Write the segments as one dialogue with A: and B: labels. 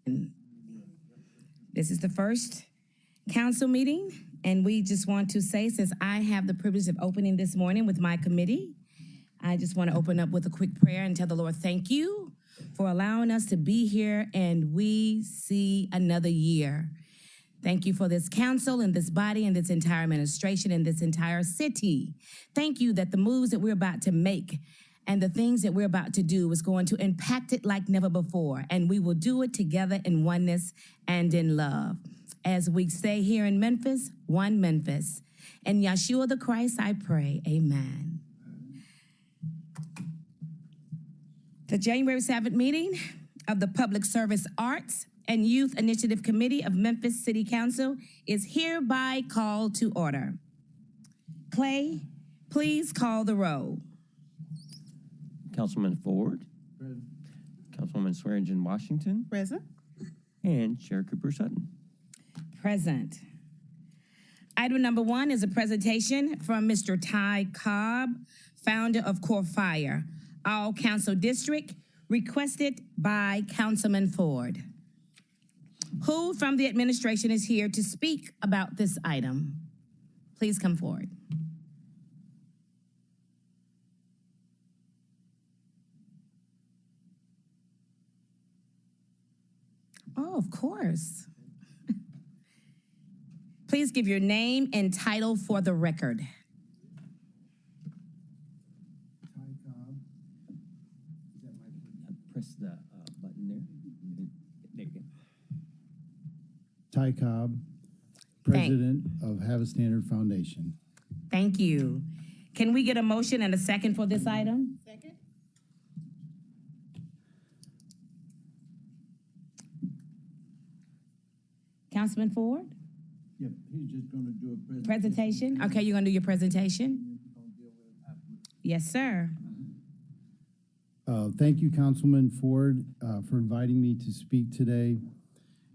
A: This is the first council meeting, and we just want to say, since I have the privilege of opening this morning with my committee, I just want to open up with a quick prayer and tell the Lord thank you for allowing us to be here and we see another year. Thank you for this council and this body and this entire administration and this entire city. Thank you that the moves that we're about to make and the things that we're about to do is going to impact it like never before. And we will do it together in oneness and in love. As we say here in Memphis, one Memphis. In Yeshua the Christ, I pray, amen. The January 7th meeting of the Public Service Arts and Youth Initiative Committee of Memphis City Council is hereby called to order. Clay, please call the roll.
B: Councilman Ford.
C: Present.
B: Councilwoman Swearingen Washington.
D: Present.
B: And Chair Cooper Sutton.
A: Present. Item number 1 is a presentation from Mr. Ty Cobb, founder of Core Fire, All Council District, requested by Councilman Ford. Who from the administration is here to speak about this item? Please come forward. Oh, of course. Please give your name and title for the record.
C: Ty Cobb. Is that my
B: Press the button there. There you go.
C: Ty Cobb, President of Have a Standard Foundation.
A: Thank you. Can we get a motion and a second for this item?
D: Second.
A: Councilman Ford?
C: Yep, he's just going to do a
A: Presentation? Okay, you're gonna do your presentation? Yes, sir.
C: Thank you, Councilman Ford, for inviting me to speak today.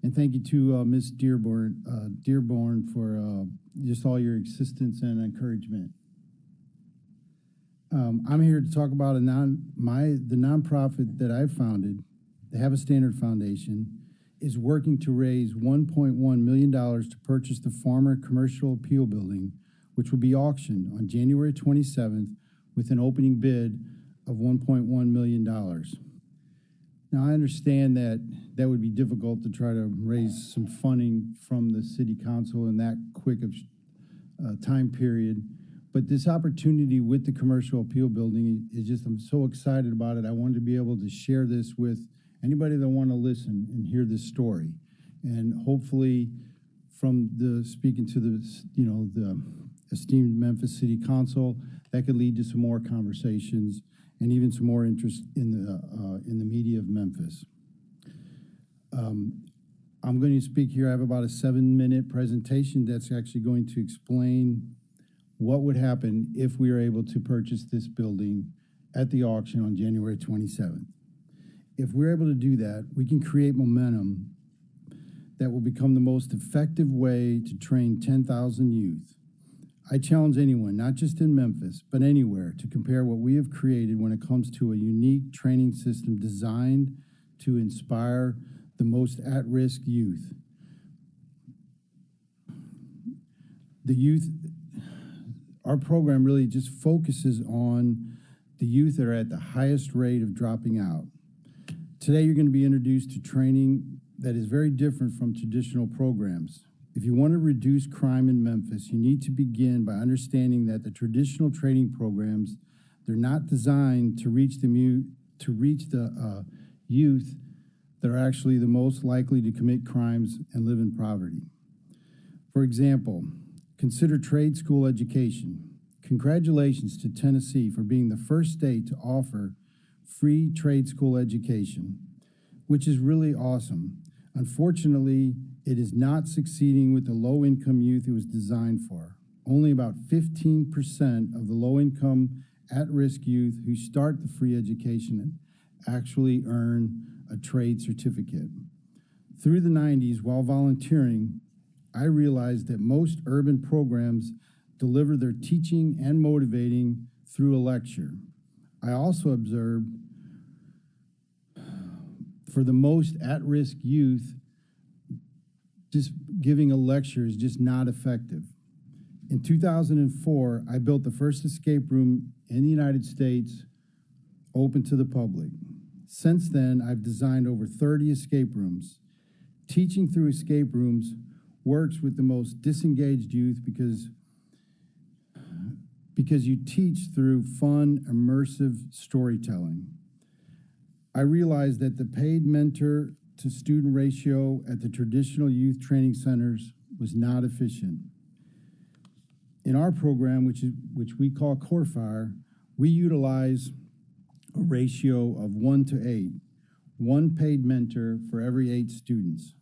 C: And thank you to Ms. Dearborn for just all your assistance and encouragement. I'm here to talk about the nonprofit that I founded, the Have a Standard Foundation, is working to raise $1.1 million to purchase the former Commercial Appeal Building, which will be auctioned on January 27th with an opening bid of $1.1 million. Now, I understand that would be difficult to try to raise some funding from the City Council in that quick of time period, but this opportunity with the Commercial Appeal Building is just, I'm so excited about it. I wanted to be able to share this with anybody that want to listen and hear this story. And hopefully from speaking to the esteemed Memphis City Council, that could lead to some more conversations and even some more interest in the media of Memphis. I'm going to speak here. I have about a 7-minute presentation that's actually going to explain what would happen if we are able to purchase this building at the auction on January 27th. If we're able to do that, we can create momentum that will become the most effective way to train 10,000 youth. I challenge anyone, not just in Memphis, but anywhere, to compare what we have created when it comes to a unique training system designed to inspire the most at-risk youth. The youth, our program really just focuses on the youth that are at the highest rate of dropping out. Today, you're going to be introduced to training that is very different from traditional programs. If you want to reduce crime in Memphis, you need to begin by understanding that the traditional training programs, they're not designed to reach the youth that are actually the most likely to commit crimes and live in poverty. For example, consider trade school education. Congratulations to Tennessee for being the first state to offer free trade school education, which is really awesome. Unfortunately, it is not succeeding with the low-income youth it was designed for. Only about 15% of the low-income, at-risk youth who start the free education actually earn a trade certificate. Through the 90s, while volunteering, I realized that most urban programs deliver their teaching and motivating through a lecture. I also observed for the most at-risk youth, just giving a lecture is just not effective. In 2004, I built the first escape room in the United States open to the public. Since then, I've designed over 30 escape rooms. Teaching through escape rooms works with the most disengaged youth because you teach through fun, immersive storytelling. I realized that the paid mentor to student ratio at the traditional youth training centers was not efficient. In our program, which we call Core Fire, we utilize a ratio of 1:8, one paid mentor for every 8 students.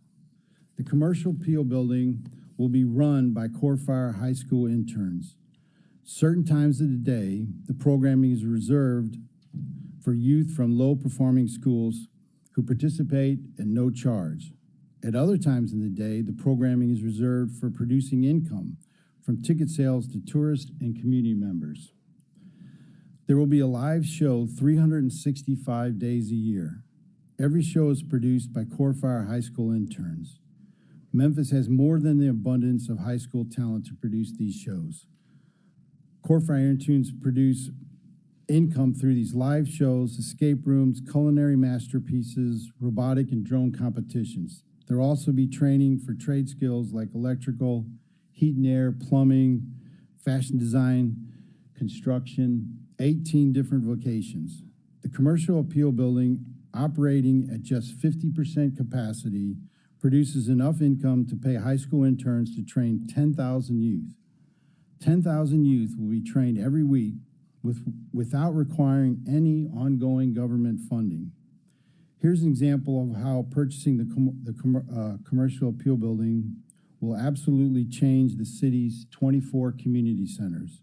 C: The commercial appeal building will be run by Core Fire high school interns. Certain times of the day, the programming is reserved for youth from low-performing schools who participate at no charge. At other times in the day, the programming is reserved for producing income from ticket sales to tourists and community members. There will be a live show 365 days a year. Every show is produced by Core Fire high school interns. Memphis has more than the abundance of high school talent to produce these shows. Core Fire interns produce income through these live shows, escape rooms, culinary masterpieces, robotic and drone competitions. There will also be training for trade skills like electrical, heat and air, plumbing, fashion design, construction, 18 different vocations. The commercial appeal building, operating at just 50% capacity, produces enough income to pay high school interns to train 10,000 youth. 10,000 youth will be trained every week without requiring any ongoing government funding. Here's an example of how purchasing the commercial appeal building will absolutely change the city's 24 community centers.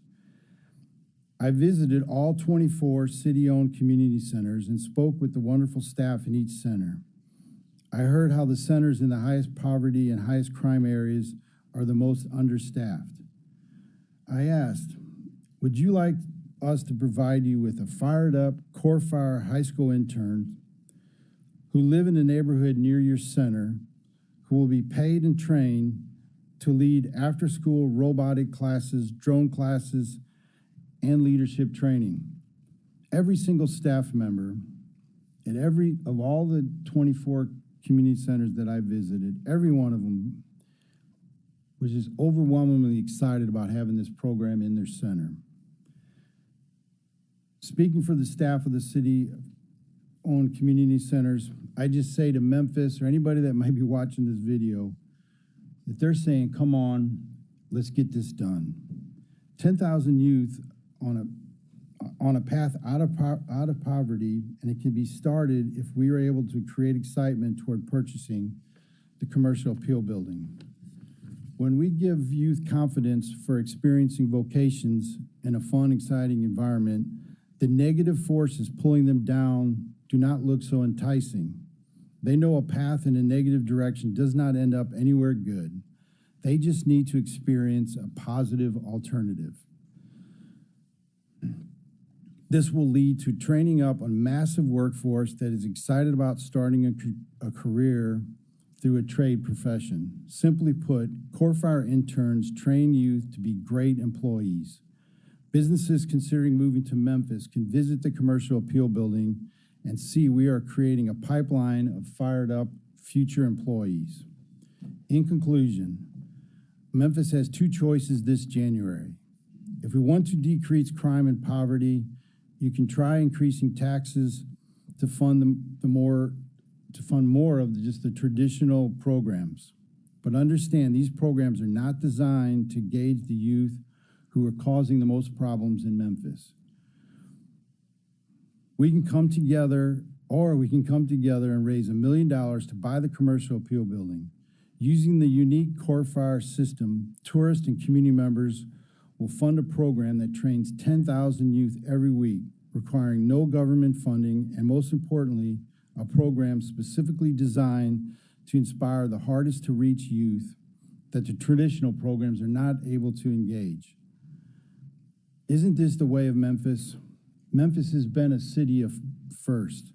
C: I visited all 24 city-owned community centers and spoke with the wonderful staff in each center. I heard how the centers in the highest poverty and highest crime areas are the most understaffed. I asked, would you like us to provide you with a fired-up Core Fire high school intern who live in the neighborhood near your center, who will be paid and trained to lead after-school robotic classes, drone classes, and leadership training? Every single staff member at of all the 24 community centers that I visited, every one of them was just overwhelmingly excited about having this program in their center. Speaking for the staff of the city-owned community centers, I just say to Memphis or anybody that might be watching this video that they're saying, come on, let's get this done. 10,000 youth on a path out of poverty, and it can be started if we are able to create excitement toward purchasing the commercial appeal building. When we give youth confidence for experiencing vocations in a fun, exciting environment, the negative forces pulling them down do not look so enticing. They know a path in a negative direction does not end up anywhere good. They just need to experience a positive alternative. This will lead to training up a massive workforce that is excited about starting a career through a trade profession. Simply put, Core Fire interns train youth to be great employees. Businesses considering moving to Memphis can visit the commercial appeal building and see we are creating a pipeline of fired up future employees. In conclusion, Memphis has 2 choices this January. If we want to decrease crime and poverty, you can try increasing taxes to fund more of just the traditional programs. But understand these programs are not designed to gauge the youth who are causing the most problems in Memphis. We can come together and raise $1 million to buy the commercial appeal building. Using the unique Core Fire system, tourists and community members will fund a program that trains 10,000 youth every week, requiring no government funding, and most importantly, a program specifically designed to inspire the hardest to reach youth that the traditional programs are not able to engage. Isn't this the way of Memphis? Memphis has been a city of first.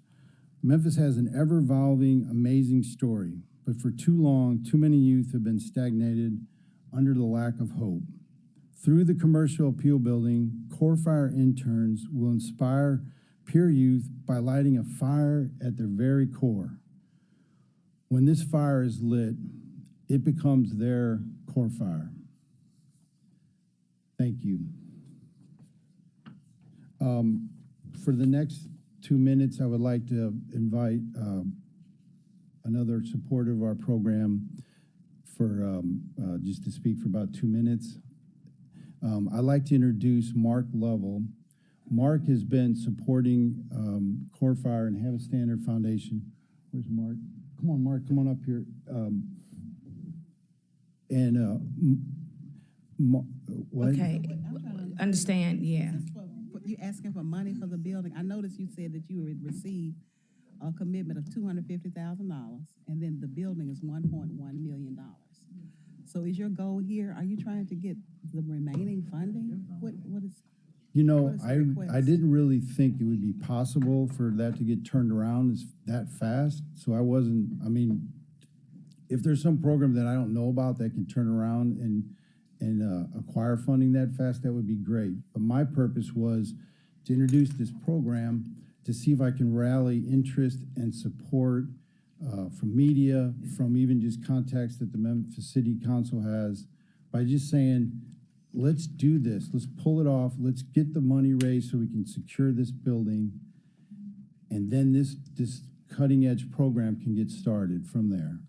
C: Memphis has an ever-evolving, amazing story, but for too long, too many youth have been stagnated under the lack of hope. Through the Commercial Appeal Building, Core Fire interns will inspire peer youth by lighting a fire at their very core. When this fire is lit, it becomes their core fire. Thank you. For the next 2 minutes, I would like to invite another supporter of our program for just to speak for about 2 minutes. I'd like to introduce Mark Lovell. Mark has been supporting Core Fire and Have a Standard Foundation. Where's Mark? Come on, Mark, come on up here. What?
A: Okay, understand, yeah.
D: You asking for money for the building? I noticed you said that you would receive a commitment of $250,000, and then the building is $1.1 million. So is your goal here, are you trying to get the remaining funding? What is?
C: You know,
D: what is the request?
C: I didn't really think it would be possible for that to get turned around that fast. So I mean, if there's some program that I don't know about that can turn around and acquire funding that fast, that would be great. But my purpose was to introduce this program to see if I can rally interest and support from media, from even just contacts that the Memphis City Council has, by just saying, let's do this, let's pull it off, let's get the money raised so we can secure this building, and then this cutting edge program can get started from there.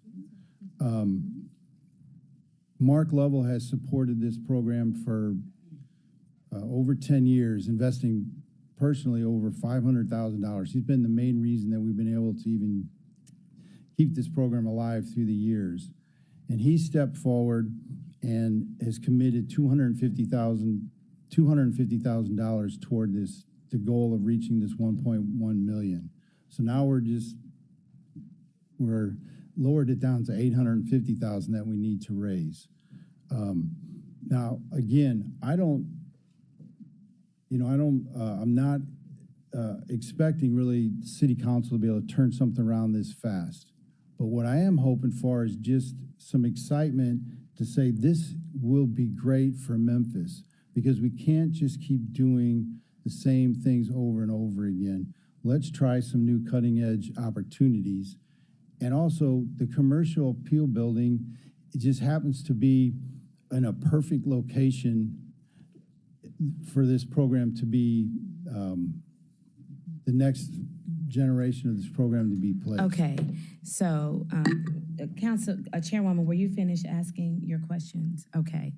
C: Mark Lovell has supported this program for over 10 years, investing personally over $500,000. He's been the main reason that we've been able to even keep this program alive through the years. And he stepped forward and has committed $250,000 toward this, the goal of reaching this 1.1 million. So now we're lowered it down to 850,000 that we need to raise. Now, again, I'm not expecting really city council to be able to turn something around this fast. But what I am hoping for is just some excitement to say this will be great for Memphis, because we can't just keep doing the same things over and over again. Let's try some new cutting edge opportunities. And also the Commercial Appeal Building, it just happens to be in a perfect location for this program to be the next generation of this program to be placed.
A: Okay, so Chairwoman, were you finished asking your questions? Okay.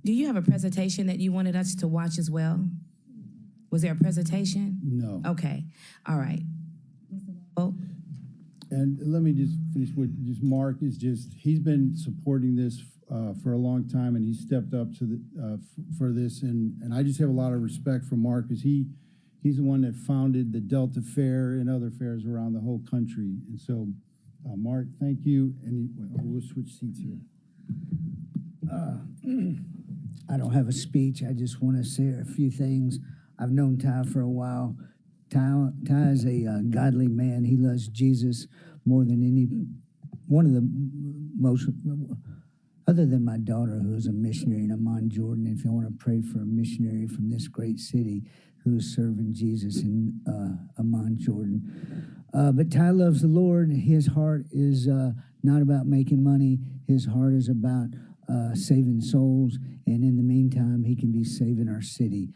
A: Do you have a presentation that you wanted us to watch as well? Was there a presentation?
C: No.
A: Okay, all right. Oh.
C: And let me just finish with just Mark he's been supporting this for a long time, and he stepped up to the for this, and I just have a lot of respect for Mark, because he's the one that founded the Delta Fair and other fairs around the whole country. And so, Mark, thank you, and we'll switch seats here.
E: I don't have a speech. I just want to say a few things. I've known Ty for a while. Ty is a godly man. He loves Jesus more than one of the most, other than my daughter, who is a missionary in Amman, Jordan. If you want to pray for a missionary from this great city who is serving Jesus in Amman, Jordan. But Ty loves the Lord. His heart is not about making money. His heart is about saving souls. And in the meantime, he can be saving our city.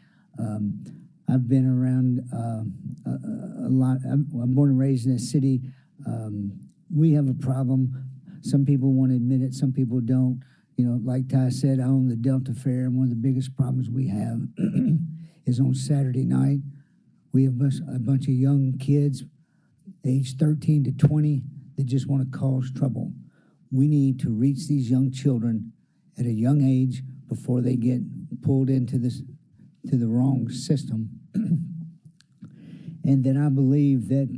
E: I've been around a lot. I'm born and raised in a city. We have a problem. Some people want to admit it, some people don't. You know, like Ty said, I own the Delta Fair, and one of the biggest problems we have is on Saturday night, we have a bunch of young kids, age 13 to 20, that just want to cause trouble. We need to reach these young children at a young age before they get pulled into the wrong system. And then I believe that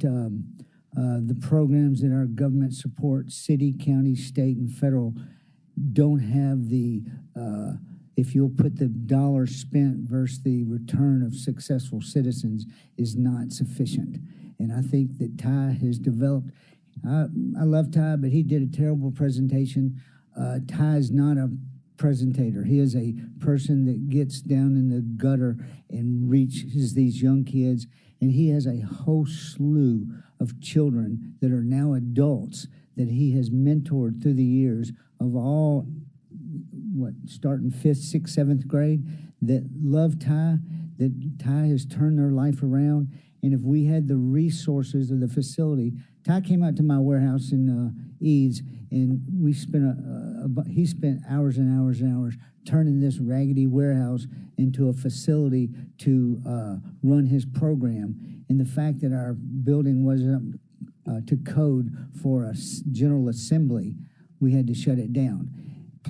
E: the programs that our government supports, city, county, state, and federal, don't have the, if you'll put the dollar spent versus the return of successful citizens, is not sufficient. And I think that Ty has developed, I love Ty, but he did a terrible presentation. Ty is not a presentator. He is a person that gets down in the gutter and reaches these young kids. And he has a whole slew of children that are now adults that he has mentored through the years of all, starting 5th, 6th, 7th grade, that love Ty, that Ty has turned their life around. And if we had the resources of the facility, Ty came out to my warehouse in Eads, and we spent he spent hours and hours and hours turning this raggedy warehouse into a facility to run his program. And the fact that our building wasn't to code for a general assembly, we had to shut it down.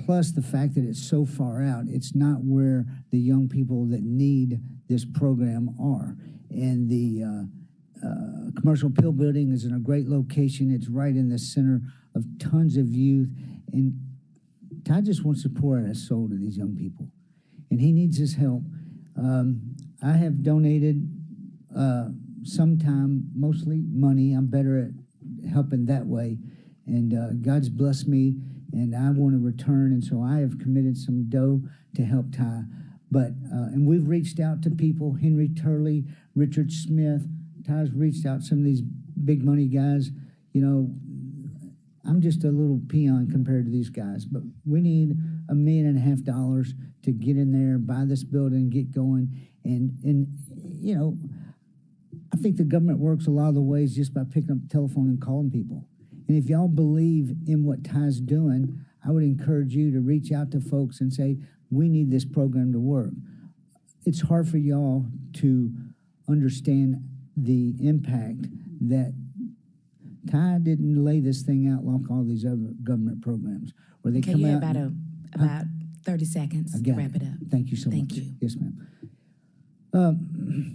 E: Plus the fact that it's so far out, it's not where the young people that need this program are. And the commercial pill building is in a great location. It's right in the center of tons of youth. And Todd just wants to pour out his soul to these young people. And he needs his help. I have donated some time, mostly money. I'm better at helping that way. And God's blessed me, and I want to return. And so I have committed some dough to help Ty. But, and we've reached out to people, Henry Turley, Richard Smith. Ty's reached out to some of these big money guys. You know, I'm just a little peon compared to these guys, but we need $1.5 million to get in there, buy this building, get going. And you know, I think the government works a lot of the ways just by picking up the telephone and calling people. And if y'all believe in what Ty's doing, I would encourage you to reach out to folks and say, we need this program to work. It's hard for y'all to understand the impact that Ty didn't lay this thing out like all these other government programs where they come
A: you
E: out.
A: have about 30 seconds to wrap it up.
E: Thank you so much.
A: Thank you.
E: Yes, ma'am.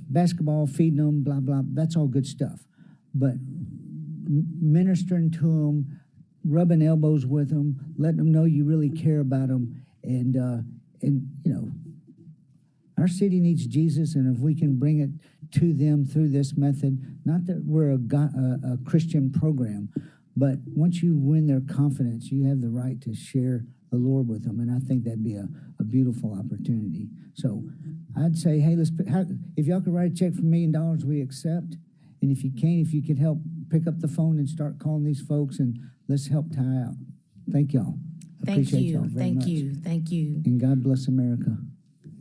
E: Basketball, feeding them, blah, blah, that's all good stuff. But ministering to them, rubbing elbows with them, letting them know you really care about them. And you know, our city needs Jesus, and if we can bring it to them through this method, not that we're a Christian program, but once you win their confidence, you have the right to share the Lord with them, and I think that'd be a beautiful opportunity. So I'd say, hey, if y'all could write a check for $1 million, we accept. And if you can, if you could help pick up the phone and start calling these folks, and let's help Ty out. Thank y'all.
A: Thank
E: Appreciate
A: you.
E: y'all very
A: Thank
E: much.
A: you. Thank you.
E: And God bless America.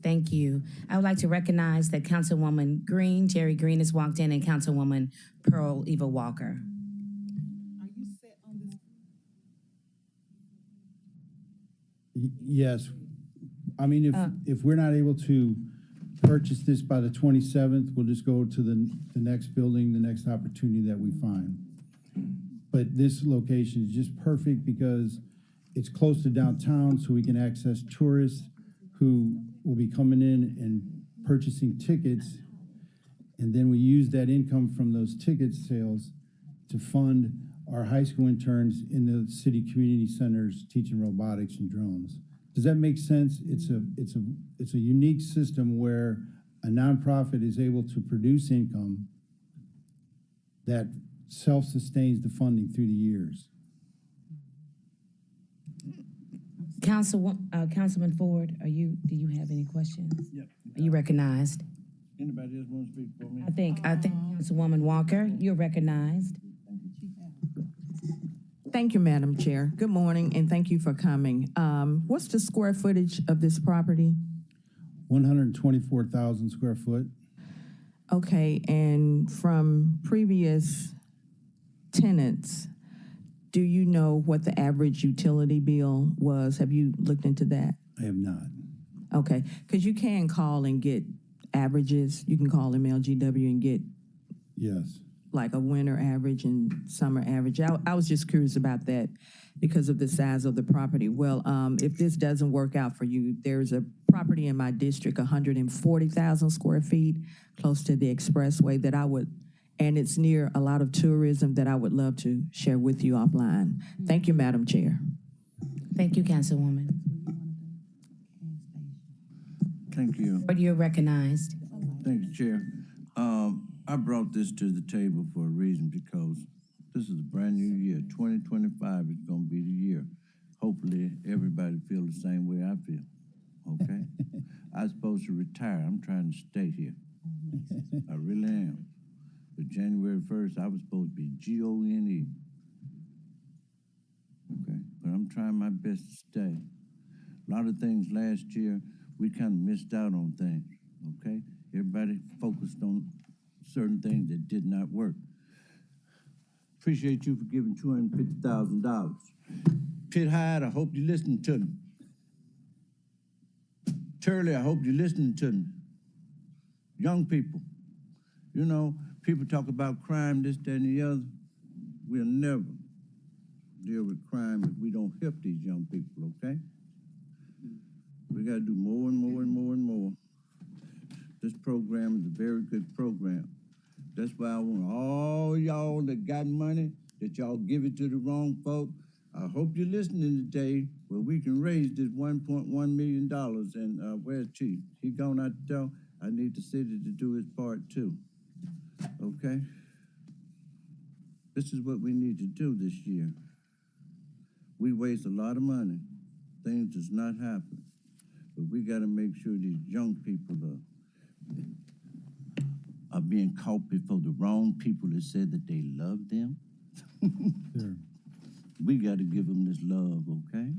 A: Thank you. I would like to recognize that Councilwoman Green, Jerry Green, has walked in, and Councilwoman Pearl Eva Walker.
D: Are you set on this?
C: Yes. I mean, if we're not able to purchase this by the 27th, we'll just go to the next building, the next opportunity that we find. But this location is just perfect because it's close to downtown, so we can access tourists who will be coming in and purchasing tickets. And then we use that income from those ticket sales to fund our high school interns in the city community centers teaching robotics and drones. Does that make sense? It's a unique system where a nonprofit is able to produce income that self-sustains the funding through the years.
A: Councilman Ford, do you have any questions?
F: Yep.
A: Are you recognized?
F: Anybody else want to speak for me?
A: I think Councilwoman Walker, you're recognized.
G: Thank you, Madam Chair. Good morning, and thank you for coming. What's the square footage of this property?
C: 124,000 square foot.
G: Okay, and from previous tenants, do you know what the average utility bill was? Have you looked into that?
C: I have not.
G: Okay, because you can call and get averages. You can call MLGW and get
C: Yes.
G: like a winter average and summer average. I was just curious about that because of the size of the property. Well, if this doesn't work out for you, there's a property in my district, 140,000 square feet, close to the expressway that I would, and it's near a lot of tourism that I would love to share with you offline. Thank you, Madam Chair.
A: Thank you, Councilwoman.
F: Thank you.
A: But you're recognized.
F: Thank you, Chair. I brought this to the table for a reason, because this is a brand new year. 2025 is gonna be the year. Hopefully, everybody feel the same way I feel, okay? I'm supposed to retire. I'm trying to stay here. I really am. But January 1st, I was supposed to be GONE. Okay, but I'm trying my best to stay. A lot of things last year, we kind of missed out on things, okay? Everybody focused on certain things that did not work. Appreciate you for giving $250,000. Pitt Hyde, I hope you're listening to me. Turley, I hope you're listening to me. Young people, you know, people talk about crime, this, that, and the other. We'll never deal with crime if we don't help these young people, okay? We gotta do more and more and more and more. This program is a very good program. That's why I want all y'all that got money, that y'all give it to the wrong folk. I hope you're listening today where we can raise this $1.1 million. And where's Chief? He gone out the door. I need the city to do its part too, okay? This is what we need to do this year. We waste a lot of money. Things does not happen. But we gotta make sure these young people are being caught before the wrong people that said that they love them.
C: Sure.
F: We gotta give them this love, okay?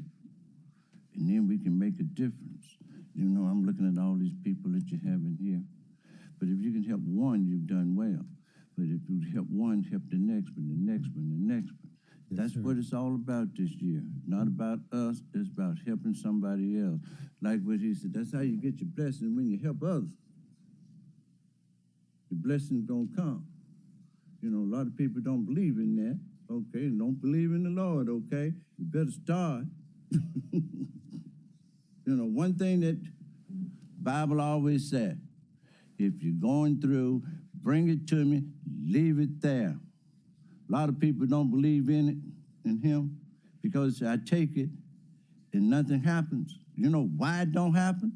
F: And then we can make a difference. You know, I'm looking at all these people that you have in here. But if you can help one, you've done well. But if you help one, help the next one, the next one, the next one.
C: Yes,
F: That's
C: sir.
F: what it's all about this year. Not about us, it's about helping somebody else. Like what he said, that's how you get your blessing, when you help others. The blessing's gonna come. You know, a lot of people don't believe in that, okay? And don't believe in the Lord, okay? You better start. You know, one thing that Bible always said, if you're going through, bring it to me, leave it there. A lot of people don't believe in it, in him, because I take it and nothing happens. You know why it don't happen?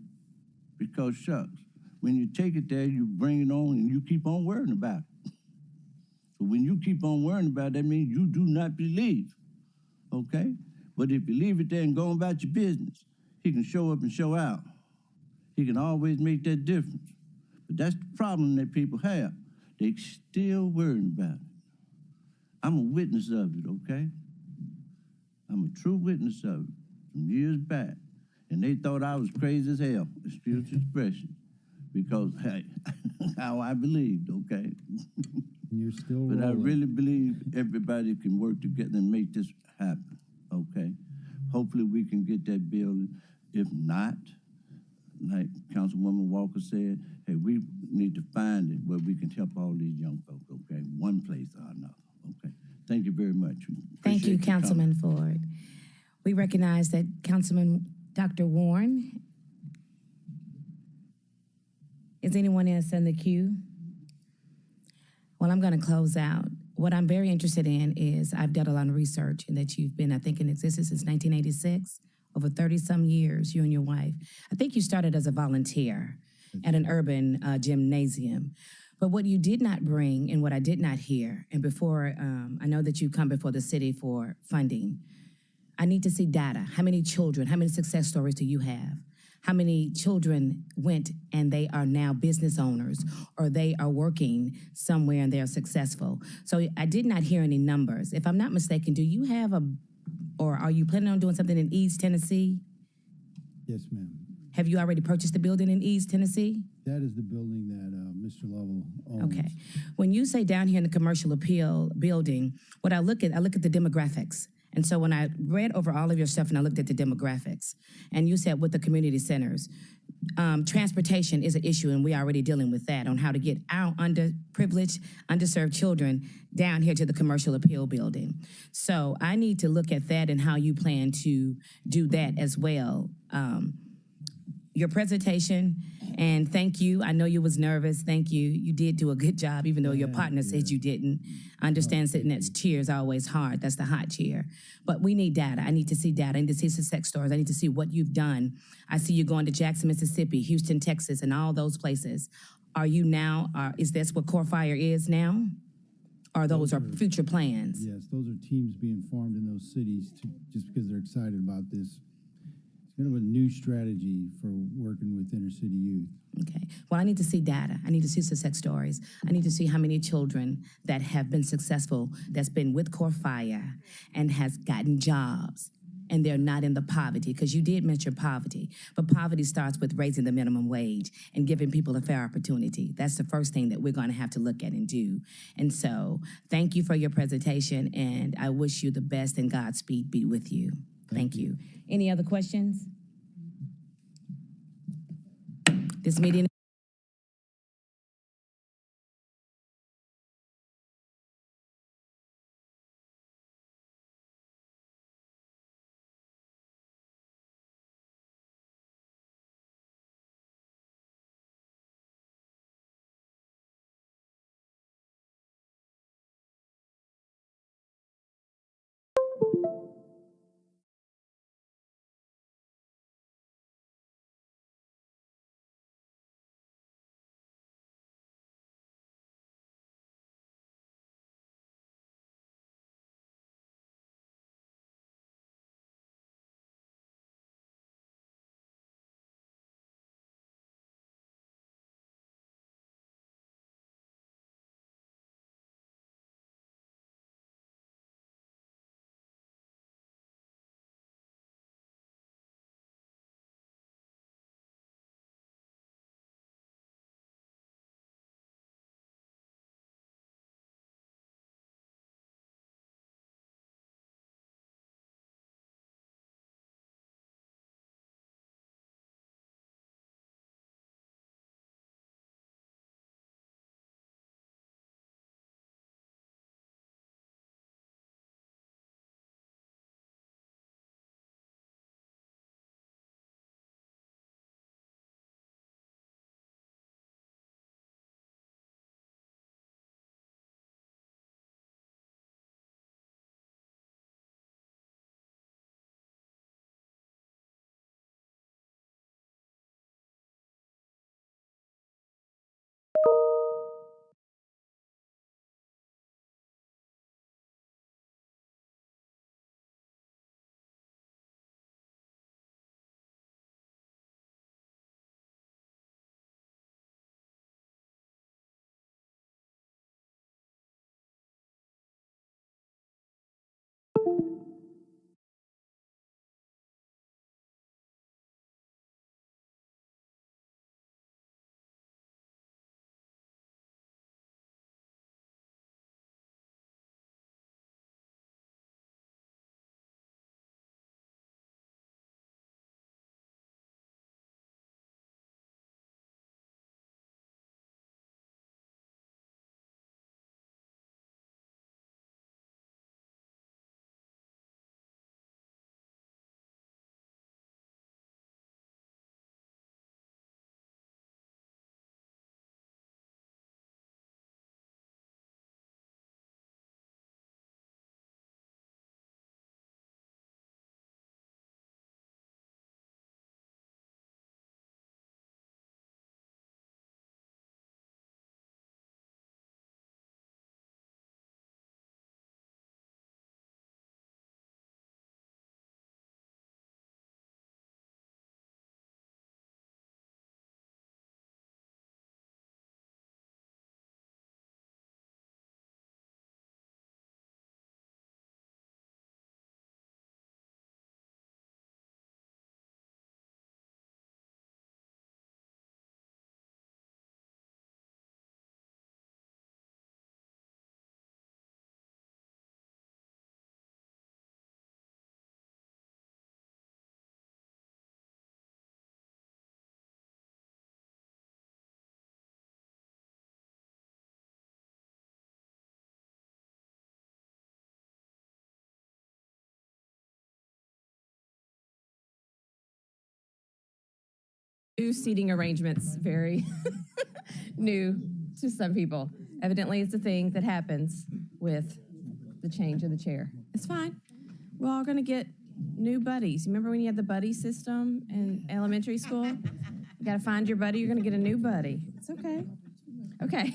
F: Because shucks, when you take it there, you bring it on and you keep on worrying about it. So when you keep on worrying about it, that means you do not believe, okay? But if you leave it there and go about your business, he can show up and show out. He can always make that difference. But that's the problem that people have. They still worrying about it. I'm a witness of it, okay? I'm a true witness of it from years back. And they thought I was crazy as hell, excuse the expression, because, hey, how I believed, okay?
C: You're still
F: But I
C: rolling.
F: really believe everybody can work together and make this happen, okay? Hopefully we can get that building. If not, like Councilwoman Walker said, hey, we need to find it where we can help all these young folks, okay? One place or another, okay? Thank you very much.
A: Thank you,
F: Appreciate coming.
A: Councilman Ford. We recognize that Councilman Dr. Warren. Is anyone else in the queue? Well, I'm going to close out. What I'm very interested in is I've done a lot of research and that you've been, I think, in existence since 1986, over 30-some years, you and your wife. I think you started as a volunteer at an urban gymnasium. But what you did not bring and what I did not hear, and before, I know that you come before the city for funding, I need to see data. How many children, how many success stories do you have? How many children went and they are now business owners or they are working somewhere and they're successful? So I did not hear any numbers. If I'm not mistaken, do you have or are you planning on doing something in East Tennessee?
C: Yes, ma'am.
A: Have you already purchased a building in East Tennessee?
C: That is the building that Mr. Lovell owns.
A: Okay. When you say down here in the commercial appeal building, I look at the demographics. And so when I read over all of your stuff and I looked at the demographics, and you said with the community centers, transportation is an issue, and we're already dealing with that on how to get our underprivileged, underserved children down here to the commercial appeal building. So I need to look at that and how you plan to do that as well. Your presentation, and thank you. I know you was nervous. Thank you. You did do a good job, even though your partner said you didn't. I understand sitting at chair is always hard. That's the hot chair. But we need data. I need to see data. I need to see success stories. I need to see what you've done. I see you going to Jackson, Mississippi, Houston, Texas, and all those places. Are you now, is this what Core Fire is now? Or those are future plans?
C: Yes, those are teams being formed in those cities just because they're excited about this. It's kind of a new strategy for working with inner city youth.
A: Okay. Well, I need to see data. I need to see success stories. I need to see how many children that have been successful, that's been with Core Fire and has gotten jobs, and they're not in the poverty, because you did mention poverty, but poverty starts with raising the minimum wage and giving people a fair opportunity. That's the first thing that we're going to have to look at and do. And so thank you for your presentation, and I wish you the best, and Godspeed be with you. Thank you. Any other questions? This meeting
H: New seating arrangements, very new to some people. Evidently, it's a thing that happens with the change of the chair. It's fine. We're all going to get new buddies. Remember when you had the buddy system in elementary school? You got to find your buddy. You're going to get a new buddy. It's okay. Okay.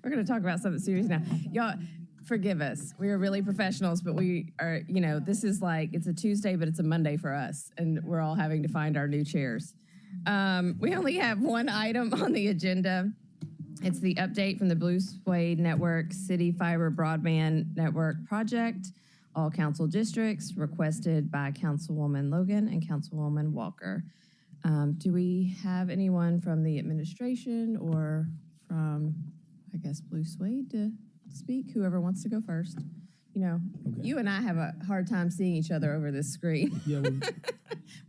H: We're going to talk about something serious now. Y'all, forgive us. We are really professionals, but we are, this is like, it's a Tuesday, but it's a Monday for us, and we're all having to find our new chairs. We only have one item on the agenda. It's the update from the Blue Suede Network City Fiber Broadband Network Project, all council districts, requested by Councilwoman Logan and Councilwoman Walker. Do we have anyone from the administration or from, I guess, Blue Suede to speak? Whoever wants to go first. You and I have a hard time seeing each other over this screen.
I: Yeah,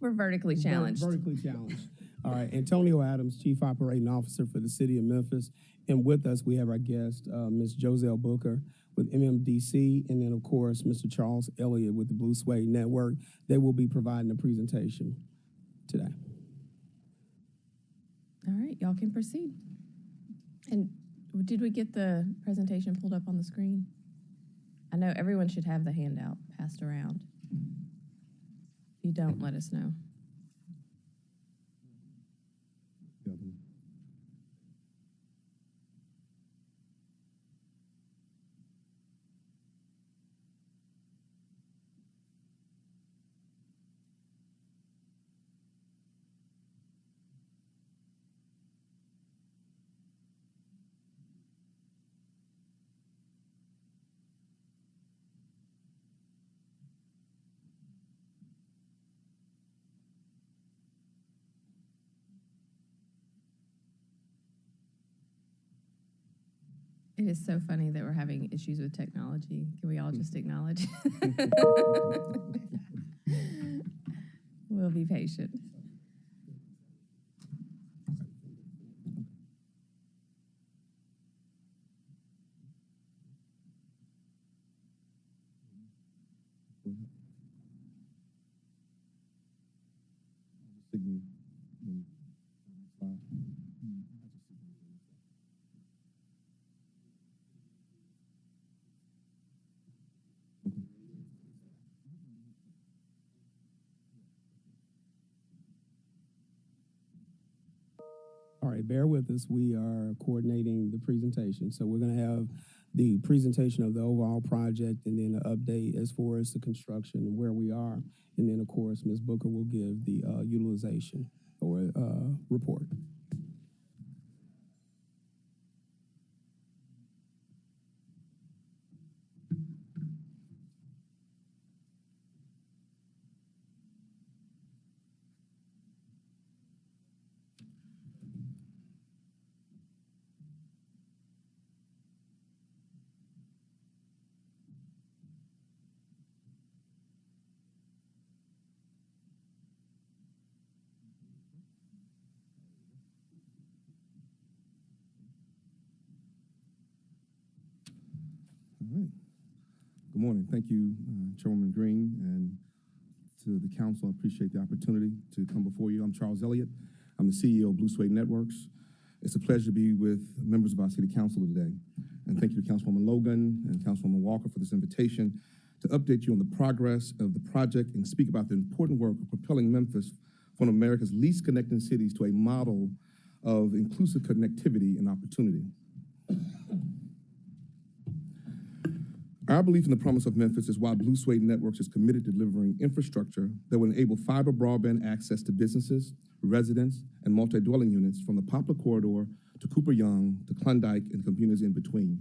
H: we're vertically challenged.
I: Vertically challenged. All right, Antonio Adams, Chief Operating Officer for the City of Memphis. And with us, we have our guest, Ms. Joselle Booker with MMDC, and then, of course, Mr. Charles Elliott with the Blue Suede Network. They will be providing a presentation today.
H: All right, y'all can proceed. And did we get the presentation pulled up on the screen? I know everyone should have the handout passed around. If you don't, let us know. It is so funny that we're having issues with technology. Can we all just acknowledge? We'll be patient.
I: All right, bear with us. We are coordinating the presentation. So we're going to have the presentation of the overall project and then an update as far as the construction and where we are. And then, of course, Ms. Booker will give the utilization or report.
J: All right. Good morning. Thank you, Chairwoman Green, and to the council. I appreciate the opportunity to come before you. I'm Charles Elliott. I'm the CEO of Blue Suede Networks. It's a pleasure to be with members of our city council today. And thank you to Councilwoman Logan and Councilwoman Walker for this invitation to update you on the progress of the project and speak about the important work of propelling Memphis, one of America's least connected cities, to a model of inclusive connectivity and opportunity. Our belief in the promise of Memphis is why Blue Suede Networks is committed to delivering infrastructure that will enable fiber broadband access to businesses, residents, and multi-dwelling units from the Poplar Corridor to Cooper Young to Klondike and communities in between.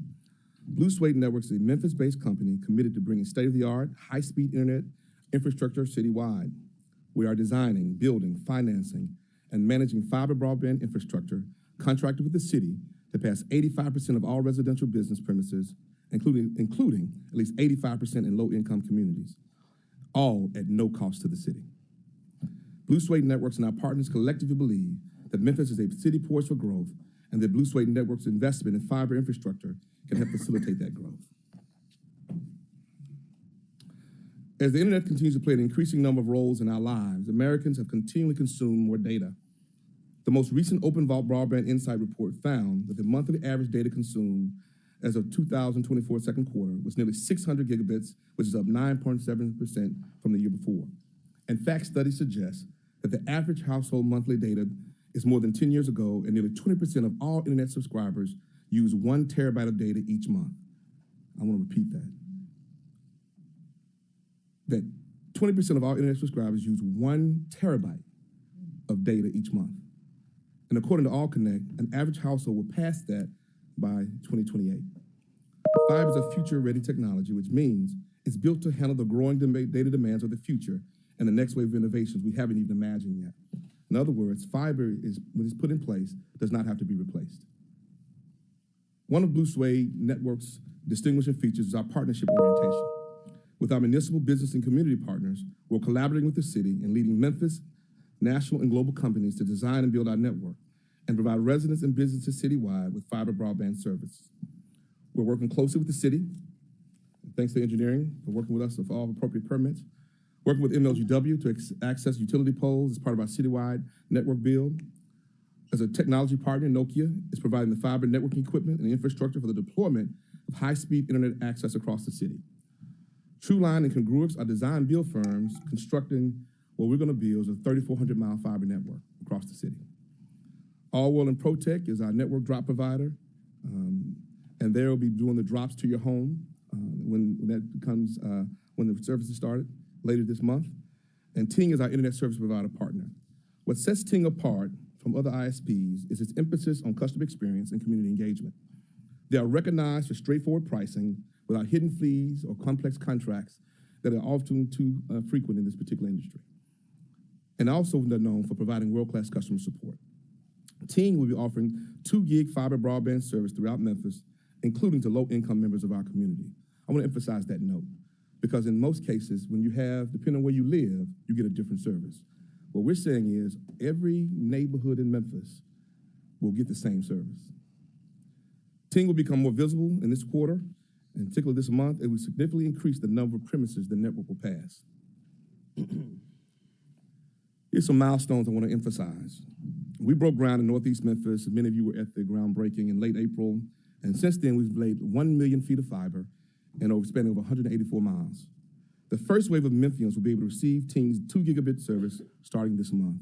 J: Blue Suede Networks is a Memphis-based company committed to bringing state-of-the-art, high-speed internet infrastructure citywide. We are designing, building, financing, and managing fiber broadband infrastructure contracted with the city to pass 85% of all residential business premises, including at least 85% in low-income communities, all at no cost to the city. Blue Suede Networks and our partners collectively believe that Memphis is a city poised for growth and that Blue Suede Networks' investment in fiber infrastructure can help facilitate that growth. As the internet continues to play an increasing number of roles in our lives, Americans have continually consumed more data. The most recent Open Vault Broadband Insight report found that the monthly average data consumed as of 2024 second quarter was nearly 600 gigabits, which is up 9.7% from the year before. In fact, studies suggest that the average household monthly data is more than 10 years ago, and nearly 20% of all internet subscribers use 1 terabyte of data each month. I want to repeat that. That 20% of all internet subscribers use 1 terabyte of data each month. And according to AllConnect, an average household will pass that by 2028. Fiber is a future-ready technology, which means it's built to handle the growing data demands of the future and the next wave of innovations we haven't even imagined yet. In other words, fiber is, when it's put in place, does not have to be replaced. One of Blue Suede Network's distinguishing features is our partnership orientation. With our municipal business and community partners, we're collaborating with the city and leading Memphis, national and global companies to design and build our network and provide residents and businesses citywide with fiber broadband service. We're working closely with the city, thanks to engineering for working with us with all appropriate permits, working with MLGW to access utility poles as part of our citywide network build. As a technology partner, Nokia is providing the fiber networking equipment and infrastructure for the deployment of high-speed internet access across the city. TrueLine and Congruix are design build firms constructing what we're going to build is a 3,400-mile fiber network across the city. Allworld and ProTech is our network drop provider, and they'll be doing the drops to your home when the service is started later this month. And Ting is our internet service provider partner. What sets Ting apart from other ISPs is its emphasis on customer experience and community engagement. They are recognized for straightforward pricing without hidden fees or complex contracts that are often too frequent in this particular industry. And also they're known for providing world-class customer support. Ting will be offering 2 gig fiber broadband service throughout Memphis, including to low-income members of our community. I want to emphasize that note, because in most cases, when you have, depending on where you live, you get a different service. What we're saying is every neighborhood in Memphis will get the same service. Ting will become more visible in this quarter, and particularly this month. It will significantly increase the number of premises the network will pass. Here's some milestones I want to emphasize. We broke ground in Northeast Memphis. Many of you were at the groundbreaking in late April. And since then, we've laid 1 million feet of fiber and spanning over 184 miles. The first wave of Memphians will be able to receive Ting's 2 gigabit service starting this month.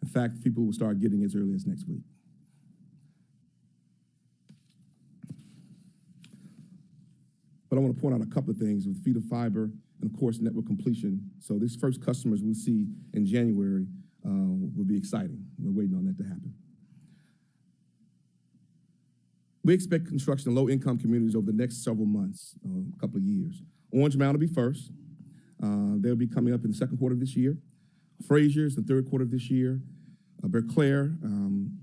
J: In fact, people will start getting it as early as next week. But I want to point out a couple of things with feet of fiber and, of course, network completion. So these first customers we'll see in January will be exciting. We're waiting on that to happen. We expect construction in low-income communities over the next several months, a couple of years. Orange Mound will be first. They'll be coming up in the second quarter of this year. Frazier's the third quarter of this year. Berclair in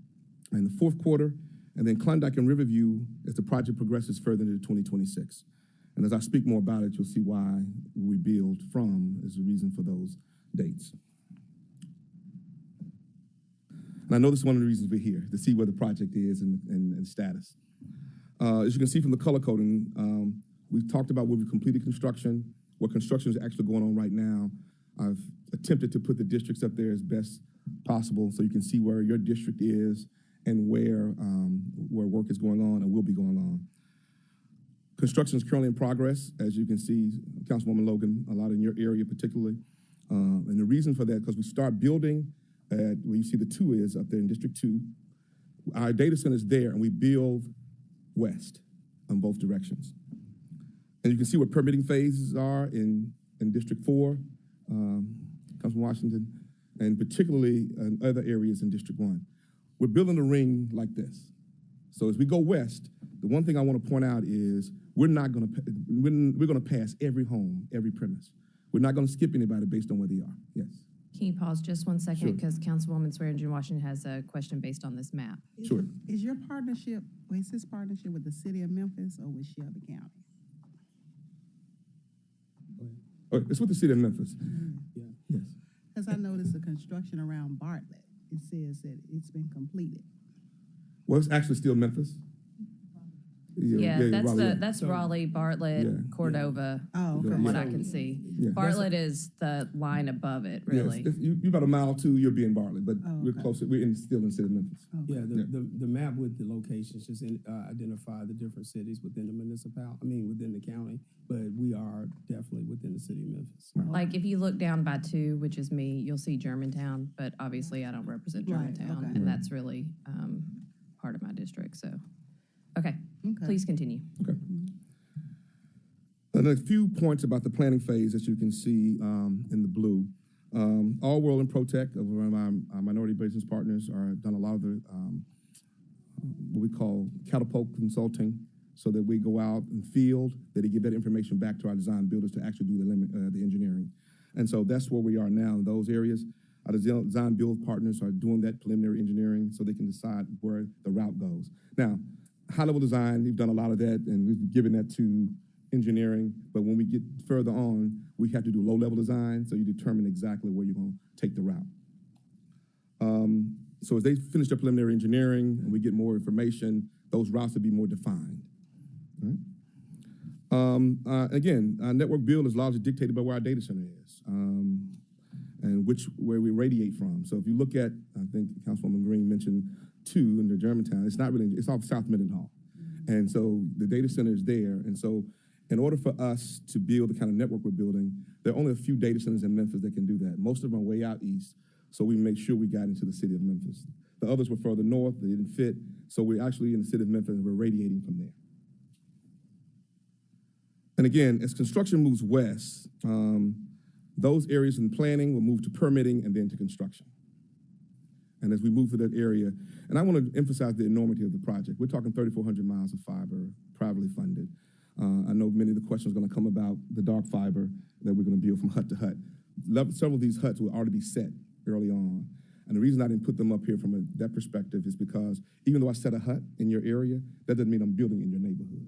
J: the fourth quarter. And then Klondike and Riverview as the project progresses further into 2026. And as I speak more about it, you'll see why we build from is the reason for those dates. And I know this is one of the reasons we're here, to see where the project is and status. As you can see from the color coding, we've talked about where we've completed construction, what construction is actually going on right now. I've attempted to put the districts up there as best possible so you can see where your district is and where work is going on and will be going on. Construction is currently in progress, as you can see, Councilwoman Logan, a lot in your area particularly. And the reason for that, because we start building at where you see the 2 is up there in District 2. Our data center is there, and we build west on both directions. And you can see what permitting phases are in District 4, Councilman Washington, and particularly in other areas in District 1. We're building a ring like this. So as we go west, the one thing I want to point out is we're going to pass every home, every premise. We're not going to skip anybody based on where they are. Yes.
H: Can you pause just 1 second?
J: Sure.
H: Because Councilwoman Swearingen Washington has a question based on this map.
J: Sure.
D: Is your partnership, is this partnership with the city of Memphis or with Shelby County?
J: Oh, it's with the city of Memphis.
I: Yeah.
J: Yes.
D: Because I noticed the construction around Bartlett. It says that it's been completed.
J: Well, it's actually still Memphis.
H: That's Raleigh, Bartlett, Cordova,
D: Oh,
H: from
D: okay.
H: what I can see.
J: Yeah.
H: Bartlett is the line above it, really.
J: Yes, you about a mile too, you'll be in Bartlett, but
D: Oh,
J: we're
D: okay.
J: closer, still in the city of Memphis.
I: Yeah, the map with the locations just identify the different cities within the within the county, but we are definitely within the city of Memphis.
H: Like if you look down by 2, which is me, you'll see Germantown, but obviously I don't represent
D: Right,
H: Germantown,
D: okay.
H: and that's really part of my district. So, okay,
D: Okay.
H: please continue.
J: Okay. And a few points about the planning phase that you can see in the blue. All World and Protec, of our minority business partners, are done a lot of the what we call catapult consulting, so that we go out and field, that they give that information back to our design builders to actually do the engineering. And so that's where we are now in those areas. Our design build partners are doing that preliminary engineering so they can decide where the route goes. Now, high-level design, we've done a lot of that, and we've given that to engineering, but when we get further on, we have to do low-level design, so you determine exactly where you're going to take the route. So as they finish their preliminary engineering and we get more information, those routes will be more defined. Right? Again, our network build is largely dictated by where our data center is and where we radiate from. So if you look at, I think Councilwoman Green mentioned 2 in the Germantown, it's off South Mendenhall. And so the data center is there. And so in order for us to build the kind of network we're building, there are only a few data centers in Memphis that can do that. Most of them are way out east, so we make sure we got into the city of Memphis. The others were further north, they didn't fit, so we're actually in the city of Memphis and we're radiating from there. And again, as construction moves west, those areas in planning will move to permitting and then to construction. And as we move to that area, and I want to emphasize the enormity of the project. We're talking 3,400 miles of fiber, privately funded. I know many of the questions are going to come about the dark fiber that we're going to build from hut to hut. Several of these huts will already be set early on. And the reason I didn't put them up here from that perspective is because even though I set a hut in your area, that doesn't mean I'm building in your neighborhood.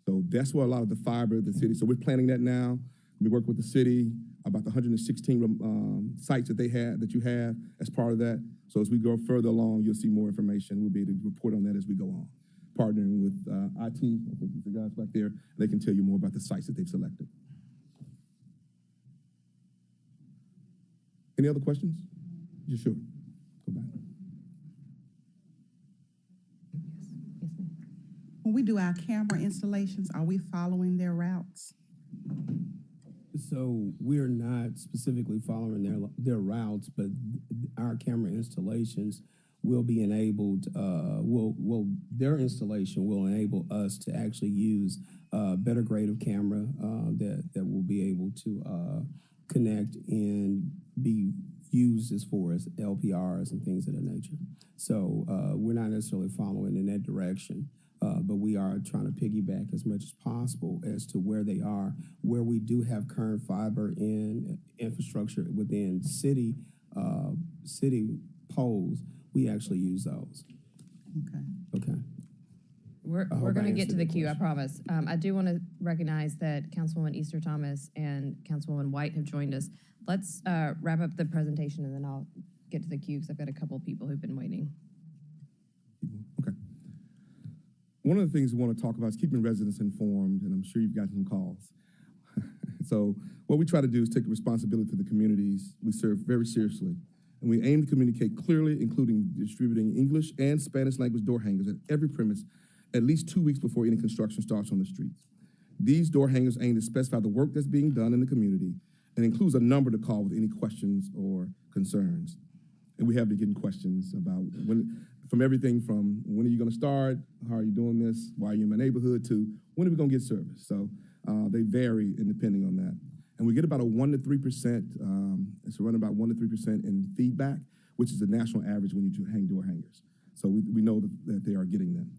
J: So that's where a lot of the fiber, the city, so we're planning that now. We work with the city about the 116 sites that you have as part of that. So as we go further along, you'll see more information. We'll be able to report on that as we go on. Partnering with IT, I think the guys back there, they can tell you more about the sites that they've selected. Any other questions? You sure? Go back.
D: When we do our camera installations, are we following their routes?
I: So we're not specifically following their routes, but our camera installations will be enabled. Their installation will enable us to actually use a better grade of camera that will be able to connect and be used as far as LPRs and things of that nature. So we're not necessarily following in that direction. But we are trying to piggyback as much as possible as to where they are. Where we do have current fiber in infrastructure within city poles, we actually use those. Okay.
H: We're going to get to the queue, I promise. I do want to recognize that Councilwoman Easter Thomas and Councilwoman White have joined us. Let's wrap up the presentation and then I'll get to the queue because I've got a couple of people who've been waiting.
J: Okay. One of the things we want to talk about is keeping residents informed, and I'm sure you've gotten some calls. So what we try to do is take responsibility to the communities we serve very seriously, and we aim to communicate clearly, including distributing English and Spanish language door hangers at every premise at least 2 weeks before any construction starts on the streets. These door hangers aim to specify the work that's being done in the community and includes a number to call with any questions or concerns. And we have been getting questions about from everything from when are you going to start, how are you doing this, why are you in my neighborhood, to when are we going to get service. So they vary depending on that. And we get about a 1 to 3%, it's around about 1 to 3% in feedback, which is the national average when you hang door hangers. So we know that they are getting them.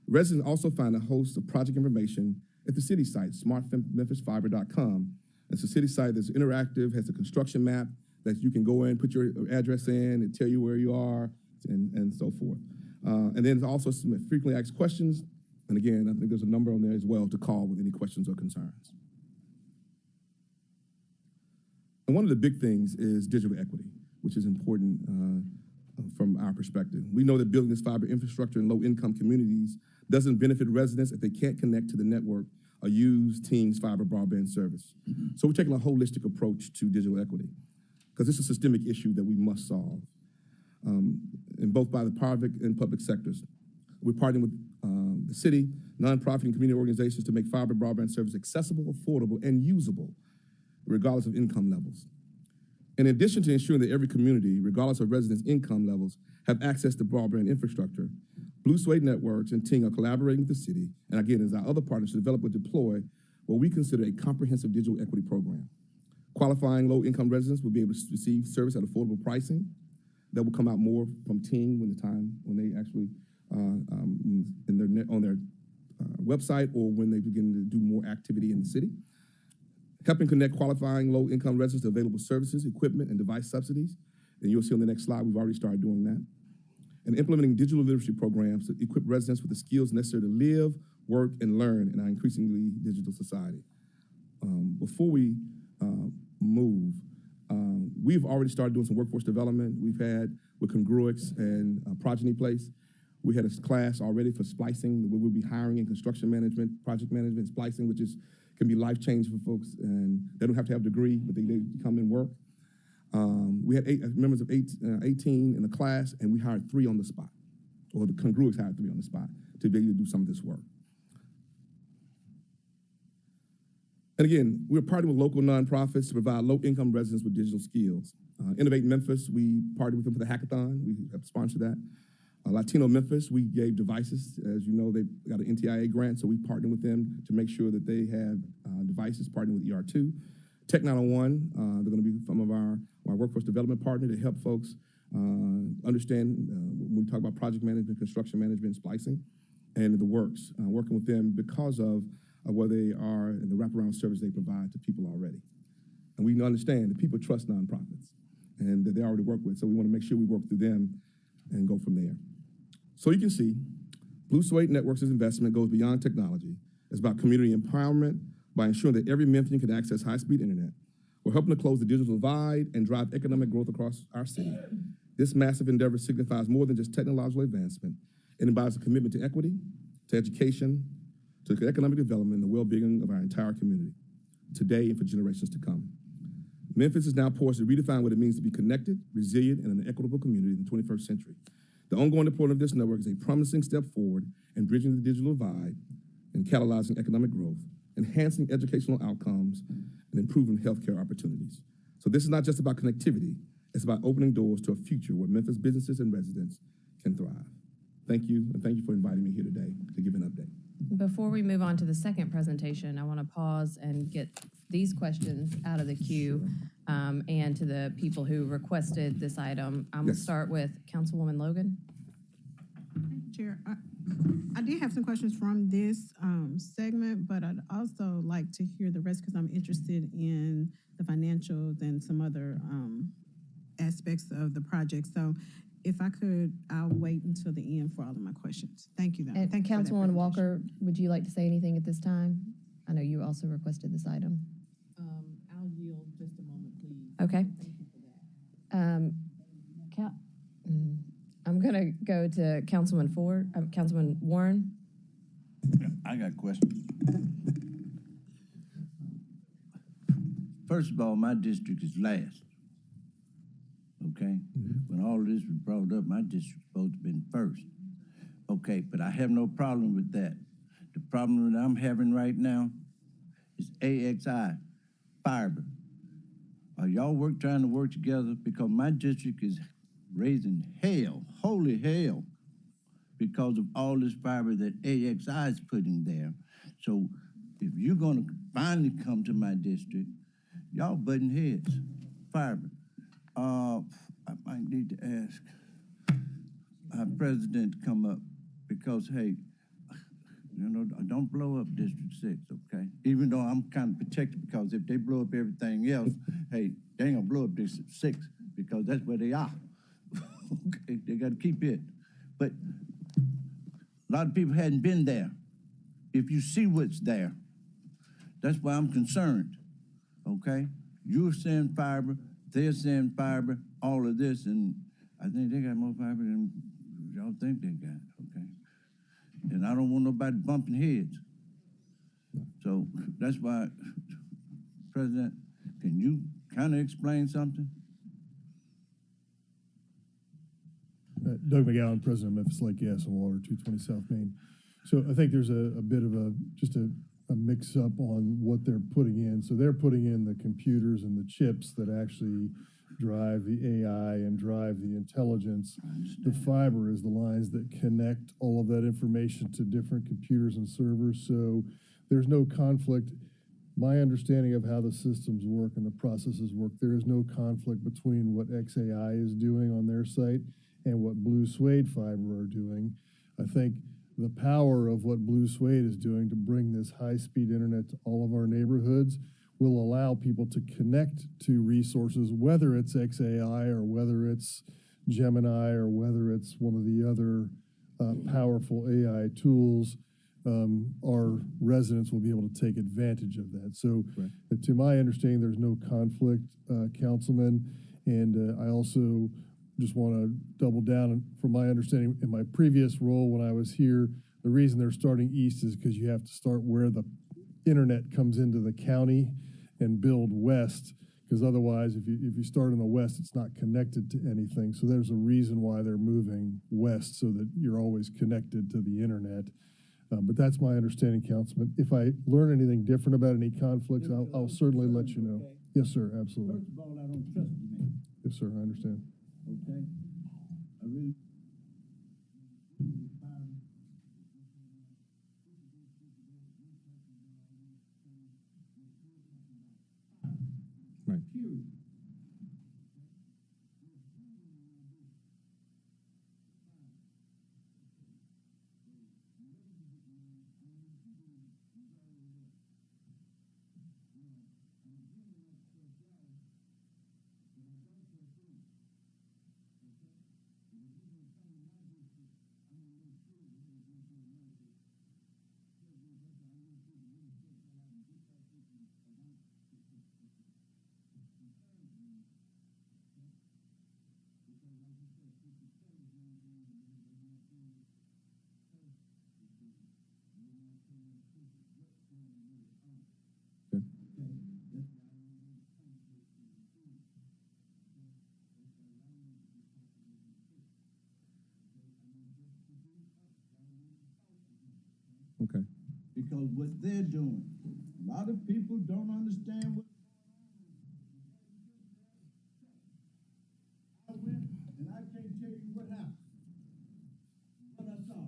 J: Residents also find a host of project information at the city site, smartmemphisfiber.com. It's a city site that's interactive, has a construction map that you can go in, put your address in, and tell you where you are, and so forth. And then there's also some frequently asked questions. And again, I think there's a number on there as well to call with any questions or concerns. And one of the big things is digital equity, which is important from our perspective. We know that building this fiber infrastructure in low-income communities doesn't benefit residents if they can't connect to the network or use Team's fiber broadband service. So we're taking a holistic approach to digital equity because it's a systemic issue that we must solve, in both by the private and public sectors. We're partnering with the city, nonprofit, and community organizations to make fiber broadband service accessible, affordable, and usable, regardless of income levels. In addition to ensuring that every community, regardless of residents' income levels, have access to broadband infrastructure, Blue Suede Networks and Ting are collaborating with the city, and again, as our other partners, to develop and deploy what we consider a comprehensive digital equity program. Qualifying low-income residents will be able to receive service at affordable pricing. That will come out more from Ting when they actually on their website or when they begin to do more activity in the city. Helping connect qualifying low-income residents to available services, equipment, and device subsidies. And you'll see on the next slide, we've already started doing that. And implementing digital literacy programs to equip residents with the skills necessary to live, work, and learn in our increasingly digital society. Before we move, we've already started doing some workforce development. We've had with Congruix and Progeny Place. We had a class already for splicing, where we'll be hiring in construction management, project management, splicing, which can be life-changing for folks, and they don't have to have a degree, but they come and work. We had members of 18 in the class, and we hired 3 on the spot, or the Congruix hired 3 on the spot to be able to do some of this work. And again, we're partnering with local nonprofits to provide low-income residents with digital skills. Innovate Memphis, we partnered with them for the hackathon. We have sponsored that. Latino Memphis, we gave devices. As you know, they got an NTIA grant, so we partnered with them to make sure that they have devices, partnering with ER2. Tech 901, they're going to be some of our workforce development partner to help folks understand when we talk about project management, construction management, splicing, and the works, working with them because of where they are and the wraparound service they provide to people already. And we understand that people trust nonprofits and that they already work with, so we want to make sure we work through them and go from there. So you can see, Blue Suede Networks' investment goes beyond technology. It's about community empowerment by ensuring that every Memphian can access high-speed internet. We're helping to close the digital divide and drive economic growth across our city. This massive endeavor signifies more than just technological advancement. It embodies a commitment to equity, to education, to economic development, and the well-being of our entire community, today and for generations to come. Memphis is now poised to redefine what it means to be connected, resilient, and an equitable community in the 21st century. The ongoing deployment of this network is a promising step forward in bridging the digital divide and catalyzing economic growth, enhancing educational outcomes, and improving healthcare opportunities. So this is not just about connectivity, it's about opening doors to a future where Memphis businesses and residents can thrive. Thank you, and thank you for inviting me here today to give an update.
H: Before we move on to the second presentation, I want to pause and get these questions out of the queue and to the people who requested this item. I'm going to start with Councilwoman Logan.
K: Chair, I did have some questions from this segment, but I'd also like to hear the rest because I'm interested in the financials and some other aspects of the project. So if I could, I'll wait until the end for all of my questions. Thank you, though.
H: And
K: Thank you for that
H: Councilwoman Walker,
K: presentation.
H: would you like to say anything at this time? I know you also requested this item.
G: I'll yield just a moment, please.
H: Okay.
G: Thank you for that.
H: I'm going to go to Councilman Warren.
F: I got questions. First of all, my district is last. Okay? When all this was brought up, my district was supposed to have been first. Okay, but I have no problem with that. The problem that I'm having right now is AXI, fiber. Are y'all trying to work together? Because my district is raising hell, holy hell, because of all this fiber that AXI is putting there. So if you're gonna finally come to my district, y'all butting heads, fiber. I might need to ask our president to come up because, hey, you know, don't blow up District 6, okay? Even though I'm kind of protected because if they blow up everything else, hey, they ain't gonna blow up District 6 because that's where they are. Okay, they gotta keep it. But a lot of people hadn't been there. If you see what's there, that's why I'm concerned, okay? You're saying fiber, they're saying fiber, all of this, and I think they got more fiber than y'all think they got, okay? And I don't want nobody bumping heads. So that's why, President, can you kind of explain something?
L: Doug McGowan, President of Memphis Lake Gas and Water, 220 South Main. So I think there's a bit of a mix-up on what they're putting in. So they're putting in the computers and the chips that actually drive the AI and drive the intelligence. The fiber is the lines that connect all of that information to different computers and servers. So there's no conflict. My understanding of how the systems work and the processes work, there is no conflict between what XAI is doing on their site and what Blue Suede Fiber are doing. I think the power of what Blue Suede is doing to bring this high-speed internet to all of our neighborhoods will allow people to connect to resources, whether it's XAI or whether it's Gemini or whether it's one of the other powerful AI tools. Our residents will be able to take advantage of that. So to my understanding, there's no conflict, Councilman. And I also just want to double down from my understanding in my previous role when I was here, the reason they're starting east is because you have to start where the internet comes into the county and build west, because otherwise if you start in the west, it's not connected to anything. So there's a reason why they're moving west, so that you're always connected to the internet. But that's my understanding, Councilman. If I learn anything different about any conflicts, I'll certainly let you know. Yes, sir, absolutely.
F: First of all, I don't trust the man.
L: Yes, sir, I understand.
F: Okay? I really.
J: Right. Okay.
F: Because what they're doing, a lot of people don't understand what. I went and I can't tell you what happened, what I saw.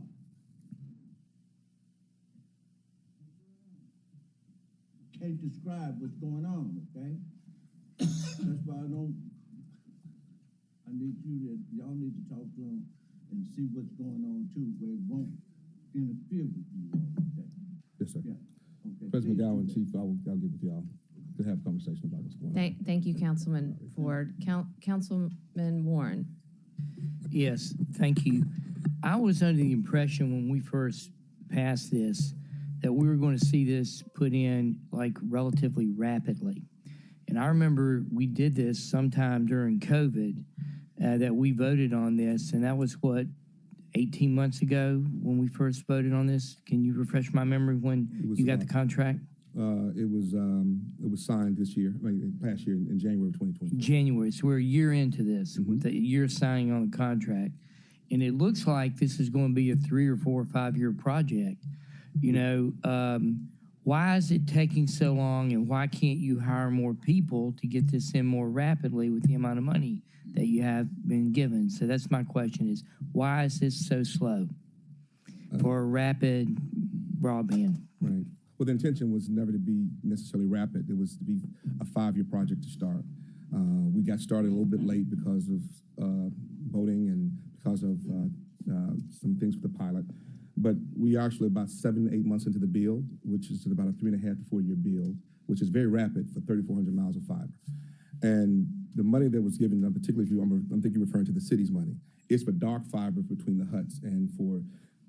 F: Can't describe what's going on, okay? That's why I need y'all need to talk to them and see what's going on too, where it won't interfere with you all, okay?
J: Yes, sir.
F: Yeah. Okay.
J: President McGowan, Chief, I'll get with y'all to have a conversation about what's going on.
H: Thank you, Councilman Ford. Councilman Warren.
M: Yes, thank you. I was under the impression when we first passed this that we were going to see this put in like relatively rapidly. And I remember we did this sometime during COVID, that we voted on this, and that was what, 18 months ago when we first voted on this? Can you refresh my memory when you got the contract?
J: It was signed this year, past year in January of 2020.
M: January, so we're a year into this, with the year signing on the contract. And it looks like this is going to be a 3 or 4 or 5 year project. You know, why is it taking so long, and why can't you hire more people to get this in more rapidly with the amount of money that you have been given? So that's my question is, why is this so slow for a rapid broadband?
J: Right. Well, the intention was never to be necessarily rapid. It was to be a 5 year project to start. We got started a little bit late because of voting and because of some things with the pilot. But we are actually about 7 to 8 months into the build, which is about a 3.5 to 4 year build, which is very rapid for 3,400 miles of fiber. And the money that was given, particularly if I'm thinking referring to the city's money, is for dark fiber between the huts and for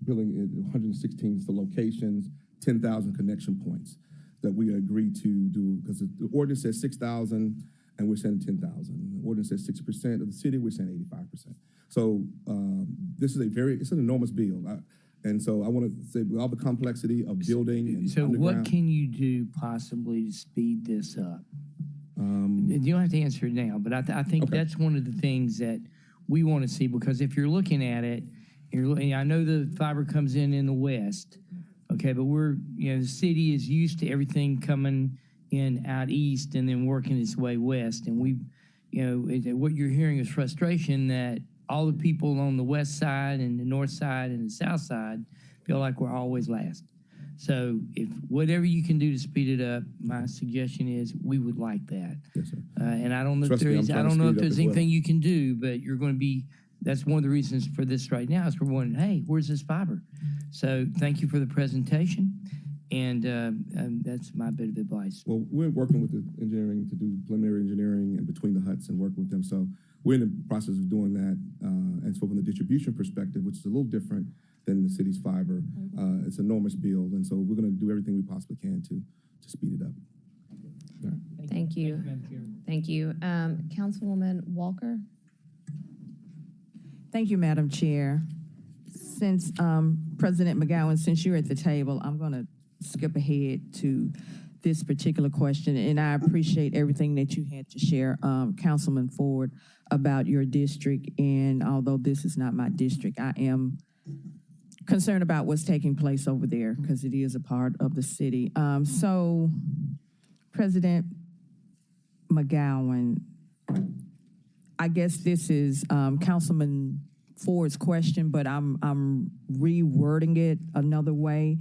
J: building 116 locations, 10,000 connection points that we agreed to do, because the ordinance says 6,000 and we're saying 10,000. The ordinance says 6% of the city, we're saying 85%. So this is it's an enormous bill. And so I want to say, with all the complexity of building and
M: So
J: underground,
M: what can you do possibly to speed this up? You don't have to answer it now, but I think
J: Okay.
M: that's one of the things that we want to see, because if you're looking at it, I know the fiber comes in the west, okay, but the city is used to everything coming in out east and then working its way west. And what you're hearing is frustration that all the people on the west side and the north side and the south side feel like we're always last. So if whatever you can do to speed it up, my suggestion is we would like that.
J: Yes, sir.
M: And I don't know
J: Trust
M: if
J: me,
M: there
J: I'm
M: is, I
J: trying to
M: don't know
J: speed
M: if
J: it up
M: there's
J: as well.
M: anything you can do, but you're going to be, that's one of the reasons for this right now is we're wondering, hey, where's this fiber? So thank you for the presentation. And that's my bit of advice.
J: well, we're working with the engineering to do preliminary engineering and between the huts and working with them. So we're in the process of doing that. And so from the distribution perspective, which is a little different than the city's fiber, it's an enormous bill. And so we're going to do everything we possibly can to speed it up. All right.
H: Thank you. Thank you. Councilwoman Walker?
G: Thank you, Madam Chair. Since President McGowan, since you're at the table, I'm going to skip ahead to this particular question, and I appreciate everything that you had to share, Councilman Ford, about your district. And although this is not my district, I am concerned about what's taking place over there because it is a part of the city. So, President McGowan, I guess this is Councilman Ford's question, but I'm rewording it another way.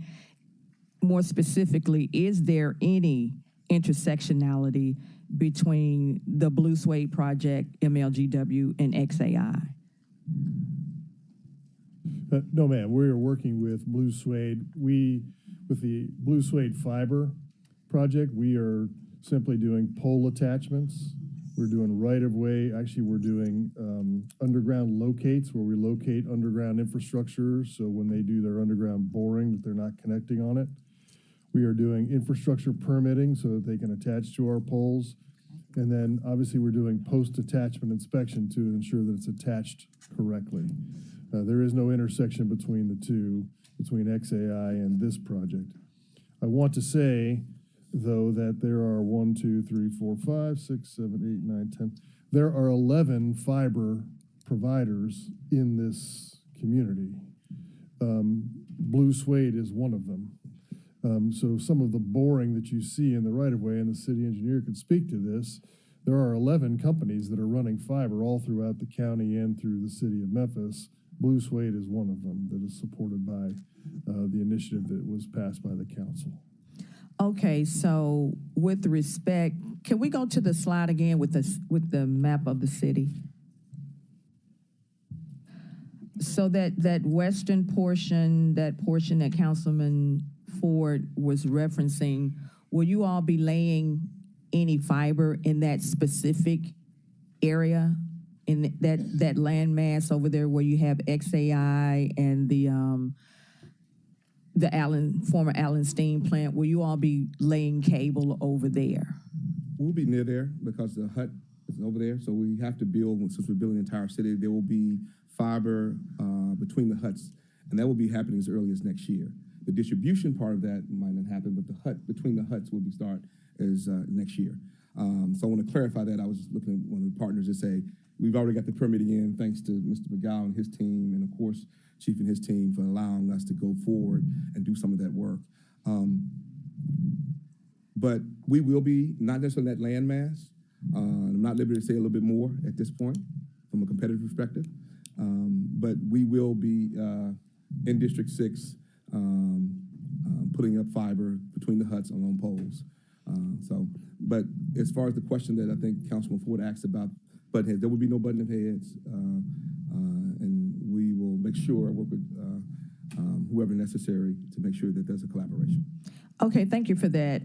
G: More specifically, is there any intersectionality between the Blue Suede project, MLGW, and XAI?
L: No, ma'am. We're working with Blue Suede. With the Blue Suede fiber project, we are simply doing pole attachments. We're doing right-of-way. Actually, we're doing underground locates where we locate underground infrastructure. So when they do their underground boring, that they're not connecting on it. We are doing infrastructure permitting so that they can attach to our poles. And then obviously we're doing post-attachment inspection to ensure that it's attached correctly. There is no intersection between the two, between XAI and this project. I want to say, though, that there are 1, 2, 3, 4, 5, 6, 7, 8, 9, 10. There are 11 fiber providers in this community. Blue Suede is one of them. So some of the boring that you see in the right-of-way, and the city engineer could speak to this, there are 11 companies that are running fiber all throughout the county and through the city of Memphis. Blue Suede is one of them that is supported by the initiative that was passed by the council.
G: Okay, so with respect, can we go to the slide again with the map of the city? So that western portion, that portion that Councilman Ford was referencing, will you all be laying any fiber in that specific area, in that landmass over there where you have XAI and the former Allen Steam plant? Will you all be laying cable over there?
J: We'll be near there because the hut is over there. So we have to build, since we're building the entire city, there will be fiber between the huts, and that will be happening as early as next year. The distribution part of that might not happen, but the hut between the huts will be start as next year. So I want to clarify that. I was looking at one of the partners to say, we've already got the permitting in, thanks to Mr. McGowan and his team, and of course, Chief and his team for allowing us to go forward and do some of that work. But we will be, not necessarily that land mass. I'm not liberty to say a little bit more at this point from a competitive perspective. But we will be in District 6 putting up fiber between the huts along poles. But as far as the question that I think Councilman Ford asked about button heads, there will be no button heads, and we will make sure I work with whoever necessary to make sure that there's a collaboration.
G: Okay, thank you for that.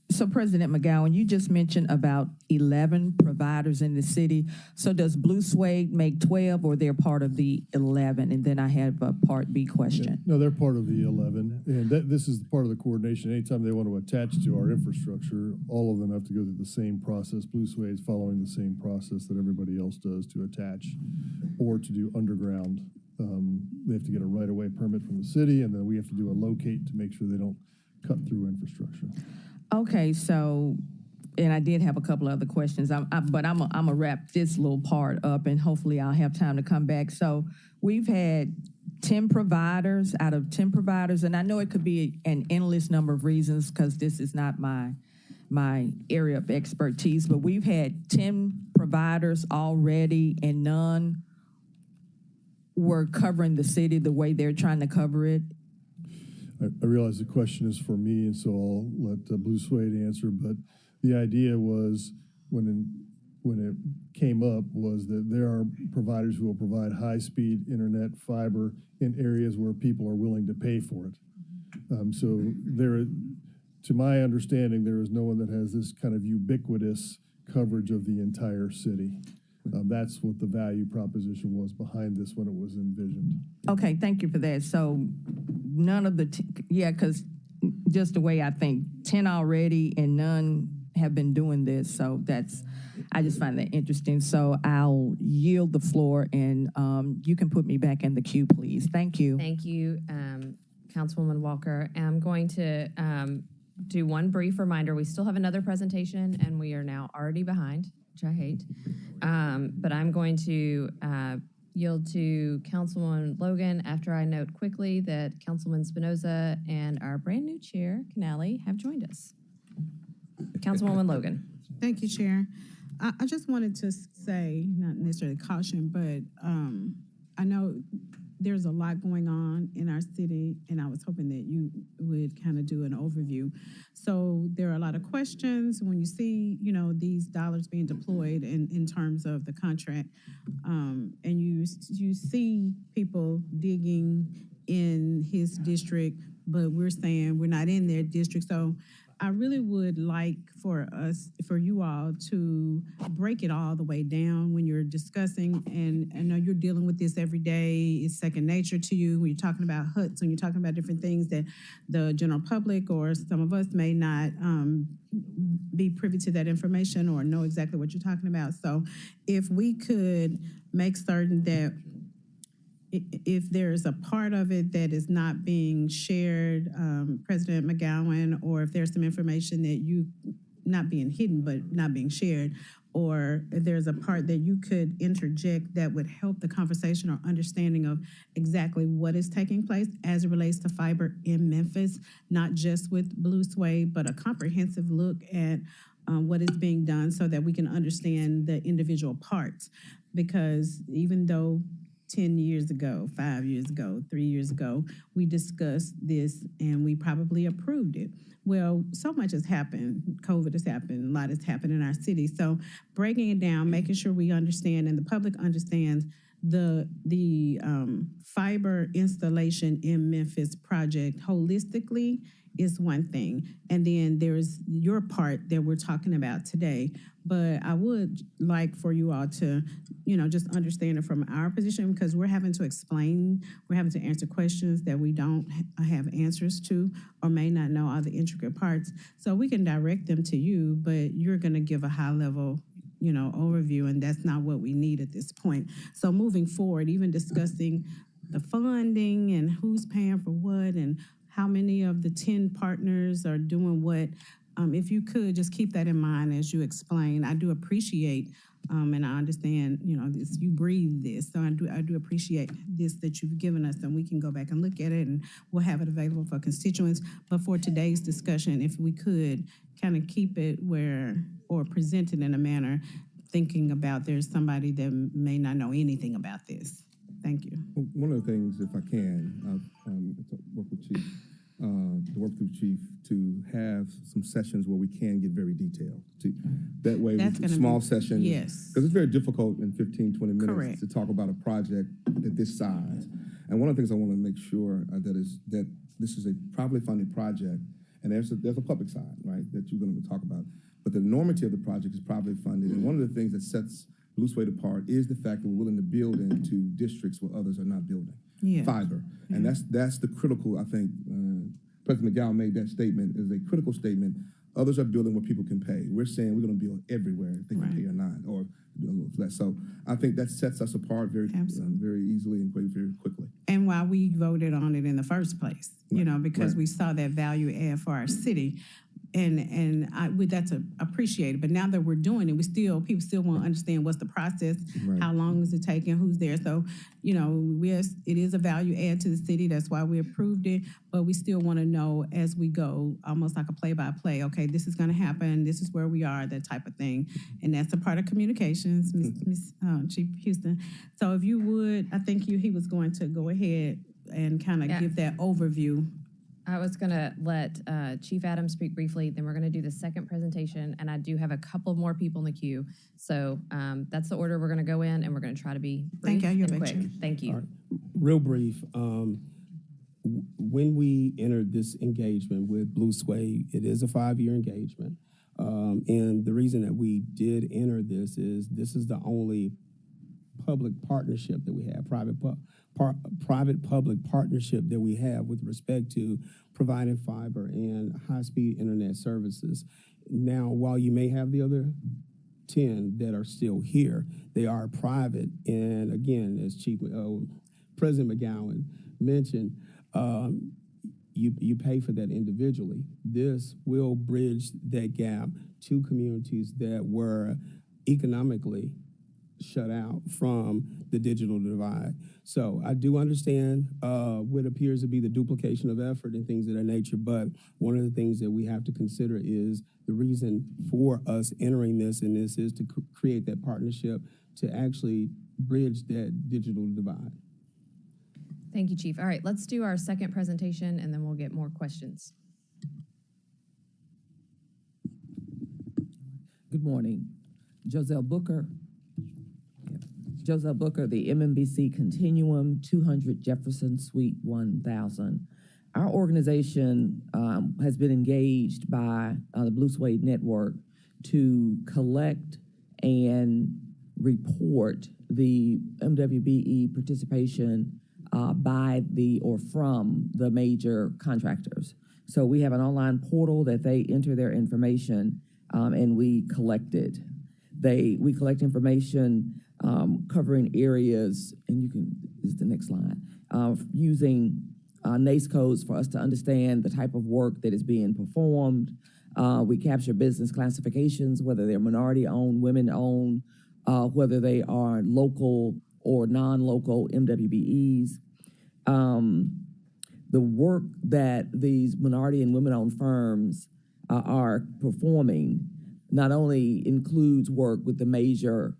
G: So President McGowan, you just mentioned about 11 providers in the city. So does Blue Suede make 12 or they're part of the 11? And then I have a part B question.
L: No, they're part of the 11, and this is part of the coordination. Anytime they want to attach to our infrastructure, all of them have to go through the same process. Blue Suede is following the same process that everybody else does to attach or to do underground. They have to get a right-of-way permit from the city, and then we have to do a locate to make sure they don't cut through infrastructure.
G: Okay, so, and I did have a couple other questions, but I'm gonna wrap this little part up, and hopefully I'll have time to come back. So we've had 10 providers out of 10 providers, and I know it could be an endless number of reasons because this is not my area of expertise, but we've had 10 providers already, and none were covering the city the way they're trying to cover it.
L: I realize the question is for me, and so I'll let Blue Suede answer, but the idea was when it came up was that there are providers who will provide high-speed internet fiber in areas where people are willing to pay for it. So to my understanding, there is no one that has this kind of ubiquitous coverage of the entire city. That's what the value proposition was behind this when it was envisioned.
G: Okay, thank you for that. So none of the, because just the way I think, 10 already and none have been doing this. So I just find that interesting. So I'll yield the floor and you can put me back in the queue, please. Thank you.
H: Thank you, Councilwoman Walker. I'm going to do one brief reminder. We still have another presentation and we are now already behind, which I hate. But I'm going to yield to Councilwoman Logan after I note quickly that Councilman Spinoza and our brand new chair, Canali, have joined us. Councilwoman Logan.
K: Thank you, Chair. I just wanted to say, not necessarily caution, but I know there's a lot going on in our city, and I was hoping that you would kind of do an overview. So there are a lot of questions when you see, these dollars being deployed in terms of the contract, and you see people digging in his district, but we're saying we're not in their district. So I really would like for you all to break it all the way down when you're discussing, and I know you're dealing with this every day. It's second nature to you when you're talking about huts, when you're talking about different things that the general public or some of us may not be privy to that information or know exactly what you're talking about. So if we could make certain that if there's a part of it that is not being shared, President McGowan, or if there's some information that you, not being hidden, but not being shared, or if there's a part that you could interject that would help the conversation or understanding of exactly what is taking place as it relates to fiber in Memphis, not just with Blue Suede, but a comprehensive look at what is being done so that we can understand the individual parts. Because even though 10 years ago, 5 years ago, 3 years ago, we discussed this and we probably approved it. Well, so much has happened. COVID has happened. A lot has happened in our city. So breaking it down, making sure we understand and the public understands the fiber installation in Memphis project holistically is one thing. And then there's your part that we're talking about today. But I would like for you all to, just understand it from our position, because we're having to explain, we're having to answer questions that we don't have answers to or may not know all the intricate parts. So we can direct them to you, but you're going to give a high level overview, and that's not what we need at this point. So moving forward, even discussing the funding and who's paying for what and how many of the 10 partners are doing what, if you could just keep that in mind as you explain. I do appreciate, and I understand, this, you breathe this, so I do appreciate this that you've given us, and we can go back and look at it, and we'll have it available for constituents. But for today's discussion, if we could kind of keep it or present it in a manner thinking about there's somebody that may not know anything about this. Thank you.
J: One of the things, if I can, I've worked with Chief, to work through Chief to have some sessions where we can get very detailed. That way, small sessions. Yes. Because it's very difficult in 15, 20 minutes to talk about a project at this size. And one of the things I want to make sure that this is a properly funded project, And there's a public side, right, that you're going to talk about. But the enormity of the project is privately funded. And one of the things that sets Blue Suede apart is the fact that we're willing to build into districts where others are not building.
K: Yeah.
J: Fiber. And that's the critical, I think, President McGowan made that statement, is a critical statement. Others are building where people can pay. We're saying we're going to build everywhere if they can pay or not, or do a little less. So I think that sets us apart very easily and very quickly.
K: And why we voted on it in the first place, you know, because we saw that value add for our city. And that's appreciated. But now that we're doing it, people still want to understand what's the process, how long is it taking, who's there. So, you know, it is a value add to the city. That's why we approved it. But we still want to know as we go, almost like a play-by-play. Okay, this is going to happen. This is where we are, that type of thing. And that's a part of communications, Chief Houston. So if you would, I think he was going to go ahead and kind of give that overview.
H: I was going to let Chief Adams speak briefly, then we're going to do the second presentation, and I do have a couple more people in the queue. So that's the order we're going to go in, and we're going to try to be brief and quick. Thank you.
I: Right. Real brief. When we entered this engagement with Blue Suede, it is a 5-year engagement. And the reason that we did enter this is the only public partnership that we have, private-public partnership that we have with respect to providing fiber and high-speed internet services. Now, while you may have the other 10 that are still here, they are private. And again, as President McGowan mentioned, you pay for that individually. This will bridge that gap to communities that were economically shut out from the digital divide. So I do understand what appears to be the duplication of effort and things of that nature, but one of the things that we have to consider is the reason for us entering this, and this is to create that partnership to actually bridge that digital divide.
H: Thank you, Chief. All right, let's do our second presentation, and then we'll get more questions.
N: Good morning. Joselle Booker, the MMBC Continuum, 200 Jefferson Suite 1000. Our organization has been engaged by the Blue Suede Network to collect and report the MWBE participation by or from the major contractors. So we have an online portal that they enter their information and we collect it. We collect information covering areas, and this is the next slide, using NACE codes for us to understand the type of work that is being performed. We capture business classifications, whether they're minority-owned, women-owned, whether they are local or non-local MWBEs. The work that these minority and women-owned firms are performing not only includes work with the major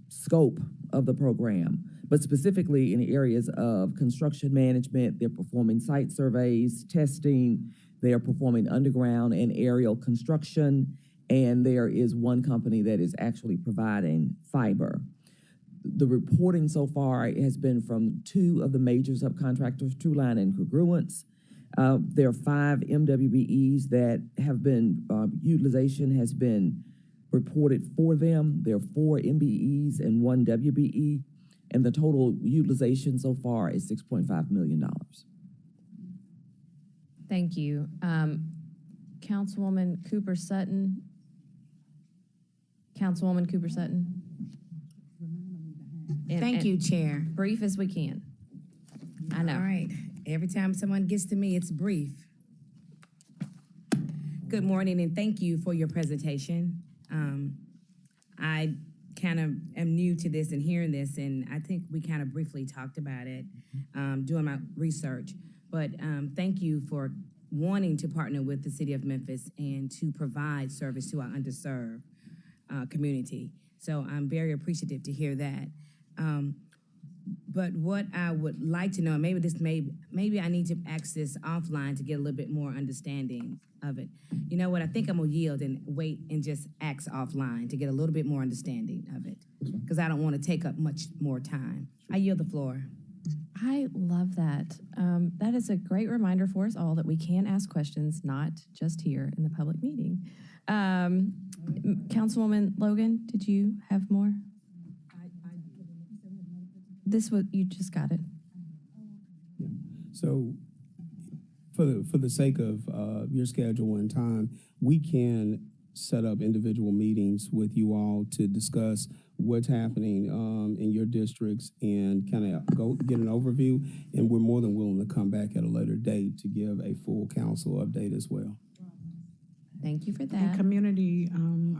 N: scope of the program, but specifically in areas of construction management. They're performing site surveys, testing, they are performing underground and aerial construction, and there is one company that is actually providing fiber. The reporting so far has been from 2 of the major subcontractors, Trueline and Congruence. There are 5 MWBEs that have been, utilization has been reported for them. There are 4 MBEs and 1 WBE, and the total utilization so far is $6.5 million.
H: Thank you. Councilwoman Cooper Sutton.
A: Thank you, Chair.
H: Brief as we can. I know.
A: All right. Every time someone gets to me, it's brief. Good morning, and thank you for your presentation. I kind of am new to this and hearing this, and I think we kind of briefly talked about it doing my research. But thank you for wanting to partner with the City of Memphis and to provide service to our underserved community. So I'm very appreciative to hear that. But what I would like to know, and maybe I need to ask this offline to get a little bit more understanding of it. You know what? I think I'm gonna yield and wait and just ask offline to get a little bit more understanding of it, because I don't want to take up much more time. I yield the floor.
H: I I love that. That is a great reminder for us all that we can ask questions, not just here in the public meeting. Councilwoman Logan, did you have more? This was, you just got it.
I: So for the sake of your schedule and time, we can set up individual meetings with you all to discuss what's happening in your districts and kind of go get an overview. And we're more than willing to come back at a later date to give a full council update as well.
H: Thank you for that.
K: And community,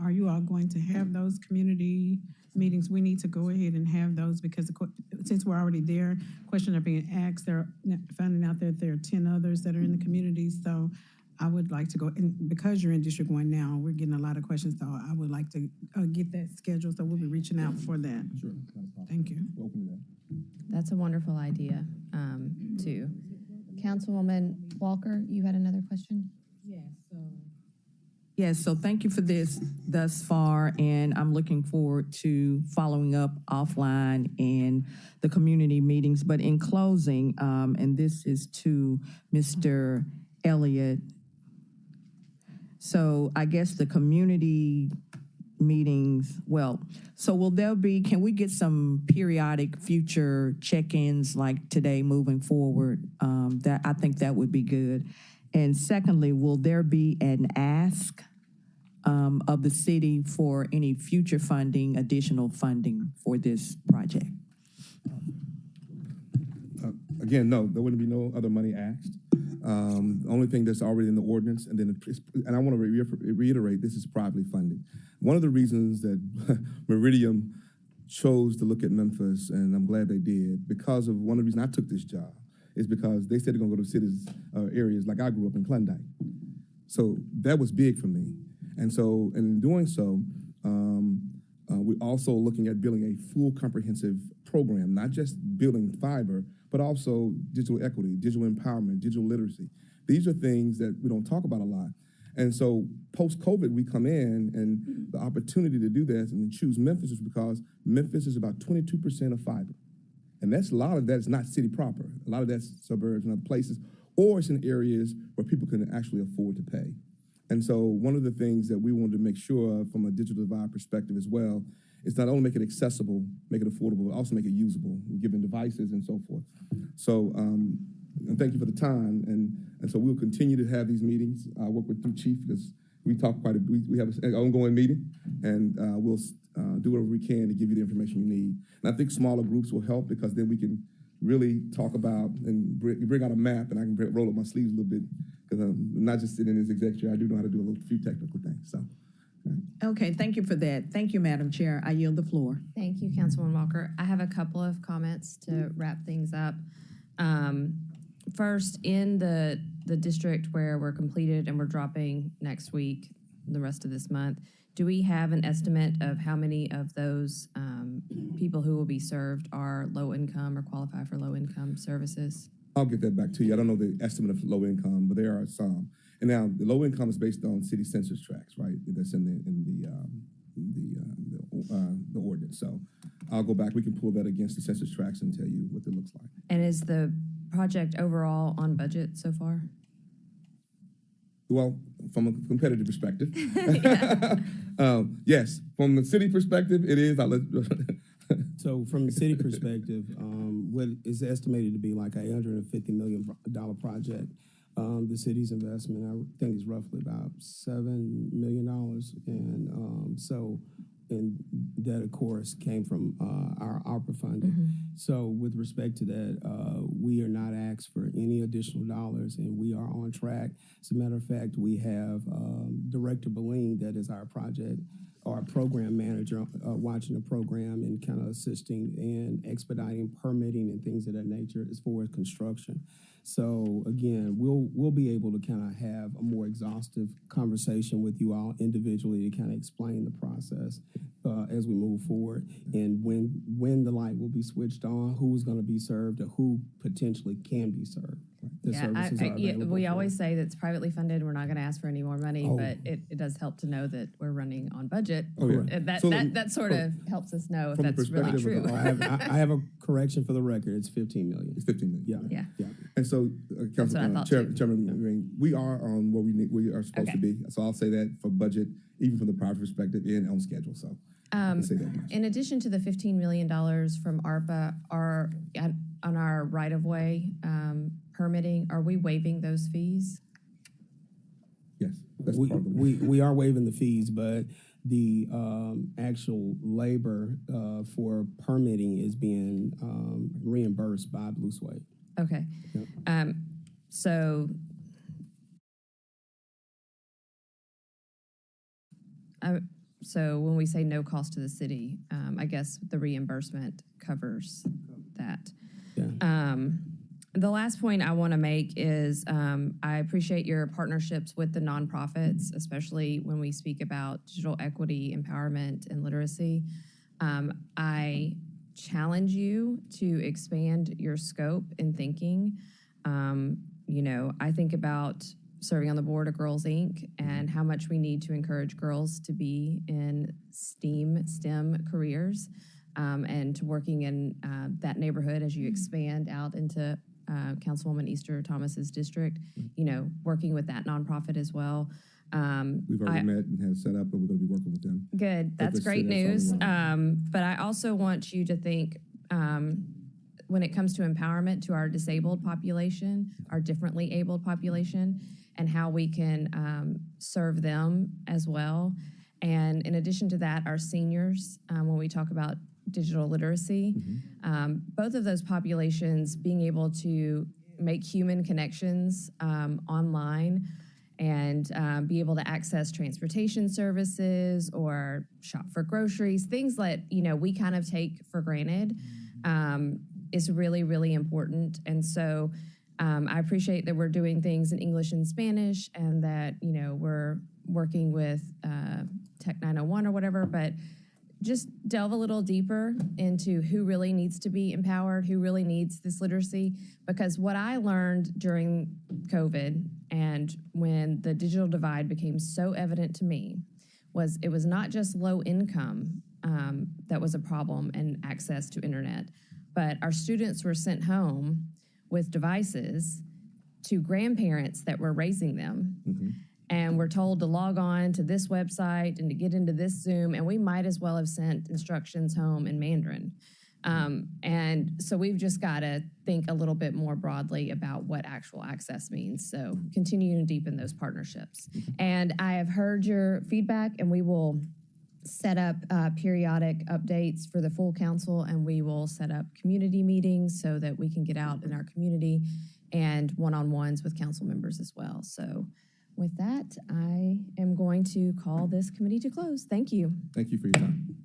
K: are you all going to have those community meetings? We need to go ahead and have those because since we're already there, questions are being asked. They're finding out that there are 10 others that are in the community. So I would like to go, and because you're in District 1 now, we're getting a lot of questions. So I would like to get that scheduled. So we'll be reaching out for that.
J: Sure.
K: Thank you.
J: Welcome to that.
H: That's a wonderful idea, too. Councilwoman Walker, you had another question?
G: Yes, so thank you for this thus far, and I'm looking forward to following up offline in the community meetings. But in closing, and this is to Mr. Elliott, so I guess the community meetings, so will there be, can we get some periodic future check-ins like today moving forward? That I think that would be good. And secondly, will there be an ask of the city for any future funding, additional funding for this project?
J: Again, no, there wouldn't be no other money asked. The only thing that's already in the ordinance, and I want to reiterate, this is privately funded. One of the reasons that Meridian chose to look at Memphis, and I'm glad they did, because of one of the reasons I took this job, is because they said they're going to go to cities, areas like I grew up in Klondike. So that was big for me. And so in doing so, we're also looking at building a full comprehensive program, not just building fiber, but also digital equity, digital empowerment, digital literacy. These are things that we don't talk about a lot. And so post-COVID, we come in, and the opportunity to do this and to choose Memphis is because Memphis is about 22% of fiber. And that's a lot of that is not city proper. A lot of that's suburbs and other places, or it's in areas where people can actually afford to pay. And so one of the things that we wanted to make sure of from a digital divide perspective as well is not only make it accessible, make it affordable, but also make it usable, given devices and so forth. So and thank you for the time. And so we'll continue to have these meetings. I work with through Chief because we talk quite a bit. We have an ongoing meeting, and we'll do whatever we can to give you the information you need. And I think smaller groups will help because then we can really talk about and bring out a map, and I can roll up my sleeves a little bit because I'm not just sitting in this exec chair. I do know how to do a few technical things. So.
G: Okay, thank you for that. Thank you, Madam Chair. I yield the floor.
H: Thank you, Councilwoman Walker. I have a couple of comments to wrap things up. First, in the district where we're completed and we're dropping next week, the rest of this month, do we have an estimate of how many of those people who will be served are low income or qualify for low income services?
J: I'll get that back to you. I don't know the estimate of low income, but there are some. And now the low income is based on city census tracts, right? That's in the ordinance. So I'll go back. We can pull that against the census tracts and tell you what it looks like.
H: And is the project overall on budget so far?
J: Well, from a competitive perspective, yes. From the city perspective, it is.
I: So from the city perspective, what is estimated to be like a $150 million project. The city's investment, I think, is roughly about $7 million. And that, of course, came from our ARPA funding.
H: Mm-hmm.
I: So with respect to that, we are not asked for any additional dollars, and we are on track. As a matter of fact, we have Director Boleen, that is our project, our program manager, watching the program and kind of assisting and expediting permitting and things of that nature as far as construction. So again, we'll be able to kind of have a more exhaustive conversation with you all individually to kind of explain the process as we move forward, and when the light will be switched on, who's going to be served, or who potentially can be served. the services are available.
H: We
I: for.
H: always say that it's privately funded. We're not going to ask for any more money,
I: Oh.
H: but it does help to know that we're running on budget.
J: Oh, yeah.
H: And
J: So
H: that sort of helps us know if
J: from the
H: that's really
J: perspective
H: true.
J: of
I: I have a correction for the record. It's 15 million.
J: It's 15 million.
I: Yeah.
H: Yeah.
J: And so,
H: That's what I thought, too.
J: Chairman, we are on where we are supposed to
H: Okay.
J: be. So I'll say that for budget, even from the private perspective, and on schedule. So I can say that much.
H: In addition to the $15 million from ARPA, on our right-of-way permitting, are we waiving those fees?
J: Yes, that's
I: We,
J: part of the
I: we are waiving the fees, but the actual labor for permitting is being reimbursed by Blue Suede.
H: Okay.
I: Yep.
H: So when we say no cost to the city, I guess the reimbursement covers that.
I: Yeah.
H: The last point I want to make is I appreciate your partnerships with the nonprofits, especially when we speak about digital equity, empowerment, and literacy. I challenge you to expand your scope in thinking. I think about serving on the board of Girls Inc. and how much we need to encourage girls to be in STEM careers, and to working in that neighborhood as you expand out into Councilwoman Easter Thomas's district, working with that nonprofit as well.
J: We've already met and have set up, and we're going to be working with them.
H: Good. That's great news. But I also want you to think when it comes to empowerment to our disabled population, our differently abled population, and how we can serve them as well. And in addition to that, our seniors, when we talk about digital literacy, both of those populations being able to make human connections online and be able to access transportation services or shop for groceries, things that we kind of take for granted, is really, really important. And so I appreciate that we're doing things in English and Spanish, and that we're working with Tech 901 or whatever, but just delve a little deeper into who really needs to be empowered, who really needs this literacy. Because what I learned during COVID and when the digital divide became so evident to me was it was not just low income that was a problem and access to internet, but our students were sent home with devices to grandparents that were raising them. And we're told to log on to this website and to get into this Zoom, and we might as well have sent instructions home in Mandarin. And so we've just got to think a little bit more broadly about what actual access means. So continue to deepen those partnerships. And I have heard your feedback, and we will set up periodic updates for the full council, and we will set up community meetings so that we can get out in our community and one-on-ones with council members as well. So with that, I am going to call this committee to close. Thank you.
J: Thank you for your time.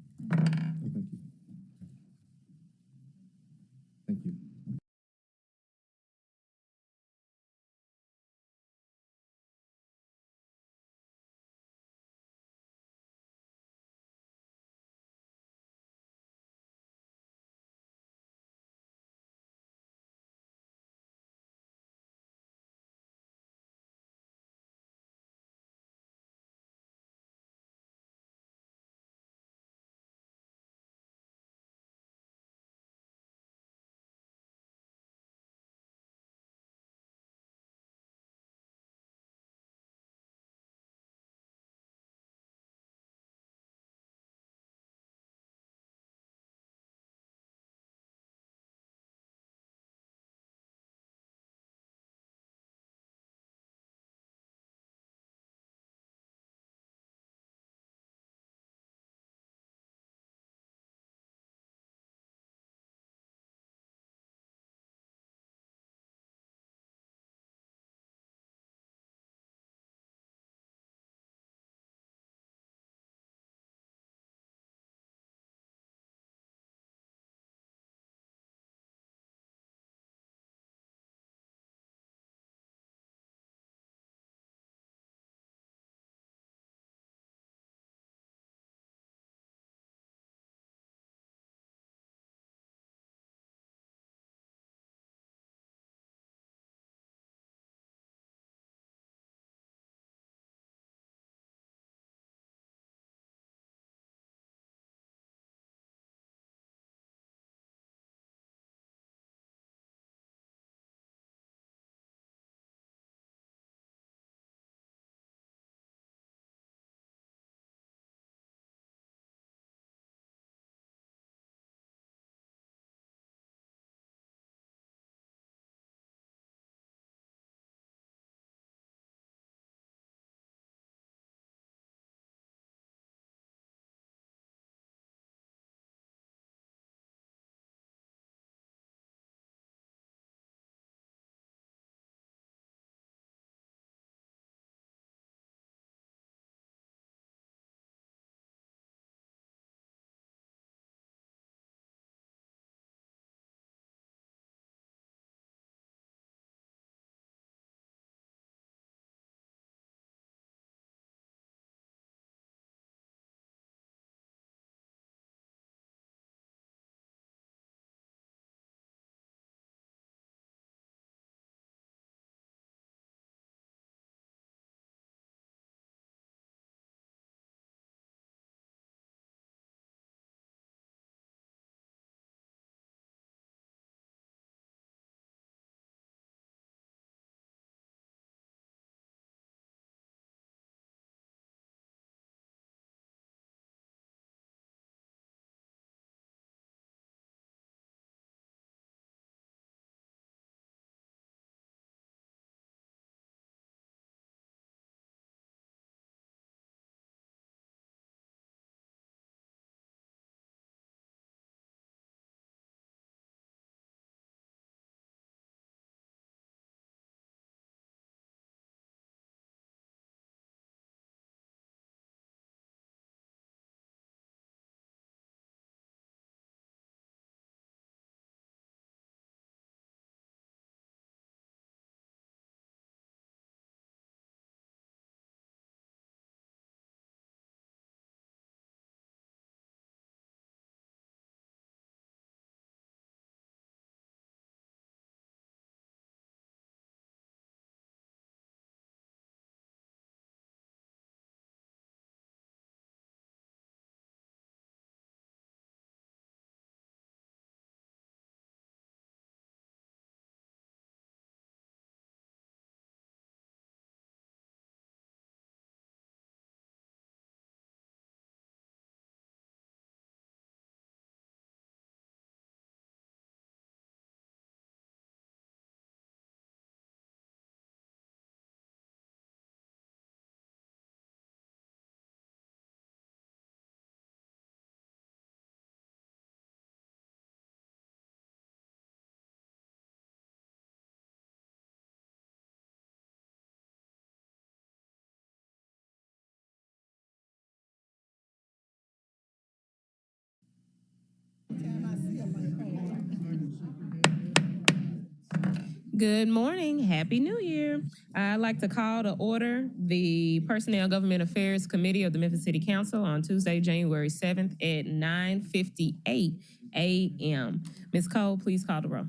O: Good morning. Happy New Year. I'd like to call to order the Personnel Government Affairs Committee of the Memphis City Council on Tuesday, January 7th at 9:58 a.m. Ms. Cole, please call the roll.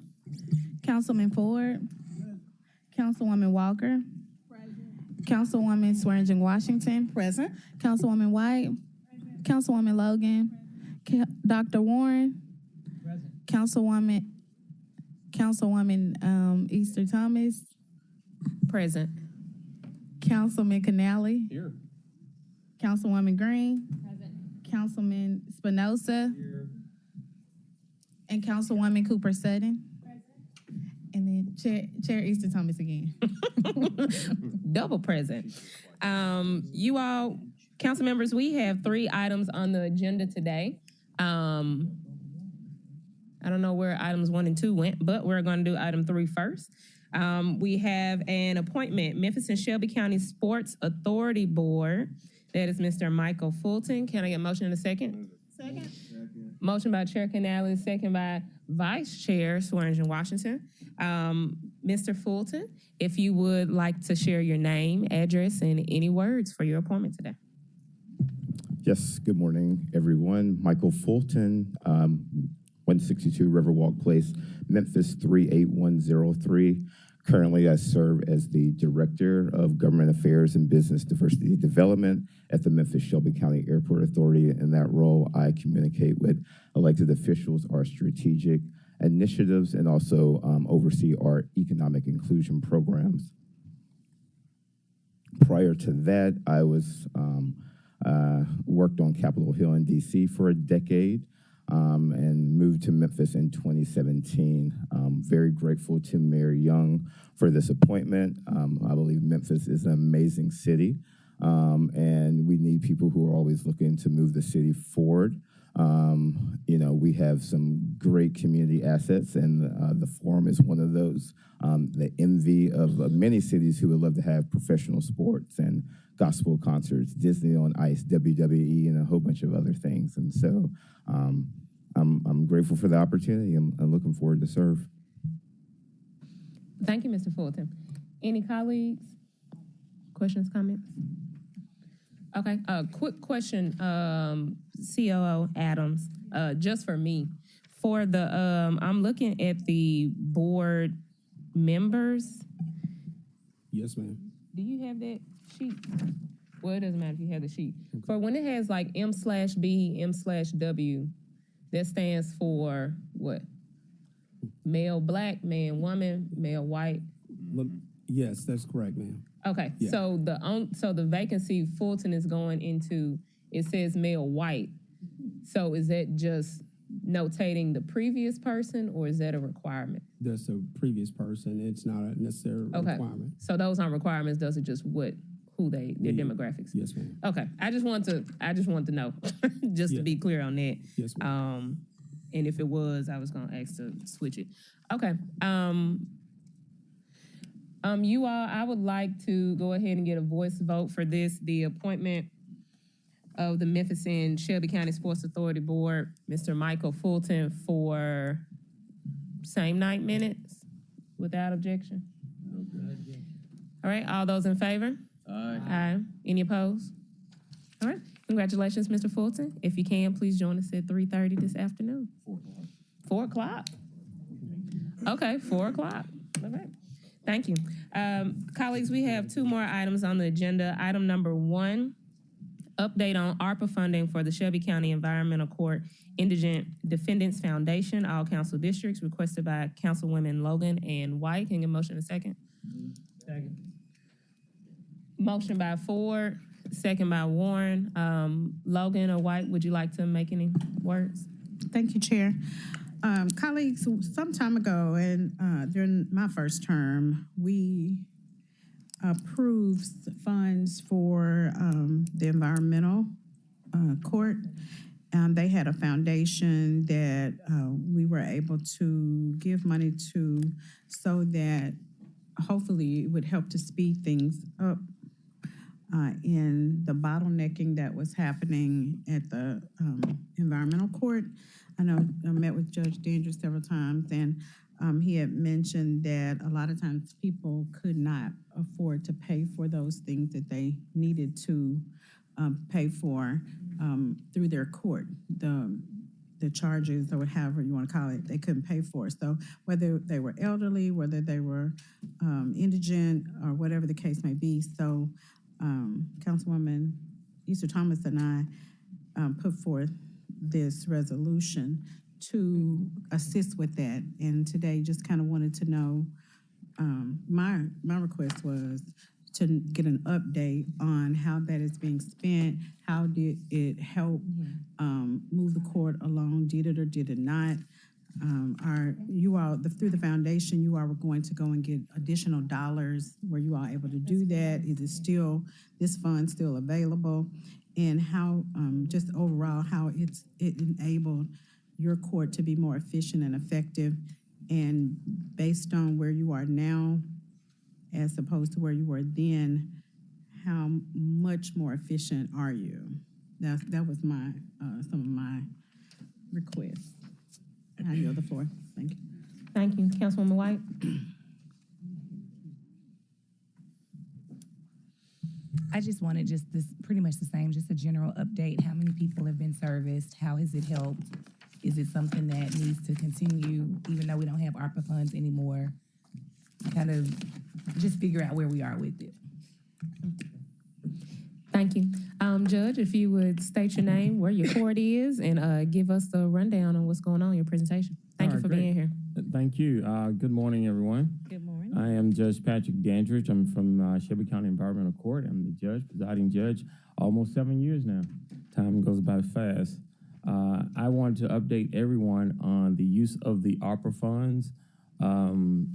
K: Councilman Ford. Councilwoman Walker. Councilwoman Swearingen Washington.
D: Present.
K: Councilwoman White. Councilwoman Logan. Dr. Warren. Councilwoman Easter Thomas.
O: Present.
K: Councilman Canali.
B: Here.
K: Councilwoman Green. Councilman Spinoza. And Councilwoman Cooper Sutton. And then Chair Easter Thomas again.
O: Double present. You all, council members, we have 3 items on the agenda today. I don't know where items 1 and 2 went, but we're going to do item 3 first. We have an appointment, Memphis and Shelby County Sports Authority Board. That is Mr. Michael Fulton. Can I get a motion in a second?
K: Second.
O: Motion by Chair Canali, second by Vice Chair Swearingen Washington. Mr. Fulton, if you would like to share your name, address, and any words for your appointment today.
P: Yes, good morning, everyone. Michael Fulton, 162 Riverwalk Place, Memphis 38103. Currently, I serve as the Director of Government Affairs and Business Diversity Development at the Memphis Shelby County Airport Authority. In that role, I communicate with elected officials, our strategic initiatives, and also oversee our economic inclusion programs. Prior to that, I was worked on Capitol Hill in DC for a decade. And moved to Memphis in 2017. Very grateful to Mayor Young for this appointment. I believe Memphis is an amazing city, and we need people who are always looking to move the city forward. We have some great community assets, and the Forum is one of those. The envy of many cities who would love to have professional sports and gospel concerts, Disney on Ice, WWE, and a whole bunch of other things. And so I'm grateful for the opportunity. I'm looking forward to serve.
O: Thank you, Mr. Fulton. Any colleagues? Questions, comments? Okay, quick question, COO Adams, just for me. For the, I'm looking at the board members.
I: Yes, ma'am.
O: Do you have that sheet? Well, it doesn't matter if you have the sheet. Okay. For when it has like M/B, M/W, that stands for what? Male black, man woman, male white.
I: Yes, that's correct, ma'am.
O: Okay, yeah. So the vacancy Fulton is going into, it says male white. So is that just notating the previous person, or is that a requirement?
I: That's a previous person. It's not a necessary requirement.
O: So those aren't requirements. Those are just their demographics.
I: Yes, ma'am.
O: Okay, I just want to know, just to be clear on that.
I: Yes, ma'am.
O: And if it was, I was gonna ask to switch it. Okay. You all, I would like to go ahead and get a voice vote for this, the appointment of the Memphis and Shelby County Sports Authority Board, Mr. Michael Fulton, for same night minutes, without objection. Okay. All right, all those in favor?
B: Aye.
O: Aye. Any opposed? All right, congratulations, Mr. Fulton. If you can, please join us at 3:30 this afternoon. 4 o'clock. Okay, 4 o'clock. All right. Thank you. Colleagues, we have 2 more items on the agenda. Item number 1, update on ARPA funding for the Shelby County Environmental Court Indigent Defendants Foundation, all council districts, requested by Councilwomen Logan and White. Can you get a motion in a second? Second. Motion by Ford, second by Warren. Logan or White, would you like to make any words?
K: Thank you, Chair. Colleagues, some time ago, and during my first term, we approved funds for the environmental court. They had a foundation that we were able to give money to, so that hopefully it would help to speed things up in the bottlenecking that was happening at the environmental court. I know I met with Judge Dandridge several times, and he had mentioned that a lot of times people could not afford to pay for those things that they needed to pay for through their court, the charges or however you want to call it, they couldn't pay for. So whether they were elderly, whether they were indigent, or whatever the case may be. So Councilwoman Easter Thomas and I put forth this resolution to assist with that. And today just kind of wanted to know, my request was to get an update on how that is being spent. How did it help move the court along? Did it or did it not? Are you all, through the foundation, you all were going to go and get additional dollars? Were you all able to do that? Is it still, this fund still available? And how, just overall, how it enabled your court to be more efficient and effective? And based on where you are now, as opposed to where you were then, how much more efficient are you? That was my some of my requests. I yield the floor. Thank you.
O: Thank you. Councilwoman White?
Q: I just wanted just this, pretty much the same, just a general update. How many people have been serviced? How has it helped? Is it something that needs to continue, even though we don't have ARPA funds anymore? Kind of just figure out where we are with it.
O: Thank you. Judge, if you would state your name, where your court is, and give us the rundown on what's going on in your presentation. Thank you for being here.
R: Thank you. Good morning, everyone.
Q: Good morning.
R: I am Judge Patrick Dandridge. I'm from Shelby County Environmental Court. I'm the judge, presiding judge, almost 7 years now. Time goes by fast. I wanted to update everyone on the use of the ARPA funds.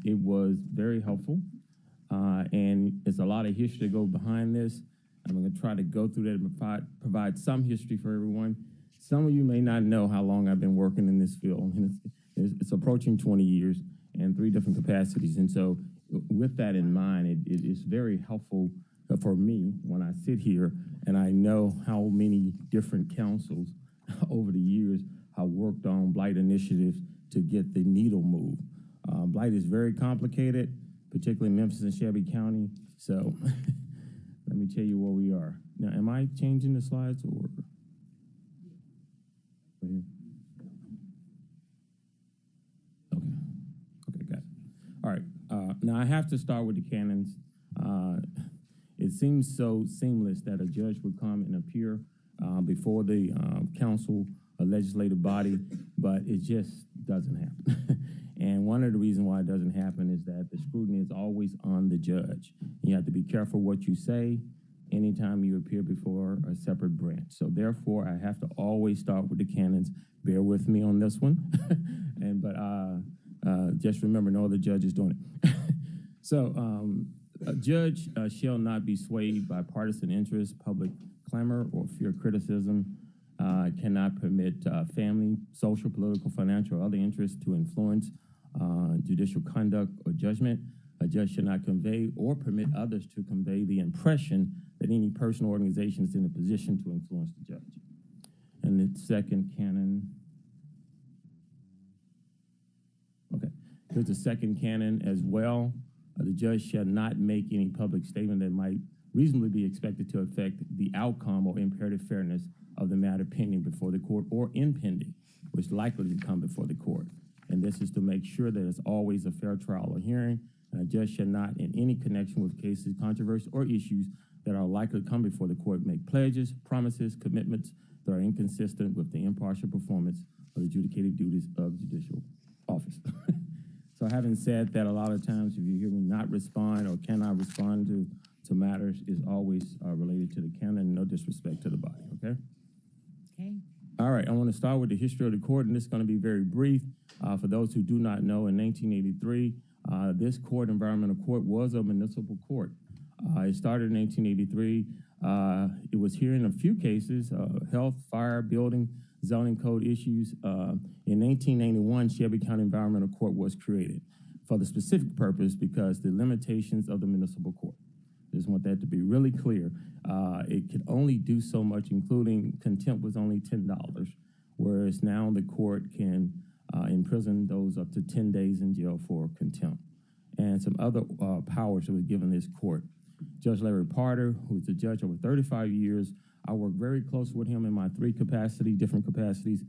R: It was very helpful, and there's a lot of history to go behind this. I'm going to try to go through that and provide some history for everyone. Some of you may not know how long I've been working in this field, and it's approaching 20 years and 3 different capacities. And so with that in mind, it is very helpful for me when I sit here and I know how many different councils over the years have worked on blight initiatives to get the needle moved. Blight is very complicated, particularly in Memphis and Shelby County. So let me tell you where we are. Now, am I changing the slides or? Right here? Okay, got it. All right, now I have to start with the canons. It seems so seamless that a judge would come and appear before the council, a legislative body, but it just doesn't happen. And one of the reasons why it doesn't happen is that the scrutiny is always on the judge. You have to be careful what you say anytime you appear before a separate branch. So therefore, I have to always start with the canons. Bear with me on this one. But just remember, no other judge is doing it. So a judge shall not be swayed by partisan interest, public clamor, or fear criticism. Cannot permit family, social, political, financial, or other interests to influence judicial conduct or judgment. A judge should not convey or permit others to convey the impression that any person or organization is in a position to influence the judge. And the second canon. Okay, here's the second canon as well. The judge shall not make any public statement that might reasonably be expected to affect the outcome or imperative fairness of the matter pending before the court or impending, which is likely to come before the court. And this is to make sure that it's always a fair trial or hearing. And a judge shall not, in any connection with cases, controversy, or issues that are likely to come before the court, make pledges, promises, commitments that are inconsistent with the impartial performance of the adjudicated duties of judicial office. So having said that, a lot of times if you hear me not respond or cannot respond to matters, is always related to the canon, no disrespect to the body, okay?
Q: Okay.
R: All right, I want to start with the history of the court, and this is going to be very brief. For those who do not know, in 1983, this court, environmental court, was a municipal court. It started in 1983. It was hearing a few cases, health, fire, building, zoning code issues. In 1991, Shelby County Environmental Court was created for the specific purpose because the limitations of the municipal court. Just want that to be really clear. It could only do so much, including contempt was only $10, whereas now the court can in prison, those up to 10 days in jail for contempt, and some other powers that were given this court. Judge Larry Porter, who's the judge over 35 years, I work very close with him in my different capacities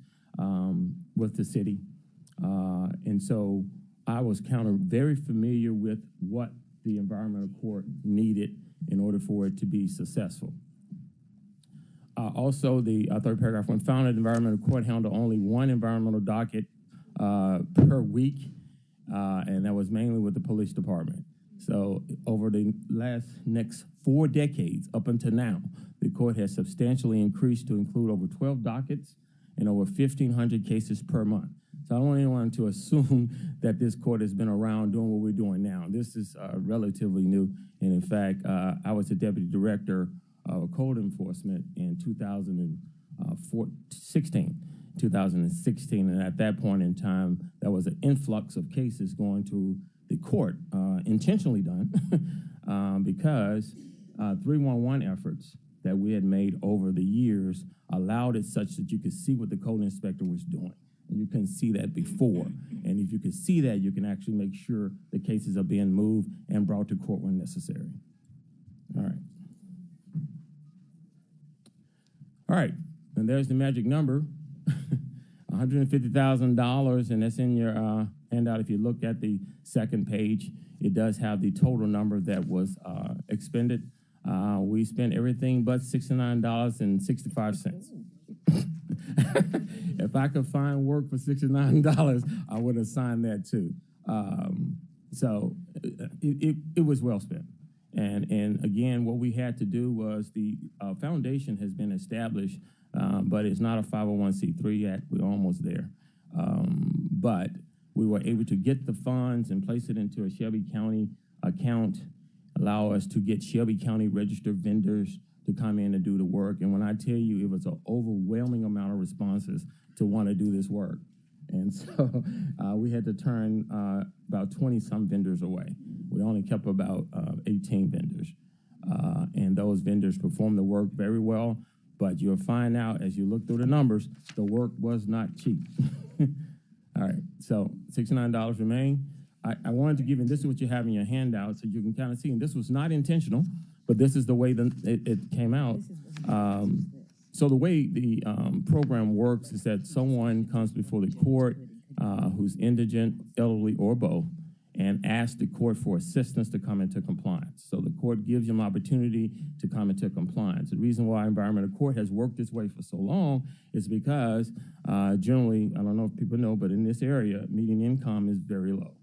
R: with the city. And so I was very familiar with what the environmental court needed in order for it to be successful. Also, the third paragraph, when founded, the environmental court handled only one environmental docket per week, and that was mainly with the police department. So over the next 4 decades up until now, the court has substantially increased to include over 12 dockets and over 1,500 cases per month. So I don't want anyone to assume that this court has been around doing what we're doing now. This is relatively new. And in fact, I was the deputy director of code enforcement in 2016. And at that point in time, there was an influx of cases going to the court, intentionally done, because 311 efforts that we had made over the years allowed it such that you could see what the code inspector was doing. And you couldn't see that before. And if you could see that, you can actually make sure the cases are being moved and brought to court when necessary. All right. All right, and there's the magic number, $150,000, and that's in your handout. If you look at the second page, it does have the total number that was expended. We spent everything but $69.65. If I could find work for $69, I would have signed that too. So it was well spent. And again, what we had to do was the foundation has been established, but it's not a 501c3 yet. We're almost there. But we were able to get the funds and place it into a Shelby County account, allow us to get Shelby County registered vendors to come in and do the work. And when I tell you, it was an overwhelming amount of responses to want to do this work. And so we had to turn about 20-some vendors away. We only kept about 18 vendors. And those vendors performed the work very well, but you'll find out as you look through the numbers, the work was not cheap. All right, so $69 remain. I wanted to give you, and this is what you have in your handout so you can kind of see, and this was not intentional, but this is the way it came out. So the way the program works is that someone comes before the court who's indigent, elderly, or both, and asks the court for assistance to come into compliance. So the court gives them opportunity to come into compliance. The reason why environmental court has worked this way for so long is because generally, I don't know if people know, but in this area, median income is very low.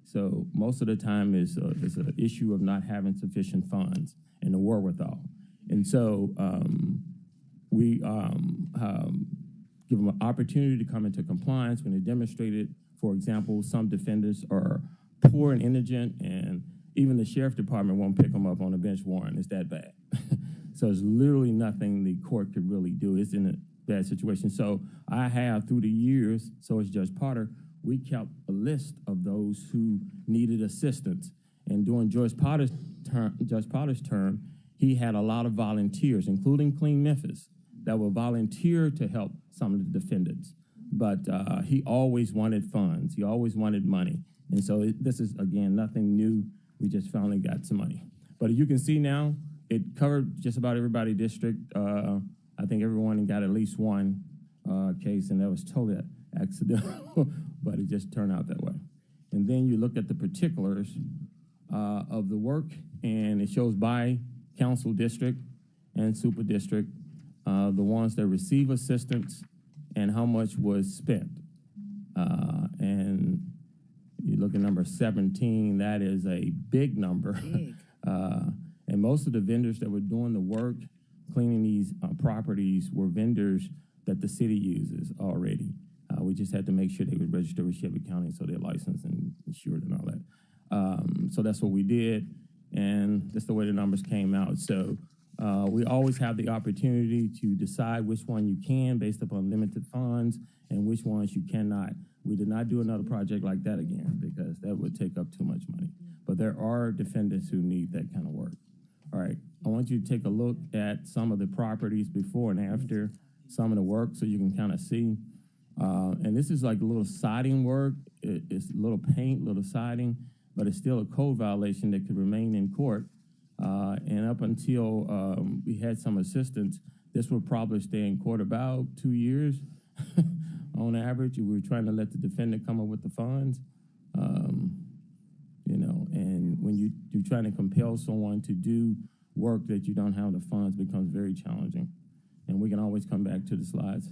R: So most of the time is an issue of not having sufficient funds and the wherewithal. And so we give them an opportunity to come into compliance when they demonstrate it. For example, some defendants are poor and indigent, and even the sheriff department won't pick them up on a bench warrant. It's that bad. So there's literally nothing the court could really do. It's in a bad situation. So I have, through the years, so as Judge Potter, we kept a list of those who needed assistance. And during Judge Potter's term, he had a lot of volunteers, including Clean Memphis, that will volunteer to help some of the defendants. But he always wanted funds. He always wanted money. And so this is, again, nothing new. We just finally got some money. But you can see now, it covered just about everybody district. I think everyone got at least one case, and that was totally accidental, but it just turned out that way. And then you look at the particulars of the work, and it shows by council district and super district, the ones that receive assistance and how much was spent. And you look at number 17, that is a big number. Big. And most of the vendors that were doing the work, cleaning these properties, were vendors that the city uses already. We just had to make sure they would register with Shelby County so they're licensed and insured and all that. So that's what we did, and that's the way the numbers came out. So we always have the opportunity to decide which one you can based upon limited funds and which ones you cannot. We did not do another project like that again because that would take up too much money. But there are defendants who need that kind of work. All right, I want you to take a look at some of the properties before and after some of the work so you can kind of see. And this is like a little siding work. It's a little paint, little siding, but it's still a code violation that could remain in court. And up until we had some assistance, this would probably stay in court about 2 years on average. We were trying to let the defendant come up with the funds. You know, and when you're trying to compel someone to do work that you don't have the funds, becomes very challenging. And we can always come back to the slides.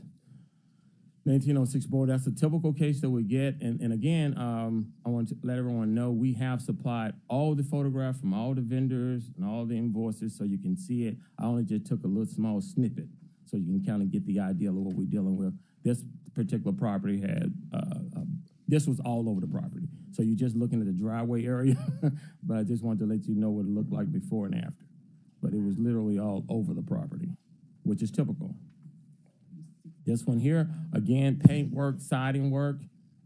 R: 1906 board, that's a typical case that we get. And again, I want to let everyone know we have supplied all the photographs from all the vendors and all the invoices so you can see it. I only just took a little small snippet so you can kind of get the idea of what we're dealing with. This particular property had, this was all over the property. So you're just looking at the driveway area, but I just wanted to let you know what it looked like before and after. But it was literally all over the property, which is typical. This one here, again, paint work, siding work.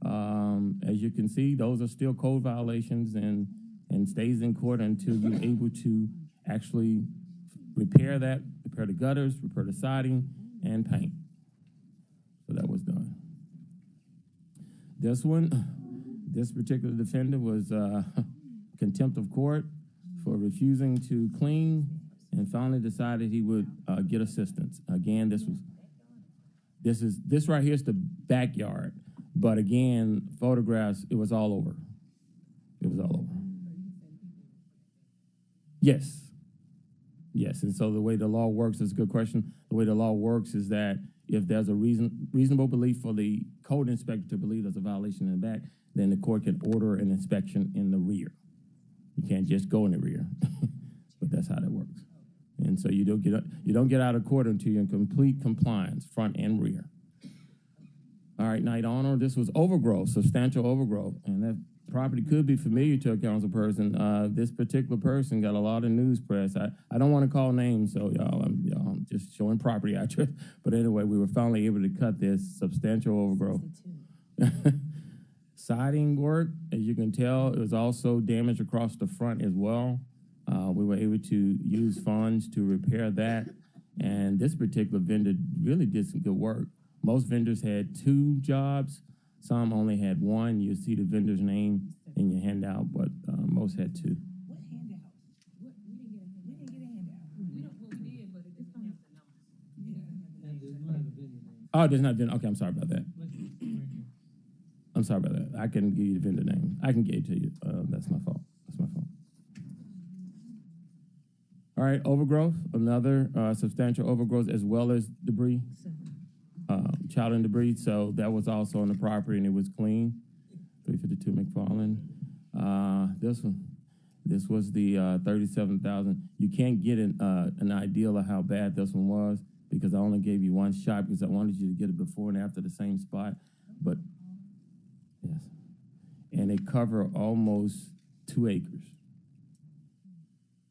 R: As you can see, those are still code violations and stays in court until you're able to actually repair that, repair the gutters, repair the siding, and paint. So that was done. This one, this particular defendant was contempt of court for refusing to clean and finally decided he would get assistance. Again, this right here is the backyard, but again, photographs, it was all over. It was all over. Yes. Yes, and so the way the law works is a good question. The way the law works is that if there's a reasonable belief for the code inspector to believe there's a violation in the back, then the court can order an inspection in the rear. You can't just go in the rear, but that's how that works. And so you don't get out of court until you're in complete compliance, front and rear. All right, Night Honor, this was overgrowth, substantial overgrowth, and that property could be familiar to a council person. This particular person got a lot of news press. I don't want to call names, so I'm just showing property address. But anyway, we were finally able to cut this substantial overgrowth. Siding work, as you can tell, it was also damaged across the front as well. We were able to use funds to repair that. And this particular vendor really did some good work. Most vendors had 2 jobs. Some only had 1. You see the vendor's name in your handout, but most had 2.
Q: What handout? We didn't get a handout. We did, but it just don't have the numbers.
R: Oh, there's not vendor. Okay, I'm sorry about that. I'm sorry about that. I couldn't give you the vendor name. I can give it to you. That's my fault. That's my fault. All right, overgrowth, another substantial overgrowth as well as debris, child and debris. So that was also on the property and it was clean. 352 McFarland. This was the 37,000. You can't get an idea of how bad this one was because I only gave you one shot because I wanted you to get it before and after the same spot. But yes, and it covered almost 2 acres.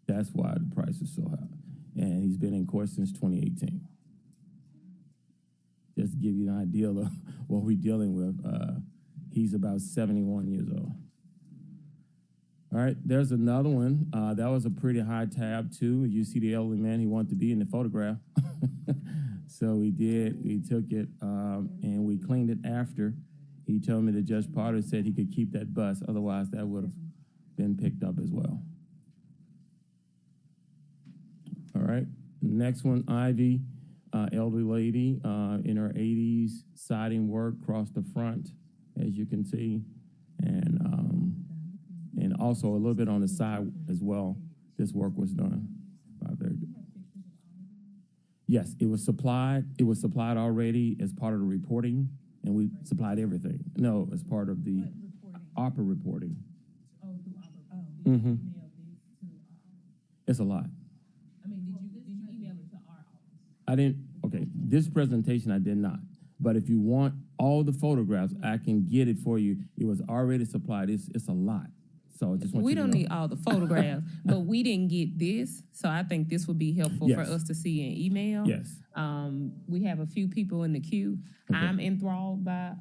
R: That's why the price is so high. And he's been in court since 2018. Just to give you an idea of what we're dealing with, he's about 71 years old. All right, there's another one. That was a pretty high tab, too. You see the elderly man, he wanted to be in the photograph. So we took it, and we cleaned it after. He told me that Judge Potter said he could keep that bus, otherwise that would have been picked up as well. All right, next one, Ivy, elderly lady in her 80s, siding work across the front, as you can see, and also a little bit on the side as well. This work was done. Very good. Yes, it was supplied. It was supplied already as part of the reporting, and we supplied everything. No, as part of the ARPA reporting. Mm-hmm. It's a lot. I didn't, okay, this presentation I did not. But if you want all the photographs, I can get it for you. It was already supplied. It's a lot. So I just want
O: we
R: you to
O: don't
R: know.
O: need all the photographs, but we didn't get this. So I think this would be helpful for
R: Yes.
O: us to see in email.
R: Yes.
O: We have a few people in the queue.
R: Okay.
O: I'm enthralled by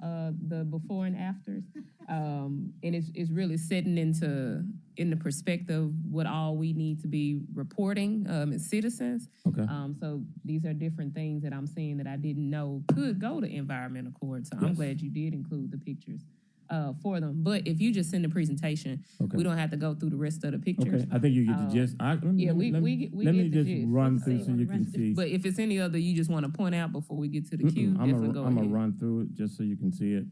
O: the before and afters. And it's really setting into in the perspective what all we need to be reporting as citizens.
R: Okay.
O: So these are different things that I'm seeing that I didn't know could go to environmental court. So I'm
R: Yes.
O: glad you did include the pictures for them. But if you just send a presentation,
R: Okay.
O: we don't have to go through the rest of the pictures.
R: Okay, I think you get the gist. Let me
O: we get the
R: just
O: gist.
R: run through so you can see.
O: But if it's any other you just want to point out before we get to the queue, definitely go
R: I'm
O: ahead.
R: gonna run through it just so you can see it,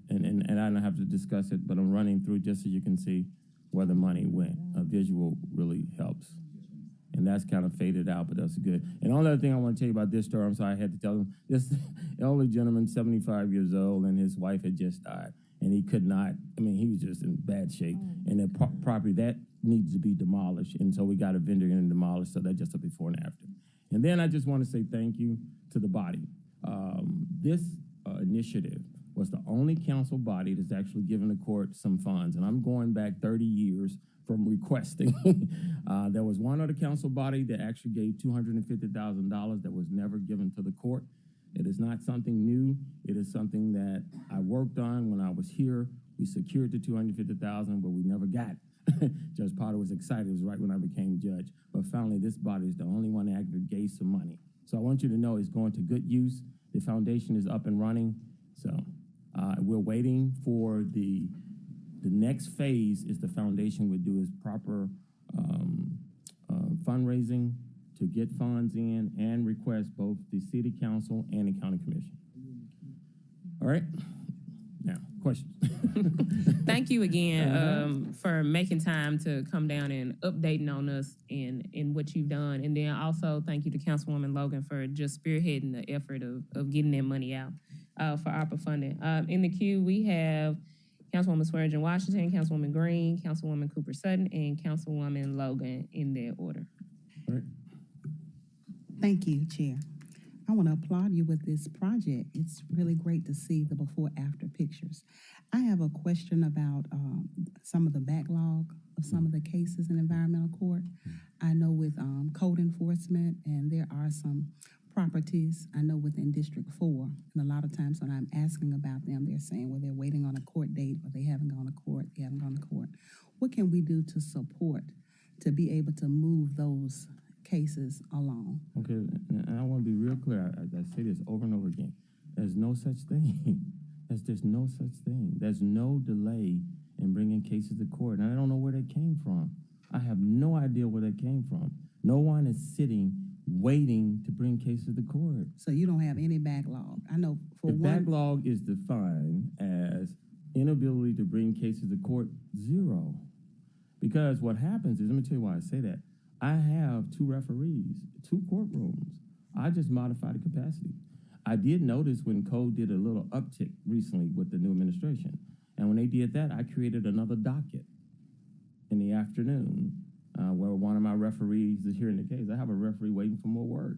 R: and I don't have to discuss it, but I'm running through just so you can see where the money went. A visual really helps, and that's kind of faded out, but that's good. And the only other thing I want to tell you about this story, I'm sorry I had to tell them. This elderly gentleman, 75 years old, and his wife had just died, and he could not. I mean, he was just in bad shape, and the property that needs to be demolished, and so we got a vendor in and demolished. So that's just a before and after. And then I just want to say thank you to the body. This initiative was the only council body that's actually given the court some funds. And I'm going back 30 years from requesting. There was one other council body that actually gave $250,000 that was never given to the court. It is not something new. It is something that I worked on when I was here. We secured the $250,000, but we never got it. Judge Potter was excited. It was right when I became judge. But finally, this body is the only one that actually gave some money. So I want you to know it's going to good use. The foundation is up and running. So we're waiting for the next phase is the foundation would do its proper fundraising to get funds in and request both the city council and the county commission. All right. Now, questions.
O: Thank you again for making time to come down and updating on us in what you've done. And then also thank you to Councilwoman Logan for just spearheading the effort of getting that money out for ARPA funding. In the queue, we have Councilwoman Swearingen Washington, Councilwoman Green, Councilwoman Cooper Sutton, and Councilwoman Logan in that order.
R: All right.
D: Thank you, Chair. I want to applaud you with this project. It's really great to see the before-after pictures. I have a question about some of the backlog of some of the cases in environmental court. I know with code enforcement, and there are some properties, I know within District 4, and a lot of times when I'm asking about them, they're saying, well, they're waiting on a court date, or they haven't gone to court, they haven't gone to court. What can we do to support, to be able to move those cases along?
R: Okay, and I want to be real clear. I say this over and over again. There's no such thing. There's no such thing. There's no delay in bringing cases to court. And I don't know where that came from. I have no idea where that came from. No one is sitting waiting to bring cases to court.
D: So you don't have any backlog? I know for
R: the
D: one.
R: Backlog is defined as inability to bring cases to court, 0. Because what happens is, let me tell you why I say that. I have 2 referees, 2 courtrooms. I just modify the capacity. I did notice when code did a little uptick recently with the new administration. And when they did that, I created another docket in the afternoon where one of my referees is hearing the case. I have a referee waiting for more work.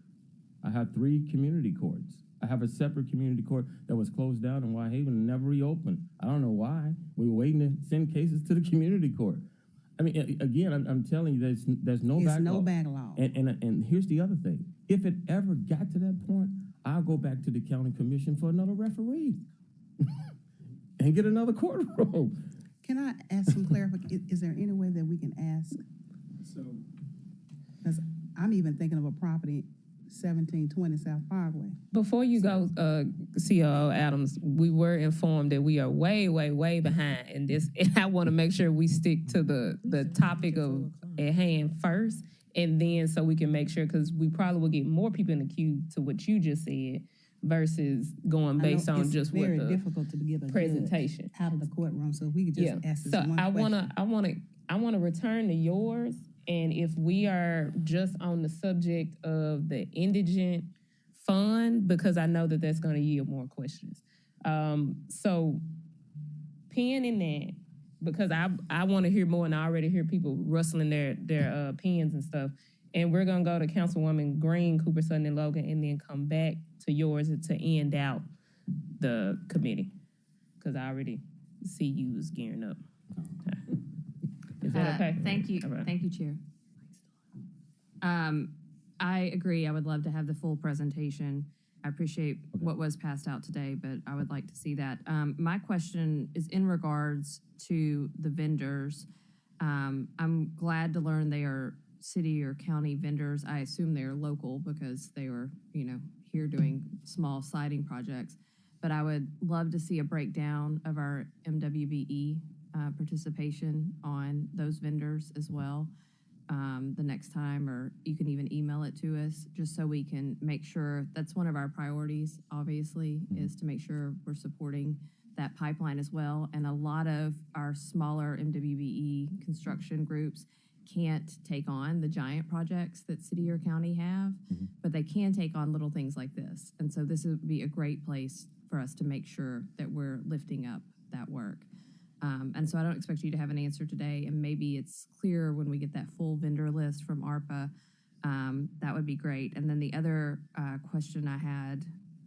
R: I have 3 community courts. I have a separate community court that was closed down in Whitehaven and never reopened. I don't know why. We were waiting to send cases to the community court. I mean, again, I'm telling you, there's no backlog.
D: No backlog.
R: And here's the other thing. If it ever got to that point, I'll go back to the county commission for another referee and get another courtroom.
D: Can I ask some clarification? Is there any way that we can ask? Because I'm even thinking of a property, 1720 South Parkway.
O: Before you go, COO Adams, we were informed that we are way, way, way behind in this. And I want to make sure we stick to the topic of at hand first, and then so we can make sure, because we probably will get more people in the queue to what you just said versus going based on just what the
D: it's very difficult to give a
O: presentation
D: out of the courtroom. So if we could just ask this one question.
O: I want to return to yours. And if we are just on the subject of the indigent fund, because I know that that's going to yield more questions. So pen in that, because I want to hear more, and I already hear people rustling their pens and stuff. And we're going to go to Councilwoman Green, Cooper Sutton, and Logan, and then come back to yours to end out the committee, because I already see you was gearing up. Okay. Is that okay?
S: Thank you.
O: Right.
S: Thank you, Chair. I agree. I would love to have the full presentation.
H: I appreciate what was passed out today, but I would like to see that. My question is in regards to the vendors. I'm glad to learn they are city or county vendors. I assume they are local because they were, here doing small siding projects. But I would love to see a breakdown of our MWBE participation on those vendors as well the next time, or you can even email it to us just so we can make sure. That's one of our priorities, obviously, is to make sure we're supporting that pipeline as well. And a lot of our smaller MWBE construction groups can't take on the giant projects that city or county have, but they can take on little things like this. And so this would be a great place for us to make sure that we're lifting up that work. And so I don't expect you to have an answer today, and maybe it's clear when we get that full vendor list from ARPA. That would be great. And then the other question I had,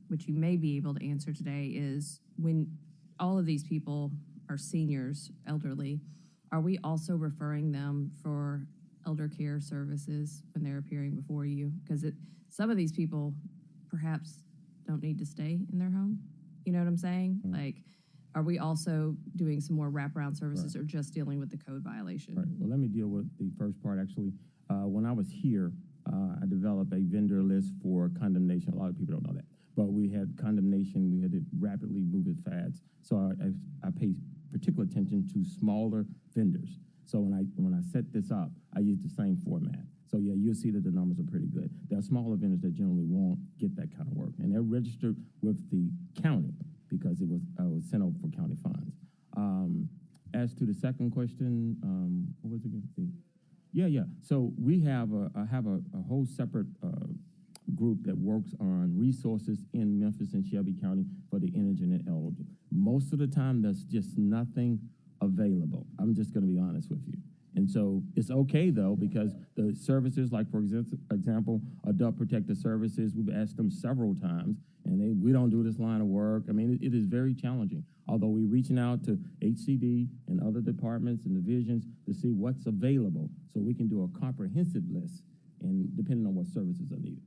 H: which you may be able to answer today, is when all of these people are seniors, elderly, are we also referring them for elder care services when they're appearing before you? Because some of these people perhaps don't need to stay in their home. You know what I'm saying? Like, are we also doing some more wraparound services or just dealing with the code violation?
R: Right. Well, let me deal with the first part, actually. When I was here, I developed a vendor list for condemnation. A lot of people don't know that. But we had condemnation. We had to rapidly move it fast. So I pay particular attention to smaller vendors. So when I set this up, I used the same format. So yeah, you'll see that the numbers are pretty good. There are smaller vendors that generally won't get that kind of work, and they're registered with the county because it was sent over for county funds. As to the second question, what was it again? Yeah. So we have a whole separate group that works on resources in Memphis and Shelby County for the indigent and elderly. Most of the time, there's just nothing available. I'm just going to be honest with you. And so it's okay, though, because the services, like, for example, adult protective services, we've asked them several times, and we don't do this line of work. I mean, it is very challenging, although we're reaching out to HCD and other departments and divisions to see what's available so we can do a comprehensive list, and depending on what services are needed.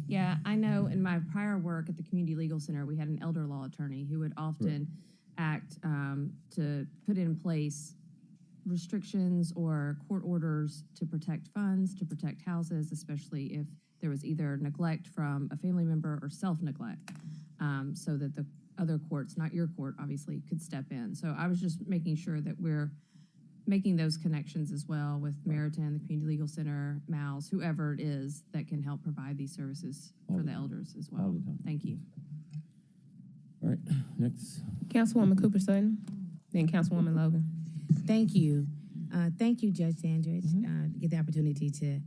H: Yeah, I know in my prior work at the Community Legal Center, we had an elder law attorney who would often act to put in place restrictions or court orders to protect funds, to protect houses, especially if there was either neglect from a family member or self-neglect, so that the other courts, not your court, obviously, could step in. So I was just making sure that we're making those connections as well with Meriton, the Community Legal Center, MALS, whoever it is that can help provide these services for the elders as well. Thank you.
R: All right, next.
O: Councilwoman Cooper Sutton, then Councilwoman Logan.
A: Thank you. Thank you, Judge Sandridge, to get the opportunity to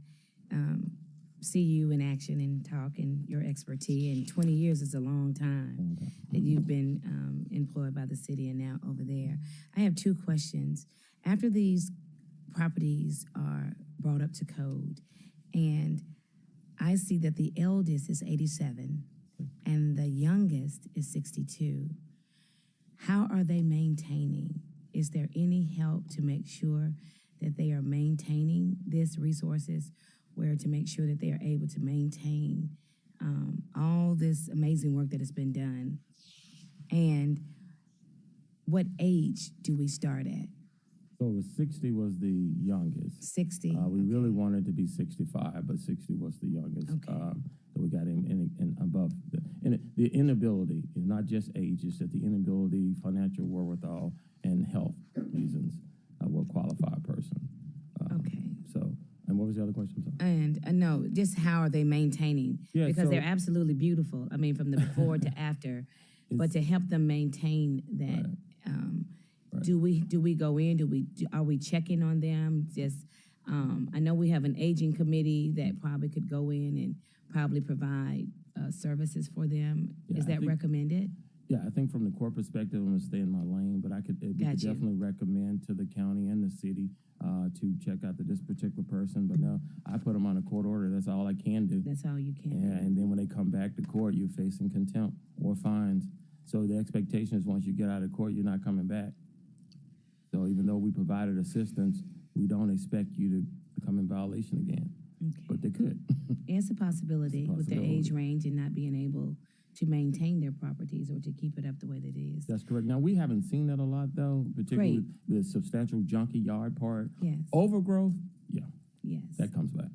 A: see you in action and talk and your expertise. And 20 years is a long time that you've been employed by the city and now over there. I have two questions. After these properties are brought up to code, and I see that the eldest is 87 and the youngest is 62, how are they maintaining? Is there any help to make sure that they are maintaining these resources, where to make sure that they are able to maintain all this amazing work that has been done? And what age do we start at?
R: So it was 60 was the youngest.
A: 60.
R: We really wanted to be 65, but 60 was the youngest. That we got in above. The inability is not just age, it's that the inability, financial wherewithal, and health reasons will qualify a person. So, and what was the other question?
A: And no, just how are they maintaining?
R: Yeah,
A: because
R: so-
A: they're absolutely beautiful. I mean, from the before to after, but to help them maintain that, do we go in? Are we checking on them? Just, I know we have an aging committee that probably could go in and probably provide services for them.
R: Yeah,
A: Is
R: I
A: that
R: think-
A: recommended?
R: Yeah, I think from the court perspective, I'm gonna stay in my lane, but we could definitely recommend to the county and the city to check out this particular person. But no, I put them on a court order. That's all I can do.
A: That's all you can do.
R: Yeah, and then when they come back to court, you're facing contempt or fines. So the expectation is once you get out of court, you're not coming back. So even though we provided assistance, we don't expect you to become in violation again. but they could.
A: It's a possibility with their age range and not being able to maintain their properties or to keep it up the way that it is.
R: That's correct. Now, we haven't seen that a lot, though, particularly the substantial junky yard part.
A: Yes.
R: Overgrowth, yeah.
A: Yes.
R: That comes back.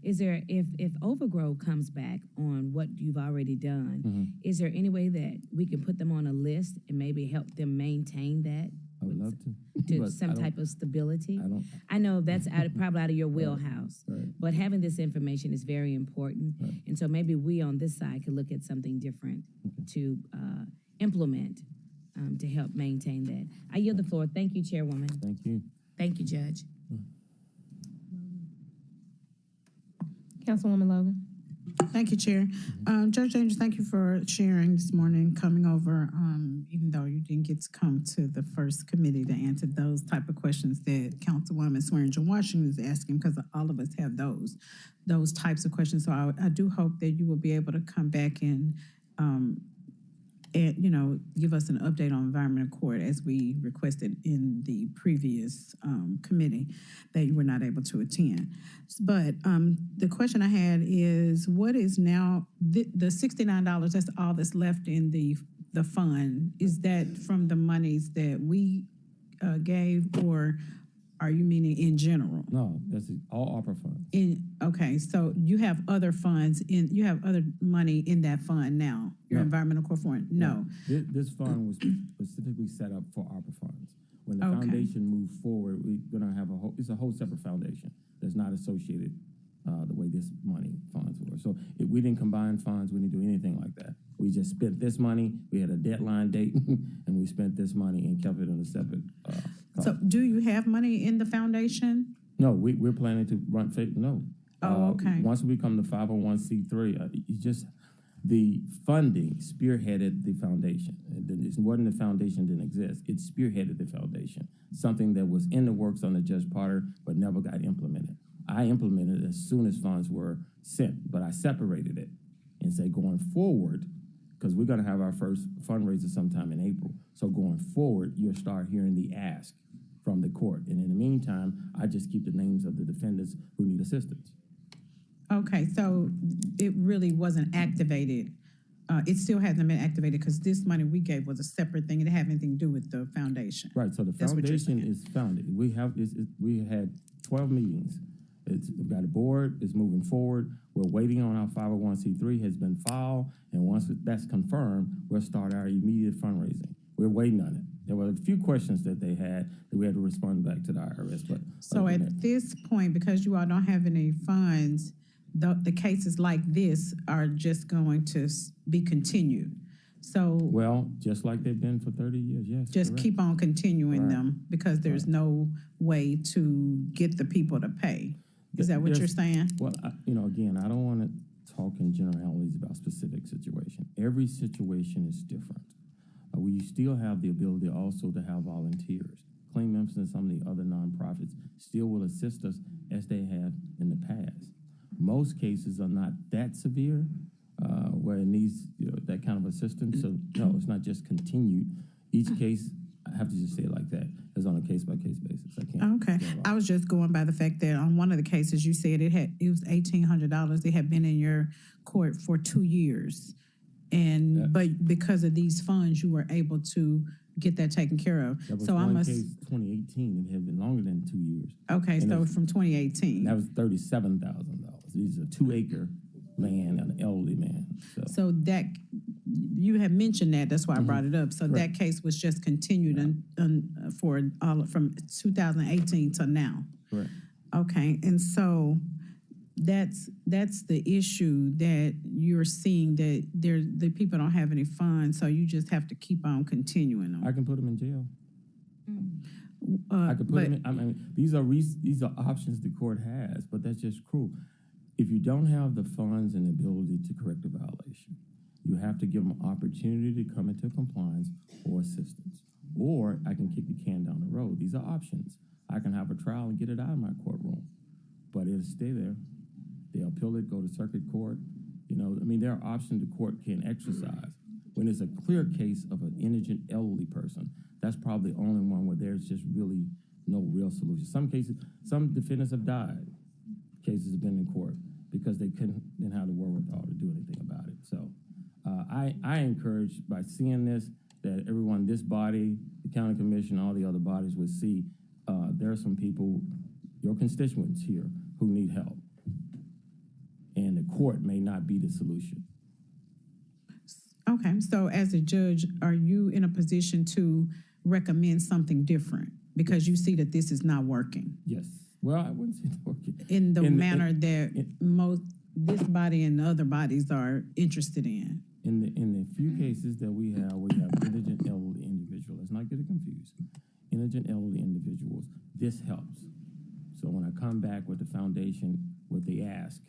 A: Is there, if overgrowth comes back on what you've already done, is there any way that we can put them on a list and maybe help them maintain that?
R: I would love to.
A: To some type of stability?
R: I don't.
A: I know that's probably out of your wheelhouse,
R: Right.
A: but having this information is very important.
R: Right.
A: And so maybe we on this side could look at something different to implement to help maintain that. I yield the floor. Thank you, Chairwoman.
R: Thank you.
A: Thank you, Judge.
O: Councilwoman Logan.
K: Thank you, Chair. Judge James, thank you for sharing this morning, coming over, even though you didn't get to come to the first committee to answer those type of questions that Councilwoman Swearingen Washington is asking, because all of us have those types of questions. So I do hope that you will be able to come back and give us an update on environmental court as we requested in the previous committee that you were not able to attend. But the question I had is, what is now the $69? That's all that's left in the fund. Is that from the monies that we gave, or are you meaning in general?
R: No, that's all ARPA funds.
K: Okay, so you have other funds you have other money in that fund now, your environmental court fund? No.
R: This fund was specifically set up for ARPA funds. When the
K: Okay.
R: foundation moved forward, we're gonna have it's a whole separate foundation that's not associated the way this money funds were. So we didn't combine funds, we didn't do anything like that. We just spent this money, we had a deadline date, and we spent this money and kept it in a separate
K: So do you have money in the foundation?
R: No, we're planning to run, no.
K: Okay.
R: Once we become the 501c3, the funding spearheaded the foundation. It wasn't the foundation didn't exist. It spearheaded the foundation, something that was in the works under Judge Potter but never got implemented. I implemented it as soon as funds were sent, but I separated it and said going forward, because we're going to have our first fundraiser sometime in April. So going forward, you'll start hearing the ask from the court. And in the meantime, I just keep the names of the defendants who need assistance.
K: Okay, so it really wasn't activated. It still hasn't been activated because this money we gave was a separate thing. It didn't have anything to do with the foundation.
R: Right, so the foundation is founded. We had 12 meetings. We've got a board, it's moving forward. We're waiting on our 501c3 has been filed, and once that's confirmed, we'll start our immediate fundraising. We're waiting on it. There were a few questions that they had that we had to respond back to the IRS. But
K: So at this point, because you all don't have any funds, the cases like this are just going to be continued. So
R: well, just like they've been for 30 years, yes.
K: just
R: correct.
K: keep on continuing
R: Right.
K: them because there's no way to get the people to pay. Is that what you're saying?
R: Well, again, I don't want to talk in generalities about specific situation. Every situation is different. We still have the ability also to have volunteers. Clean Memphis and some of the other nonprofits still will assist us as they have in the past. Most cases are not that severe where it needs that kind of assistance. So no, it's not just continued. Each case, I have to just say it like that, is on a case-by-case basis. I can't.
K: Okay. I was just going by the fact that on one of the cases you said it was $1,800. It had been in your court for 2 years. But because of these funds, you were able to get that taken care of.
R: That was
K: so
R: one
K: I must
R: case, 2018. It had been longer than 2 years.
K: Okay,
R: And
K: so
R: it's-
K: from 2018.
R: That was $37,000. These are 2-acre land and an elderly man.
K: So that you had mentioned that's why I brought it up. So
R: Correct.
K: that case was just continued from 2018 to now.
R: Correct.
K: Okay, and so that's the issue that you're seeing, that the people don't have any funds, so you just have to keep on continuing them.
R: I can put them in jail. I could put them in. I mean, these are options the court has, but that's just cruel. If you don't have the funds and the ability to correct a violation, you have to give them an opportunity to come into compliance or assistance. Or I can kick the can down the road. These are options. I can have a trial and get it out of my courtroom, but it'll stay there. They'll appeal it, go to circuit court. There are options the court can exercise. When it's a clear case of an indigent elderly person, that's probably the only one where there's just really no real solution. Some cases, some defendants have died. cases have been in court because they didn't have the wherewithal to do anything about it. So I encourage, by seeing this, that everyone, this body, the county commission, all the other bodies would see there are some people, your constituents here, who need help. And the court may not be the solution.
K: Okay, so as a judge, are you in a position to recommend something different because you see that this is not working?
R: Yes. Well, I wouldn't say it's working.
K: In the manner that this body and other bodies are interested in.
R: In the few cases that we have indigent elderly individuals, let's not get it confused. Indigent elderly individuals, this helps. So when I come back with the foundation, what they ask,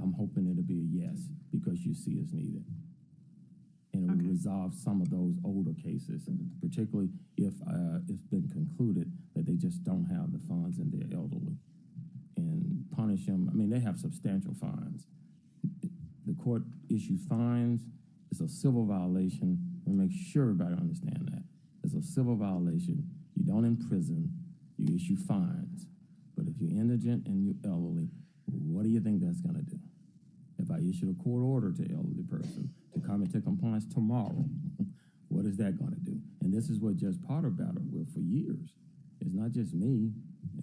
R: I'm hoping it'll be a yes, because you see it's needed. And it will resolve some of those older cases, particularly if it's been concluded that they just don't have the funds and they're elderly. And punish them, I mean, they have substantial fines. The court issues fines. It's a civil violation. We make sure everybody understand that. It's a civil violation. You don't imprison, you issue fines. But if you're indigent and you're elderly, what do you think that's gonna do? If I issue a court order to an elderly person to come into compliance tomorrow, what is that gonna do? And this is what Judge Potter battled with for years. It's not just me.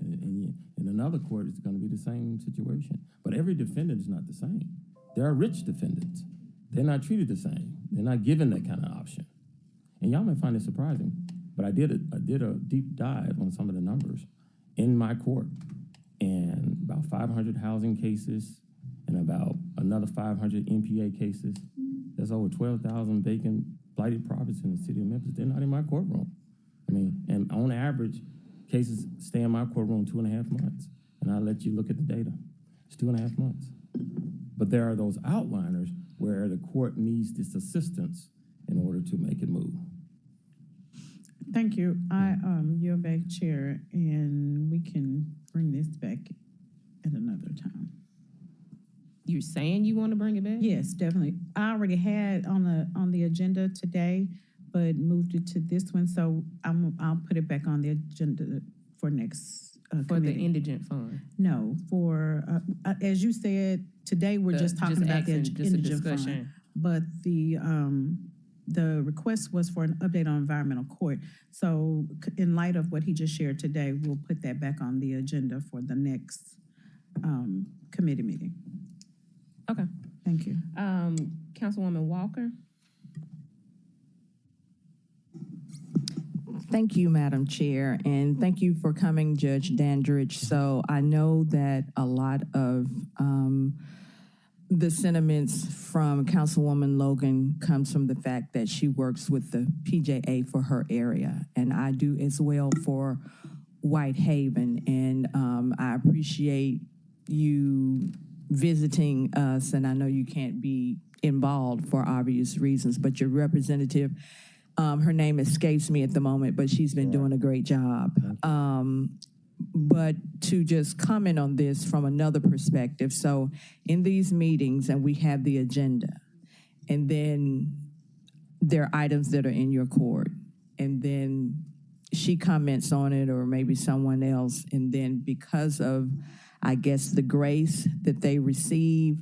R: In another court, it's gonna be the same situation. But every defendant is not the same. There are rich defendants. They're not treated the same. They're not given that kind of option. And y'all may find it surprising, but I did a deep dive on some of the numbers in my court, and about 500 housing cases and about another 500 MPA cases. There's over 12,000 vacant blighted properties in the city of Memphis. They're not in my courtroom. I mean, and on average, cases stay in my courtroom 2.5 months. And I'll let you look at the data. It's 2.5 months. But there are those outliners where the court needs this assistance in order to make it move.
K: Thank you. You're back, Chair, and we can bring this back at another time.
O: You're saying you want to bring it back?
K: Yes, definitely. I already had on the agenda today, but moved it to this one, so I'll put it back on the agenda for next
O: for
K: committee.
O: the indigent fund.
K: No, for as you said today, we're just talking about the indigent fund. But the request was for an update on environmental court. So in light of what he just shared today, we'll put that back on the agenda for the next committee meeting.
O: Okay.
K: Thank you.
O: Councilwoman Walker.
G: Thank you, Madam Chair, and thank you for coming, Judge Dandridge. So I know that a lot of the sentiments from Councilwoman Logan comes from the fact that she works with the PJA for her area, and I do as well for Whitehaven, and I appreciate you visiting us, and I know you can't be involved for obvious reasons, but your representative, her name escapes me at the moment, but she's been doing a great job. But to just comment on this from another perspective, so in these meetings, and we have the agenda, and then there are items that are in your court, and then she comments on it, or maybe someone else, and then because of, I guess, the grace that they receive,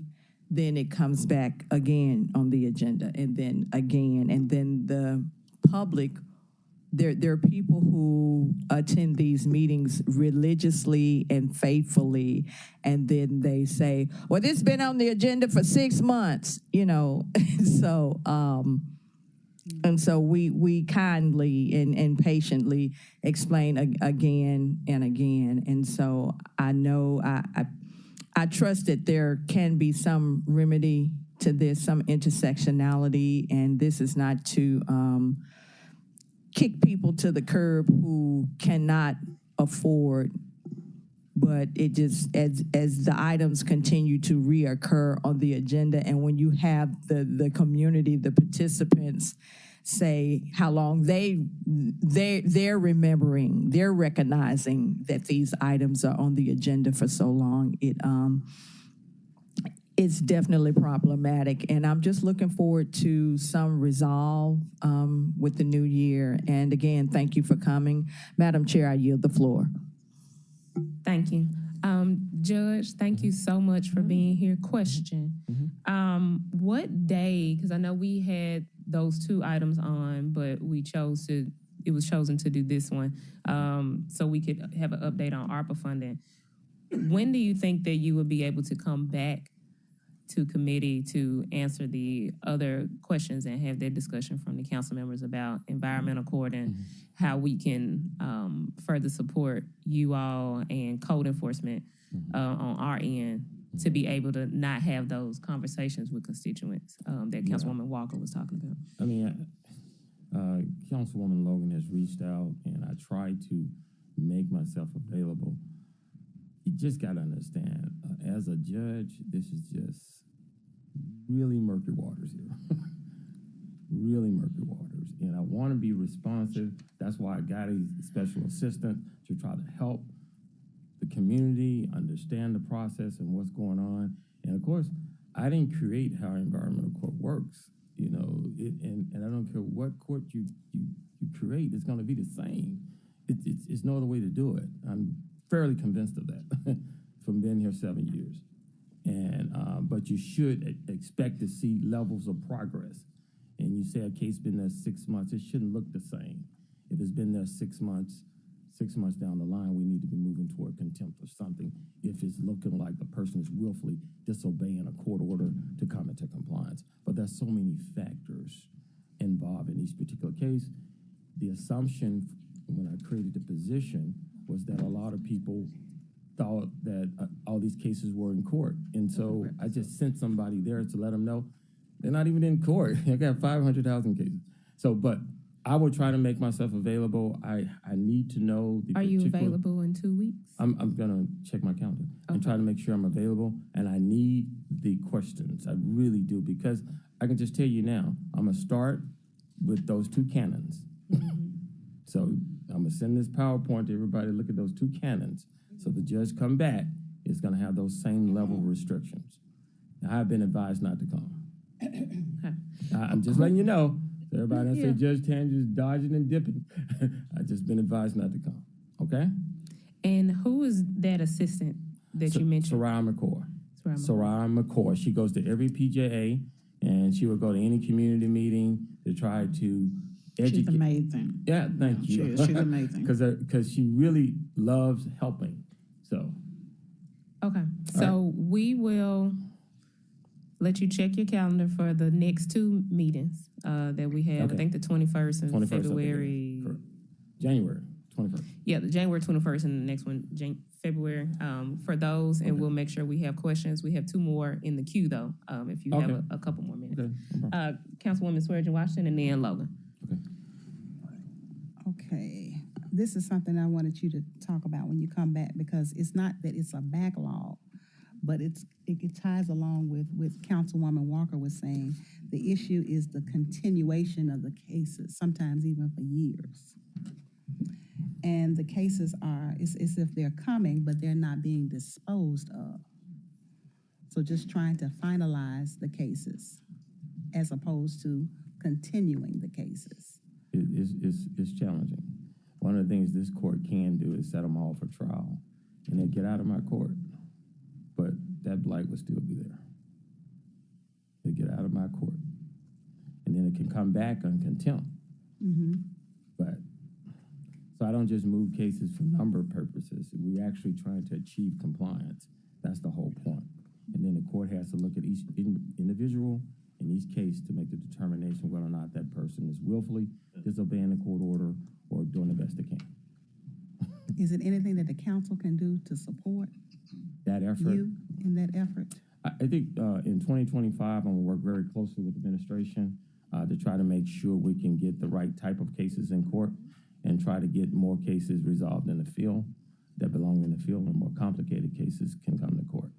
G: then it comes back again on the agenda, and then again, and then the public, there are people who attend these meetings religiously and faithfully, and then they say, well, this has been on the agenda for 6 months, you know. So, and so we kindly and patiently explain again and again. And so I know, I trust that there can be some remedy to this, some intersectionality, and this is not to kick people to the curb who cannot afford, but it just, as the items continue to reoccur on the agenda, and when you have the community, the participants say how long they're remembering, they're recognizing that these items are on the agenda for so long, it's definitely problematic, and I'm just looking forward to some resolve with the new year. And again, thank you for coming. Madam Chair, I yield the floor.
O: Thank you. Judge, thank you so much for being here. Question. What day, because I know we had those two items on, but it was chosen to do this one, so we could have an update on ARPA funding. When do you think that you would be able to come back to committee to answer the other questions and have that discussion from the council members about environmental court and how we can further support you all and code enforcement on our end to be able to not have those conversations with constituents that Councilwoman Walker was talking about?
R: I mean, Councilwoman Logan has reached out, and I tried to make myself available. You just got to understand, as a judge, this is just really murky waters here. Really murky waters. And I want to be responsive. That's why I got a special assistant to try to help the community understand the process and what's going on. And of course, I didn't create how environmental court works. You know, and I don't care what court you create, it's going to be the same. It's no other way to do it. I'm fairly convinced of that from being here 7 years. And but you should expect to see levels of progress. And you say a case been there 6 months, it shouldn't look the same. If it's been there 6 months down the line, we need to be moving toward contempt or something if it's looking like the person is willfully disobeying a court order to come into compliance. But there's so many factors involved in each particular case. The assumption when I created the position was that a lot of people thought that all these cases were in court. And so I just sent somebody there to let them know they're not even in court. I got 500,000 cases. So, but I will try to make myself available. I need to know.
O: Are you available in 2 weeks?
R: I'm going to check my calendar and try to make sure I'm available. And I need the questions. I really do, because I can just tell you now, I'm going to start with those two canons. So I'm going to send this PowerPoint to everybody to look at those two canons. So the judge come back is going to have those same level of restrictions. Now, I've been advised not to come. I'm just letting you know. Everybody that say Judge Tanger's dodging and dipping. I've just been advised not to come. Okay?
O: And who is that assistant that you mentioned?
R: Soraya McCoy. Soraya McCoy. She goes to every PJA, and she will go to any community meeting to try to educate.
K: She's amazing.
R: Yeah, thank you.
K: She's amazing.
R: Because she really loves helping. So.
O: Okay. So we will let you check your calendar for the next two meetings that we have. I think the 21st and February.
R: January 21st.
O: Yeah, the January 21st and the next one, February, for those. And we'll make sure we have questions. We have two more in the queue, though, if you have a couple more minutes. Councilwoman Suede Washington and then Logan.
D: Okay. This is something I wanted you to talk about when you come back, because it's not that it's a backlog, but it ties along with Councilwoman Walker was saying. The issue is the continuation of the cases, sometimes even for years. And the cases it's as if they're coming, but they're not being disposed of. So just trying to finalize the cases as opposed to continuing the cases.
R: It's challenging. One of the things this court can do is set them all for trial and then get out of my court. But that blight will still be there. They get out of my court. And then it can come back on contempt. But so I don't just move cases for number purposes. We're actually trying to achieve compliance. That's the whole point. And then the court has to look at each individual in each case to make the determination whether or not that person is willfully disobeying the court order or doing the best they can.
D: Is it anything that the council can do to support
R: that effort?
D: You in that effort?
R: I think in 2025, I'm going to work very closely with the administration to try to make sure we can get the right type of cases in court and try to get more cases resolved in the field that belong in the field, and more complicated cases can come to court.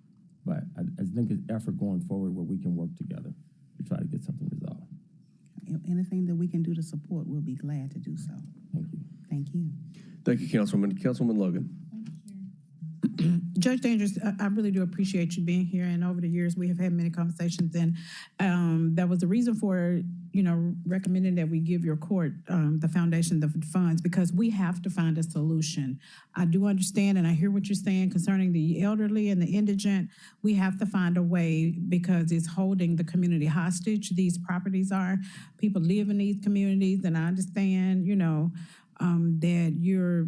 R: But I think it's effort going forward where we can work together to try to get something resolved.
D: Anything that we can do to support, we'll be glad to do so.
R: Thank you.
D: Thank you.
S: Thank you, Councilwoman. Councilwoman Logan.
K: Judge Dangerous, I really do appreciate you being here. And over the years, we have had many conversations. And that was the reason for recommending that we give your court the foundation, the funds, because we have to find a solution. I do understand, and I hear what you're saying concerning the elderly and the indigent. We have to find a way because it's holding the community hostage. These properties are. People live in these communities, and I understand, that you're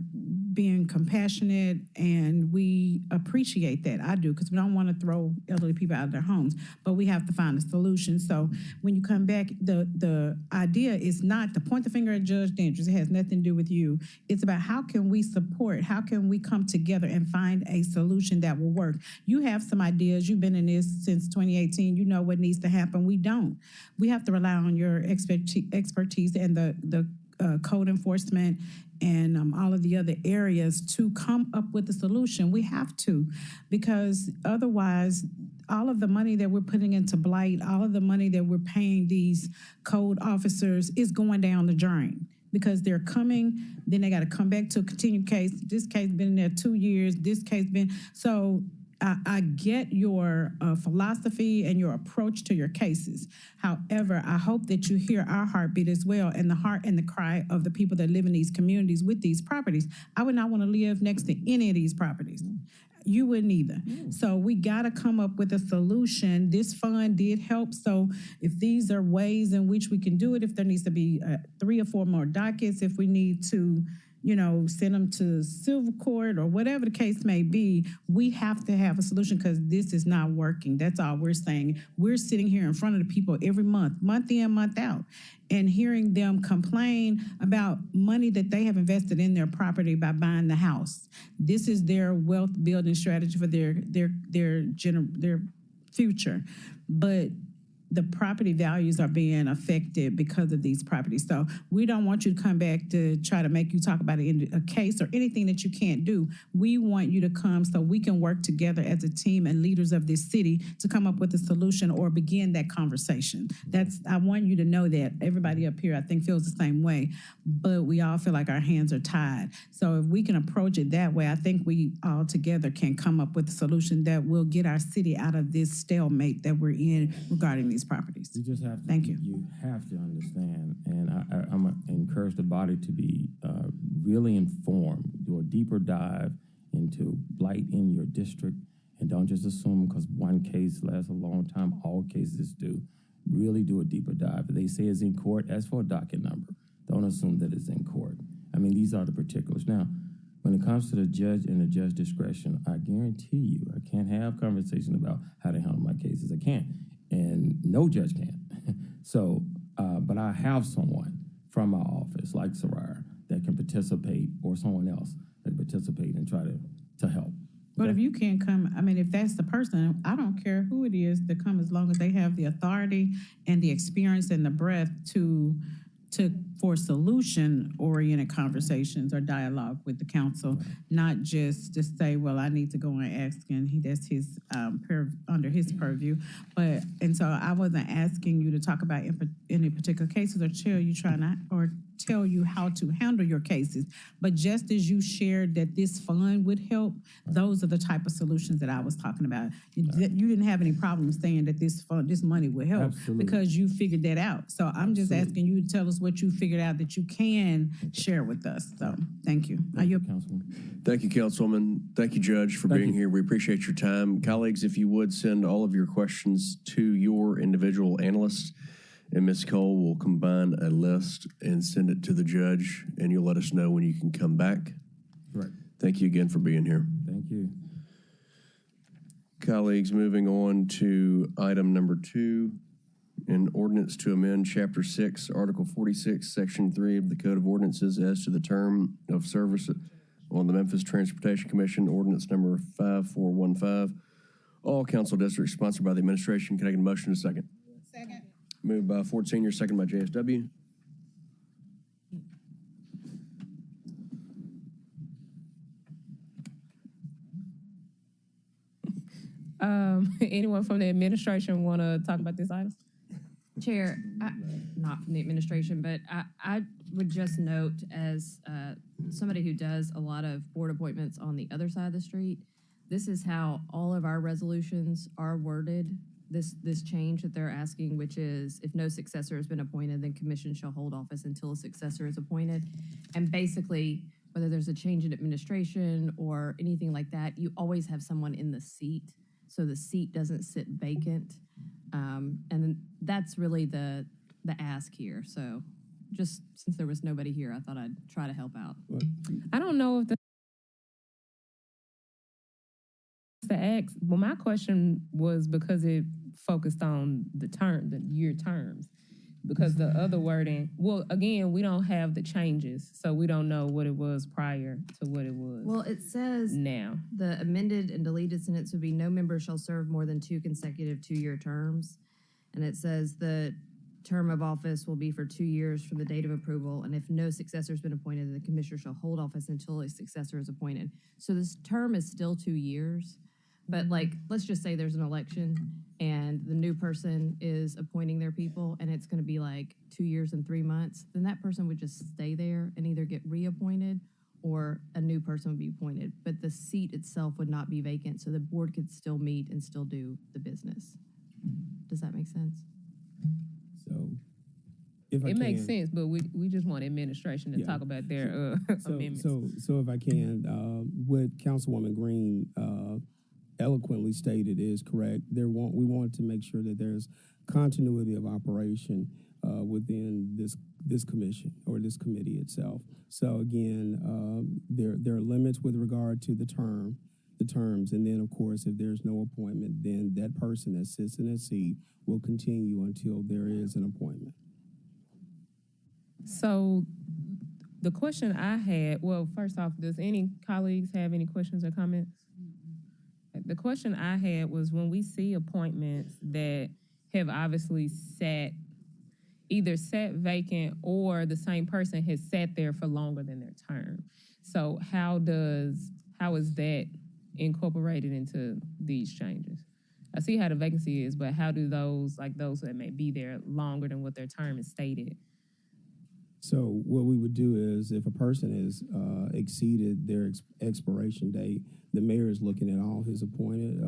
K: being compassionate, and we appreciate that. I do, because we don't want to throw elderly people out of their homes, but we have to find a solution. So when you come back, the idea is not to point the finger at Judge Dandridge. It has nothing to do with you. It's about how can we support, how can we come together and find a solution that will work. You have some ideas. You've been in this since 2018. You know what needs to happen. We don't. We have to rely on your expertise and the code enforcement and all of the other areas to come up with a solution. We have to, because otherwise, all of the money that we're putting into blight, all of the money that we're paying these code officers is going down the drain. Because they're coming, then they got to come back to a continued case. This case been in there 2 years. This case been so. I get your philosophy and your approach to your cases. However, I hope that you hear our heartbeat as well, and the heart and the cry of the people that live in these communities with these properties. I would not want to live next to any of these properties. You wouldn't either. So we got to come up with a solution. This fund did help. So if these are ways in which we can do it, if there needs to be 3 or 4 more dockets, if we need to send them to civil court or whatever the case may be, we have to have a solution because this is not working. That's all we're saying. We're sitting here in front of the people every month in, month out, and hearing them complain about money that they have invested in their property by buying the house. This is their wealth building strategy for their future. But the property values are being affected because of these properties. So we don't want you to come back to try to make you talk about a case or anything that you can't do. We want you to come so we can work together as a team and leaders of this city to come up with a solution or begin that conversation. I want you to know that. Everybody up here, I think, feels the same way, but we all feel like our hands are tied. So if we can approach it that way, I think we all together can come up with a solution that will get our city out of this stalemate that we're in regarding these properties.
R: You just have to.
K: Thank you.
R: You have to understand, and I'm gonna encourage the body to be really informed. Do a deeper dive into blight in your district, and don't just assume because one case lasts a long time. All cases do. Really do a deeper dive. If they say it's in court, ask for a docket number. Don't assume that it's in court. I mean, these are the particulars. Now, when it comes to the judge and the judge discretion, I guarantee you, I can't have conversation about how to handle my cases. I can't. And no judge can. So, but I have someone from my office, like Sarar, that can participate, or someone else that can participate and try to help.
K: But if you can't come, if that's the person, I don't care who it is to come, as long as they have the authority and the experience and the breadth for solution-oriented conversations or dialogue with the council, not just to say, well, I need to go and ask, and that's his under his purview. And so I wasn't asking you to talk about any particular cases or tell you how to handle your cases. But just as you shared that this fund would help, those are the type of solutions that I was talking about. You didn't have any problem saying that this money would help. Absolutely. Because you figured that out. So I'm just asking you to tell us what you figured out that you can share with us. So thank you.
R: Thank you, Councilman.
S: Thank you, Councilwoman. Thank you, Judge, for being here. We appreciate your time. Colleagues, if you would send all of your questions to your individual analysts, and Ms. Cole will combine a list and send it to the judge, and you'll let us know when you can come back.
R: Right.
S: Thank you again for being here.
R: Thank you.
S: Colleagues, moving on to item number 2, an ordinance to amend Chapter 6, Article 46, Section 3 of the Code of Ordinances as to the term of service on the Memphis Transportation Commission, ordinance number 5415. All council districts sponsored by the administration. Can I get a motion in a second?
D: Second.
S: Moved by Ford Sr., second by JSW.
O: Anyone from the administration want to talk about this item?
H: Chair, not from the administration, but I would just note, as somebody who does a lot of board appointments on the other side of the street, this is how all of our resolutions are worded this change that they're asking, which is if no successor has been appointed, then commission shall hold office until a successor is appointed. And basically, whether there's a change in administration or anything like that, you always have someone in the seat, so the seat doesn't sit vacant. And then that's really the ask here. So just since there was nobody here, I thought I'd try to help out.
O: I don't know if the ask. Well, my question was because it focused on the year terms. Because the other wording, well, again, we don't have the changes, so we don't know what it was prior to what it was.
H: Well, it says
O: now
H: the amended and deleted sentence would be no member shall serve more than 2 consecutive 2-year terms. And it says the term of office will be for 2 years from the date of approval. And if no successor has been appointed, the commissioner shall hold office until a successor is appointed. So this term is still 2 years. But like, let's just say there's an election and the new person is appointing their people and it's gonna be like 2 years and 3 months, then that person would just stay there and either get reappointed or a new person would be appointed. But the seat itself would not be vacant, so the board could still meet and still do the business. Does that make sense?
I: So, if
O: it makes sense, but we just want administration to
I: Yeah.
O: talk about their amendments.
I: So if I can, what Councilwoman Green eloquently stated is correct. We want to make sure that there's continuity of operation within this commission or this committee itself. So again, there are limits with regard to the terms, and then of course, if there's no appointment, then that person that sits in that seat will continue until there is an appointment.
O: So the question I had, well, first off, does any colleagues have any questions or comments? The question I had was when we see appointments that have obviously either sat vacant or the same person has sat there for longer than their term. So how is that incorporated into these changes? I see how the vacancy is, but how do those that may be there longer than what their term is stated?
I: So what we would do is if a person has exceeded their expiration date, the mayor is looking at all his appointed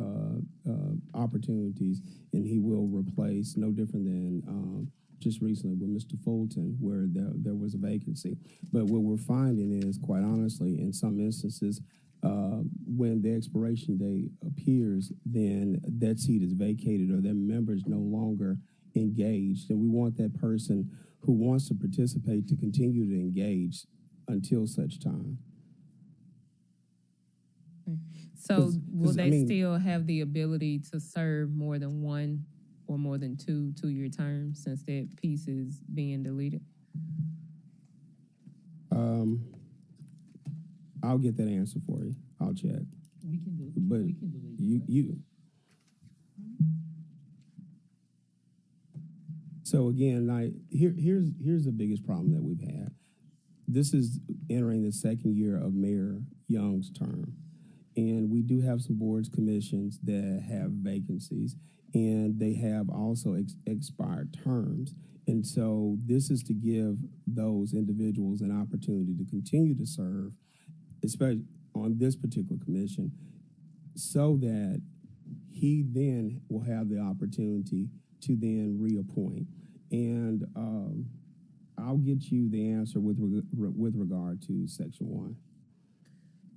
I: opportunities, and he will replace, no different than just recently with Mr. Fulton, where there was a vacancy. But what we're finding is, quite honestly, in some instances, when the expiration date appears, then that seat is vacated or that member is no longer engaged. And we want that person who wants to participate to continue to engage until such time.
O: So will they still have the ability to serve more than one or more than two-year terms since that piece is being deleted?
I: I'll get that answer for you. I'll check.
N: We can do it.
I: But
N: We can delete
I: you. So again, here's the biggest problem that we've had. This is entering the second year of Mayor Young's term. And we do have some boards, commissions that have vacancies, and they have also expired terms. And so this is to give those individuals an opportunity to continue to serve, especially on this particular commission, so that he then will have the opportunity to then reappoint. And I'll get you the answer with regard to Section 1.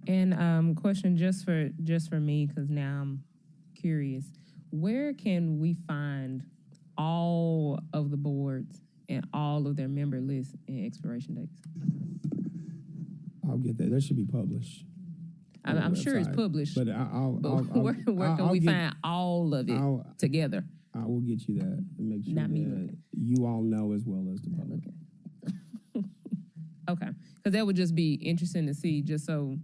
O: And question just for me, because now I'm curious. Where can we find all of the boards and all of their member lists and expiration dates?
I: I'll get that. That should be published.
O: I'm sure it's published.
I: But
O: where can we find all of it together?
I: I will get you that and make sure that you all know as well as the public.
O: Okay, because that would just be interesting to see, just so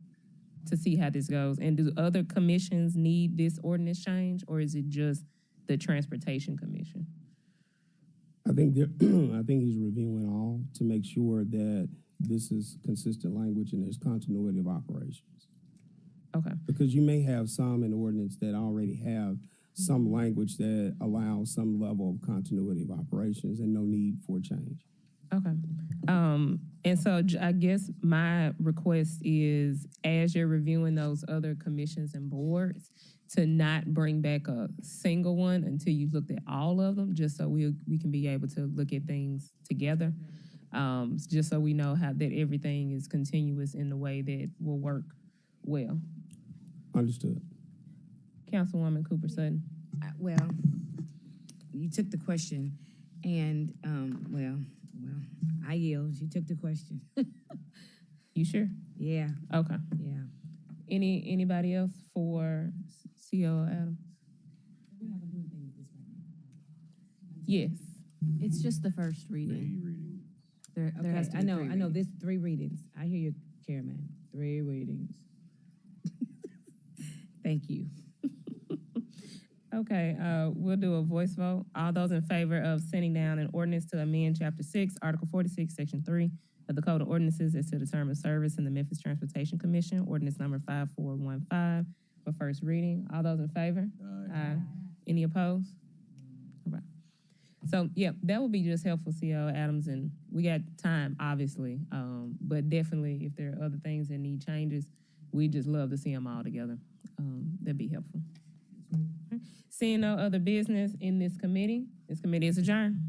O: to see how this goes. And do other commissions need this ordinance change, or is it just the Transportation Commission?
I: I think he's reviewing all to make sure that this is consistent language and there's continuity of operations.
O: Okay.
I: Because you may have some in the ordinance that already have some language that allows some level of continuity of operations and no need for change.
O: Okay. And so I guess my request is, as you're reviewing those other commissions and boards, to not bring back a single one until you've looked at all of them, just so we can be able to look at things together, just so we know how that everything is continuous in the way that will work well.
I: Understood.
O: Councilwoman Cooper Sutton.
A: Well, you took the question, and well, I yield. You took the question.
O: You sure?
A: Yeah.
O: Okay.
A: Yeah.
O: Anybody else for CO Adams? Yes.
H: It's just the first reading. There
A: Okay,
H: has to be
A: I know.
H: three
A: I know.
H: readings.
A: There's 3 readings. I hear you, Chairman. 3 readings. Thank you.
O: Okay, we'll do a voice vote. All those in favor of sending down an ordinance to amend Chapter 6, Article 46, Section 3 of the Code of Ordinances as to the term of service in the Memphis Transportation Commission, ordinance number 5415 for first reading. All those in favor? Aye. Any opposed? All right. So, yeah, that would be just helpful, CO Adams, and we got time, obviously, but definitely if there are other things that need changes, we just love to see them all together. That'd be helpful. Seeing no other business in this committee is adjourned.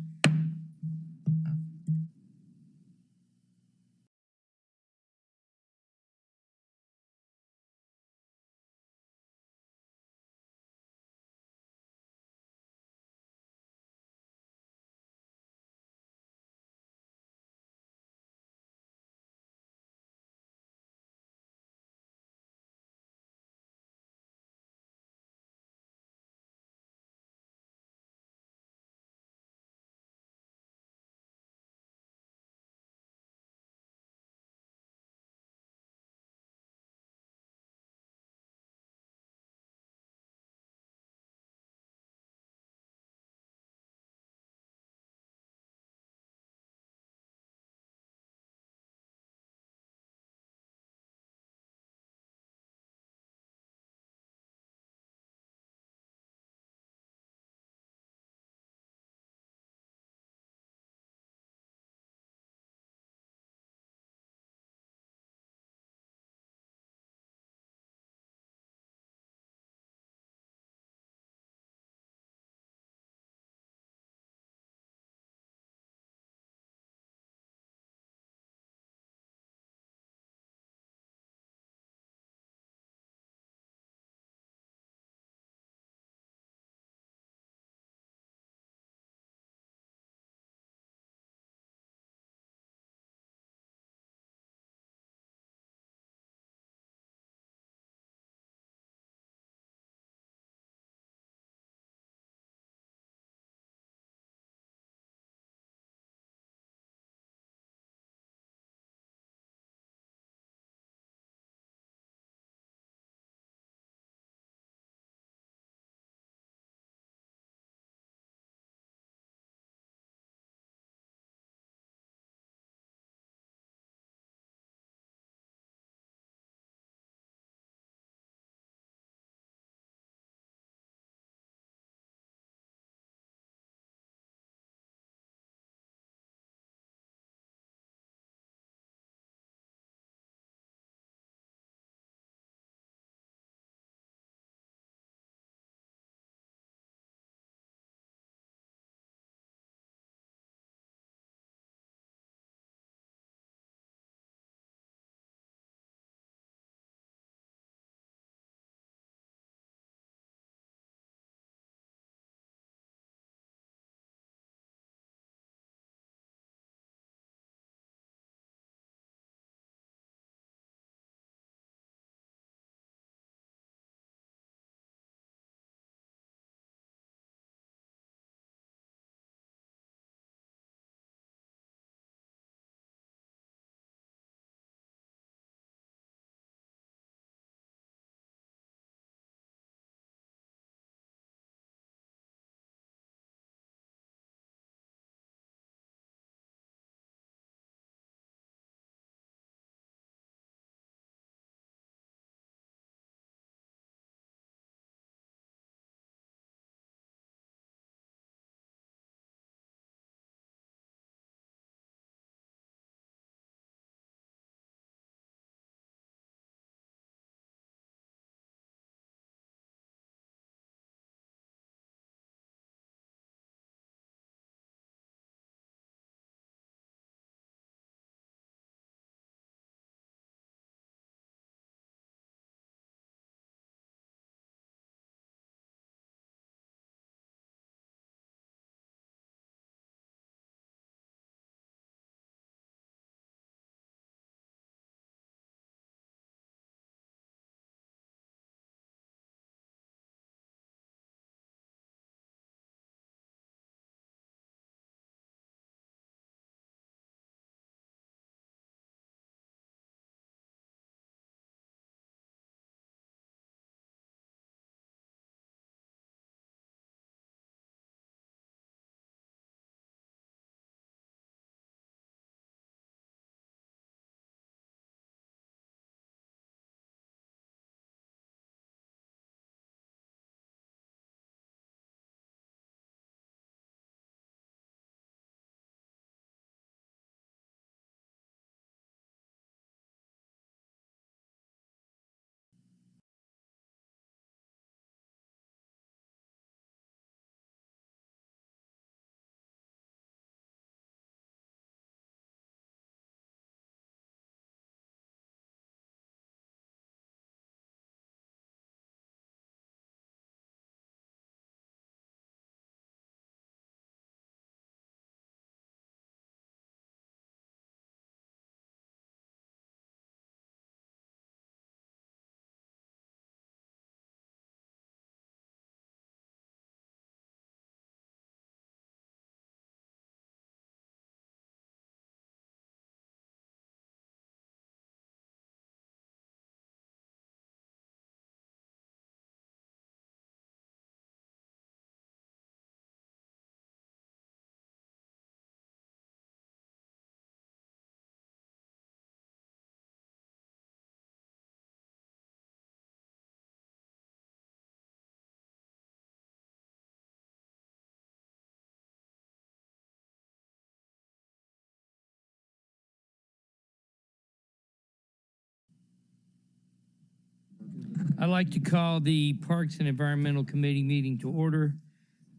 M: I'd like to call the Parks and Environmental Committee meeting to order.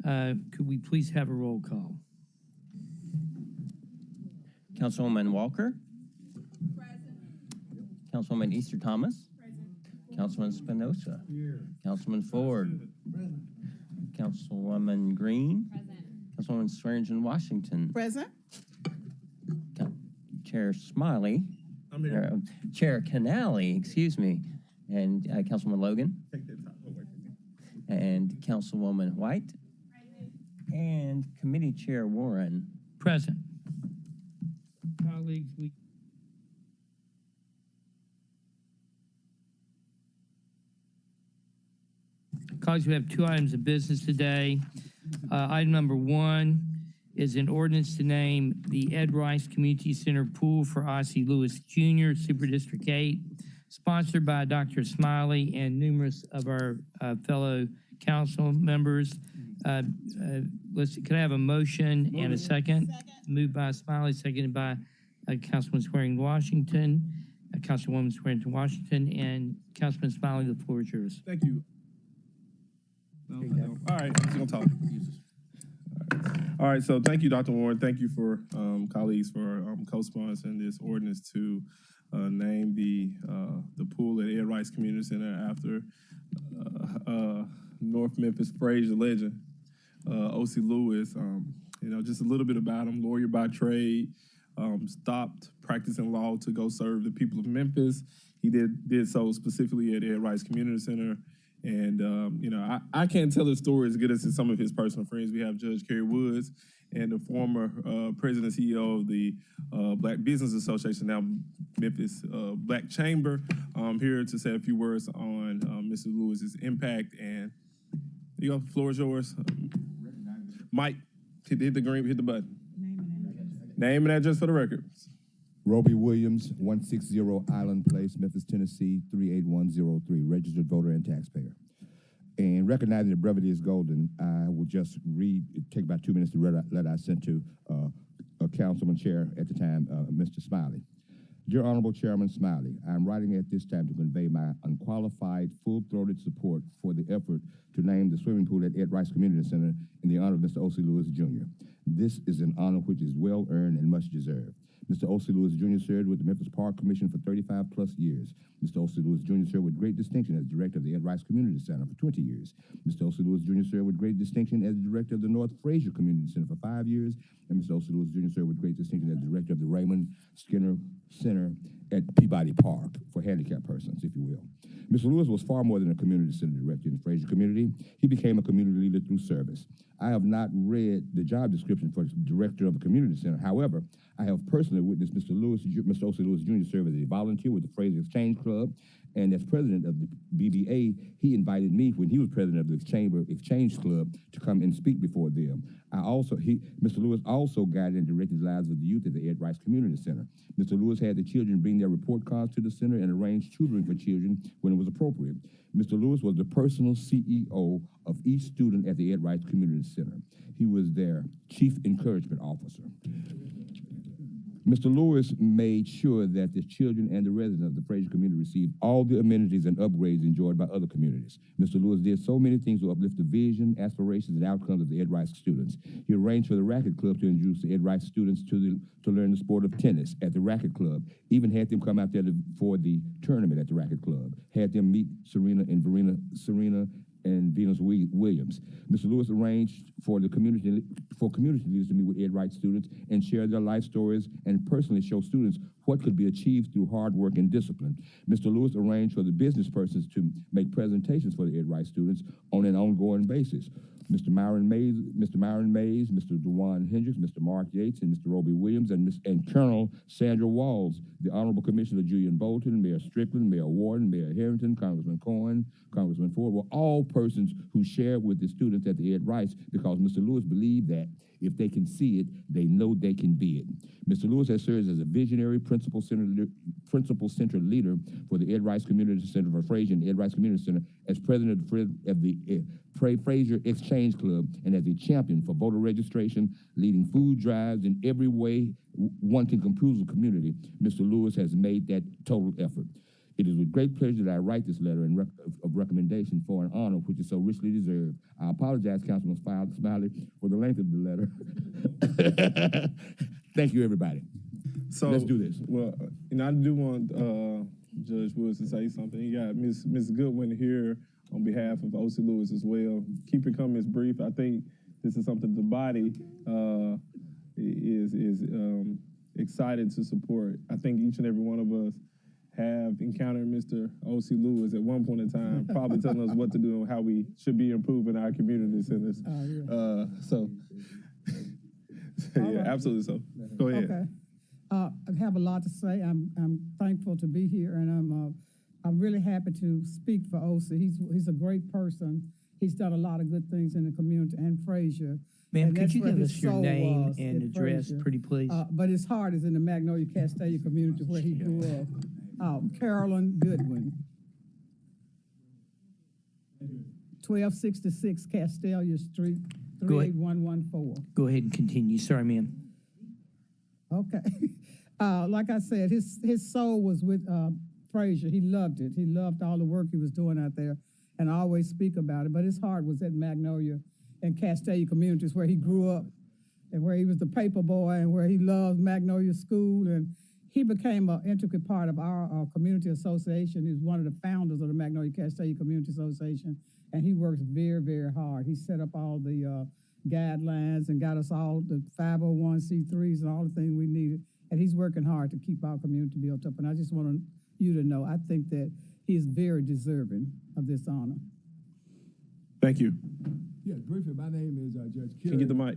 M: Could we please have a roll call?
B: Councilwoman Walker. Present. Councilwoman Easter Thomas. Present. Councilman Spinoza. Here. Councilman Ford. Present. Councilwoman Green. Present. Councilwoman Swearingen Washington.
D: Present.
B: Chair Smiley.
J: I'm here.
B: Chair Canali, excuse me. And Councilwoman Logan.
J: Take that time. Don't wait for me.
B: And Councilwoman White. Present. And Committee Chair Warren.
M: Present. Colleagues, we have two items of business today. Item number one is an ordinance to name the Ed Rice Community Center Pool for Ossie Lewis Jr., Super District 8, sponsored by Dr. Smiley and numerous of our fellow council members. Can I have a motion and a second? Moved by Smiley, seconded by Councilman Swearingen Washington, Councilwoman Swearingen Washington, and Councilman Smiley. The floor is yours.
J: Thank you. No. All right, I'm just gonna talk. All right, so thank you, Dr. Warren. Thank you for colleagues for co-sponsoring this ordinance to name the pool at Ed Rice Community Center after North Memphis Fraser legend, O.C. Lewis. Just a little bit about him, lawyer by trade, stopped practicing law to go serve the people of Memphis. He did so specifically at Ed Rice Community Center. And, I can't tell his story as good as some of his personal friends. We have Judge Kerry Woods and the former president and CEO of the Black Business Association, now Memphis Black Chamber, here to say a few words on Mr. Lewis's impact. And the floor is yours. Mike, hit the hit the button. Name and address for the record.
T: Roby Williams, 160 Island Place, Memphis, Tennessee, 38103, registered voter and taxpayer. And recognizing that brevity is golden, I will just take about 2 minutes to read a letter I sent to a councilman chair at the time, Mr. Smiley. Dear Honorable Chairman Smiley, I am writing at this time to convey my unqualified, full-throated support for the effort to name the swimming pool at Ed Rice Community Center in the honor of Mr. O.C. Lewis Jr. This is an honor which is well-earned and much deserved. Mr. O.C. Lewis Jr. served with the Memphis Park Commission for 35-plus years. Mr. O.C. Lewis Jr. served with great distinction as director of the Ed Rice Community Center for 20 years. Mr. O.C. Lewis Jr. served with great distinction as director of the North Fraser Community Center for 5 years. And Mr. O.C. Lewis Jr. served with great distinction as director of the Raymond Skinner Center at Peabody Park for handicapped persons, if you will. Mr. Lewis was far more than a community center director in the Fraser community. He became a community leader through service. I have not read the job description for director of a community center. However, I have personally witnessed Mr. O.C. Lewis Jr. serve as a volunteer with the Fraser Exchange Club, and as president of the BBA, he invited me when he was president of the Chamber Exchange Club to come and speak before them. Mr. Lewis also guided and directed the lives of the youth at the Ed Rice Community Center. Mr. Lewis had the children bring their report cards to the center and arranged tutoring for children when it was appropriate. Mr. Lewis was the personal CEO of each student at the Ed Rice Community Center. He was their chief encouragement officer. Mr. Lewis made sure that the children and the residents of the Fraser community received all the amenities and upgrades enjoyed by other communities. Mr. Lewis did so many things to uplift the vision, aspirations, and outcomes of the Ed Rice students. He arranged for the Racquet Club to introduce the Ed Rice students to learn the sport of tennis at the Racquet Club, even had them come out there for the tournament at the Racquet Club, had them meet Serena and Venus Williams. Mr. Lewis arranged for community leaders to meet with Ed Rice students and share their life stories and personally show students what could be achieved through hard work and discipline. Mr. Lewis arranged for the business persons to make presentations for the Ed Rice students on an ongoing basis. Mr. Myron Mays, Mr. DeJuan Hendricks, Mr. Mark Yates, and Mr. Roby Williams, and Colonel Sandra Walls, the Honorable Commissioner Julian Bolton, Mayor Strickland, Mayor Warden, Mayor Harrington, Congressman Cohen, Congressman Ford, were all persons who shared with the students at the Ed Rice because Mr. Lewis believed that if they can see it, they know they can be it. Mr. Lewis has served as a visionary principal center leader for the Ed Rice Community Center for Fraser and Ed Rice Community Center as president of the Fraser Exchange Club and as a champion for voter registration, leading food drives in every way one can improve the community. Mr. Lewis has made that total effort. It is with great pleasure that I write this letter of recommendation for an honor which is so richly deserved. I apologize, Councilman Smiley, for the length of the letter. Thank you, everybody.
U: So
T: let's do this.
U: Well, I do want Judge Woods to say something. You got Ms. Goodwin here on behalf of O.C. Lewis as well. Keep your comments brief. I think this is something the body is excited to support. I think each and every one of us have encountered Mr. O.C. Lewis at one point in time, probably telling us what to do and how we should be improving our community centers. Yeah, absolutely so. Go ahead.
V: Okay. I have a lot to say. I'm thankful to be here, and I'm really happy to speak for OC. He's a great person. He's done a lot of good things in the community and Frazier.
M: Ma'am,
V: And
M: could
V: that's
M: you
V: where
M: give
V: his
M: us your
V: soul
M: name
V: was,
M: and
V: in
M: address,
V: Frazier.
M: pretty please?
V: But his heart is in the Magnolia Castalia community where he grew up. Carolyn Goodwin. 1266 Castalia Street, 38114.
M: Go ahead and continue. Sorry, ma'am.
V: Okay. Like I said, his soul was with Frazier. He loved it. He loved all the work he was doing out there, and I always speak about it. But his heart was at Magnolia and Castalia communities where he grew up and where he was the paper boy and where he loved Magnolia School. And he became an intricate part of our community association. He was one of the founders of the Magnolia Castalia Community Association, and he works very, very hard. He set up all the guidelines and got us all the 501c3s and all the things we needed. And he's working hard to keep our community built up. And I just want you to know, I think that he is very deserving of this honor.
U: Thank you.
W: Yes, briefly, my name is Judge Kerry.
U: Can you get the mic?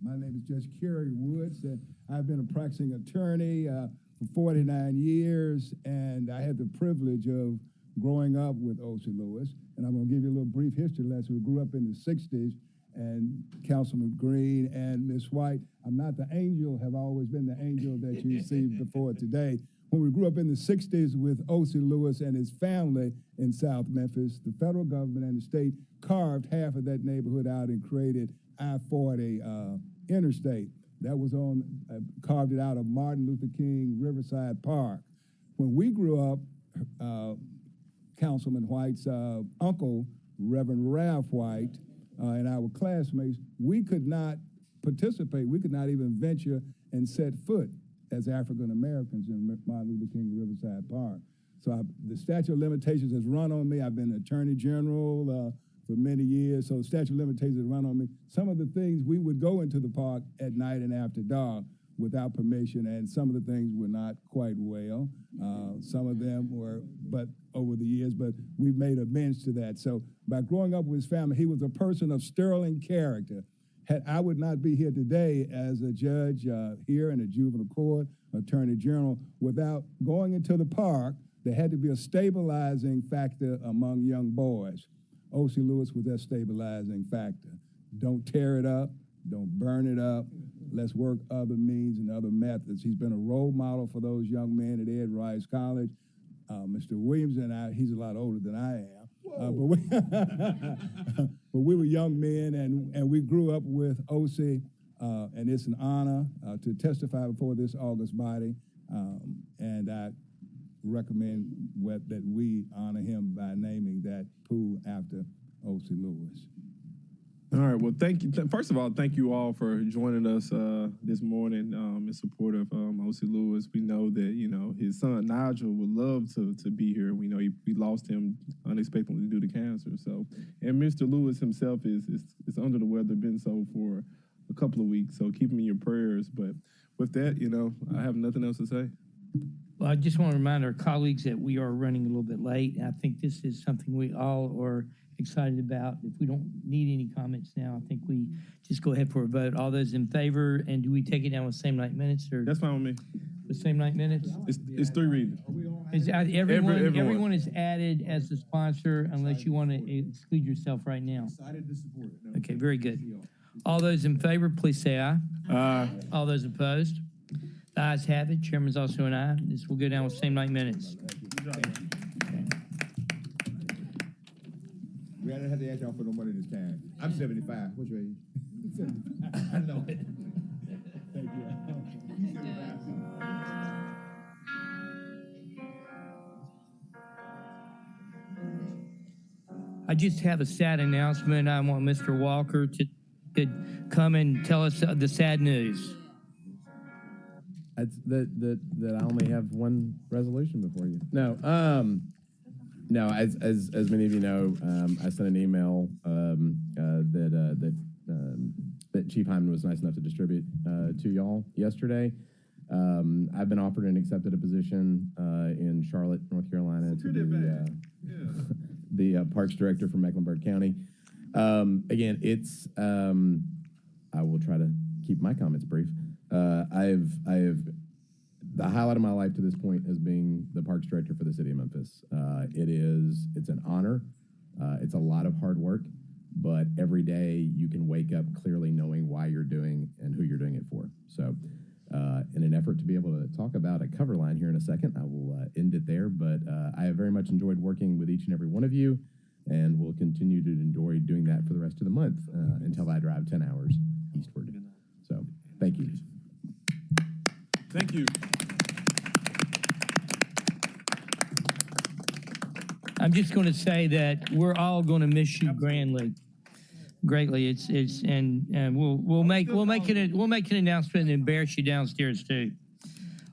W: My name is Judge Kerry Woods, and I've been a practicing attorney for 49 years, and I had the privilege of growing up with O.C. Lewis. And I'm going to give you a little brief history lesson. We grew up in the 60s, and Councilman Green and Ms. White, I'm not the angel, have always been the angel that you see before today. When we grew up in the 60s with O.C. Lewis and his family in South Memphis, the federal government and the state carved half of that neighborhood out and created I-40 interstate. That was carved it out of Martin Luther King Riverfront Park. When we grew up, Councilman White's uncle, Reverend Ralph White, and our classmates, we could not participate. We could not even venture and set foot as African Americans in Martin Luther King Riverside Park. So the statute of limitations has run on me. I've been Attorney General for many years, so the statute of limitations has run on me. Some of the things, we would go into the park at night and after dark without permission, and some of the things were not quite well. Some of them were, but over the years, but we've made amends to that. So by growing up with his family, he was a person of sterling character. I would not be here today as a judge here in a juvenile court, attorney general, without going into the park. There had to be a stabilizing factor among young boys. O.C. Lewis was that stabilizing factor. Don't tear it up. Don't burn it up. Let's work other means and other methods. He's been a role model for those young men at Ed Rice College. Mr. Williams and I, he's a lot older than I am. But we were young men, and we grew up with O.C., and it's an honor to testify before this august body, and I recommend that we honor him by naming that pool after O.C. Lewis.
U: All right. Well, thank you. First of all, thank you all for joining us this morning in support of O.C. Lewis. We know that, his son Nigel would love to be here. We know we lost him unexpectedly due to cancer. So, and Mr. Lewis himself is under the weather, been so for a couple of weeks. So keep him in your prayers. But with that, I have nothing else to say.
M: Well, I just want to remind our colleagues that we are running a little bit late. I think this is something we all are excited about. If we don't need any comments now, I think we just go ahead for a vote. All those in favor, and do we take it down with same night minutes? Or
U: that's fine with me.
M: The same night minutes?
U: It's 3 readings.
M: Everyone is added as the sponsor unless you want to exclude yourself right now.
W: Excited to support it.
M: Okay, very good. All those in favor, please say aye.
U: Aye.
M: All those opposed? The ayes have it. Chairman's also an aye. This will go down with same night minutes.
T: We didn't have to ask y'all for no money this time. I'm 75. What's your age? 75. I know it. Thank you.
M: I just have a sad announcement. I want Mr. Walker to come and tell us the sad news.
C: That I only have one resolution before you. No, as many of you know, I sent an email that Chief Hyman was nice enough to distribute to y'all yesterday. I've been offered and accepted a position in Charlotte, North Carolina, to be the Parks Director for Mecklenburg County. Again, it's I will try to keep my comments brief. The highlight of my life to this point has been the Parks Director for the City of Memphis. It's an honor. It's a lot of hard work, but every day you can wake up clearly knowing why you're doing and who you're doing it for. So, in an effort to be able to talk about a cover line here in a second, I will end it there. But I have very much enjoyed working with each and every one of you, and will continue to enjoy doing that for the rest of the month until I drive 10 hours eastward. So, thank you.
U: Thank you.
M: I'm just going to say that we're all going to miss you greatly. And we'll make an announcement and embarrass you downstairs too.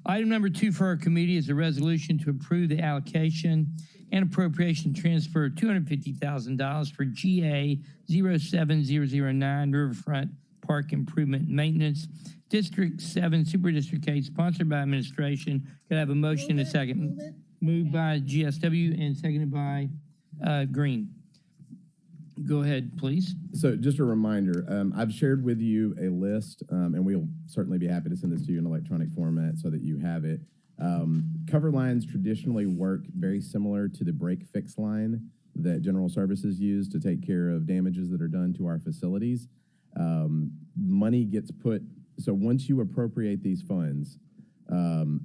M: Item number 2 for our committee is a resolution to approve the allocation and appropriation transfer of $250,000 for GA 07009 Riverfront Park Improvement Maintenance, District 7, Super District 8, sponsored by administration. Could I have a motion and a second? Moved by GSW and seconded by Green. Go ahead, please.
C: So just a reminder, I've shared with you a list, and we'll certainly be happy to send this to you in electronic format so that you have it. Cover lines traditionally work very similar to the break fix line that General Services use to take care of damages that are done to our facilities. Money gets put, so once you appropriate these funds,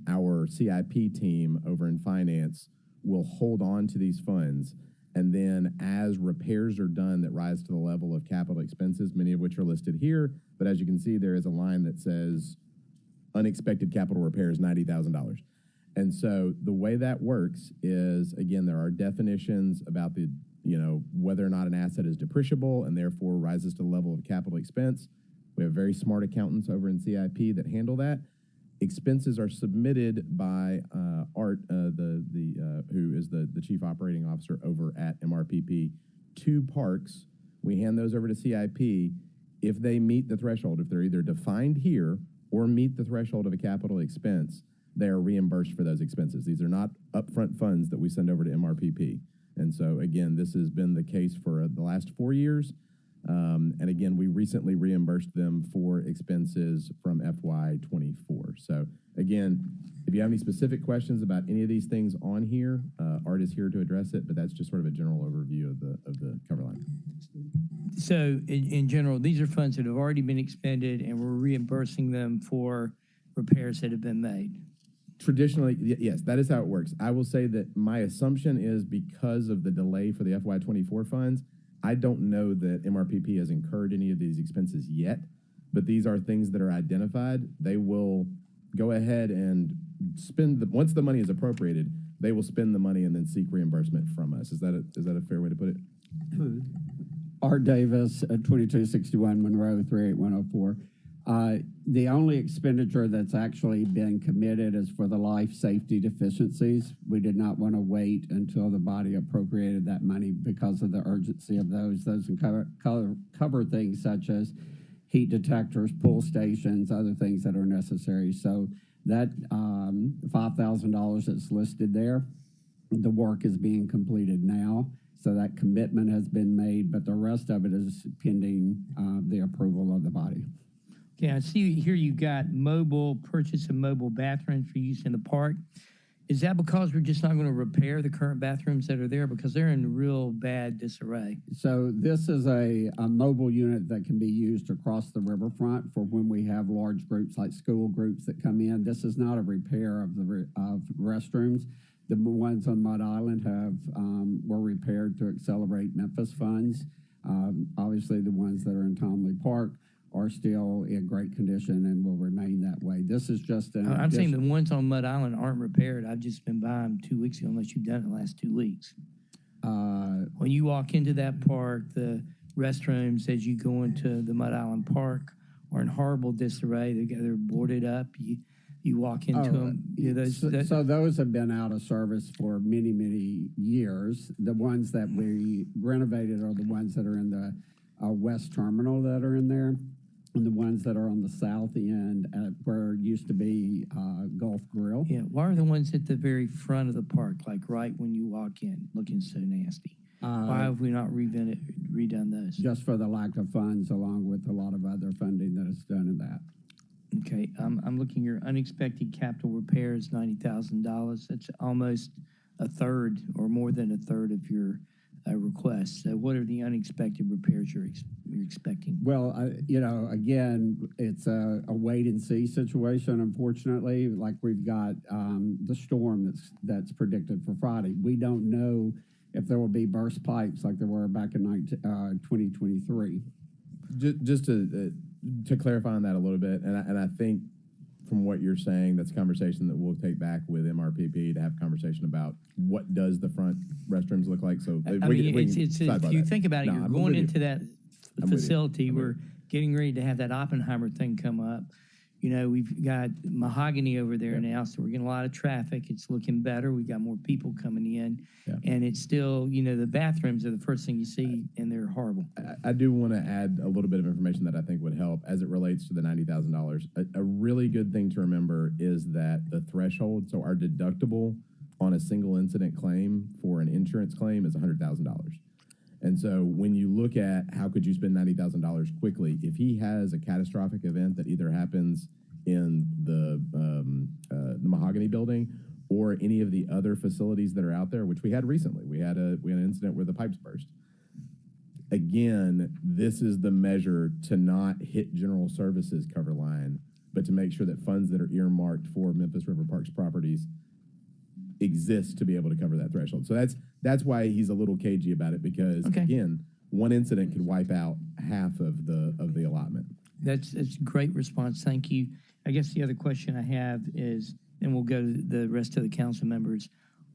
C: our CIP team over in finance will hold on to these funds. And then as repairs are done that rise to the level of capital expenses, many of which are listed here, but as you can see, there is a line that says unexpected capital repairs, $90,000. And so the way that works is, again, there are definitions about whether or not an asset is depreciable and therefore rises to the level of capital expense. We have very smart accountants over in CIP that handle that. Expenses are submitted by Art, who is the chief operating officer over at MRPP, to Parks. We hand those over to CIP. If they meet the threshold, if they're either defined here or meet the threshold of a capital expense, they are reimbursed for those expenses. These are not upfront funds that we send over to MRPP. And so, again, this has been the case for the last 4 years. And again, we recently reimbursed them for expenses from FY24. So again, if you have any specific questions about any of these things on here, Art is here to address it, but that's just sort of a general overview of the cover line.
M: So in general, these are funds that have already been expended and we're reimbursing them for repairs that have been made.
C: Traditionally, yes, that is how it works. I will say that my assumption is because of the delay for the FY24 funds, I don't know that MRPP has incurred any of these expenses yet, but these are things that are identified. They will go ahead and spend, once the money is appropriated, they will spend the money and then seek reimbursement from us. Is that a fair way to put it?
E: Art Davis, 2261 Monroe 38104. The only expenditure that's actually been committed is for the life safety deficiencies. We did not want to wait until the body appropriated that money because of the urgency of those. Those cover things such as heat detectors, pull stations, other things that are necessary. So that $5,000 that's listed there, the work is being completed now. So that commitment has been made, but the rest of it is pending the approval of the body.
M: Okay, I see here you got purchase of mobile bathrooms for use in the park. Is that because we're just not going to repair the current bathrooms that are there because they're in real bad disarray?
E: So this is a mobile unit that can be used across the riverfront for when we have large groups like school groups that come in. This is not a repair of the restrooms. The ones on Mud Island were repaired to accelerate Memphis funds. Obviously, the ones that are in Tomley Park are still in great condition and will remain that way. This is just an
M: I'm saying the ones on Mud Island aren't repaired. I've just been by them 2 weeks ago unless you've done it the last 2 weeks. When you walk into that park, the restrooms as you go into the Mud Island Park are in horrible disarray. They're boarded up. You walk into them.
E: So those have been out of service for many, many years. The ones that we renovated are the ones that are in the west terminal that are in there, and the ones that are on the south end at where it used to be Gulf Grill.
M: Yeah, why are the ones at the very front of the park, like right when you walk in, looking so nasty? Why have we not redone those?
E: Just for the lack of funds, along with a lot of other funding that is done in that.
M: Okay, I'm looking here. Unexpected capital repairs, $90,000. That's almost a third or more than a third of your request. So what are the unexpected repairs you're expecting?
E: Well, again, it's a wait and see situation, unfortunately. Like we've got the storm that's predicted for Friday. We don't know if there will be burst pipes like there were back in 2023.
C: Just to clarify on that a little bit, and I think from what you're saying, that's a conversation that we'll take back with MRPP to have a conversation about what does the front restrooms look like. So
M: if you think about it, you're going into that facility.
C: We're
M: getting ready to have that Oppenheimer thing come up. You know, we've got Mahogany over there now, so we're getting a lot of traffic. It's looking better. We've got more people coming in, and it's still, the bathrooms are the first thing you see, and they're horrible.
C: I do want to add a little bit of information that I think would help as it relates to the $90,000. A really good thing to remember is that the threshold, so our deductible on a single incident claim for an insurance claim is $100,000. And so when you look at how could you spend $90,000 quickly, if he has a catastrophic event that either happens in the Mahogany building or any of the other facilities that are out there, which we had recently, we had an incident where the pipes burst. Again, this is the measure to not hit general services cover line, but to make sure that funds that are earmarked for Memphis River Parks properties exist to be able to cover that threshold. So that's why he's a little cagey about it, because again, one incident could wipe out half of the allotment.
M: That's a great response. Thank you. I guess the other question I have is, and we'll go to the rest of the council members,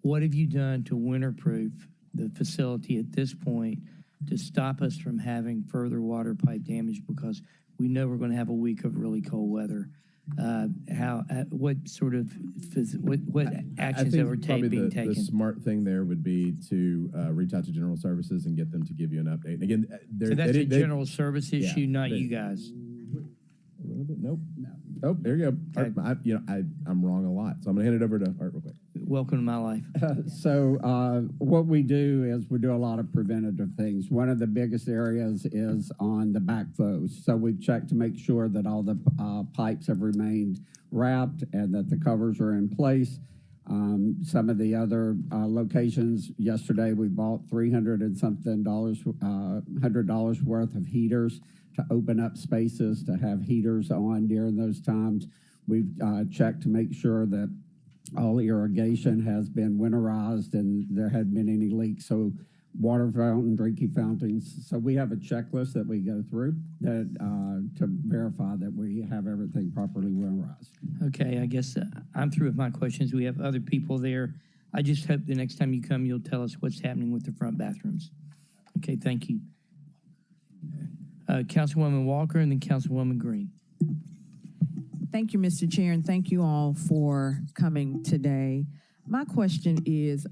M: what have you done to winterproof the facility at this point to stop us from having further water pipe damage? Because we know we're going to have a week of really cold weather. What actions are being taken?
C: The smart thing there would be to reach out to general services and get them to give you an update. And again,
M: so that's a general service issue, not you guys.
C: A little bit. Nope. No. Oh, there you go.
M: Okay.
C: Art, I'm wrong a lot, so I'm gonna hand it over to Art real quick.
M: Welcome to my life.
E: What we do is we do a lot of preventative things. One of the biggest areas is on the backflows. So we've checked to make sure that all the pipes have remained wrapped and that the covers are in place. Some of the other locations, yesterday we bought $300 and something $100 worth of heaters to open up spaces to have heaters on during those times. We've checked to make sure that all irrigation has been winterized and there hadn't been any leaks. So water fountain, drinking fountains. So we have a checklist that we go through that to verify that we have everything properly winterized.
M: Okay, I guess I'm through with my questions. We have other people there. I just hope the next time you come, you'll tell us what's happening with the front bathrooms. Okay, thank you. Councilwoman Walker and then Councilwoman Green.
G: Thank you, Mr. Chair, and thank you all for coming today. My question is,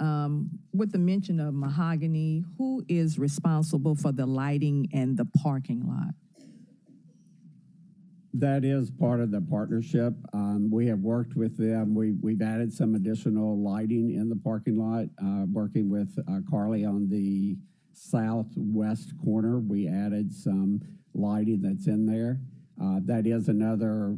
G: with the mention of Mahogany, who is responsible for the lighting and the parking lot?
E: That is part of the partnership. We have worked with them. We've added some additional lighting in the parking lot, working with Carly on the southwest corner. We added some lighting that's in there. That is another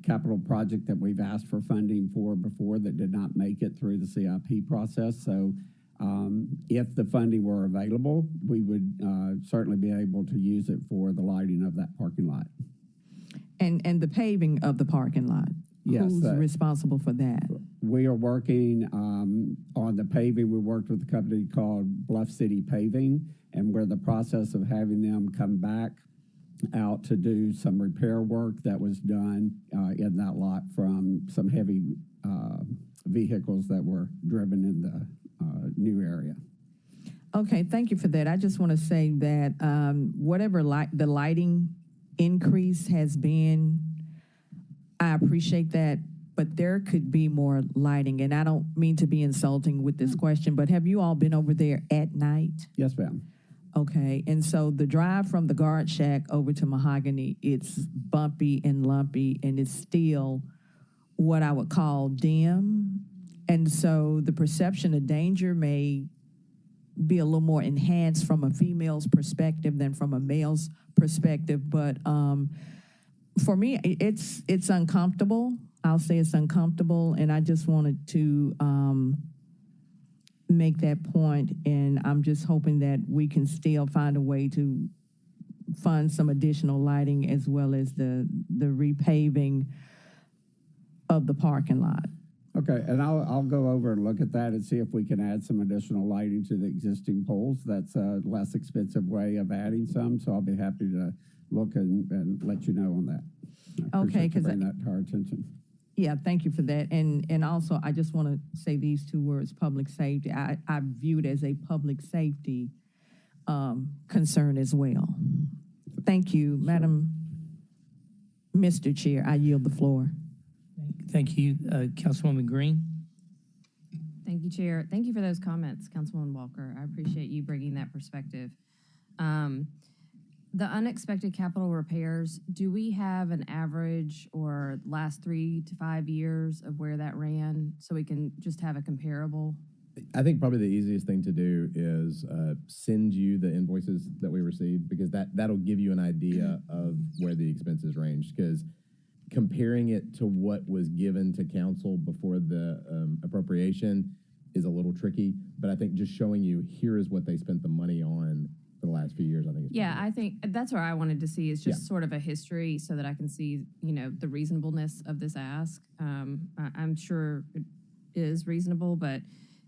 E: capital project that we've asked for funding for before that did not make it through the CIP process. So if the funding were available, we would certainly be able to use it for the lighting of that parking lot.
G: And the paving of the parking lot?
E: Yes.
G: Who's responsible for that?
E: We are working on the paving. We worked with a company called Bluff City Paving, and we're in the process of having them come back out to do some repair work that was done in that lot from some heavy vehicles that were driven in the new area.
G: Okay, thank you for that. I just want to say that whatever the lighting increase has been, I appreciate that, but there could be more lighting. And I don't mean to be insulting with this question, but have you all been over there at night?
E: Yes, ma'am.
G: Okay, and so the drive from the guard shack over to Mahogany, it's bumpy and lumpy, and it's still what I would call dim. And so the perception of danger may be a little more enhanced from a female's perspective than from a male's perspective. But for me, it's uncomfortable. I'll say it's uncomfortable, and I just wanted to make that point, and I'm just hoping that we can still find a way to fund some additional lighting as well as the repaving of the parking lot.
E: Okay, and I'll go over and look at that and see if we can add some additional lighting to the existing poles. That's a less expensive way of adding some, so I'll be happy to look and let you know on that.
G: Okay,
E: because bring that to our attention.
G: Yeah, thank you for that. And also, I just want to say these two words, public safety. I view it as a public safety concern as well. Thank you, Madam, Mr. Chair. I yield the floor.
M: Thank you, Councilwoman Green.
H: Thank you, Chair. Thank you for those comments, Councilwoman Walker. I appreciate you bringing that perspective. The unexpected capital repairs, do we have an average or last 3 to 5 years of where that ran so we can just have a comparable?
C: I think probably the easiest thing to do is send you the invoices that we received, because that'll give you an idea of where the expenses range. Because comparing it to what was given to council before the appropriation is a little tricky. But I think just showing you here is what they spent the money on for the last few years, I think it's
H: I think that's where I wanted to see is just sort of a history so that I can see, the reasonableness of this ask. I'm sure it is reasonable, but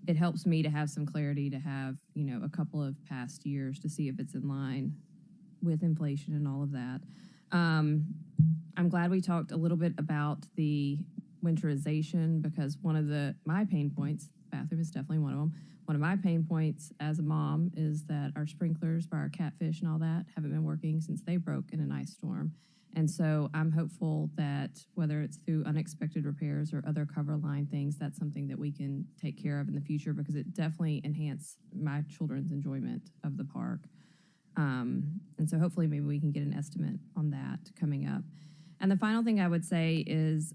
H: it helps me to have some clarity to have, a couple of past years to see if it's in line with inflation and all of that. I'm glad we talked a little bit about the winterization, because one of my pain points, bathroom is definitely one of them. One of my pain points as a mom is that our sprinklers for our catfish and all that haven't been working since they broke in an ice storm. And so I'm hopeful that whether it's through unexpected repairs or other cover line things, that's something that we can take care of in the future, because it definitely enhanced my children's enjoyment of the park. And so hopefully maybe we can get an estimate on that coming up. And the final thing I would say is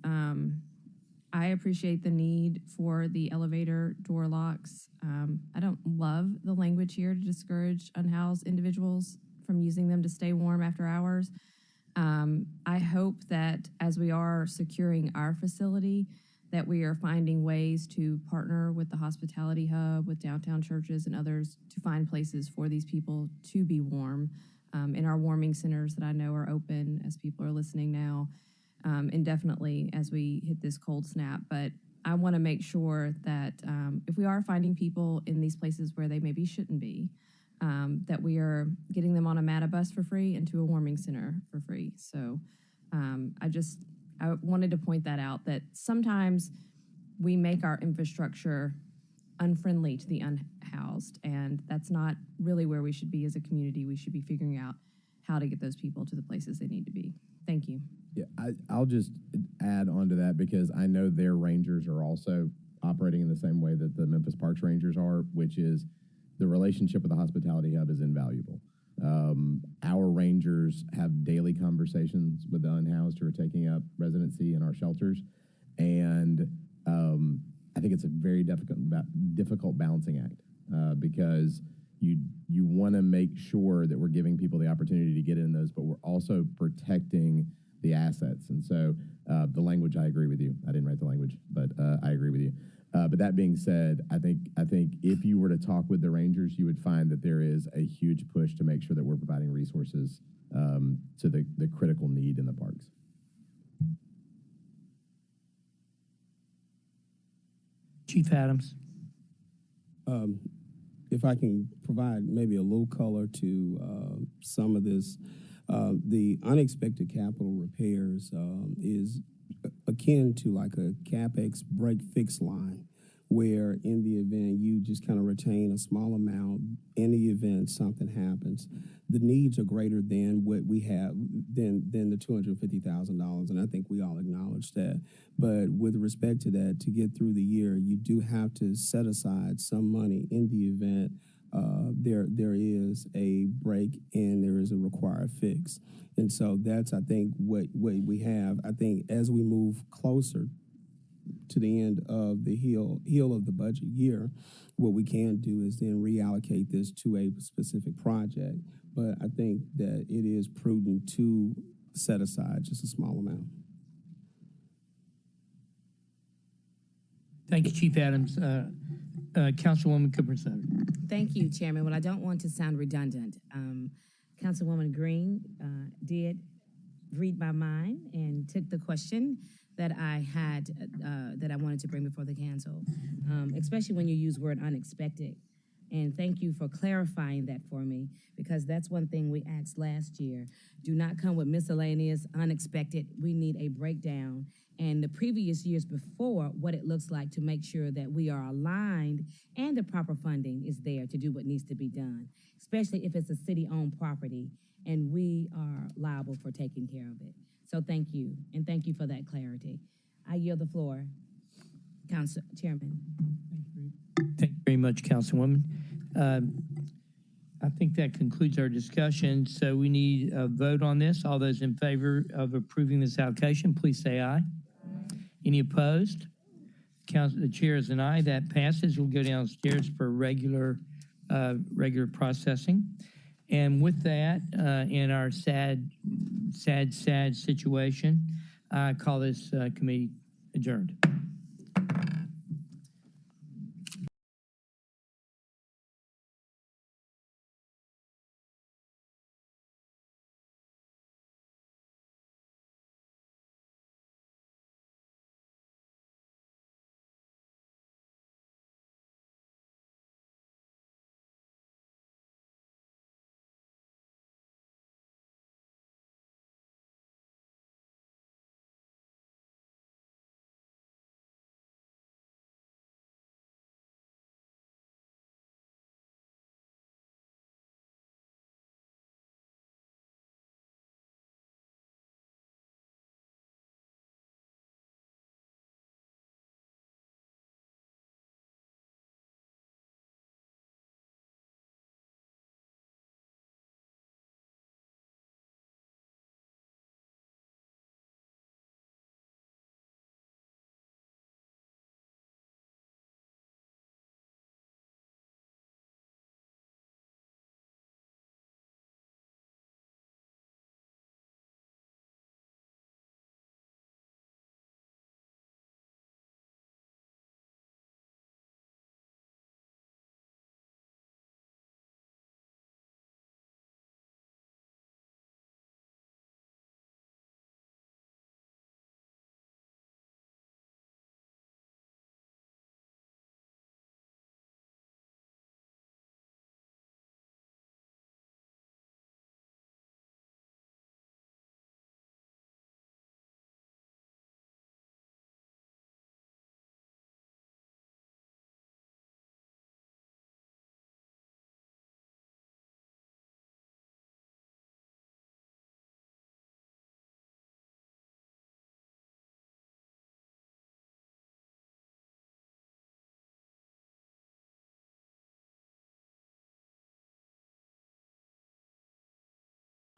H: I appreciate the need for the elevator door locks. I don't love the language here to discourage unhoused individuals from using them to stay warm after hours. I hope that as we are securing our facility, that we are finding ways to partner with the hospitality hub, with downtown churches and others to find places for these people to be warm in our warming centers that I know are open as people are listening now, indefinitely as we hit this cold snap. But I want to make sure that if we are finding people in these places where they maybe shouldn't be, that we are getting them on a MATA bus for free and to a warming center for free. So I wanted to point that out, that sometimes we make our infrastructure unfriendly to the unhoused, and that's not really where we should be as a community. We should be figuring out how to get those people to the places they need to be. Thank you.
C: Yeah, I'll just add on to that, because I know their rangers are also operating in the same way that the Memphis Parks Rangers are, which is the relationship with the hospitality hub is invaluable. Our rangers have daily conversations with the unhoused who are taking up residency in our shelters, and I think it's a very difficult balancing act, because you want to make sure that we're giving people the opportunity to get in those, but we're also protecting the assets. And so the language, I agree with you. I didn't write the language, but I agree with you. But that being said, I think if you were to talk with the Rangers, you would find that there is a huge push to make sure that we're providing resources to the critical need in the parks.
M: Chief Adams.
I: If I can provide maybe a little color to some of this, the unexpected capital repairs is akin to like a CapEx break fix line, where in the event you just kind of retain a small amount. In the event something happens, the needs are greater than what we have than the $250,000, and I think we all acknowledge that. But with respect to that, to get through the year, you do have to set aside some money in the event there is a break and there is a required fix. And so that's, I think, what we have. I think as we move closer to the end of the heel of the budget year, what we can do is then reallocate this to a specific project. But I think that it is prudent to set aside just a small amount.
M: Thank you, Chief Adams. Councilwoman Cooper-Sutter.
A: Thank you, Chairman. Well, I don't want to sound redundant. Councilwoman Green did read my mind and took the question that I had, that I wanted to bring before the council, especially when you use word unexpected. And thank you for clarifying that for me, because that's one thing we asked last year. Do not come with miscellaneous, unexpected. We need a breakdown. And the previous years before, what it looks like to make sure that we are aligned and the proper funding is there to do what needs to be done, especially if it's a city-owned property and we are liable for taking care of it. So thank you, and thank you for that clarity. I yield the floor, Council Chairman.
M: Thank you very much, Councilwoman. I think that concludes our discussion. So we need a vote on this. All those in favor of approving this allocation, please say aye. Any opposed? The chair is an aye. That passes. We'll go downstairs for regular processing. And with that, in our sad situation, I call this committee adjourned.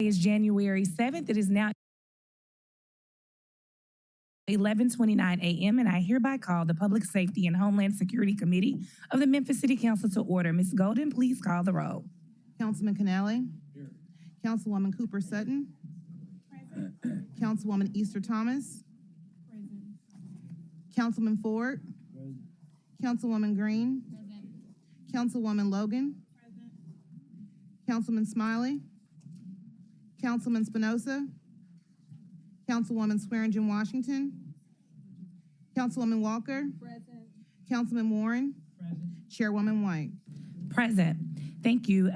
Q: Is January 7th. It is now 11:29 a.m. and I hereby call the Public Safety and Homeland Security Committee of the Memphis City Council to order. Ms. Golden, please call the roll.
F: Councilman Canale. Here. Councilwoman Cooper Sutton. Present. Councilwoman Easter Thomas. Present. Councilman Ford. Present. Councilwoman Green. Present. Councilwoman Logan. Present. Councilman Smiley. Councilman Spinoza. Councilwoman Swearingen Washington. Councilwoman Walker. Present. Councilman Warren. Present. Chairwoman White.
Q: Present. Thank you,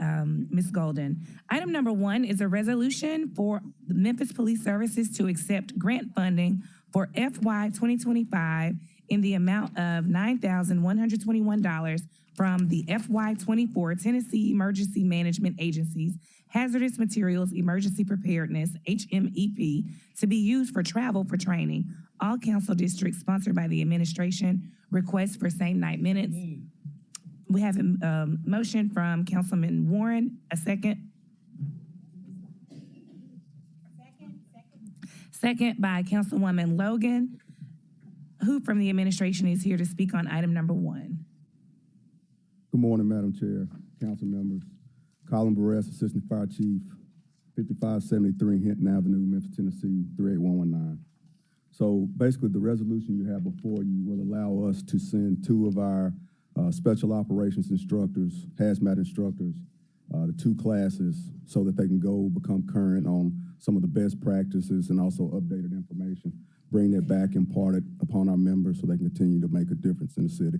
Q: Ms. Golden. Item number 1 is a resolution for the Memphis Police Services to accept grant funding for FY 2025
F: in the amount of $9,121 from the FY24 Tennessee Emergency Management Agency's Hazardous Materials Emergency Preparedness, HMEP, to be used for travel for training. All council districts sponsored by the administration. Request for same night minutes. We have a motion from Councilman Warren, a second. Second by Councilwoman Logan. Who from the administration is here to speak on item number 1?
W: Good morning, Madam Chair, council members. Colin Barres, Assistant Fire Chief, 5573 Hinton Avenue, Memphis, Tennessee, 38119. So basically, the resolution you have before you will allow us to send 2 of our special operations instructors, hazmat instructors, to 2 classes so that they can go become current on some of the best practices and also updated information. Bring that back, impart it upon our members so they can continue to make a difference in the city.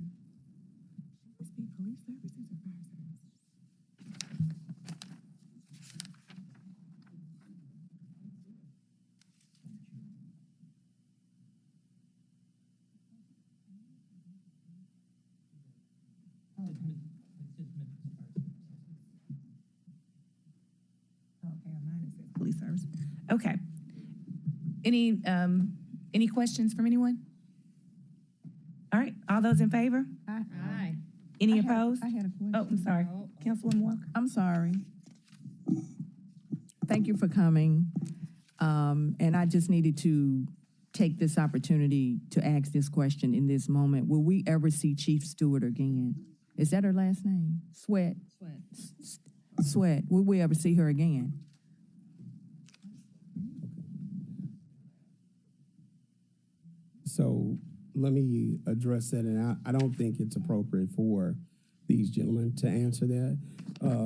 F: Police service. Okay. Any questions from anyone? All right, all those in favor?
H: Aye.
F: Any opposed?
D: I had a question.
F: Oh, I'm sorry. Councilwoman Walker?
G: I'm sorry. Thank you for coming. And I just needed to take this opportunity to ask this question in this moment. Will we ever see Chief Stewart again? Is that her last name? Sweat? Sweat. Will we ever see her again?
I: So let me address that, and I don't think it's appropriate for these gentlemen to answer that.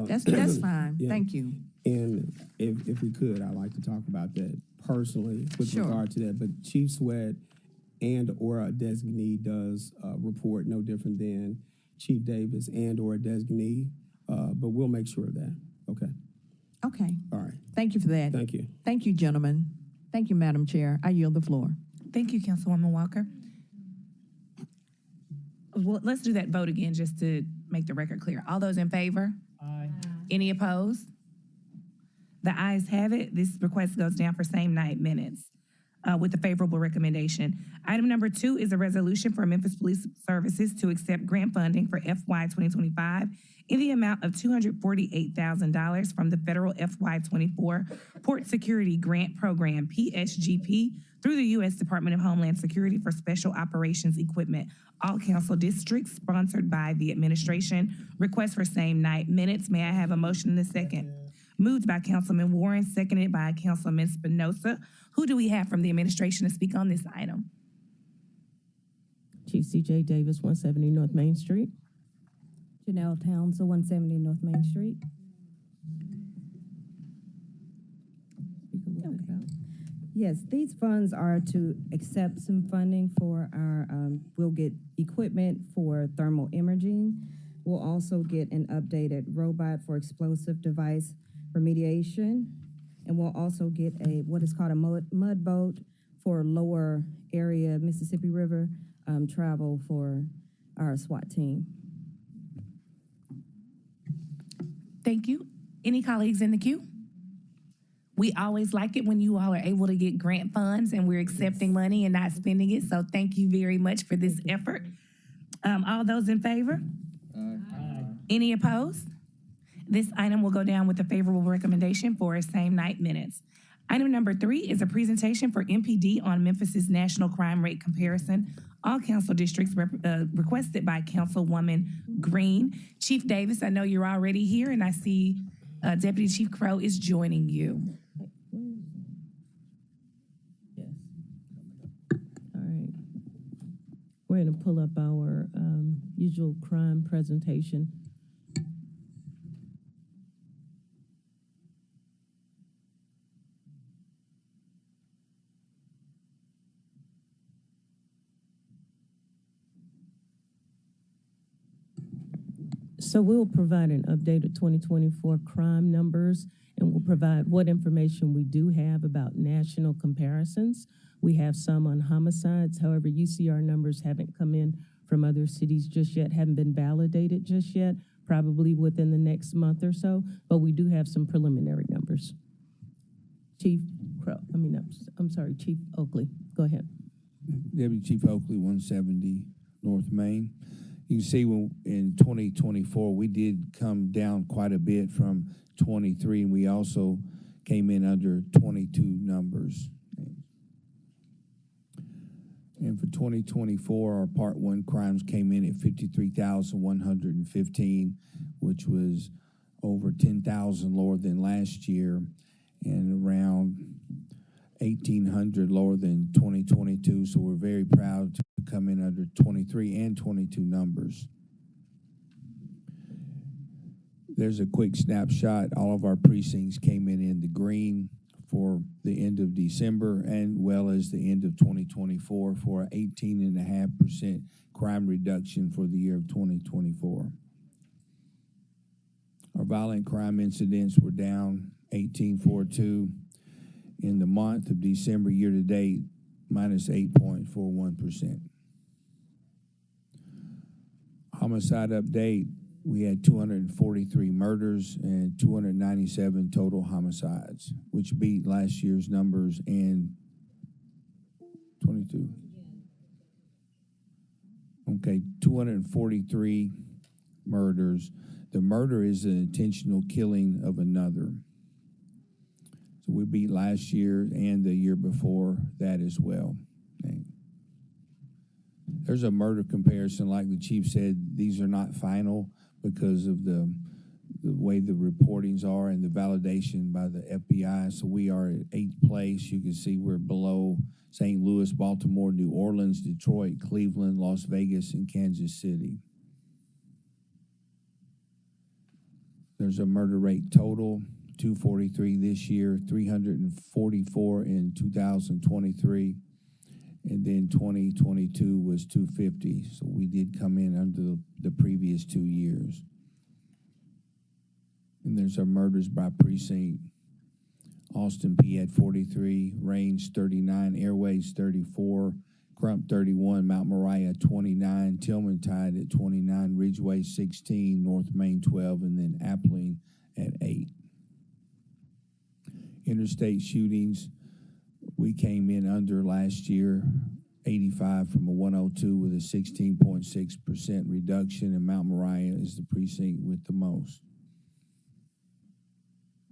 G: That's fine.
I: Yeah.
G: Thank you.
I: And if we could, I'd like to talk about that personally with
G: Sure.
I: regard to that. But Chief Sweat and or a designee does report no different than Chief Davis and or a designee, but we'll make sure of that. Okay.
G: Okay.
I: All right.
G: Thank you for that.
I: Thank you.
G: Thank you, gentlemen. Thank you, Madam Chair. I yield the floor.
F: Thank you, Councilwoman Walker. Well, let's do that vote again just to make the record clear. All those in favor?
M: Aye.
F: Any opposed? The ayes have it. This request goes down for same night minutes with a favorable recommendation. Item number 2 is a resolution for Memphis Police Services to accept grant funding for FY 2025 in the amount of $248,000 from the federal FY 24 Port Security Grant Program, PSGP, through the U.S. Department of Homeland Security for Special Operations Equipment. All council districts sponsored by the administration. Request for same night minutes. May I have a motion in a second? Moved by Councilman Warren, seconded by Councilman Spinoza. Who do we have from the administration to speak on this item?
K: Chief C.J. Davis, 170 North Main Street.
L: Janelle Townsend, 170 North Main Street. Yes, these funds are to accept some funding for our, we'll get equipment for thermal imaging. We'll also get an updated robot for explosive device remediation. And we'll also get what is called a mud boat for lower area Mississippi River travel for our SWAT team.
F: Thank you. Any colleagues in the queue? We always like it when you all are able to get grant funds and we're accepting money and not spending it. So thank you very much for this effort. All those in favor?
M: Aye.
F: Any opposed? This item will go down with a favorable recommendation for same night minutes. Item number 3 is a presentation for MPD on Memphis's national crime rate comparison. All council districts requested by Councilwoman Green. Chief Davis, I know you're already here, and I see Deputy Chief Crow is joining you.
K: Yes. All right. We're going to pull up our usual crime presentation. So we'll provide an updated 2024 crime numbers and we'll provide what information we do have about national comparisons. We have some on homicides. However, UCR numbers haven't come in from other cities just yet, haven't been validated just yet, probably within the next month or so, but we do have some preliminary numbers. Chief Oakley, go ahead.
P: Deputy Chief Oakley, 170 North Main. You can see when in 2024, we did come down quite a bit from 23, and we also came in under 22 numbers. And for 2024, our Part 1 crimes came in at 53,115, which was over 10,000 lower than last year and around 1,800 lower than 2022. So we're very proud to come in under 23 and 22 numbers. There's a quick snapshot. All of our precincts came in the green for the end of December and well as the end of 2024 for an 18.5% crime reduction for the year of 2024. Our violent crime incidents were down 18.42 in the month of December year to date, minus 8.41%. Homicide update, we had 243 murders and 297 total homicides, which beat last year's numbers and 22. Okay, 243 murders. The murder is an intentional killing of another. So we beat last year and the year before that as well. Okay. There's a murder comparison, like the chief said, these are not final because of the way the reportings are and the validation by the FBI. So we are at 8th place. You can see we're below St. Louis, Baltimore, New Orleans, Detroit, Cleveland, Las Vegas, and Kansas City. There's a murder rate total, 243 this year, 344 in 2023, and then 2022 was 250. So we did come in under the previous 2 years. And there's our murders by precinct. Austin P at 43, Range 39, Airways 34, Crump 31, Mount Moriah 29, Tillman Tide at 29, Ridgeway 16, North Main 12, and then Appling at 8. Interstate shootings, we came in under last year, 85 from a 102 with a 16.6% reduction, and Mount Moriah is the precinct with the most.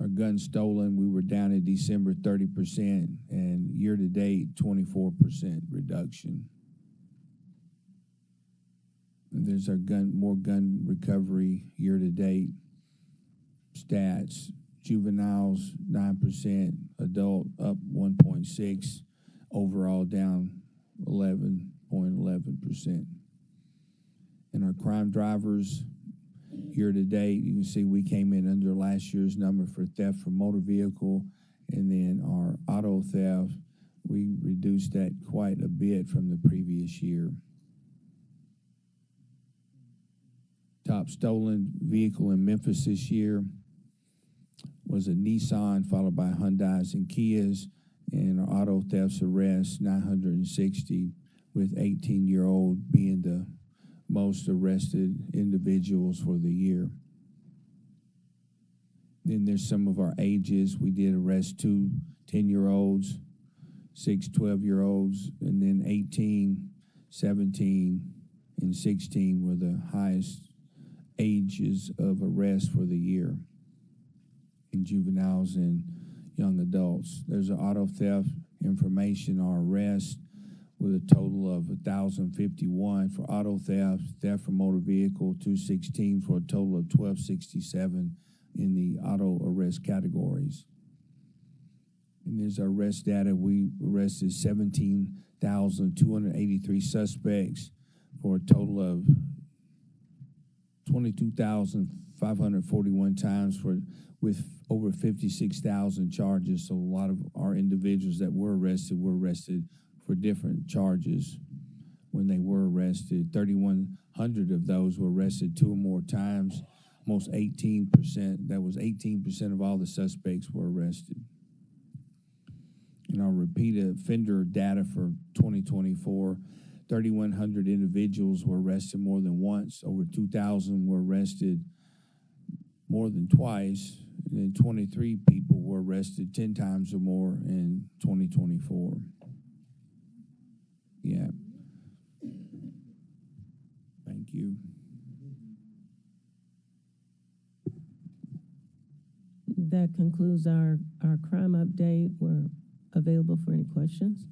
P: Our guns stolen, we were down in December 30%, and year-to-date, 24% reduction. And there's our more gun recovery year-to-date stats. Juveniles, 9%, adult up 1.6%, overall down 11.11%. And our crime drivers, year to date, you can see we came in under last year's number for theft from motor vehicle, and then our auto theft, we reduced that quite a bit from the previous year. Top stolen vehicle in Memphis this year was a Nissan, followed by Hyundais and Kias, and our auto thefts arrests, 960, with 18-year-old being the most arrested individuals for the year. Then there's some of our ages. We did arrest 2 10-year-olds, 6 12-year-olds, and then 18, 17, and 16 were the highest ages of arrest for the year in juveniles and young adults. There's an auto theft information, our arrest, with a total of 1,051 for auto theft, theft from motor vehicle, 216 for a total of 1,267 in the auto arrest categories. And there's our arrest data. We arrested 17,283 suspects for a total of 22,541 times with over 56,000 charges. So a lot of our individuals that were arrested for different charges when they were arrested. 3,100 of those were arrested 2 or more times. almost 18%. That was 18% of all the suspects were arrested. In our repeat offender data for 2024, 3,100 individuals were arrested more than once. Over 2,000 were arrested more than twice. And then 23 people were arrested 10 times or more in 2024. Yeah. Thank you.
K: That concludes our crime update. We're available for any questions.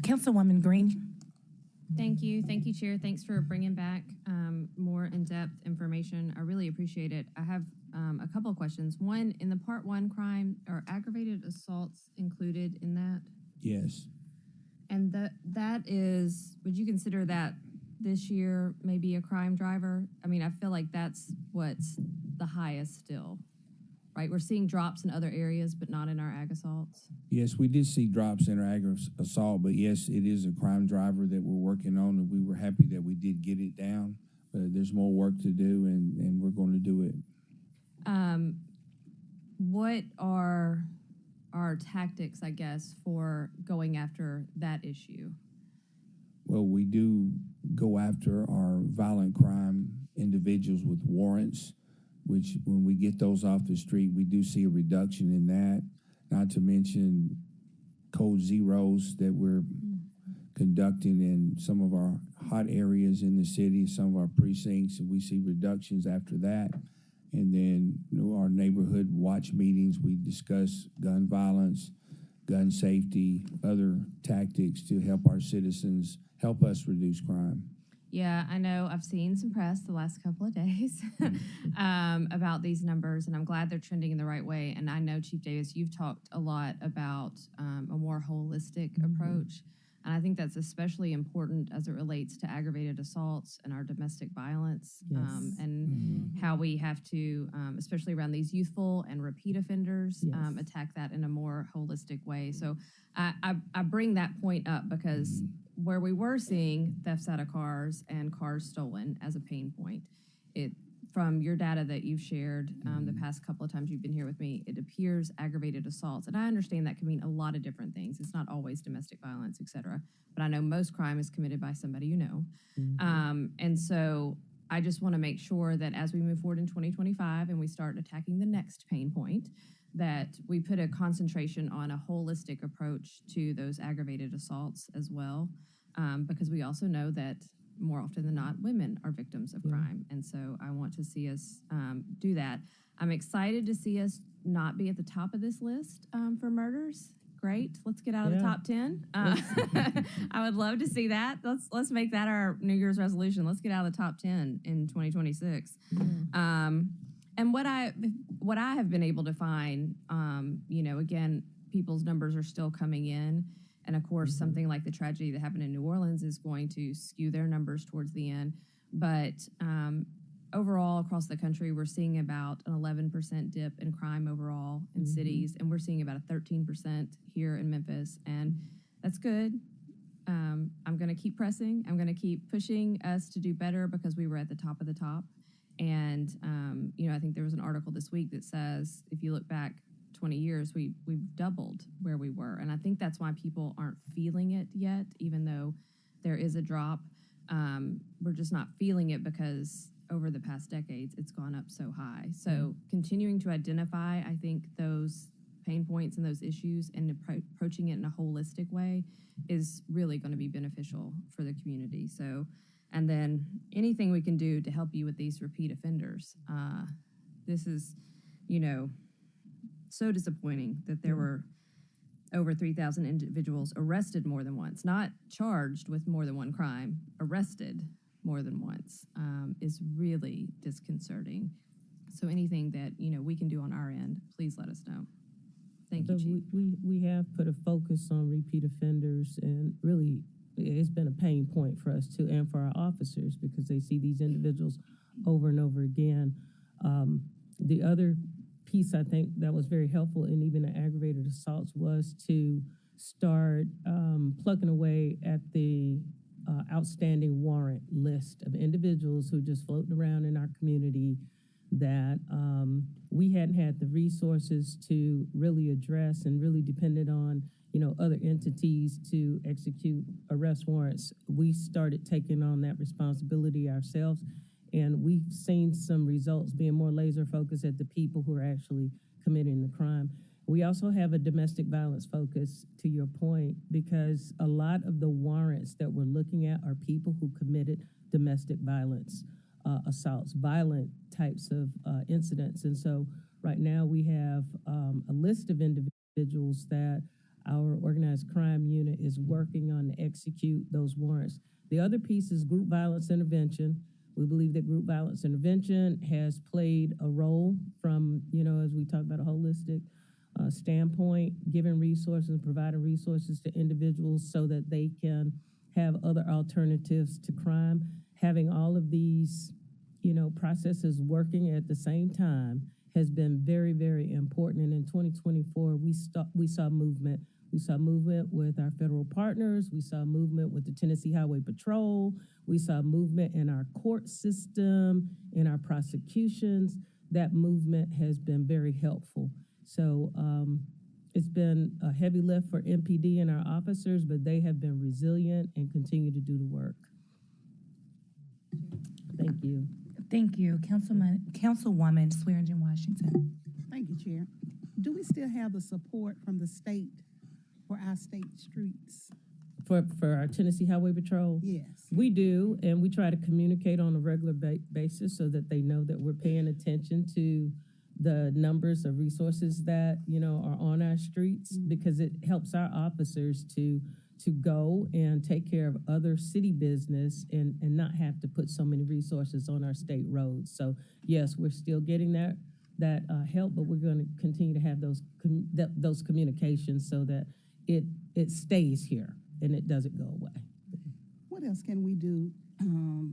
F: Councilwoman Green.
H: Thank you, Chair. Thanks for bringing back more in-depth information. I really appreciate it. I have a couple of questions. One, in the Part 1 crime, are aggravated assaults included in that?
P: Yes.
H: And that is, would you consider that this year maybe a crime driver? I mean, I feel like that's what's the highest still, right? We're seeing drops in other areas, but not in our ag assaults.
P: Yes, we did see drops in our ag assault, but yes, it is a crime driver that we're working on, and we were happy that we did get it down. But there's more work to do, and we're going to do it.
H: What are our tactics, I guess, for going after that issue?
P: Well, we do go after our violent crime individuals with warrants, which when we get those off the street, we do see a reduction in that. Not to mention code zeros that we're conducting in some of our hot areas in the city, some of our precincts, and we see reductions after that. And then our neighborhood watch meetings, we discuss gun violence, gun safety, other tactics to help our citizens, help us reduce crime.
H: Yeah, I know I've seen some press the last couple of days about these numbers, and I'm glad they're trending in the right way. And I know, Chief Davis, you've talked a lot about a more holistic approach. And I think that's especially important as it relates to aggravated assaults and our domestic violence, and how we have to, especially around these youthful and repeat offenders, attack that in a more holistic way. So I bring that point up because where we were seeing thefts out of cars and cars stolen as a pain point, from your data that you've shared the past couple of times you've been here with me, it appears aggravated assaults. And I understand that can mean a lot of different things. It's not always domestic violence, et cetera. But I know most crime is committed by somebody you know. And so I just want to make sure that as we move forward in 2025 and we start attacking the next pain point, that we put a concentration on a holistic approach to those aggravated assaults as well. Because we also know that more often than not, women are victims of crime. And so I want to see us do that. I'm excited to see us not be at the top of this list for murders. Great. Let's get out of the top 10. I would love to see that. Let's make that our New Year's resolution. Let's get out of the top 10 in 2026. And what I have been able to find, again, people's numbers are still coming in. And of course, something like the tragedy that happened in New Orleans is going to skew their numbers towards the end. But overall, across the country, we're seeing about an 11% dip in crime overall in cities. And we're seeing about a 13% here in Memphis. And that's good. I'm going to keep pressing. I'm going to keep pushing us to do better because we were at the top of the top. And, I think there was an article this week that says, if you look back 20 years, we've doubled where we were. And I think that's why people aren't feeling it yet, even though there is a drop. We're just not feeling it because over the past decades, it's gone up so high. So continuing to identify, I think, those pain points and those issues and approaching it in a holistic way is really going to be beneficial for the community. So, and then anything we can do to help you with these repeat offenders. This is, so disappointing that there were over 3,000 individuals arrested more than once, not charged with more than one crime, arrested more than once, is really disconcerting. So anything that, we can do on our end, please let us know. Thank you, Chief.
K: We have put a focus on repeat offenders, and really it's been a pain point for us too, and for our officers, because they see these individuals over and over again. The other piece I think that was very helpful in even the aggravated assaults was to start plugging away at the outstanding warrant list of individuals who just floating around in our community that we hadn't had the resources to really address and really depended on, other entities to execute arrest warrants. We started taking on that responsibility ourselves, and we've seen some results being more laser focused at the people who are actually committing the crime. We also have a domestic violence focus, to your point, because a lot of the warrants that we're looking at are people who committed domestic violence, assaults, violent types of incidents. And so right now we have a list of individuals that our organized crime unit is working on to execute those warrants. The other piece is group violence intervention. We believe that group violence intervention has played a role from, as we talk about a holistic standpoint, giving resources, providing resources to individuals so that they can have other alternatives to crime. Having all of these, processes working at the same time has been very, very important. And in 2024, we saw movement. We saw movement with our federal partners. We saw movement with the Tennessee Highway Patrol. We saw movement in our court system, in our prosecutions. That movement has been very helpful. So it's been a heavy lift for MPD and our officers, but they have been resilient and continue to do the work. Thank you.
Q: Thank you. Councilwoman Swearingen Washington.
D: Thank you, Chair. Do we still have the support from the state for our state streets?
K: For our Tennessee Highway Patrol?
D: Yes.
K: We do, and we try to communicate on a regular basis so that they know that we're paying attention to the numbers of resources that, are on our streets, because it helps our officers to go and take care of other city business and not have to put so many resources on our state roads. So yes, we're still getting that help, but we're going to continue to have those communications so that it stays here and it doesn't go away.
D: What else can we do,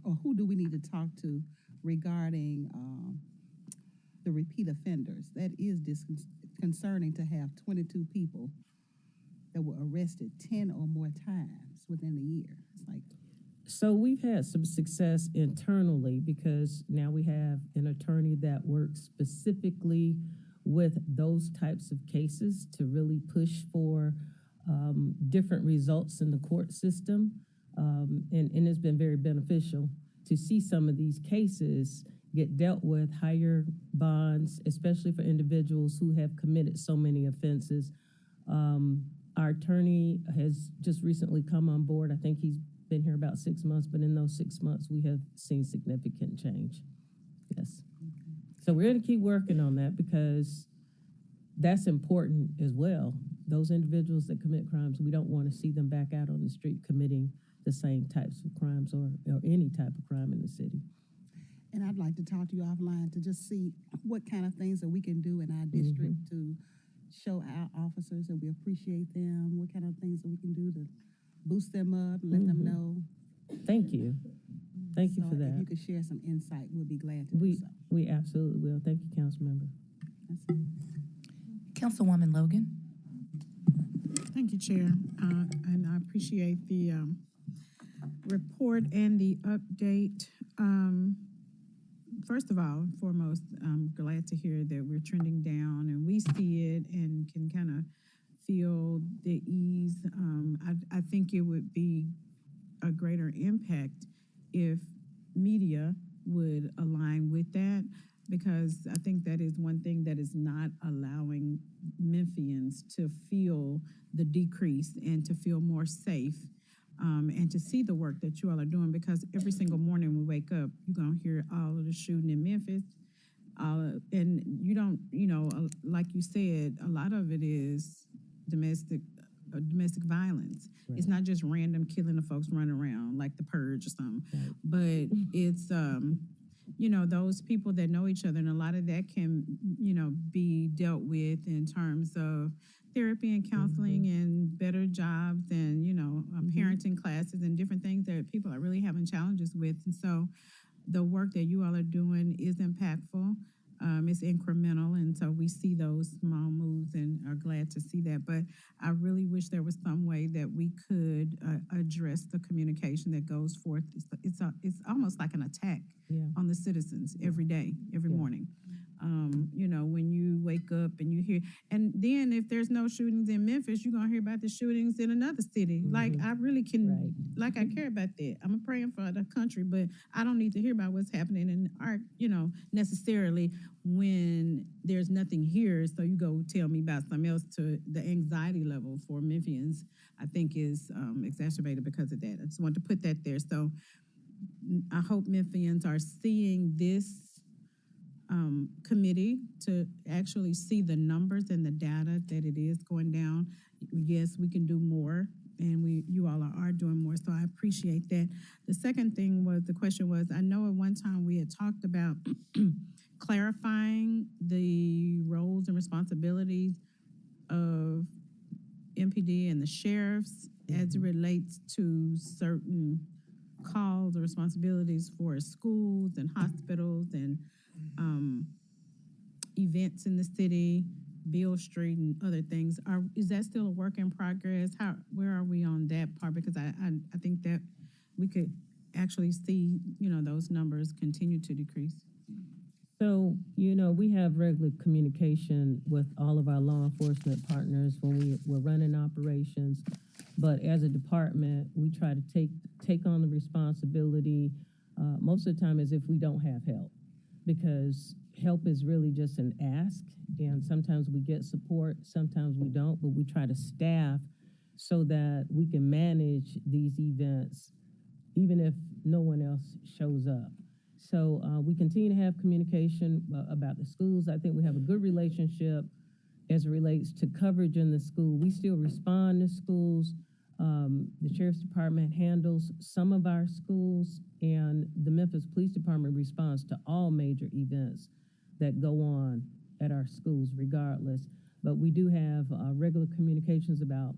D: or who do we need to talk to regarding the repeat offenders? That is concerning to have 22 people that were arrested 10 or more times within a year. It's like,
K: so we've had some success internally because now we have an attorney that works specifically with those types of cases to really push for different results in the court system. And it's been very beneficial to see some of these cases get dealt with, higher bonds, especially for individuals who have committed so many offenses. Our attorney has just recently come on board. I think he's been here about 6 months, but in those 6 months, we have seen significant change. Yes. So we're going to keep working on that because that's important as well. Those individuals that commit crimes, we don't want to see them back out on the street committing the same types of crimes or any type of crime in the city.
D: and I'd like to talk to you offline to just see what kind of things that we can do in our district to show our officers that we appreciate them, what kind of things that we can do to boost them up, let them know.
K: Thank you. Thank you for that.
D: If you could share some insight, we'll be glad to do so.
K: We absolutely will. Thank you, council member.
Q: Councilwoman Logan.
N: Thank you, Chair. And I appreciate the report and the update. First of all, foremost, I'm glad to hear that we're trending down and we see it and can kind of feel the ease. I think it would be a greater impact if media would align with that, because I think that is one thing that is not allowing Memphians to feel the decrease and to feel more safe, and to see the work that you all are doing, because every single morning we wake up, you're going to hear all of the shooting in Memphis. And you don't, like you said, a lot of it is domestic violence. Right. It's not just random killing of folks running around like the Purge or something, right. But it's, those people that know each other, and a lot of that can, be dealt with in terms of therapy and counseling and better jobs and, parenting classes and different things that people are really having challenges with. And so the work that you all are doing is impactful. It's incremental, and so we see those small moves and are glad to see that. But I really wish there was some way that we could address the communication that goes forth. It's almost like an attack on the citizens every day, every morning. You know, when you wake up and you hear, and then if there's no shootings in Memphis, you're gonna hear about the shootings in another city. Like I really can, like I care about that. I'm praying for the country, but I don't need to hear about what's happening in our, you know, necessarily when there's nothing here. So you go tell me about something else. To the anxiety level for Memphians, I think is exacerbated because of that. I just want to put that there. So I hope Memphians are seeing this committee to actually see the numbers and the data that it is going down. Yes, we can do more, and you all are doing more, so I appreciate that. The second thing was, the question was, I know at one time we had talked about clarifying the roles and responsibilities of MPD and the sheriffs as it relates to certain calls or responsibilities for schools and hospitals and events in the city, Beale Street, and other things. Is that still a work in progress? Where are we on that part? Because I think that we could actually see, you know, those numbers continue to decrease.
K: So, you know, we have regular communication with all of our law enforcement partners when we're running operations. But as a department, we try to take on the responsibility most of the time as if we don't have help, because help is really just an ask, and sometimes we get support, sometimes we don't, but we try to staff so that we can manage these events even if no one else shows up. So we continue to have communication about the schools. I think we have a good relationship as it relates to coverage in the school. We still respond to schools. The Sheriff's Department handles some of our schools, and the Memphis Police Department responds to all major events that go on at our schools regardless. But we do have regular communications about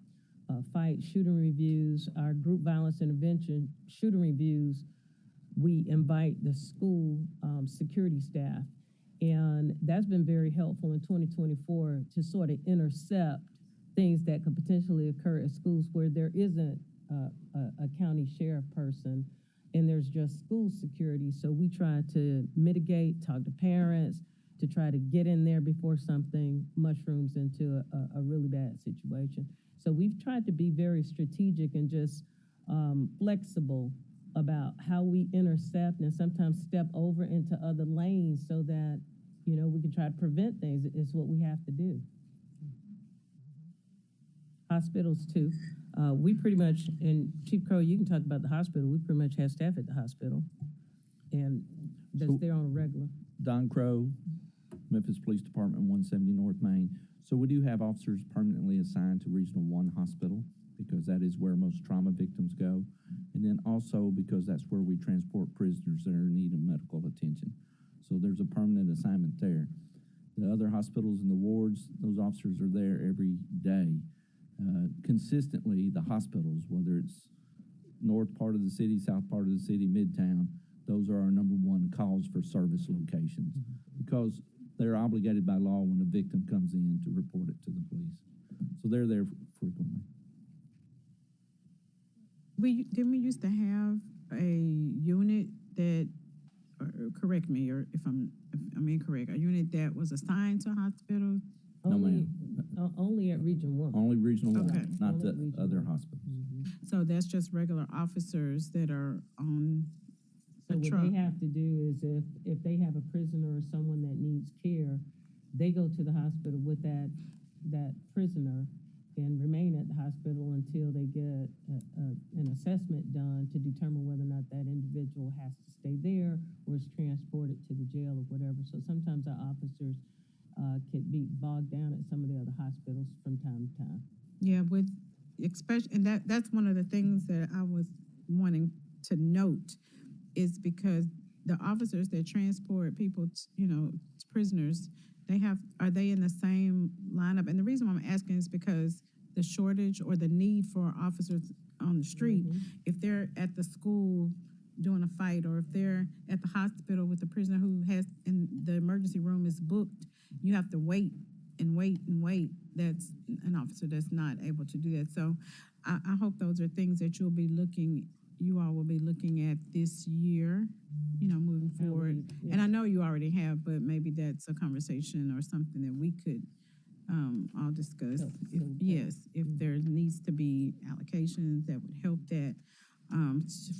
K: fight shooting reviews, our group violence intervention shooting reviews. We invite the school security staff, and that's been very helpful in 2024 to sort of intercept things that could potentially occur at schools where there isn't a county sheriff person and there's just school security. So we try to mitigate, talk to parents, to try to get in there before something mushrooms into a really bad situation. So we've tried to be very strategic and just flexible about how we intercept and sometimes step over into other lanes so that, you know, we can try to prevent things. It's what we have to do. Hospitals too. We pretty much, and Chief Crow, you can talk about the hospital. We pretty much have staff at the hospital, and that's there on a regular.
O: Don Crow, Memphis Police Department, 170 North Main. So we do have officers permanently assigned to Regional 1 Hospital because that is where most trauma victims go. And then also because that's where we transport prisoners that are in need of medical attention. So there's a permanent assignment there. The other hospitals and the wards, those officers are there every day. Consistently, the hospitals, whether it's north part of the city, south part of the city, midtown, those are our #1 calls for service locations because they're obligated by law when a victim comes in to report it to the police. So they're there frequently.
N: Didn't we used to have a unit that, correct me or if I'm incorrect, a unit that was assigned to hospitals?
O: No, ma'am.
K: Only at Region 1.
O: Only Regional 1,
N: Okay.
O: not the other hospitals.
N: So that's just regular officers that are on
K: So
N: a
K: what
N: truck.
K: they have to do is if they have a prisoner or someone that needs care, they go to the hospital with that prisoner and remain at the hospital until they get an assessment done to determine whether or not that individual has to stay there or is transported to the jail or whatever. So sometimes our officers can be bogged down at some of the other hospitals from time to time.
N: Yeah, with especially, and that's one of the things that I was wanting to note is because the officers that transport people, prisoners, are they in the same lineup? And the reason why I'm asking is because the shortage or the need for officers on the street, if they're at the school doing a fight, or if they're at the hospital with a prisoner who has, and the emergency room is booked, you have to wait and wait and wait. That's an officer that's not able to do that. So I hope those are things that you all will be looking at this year, moving forward.
V: Yeah.
N: And I know you already have, but maybe that's a conversation or something that we could all discuss. If there needs to be allocations that would help that.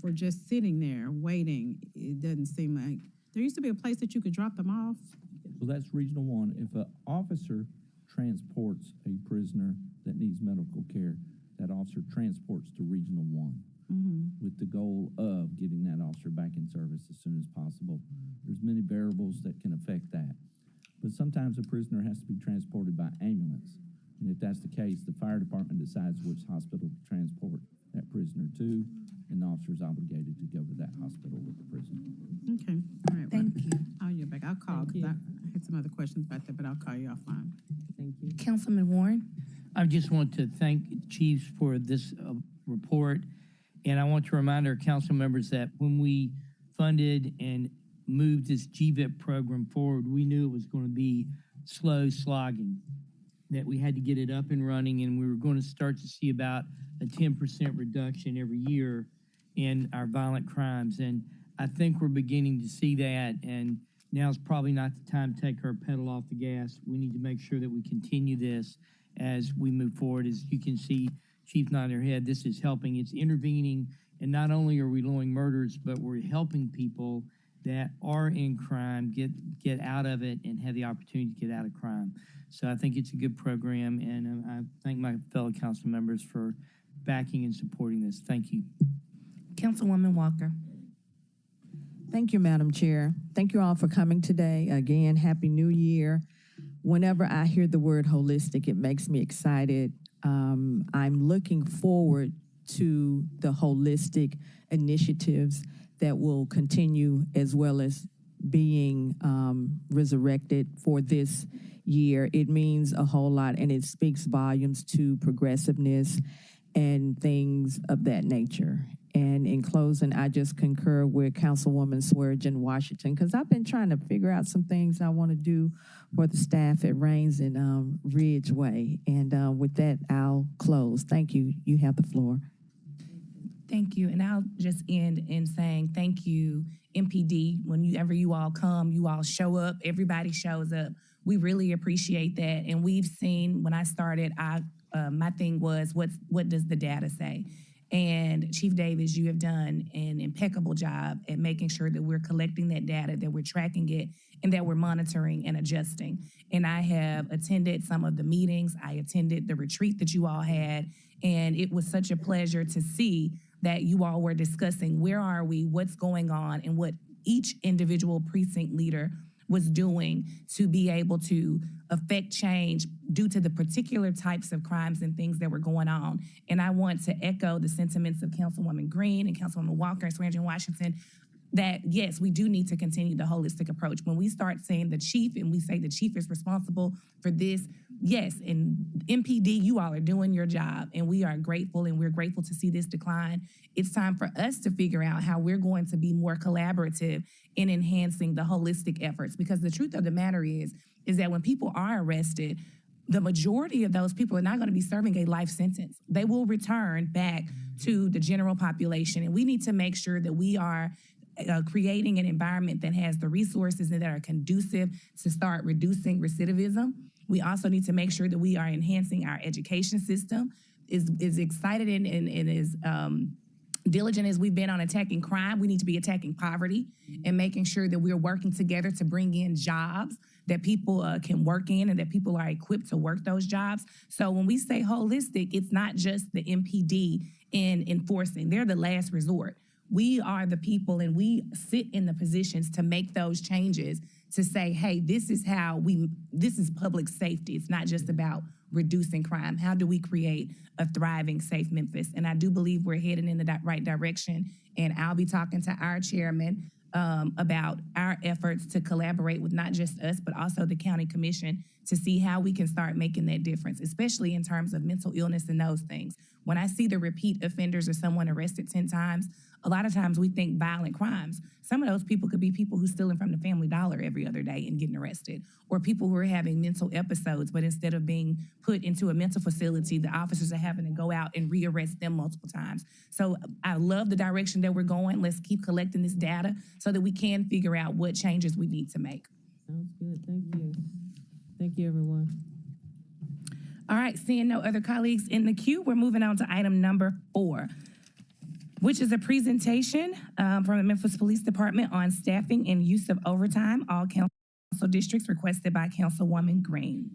N: For just sitting there waiting, it doesn't seem like there used to be a place that you could drop them off.
O: So that's Regional 1. If an officer transports a prisoner that needs medical care, that officer transports to Regional 1 with the goal of getting that officer back in service as soon as possible. There's many variables that can affect that. But sometimes a prisoner has to be transported by ambulance. And if that's the case, the fire department decides which hospital to transport that prisoner to, and the officer is obligated to go to that hospital with the prisoner.
N: Okay, all right.
F: Thank you.
N: I'll get back. I'll call because I had some other questions about that, but I'll call you offline.
V: Thank you.
F: Councilman Warren?
M: I just want to thank Chiefs for this report, and I want to remind our council members that when we funded and moved this GVIP program forward, we knew it was going to be slow slogging, that we had to get it up and running, and we were going to start to see about a 10% reduction every year in our violent crimes. And I think we're beginning to see that, and now's probably not the time to take our pedal off the gas. We need to make sure that we continue this as we move forward. As you can see, Chief nodding her head, this is helping. It's intervening, and not only are we lowering murders, but we're helping people that are in crime get out of it and have the opportunity to get out of crime. So I think it's a good program, and I thank my fellow council members for backing and supporting this. Thank you.
F: Councilwoman Walker.
G: Thank you, Madam Chair. Thank you all for coming today. Again, Happy New Year. Whenever I hear the word holistic, it makes me excited. I'm looking forward to the holistic initiatives that will continue, as well as being resurrected for this year. It means a whole lot, and it speaks volumes to progressiveness and things of that nature. And in closing, I just concur with Councilwoman Swearengin Washington, because I've been trying to figure out some things I want to do for the staff at Rains and Ridgeway. And with that, I'll close. Thank you. You have the floor.
F: Thank you. And I'll just end in saying thank you, MPD. Whenever you all come, you all show up, everybody shows up. We really appreciate that. And we've seen, when I started, my thing was, what does the data say? And Chief Davis, you have done an impeccable job at making sure that we're collecting that data, that we're tracking it, and that we're monitoring and adjusting. And I have attended some of the meetings. I attended the retreat that you all had, and it was such a pleasure to see that you all were discussing where are we, what's going on, and what each individual precinct leader was doing to be able to affect change due to the particular types of crimes and things that were going on. And I want to echo the sentiments of Councilwoman Green and Councilwoman Walker and Swearengin Washington that, yes, we do need to continue the holistic approach. When we start saying the chief and we say the chief is responsible for this, yes, and MPD, you all are doing your job, and we are grateful, and we're grateful to see this decline. It's time for us to figure out how we're going to be more collaborative in enhancing the holistic efforts, because the truth of the matter is that when people are arrested, the majority of those people are not going to be serving a life sentence. They will return back to the general population, and we need to make sure that we are creating an environment that has the resources and that are conducive to start reducing recidivism. We also need to make sure that we are enhancing our education system. Is excited and is diligent as we've been on attacking crime, we need to be attacking poverty and making sure that we're working together to bring in jobs that people can work in and that people are equipped to work those jobs. So when we say holistic, it's not just the MPD in enforcing. They're the last resort. We are the people, and we sit in the positions to make those changes, to say, hey, this is public safety. It's not just about reducing crime. How do we create a thriving, safe Memphis? And I do believe we're heading in the right direction. And I'll be talking to our chairman about our efforts to collaborate with not just us, but also the county commission to see how we can start making that difference, especially in terms of mental illness and those things. When I see the repeat offenders or someone arrested 10 times, A lot of times we think violent crimes. Some of those people could be people who's stealing from the Family Dollar every other day and getting arrested, or people who are having mental episodes, but instead of being put into a mental facility, the officers are having to go out and rearrest them multiple times. So I love the direction that we're going. Let's keep collecting this data so that we can figure out what changes we need to make.
K: Sounds good. Thank you. Thank you, everyone.
F: All right, seeing no other colleagues in the queue, we're moving on to item number 4, which is a presentation from the Memphis Police Department on staffing and use of overtime, all council districts, requested by Councilwoman Green.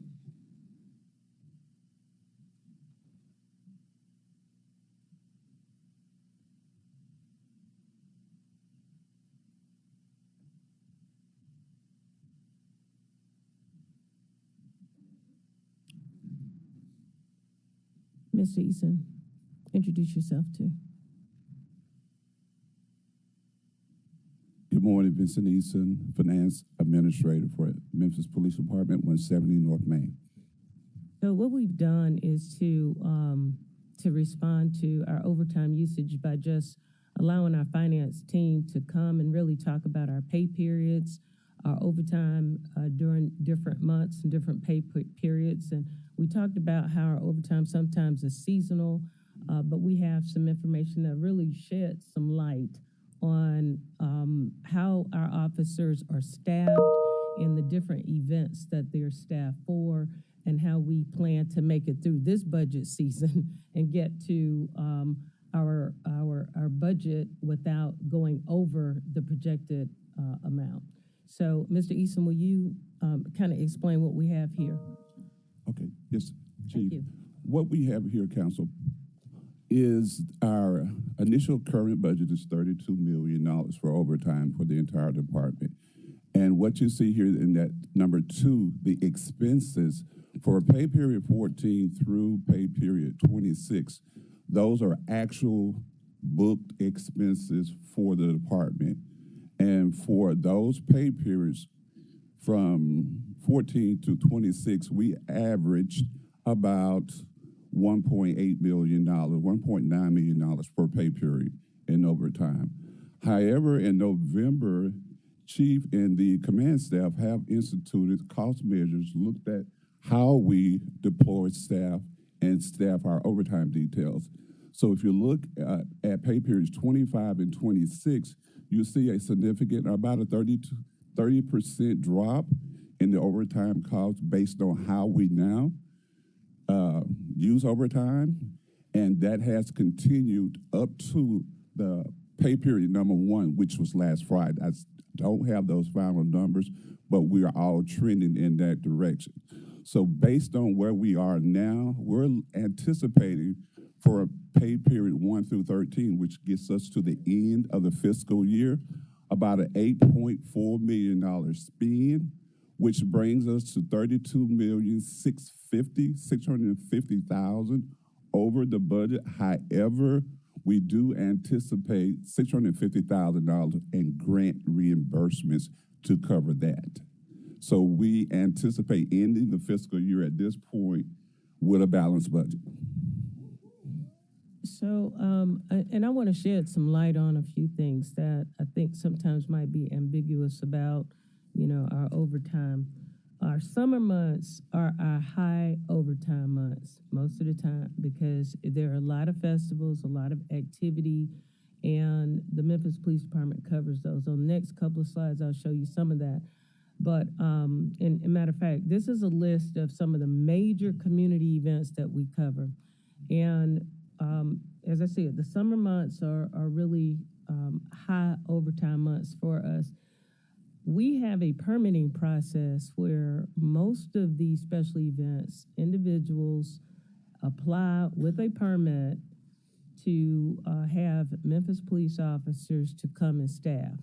K: Mr. Eason, introduce yourself too.
B: Good morning, Vincent Eason, Finance Administrator for Memphis Police Department, 170 North Main.
K: So what we've done is to respond to our overtime usage by just allowing our finance team to come and really talk about our pay periods, our overtime during different months and different pay periods. And we talked about how our overtime sometimes is seasonal, but we have some information that really sheds some light on how our officers are staffed in the different events that they're staffed for, and how we plan to make it through this budget season and get to our budget without going over the projected amount. So, Mr. Eason, will you kind of explain what we have here?
B: Okay, yes, Chief.
K: Thank you.
B: What we have here, Council, is our initial current budget is $32 million for overtime for the entire department. And what you see here in that number 2, the expenses for pay period 14 through pay period 26, those are actual booked expenses for the department. And for those pay periods from 14 to 26, we averaged about $1.8 million, $1.9 million per pay period in overtime. However, in November, Chief and the command staff have instituted cost measures, looked at how we deploy staff and staff our overtime details. So if you look at pay periods 25 and 26, you see a significant, about a 30% drop in the overtime costs based on how we now use overtime, and that has continued up to the pay period number 1, which was last Friday. I don't have those final numbers, but we are all trending in that direction. So based on where we are now, we're anticipating for a pay period 1 through 13, which gets us to the end of the fiscal year, about an $8.4 million spend, which brings us to $32,650,000 over the budget. However, we do anticipate $650,000 in grant reimbursements to cover that. So we anticipate ending the fiscal year at this point with a balanced budget.
K: So, and I want to shed some light on a few things that I think sometimes might be ambiguous about, our overtime. Our summer months are our high overtime months most of the time because there are a lot of festivals, a lot of activity, and the Memphis Police Department covers those. On the next couple of slides, I'll show you some of that. But, in matter of fact, this is a list of some of the major community events that we cover. And as I said, the summer months are really high overtime months for us. We have a permitting process where most of these special events, individuals apply with a permit to have Memphis police officers to come and staff.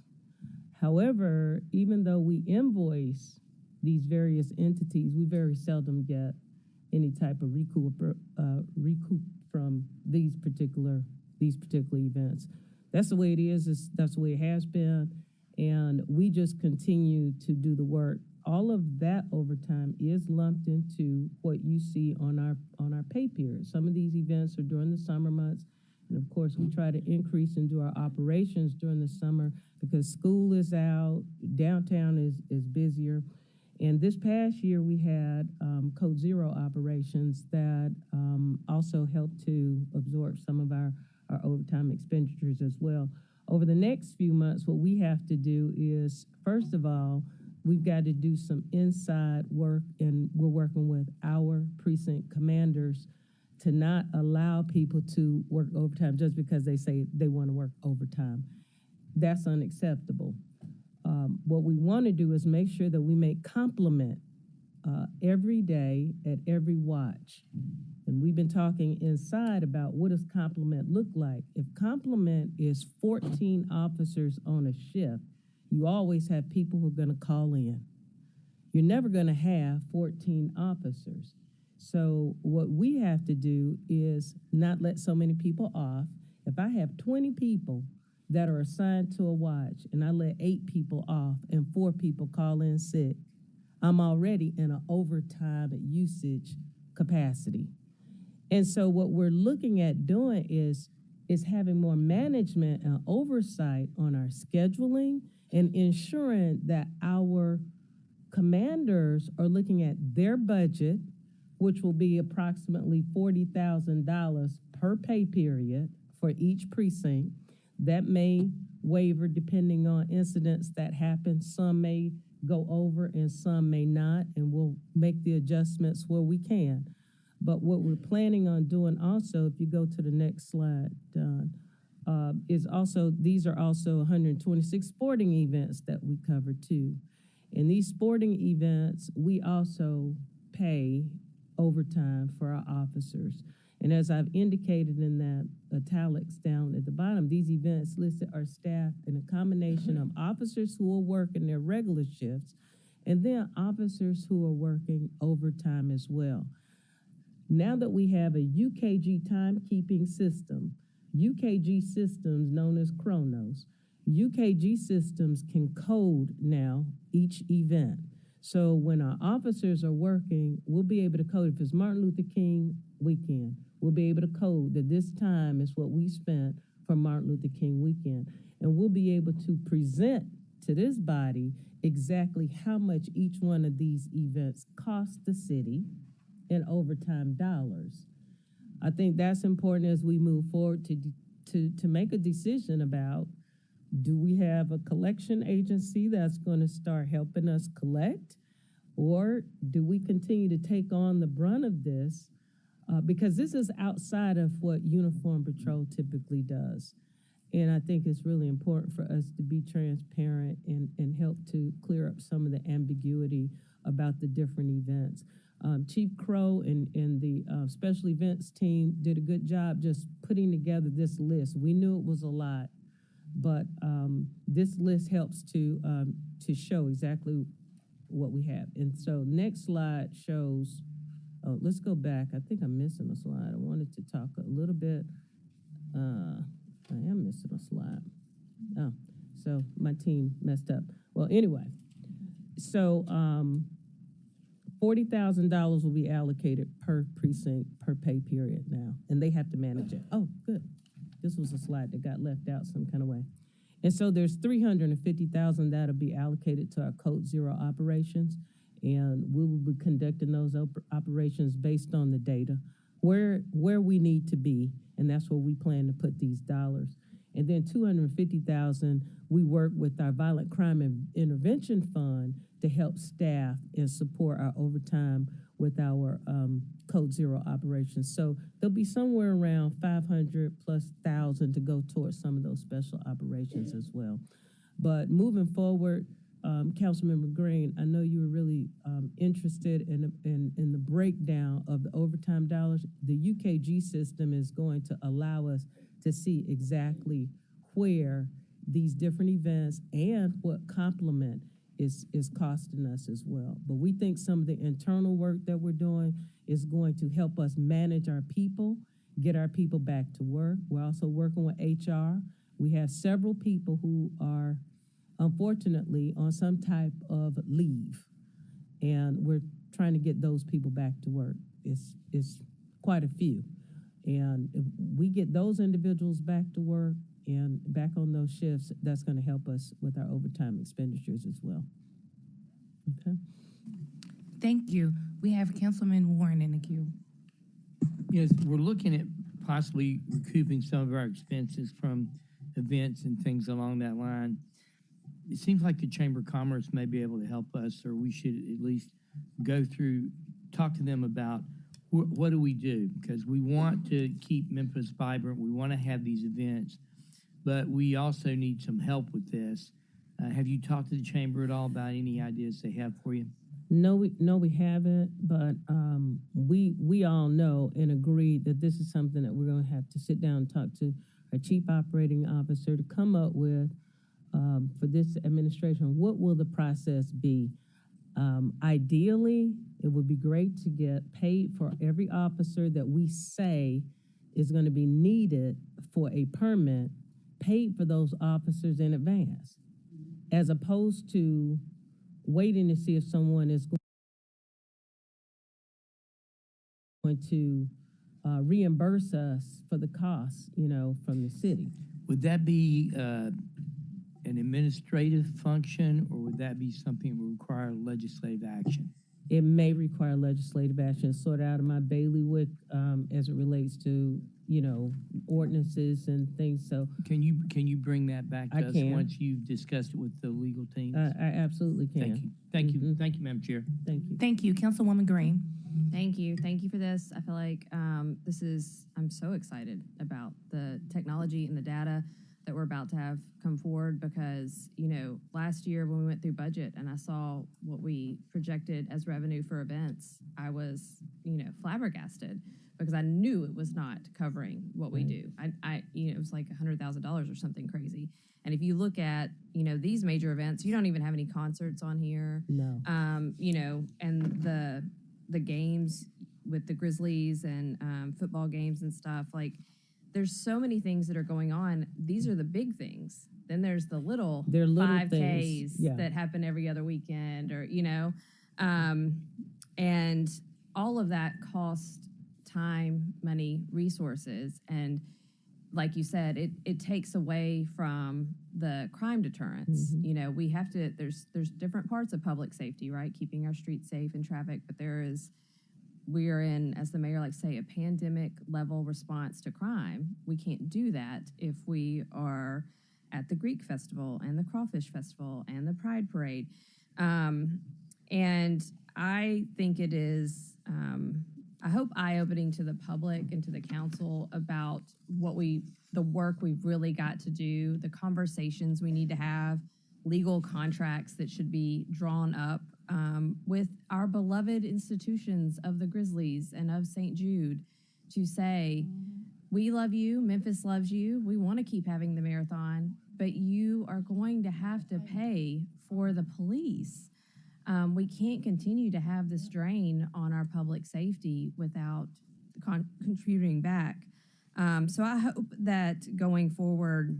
K: However, even though we invoice these various entities, we very seldom get any type of recoup from these particular events. That's the way it is. That's the way it has been. And we just continue to do the work. All of that overtime is lumped into what you see on our pay period. Some of these events are during the summer months, And of course, we try to increase and do our operations during the summer because school is out, downtown is busier. And this past year, we had Code Zero operations that also helped to absorb some of our overtime expenditures as well. Over the next few months, what we have to do is, first of all, we've got to do some inside work, and we're working with our precinct commanders to not allow people to work overtime just because they say they want to work overtime. That's unacceptable. What we want to do is make sure that we make complement every day at every watch. And we've been talking inside about what does complement look like. If complement is 14 officers on a shift, you always have people who are going to call in. You're never going to have 14 officers. So what we have to do is not let so many people off. If I have 20 people that are assigned to a watch and I let 8 people off and 4 people call in sick, I'm already in an overtime usage capacity. And so what we're looking at doing is having more management and oversight on our scheduling and ensuring that our commanders are looking at their budget, which will be approximately $40,000 per pay period for each precinct. That may waver depending on incidents that happen. Some may go over and some may not, and we'll make the adjustments where we can. But what we're planning on doing also, if you go to the next slide, Don, is also, these are also 126 sporting events that we cover too. In these sporting events, we also pay overtime for our officers. And as I've indicated in that italics down at the bottom, these events listed are staffed in a combination of officers who are working their regular shifts and then officers who are working overtime as well. Now that we have a UKG timekeeping system, UKG systems known as Chronos, UKG systems can code now each event. So when our officers are working, we'll be able to code. If it's Martin Luther King weekend, we'll be able to code that this time is what we spent for Martin Luther King weekend. And we'll be able to present to this body exactly how much each one of these events cost the city in overtime dollars. I think that's important as we move forward to make a decision about, do we have a collection agency that's going to start helping us collect, or do we continue to take on the brunt of this? Because this is outside of what Uniform Patrol typically does. And I think it's really important for us to be transparent and help to clear up some of the ambiguity about the different events. Chief Crow and the special events team did a good job just putting together this list. We knew it was a lot, but this list helps to show exactly what we have. And so next slide shows, oh, let's go back. I think I'm missing a slide. I wanted to talk a little bit. I am missing a slide. Oh, so my team messed up. Well, anyway, so $40,000 will be allocated per precinct, per pay period now, and they have to manage it. Oh, good. This was a slide that got left out some kind of way. And so there's $350,000 that'll be allocated to our Code Zero operations, and we will be conducting those operations based on the data, where we need to be, and that's where we plan to put these dollars. And then $250,000, we work with our Violent Crime Intervention Fund to help staff and support our overtime with our Code Zero operations. So there'll be somewhere around 500 plus thousand to go towards some of those special operations as well. But moving forward, Councilmember Green, I know you were really interested in the breakdown of the overtime dollars. The UKG system is going to allow us to see exactly where these different events and what complement is costing us as well. But we think some of the internal work that we're doing is going to help us manage our people, get our people back to work. We're also working with HR. We have several people who are unfortunately on some type of leave, and we're trying to get those people back to work. It's quite a few. And if we get those individuals back to work and back on those shifts, that's going to help us with our overtime expenditures as well. Okay.
F: Thank you. We have Councilman Warren in the queue.
M: Yes, we're looking at possibly recouping some of our expenses from events and things along that line. It seems like the Chamber of Commerce may be able to help us, or we should at least talk to them about what do we do? Because we want to keep Memphis vibrant. We want to have these events, but we also need some help with this. Have you talked to the Chamber at all about any ideas they have for you?
K: No, we haven't, but we all know and agree that this is something that we're going to have to sit down and talk to our chief operating officer to come up with for this administration. What will the process be? Ideally, it would be great to get paid for every officer that we say is going to be needed for a permit, paid for those officers in advance, as opposed to waiting to see if someone is going to reimburse us for the costs, from the city.
M: Would that be an administrative function, or would that be something that would require legislative action?
K: It may require legislative action, sort out of my bailiwick as it relates to, ordinances and things. So
M: can you bring that back to us
K: can.
M: once you've discussed it with the legal teams?
K: I absolutely can.
M: Thank you. Thank you. Thank you, Madam Chair.
K: Thank you.
F: Thank you, Councilwoman Green.
H: Thank you. Thank you for this. I feel like I'm so excited about the technology and the data that we're about to have come forward because, last year when we went through budget and I saw what we projected as revenue for events, I was, flabbergasted because I knew it was not covering what we do. It was like $100,000 or something crazy. And if you look at, these major events, you don't even have any concerts on here.
K: No.
H: And the games with the Grizzlies and football games and stuff, like there's so many things that are going on. These are the big things. Then there's the little 5Ks that happen every other weekend or, and all of that costs time, money, resources. And like you said, it takes away from the crime deterrence.
K: Mm-hmm.
H: We have to, there's different parts of public safety, right? Keeping our streets safe and traffic, but we are in, as the mayor likes to say, a pandemic level response to crime. We can't do that if we are at the Greek Festival and the Crawfish Festival and the Pride Parade. And I think it is, I hope, eye-opening to the public and to the council about the work we've really got to do, the conversations we need to have, legal contracts that should be drawn up with our beloved institutions of the Grizzlies and of St. Jude to say, we love you, Memphis loves you, we want to keep having the marathon, but you are going to have to pay for the police. We can't continue to have this drain on our public safety without contributing back. So I hope that going forward,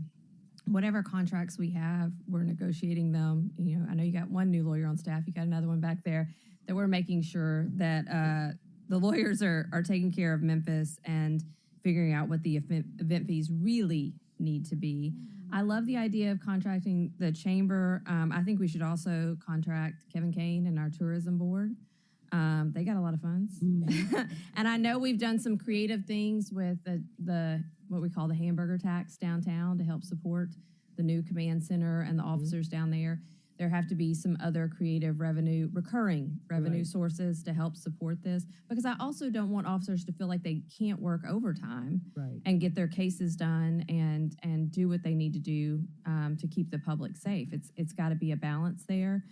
H: whatever contracts we have, we're negotiating them. I know you got one new lawyer on staff, you got another one back there, that we're making sure that the lawyers are taking care of Memphis and figuring out what the event fees really need to be. I love the idea of contracting the chamber. I think we should also contract Kevin Kane and our tourism board. They got a lot of funds. And I know we've done some creative things with the what we call the hamburger tax downtown to help support the new command center and the officers down there. There have to be some other creative recurring revenue sources to help support this, because I also don't want officers to feel like they can't work overtime and get their cases done and do what they need to do to keep the public safe. It's got to be a balance there.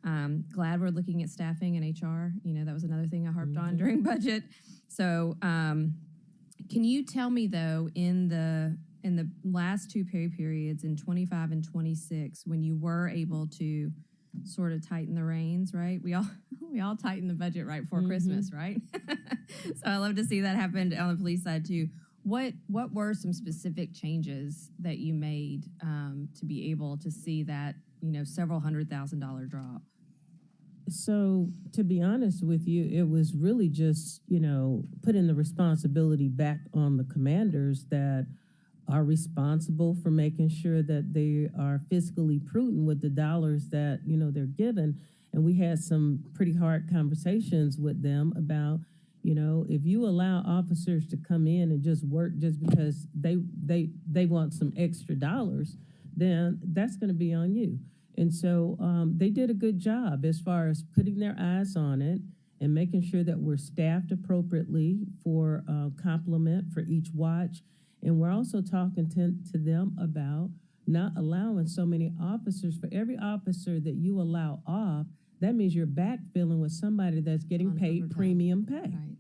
H: Glad we're looking at staffing and HR. That was another thing I harped on during budget. So can you tell me, though, in the last two pay periods, in 25 and 26, when you were able to sort of tighten the reins, right? We all tightened the budget right before Christmas, right? So I love to see that happen on the police side too. What were some specific changes that you made to be able to see that several $100,000 drop?
K: So, to be honest with you, it was really just, putting the responsibility back on the commanders that are responsible for making sure that they are fiscally prudent with the dollars that, they're given. And we had some pretty hard conversations with them about, if you allow officers to come in and just work just because they want some extra dollars, then that's going to be on you. And so they did a good job as far as putting their eyes on it and making sure that we're staffed appropriately for complement for each watch. And we're also talking to them about not allowing so many officers. For every officer that you allow off, that means you're backfilling with somebody that's getting paid premium pay.
H: Right.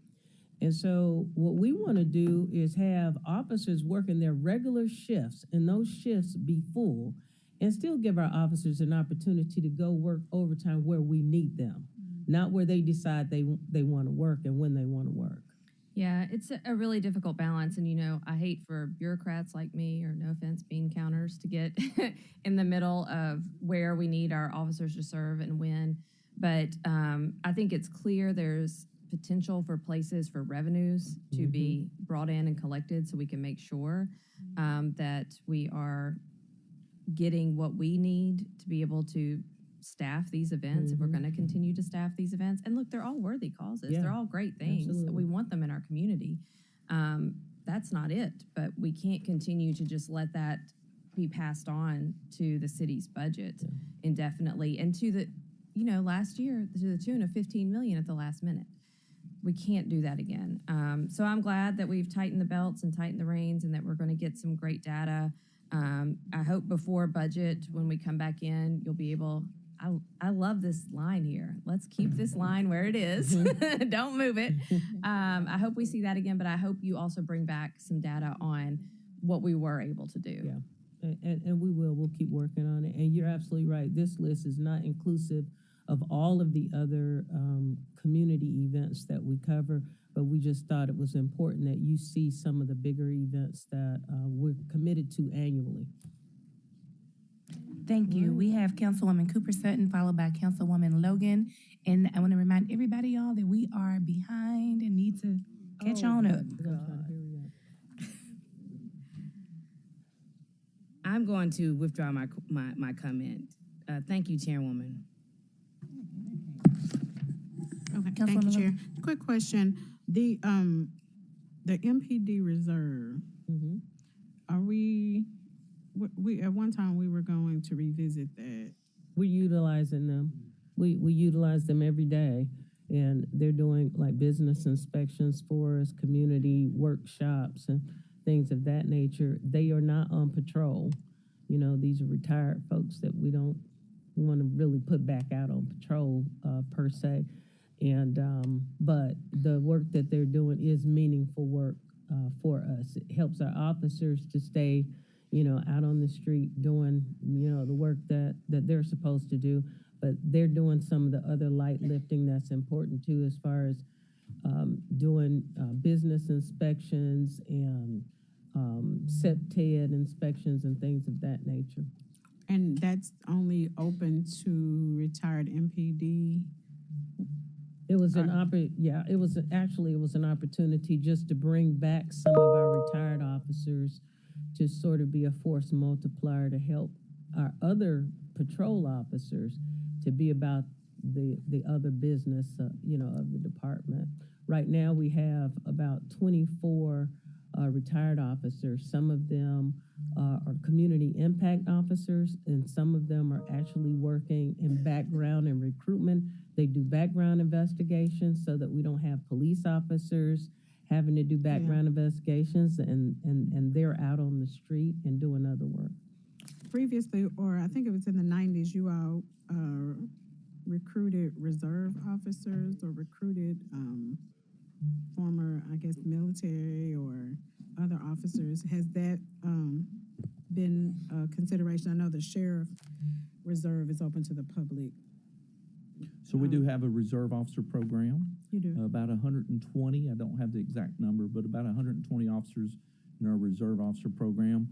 K: And so what we want to do is have officers working their regular shifts and those shifts be full and still give our officers an opportunity to go work overtime where we need them, not where they decide they want to work and when they want to work.
H: Yeah, it's a really difficult balance. And, I hate for bureaucrats like me, or no offense, bean counters, to get in the middle of where we need our officers to serve and when. But I think it's clear there's potential for places for revenues to be brought in and collected so we can make sure that we are getting what we need to be able to staff these events if we're going to continue to staff these events. And look, they're all worthy causes.
K: Yeah,
H: they're all great things.
K: absolutely.
H: We want them in our community. That's not it, but we can't continue to just let that be passed on to the city's budget indefinitely and to the, last year to the tune of $15 million at the last minute. We can't do that again. So I'm glad that we've tightened the belts and tightened the reins and that we're going to get some great data. I hope before budget, when we come back in, you'll be able, I love this line here. Let's keep this line where it is. Don't move it. I hope we see that again, but I hope you also bring back some data on what we were able to do.
K: Yeah, and we will. We'll keep working on it. And you're absolutely right. This list is not inclusive of all of the other community events that we cover, but we just thought it was important that you see some of the bigger events that we're committed to annually.
F: Thank you. We have Councilwoman Cooper Sutton, followed by Councilwoman Logan. And I want to remind everybody, y'all, that we are behind and need to catch on up.
A: I'm going to withdraw my comment. Thank you, Chairwoman.
N: Okay, thank you, Chair. Quick question. The MPD reserve, are we at one time we were going to revisit that.
K: We're utilizing them. We utilize them every day, and they're doing like business inspections for us, community workshops, and things of that nature. They are not on patrol. These are retired folks that we don't want to really put back out on patrol per se. And but the work that they're doing is meaningful work for us. It helps our officers to stay, out on the street doing, the work that they're supposed to do. But they're doing some of the other light lifting that's important too, as far as doing business inspections and SEPTED inspections and things of that nature.
N: And that's only open to retired MPD?
K: It was an opportunity just to bring back some of our retired officers to sort of be a force multiplier to help our other patrol officers to be about the other business, of the department. Right now we have about 24 retired officers. Some of them are community impact officers, and some of them are actually working in background and recruitment. They do background investigations so that we don't have police officers having to do background investigations, and they're out on the street and doing other work.
N: Previously, or I think it was in the 90s, you all recruited reserve officers or recruited former, I guess, military or other officers. Has that been a consideration? I know the sheriff reserve is open to the public.
O: So we do have a reserve officer program.
N: You do?
O: About 120, I don't have the exact number, but about 120 officers in our reserve officer program.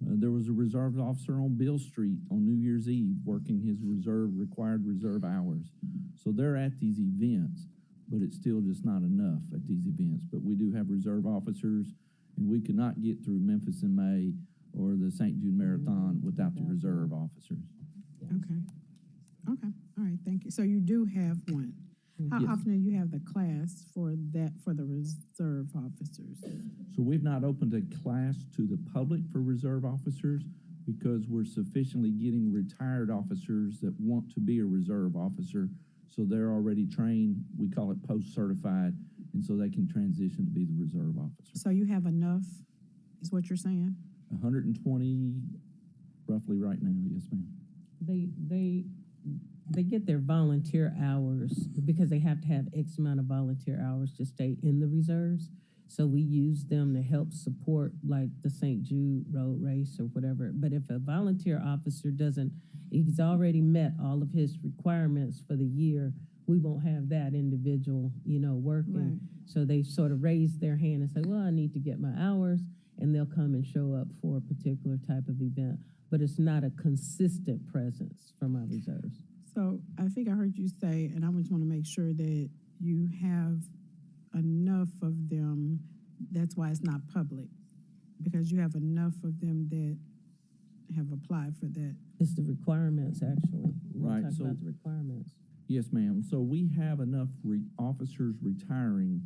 O: There was a reserve officer on Bill Street on New Year's Eve working his required reserve hours. So they're at these events, but it's still just not enough at these events. But we do have reserve officers, and we could not get through Memphis in May or the St. Jude Marathon without the reserve officers.
N: Okay. Okay. All right. Thank you. So you do have one. How
O: Yes.
N: often do you have the class for that, for the reserve officers?
O: So we've not opened a class to the public for reserve officers because we're sufficiently getting retired officers that want to be a reserve officer. So they're already trained. We call it post-certified, and so they can transition to be the reserve officer.
N: So you have enough, is what you're saying?
O: 120 roughly right now, yes, ma'am.
K: They get their volunteer hours because they have to have X amount of volunteer hours to stay in the reserves. So we use them to help support like the St. Jude road race or whatever. But if a volunteer officer he's already met all of his requirements for the year, we won't have that individual, working.
N: Right.
K: So they sort of raise their hand and say, well, I need to get my hours, and they'll come and show up for a particular type of event. But it's not a consistent presence from our reserves.
N: So I think I heard you say, and I just want to make sure that you have enough of them. That's why it's not public, because you have enough of them that have applied for that.
K: It's the requirements, actually.
O: Right,
K: Talk
O: so-
K: about the requirements.
O: Yes, ma'am. So we have enough officers retiring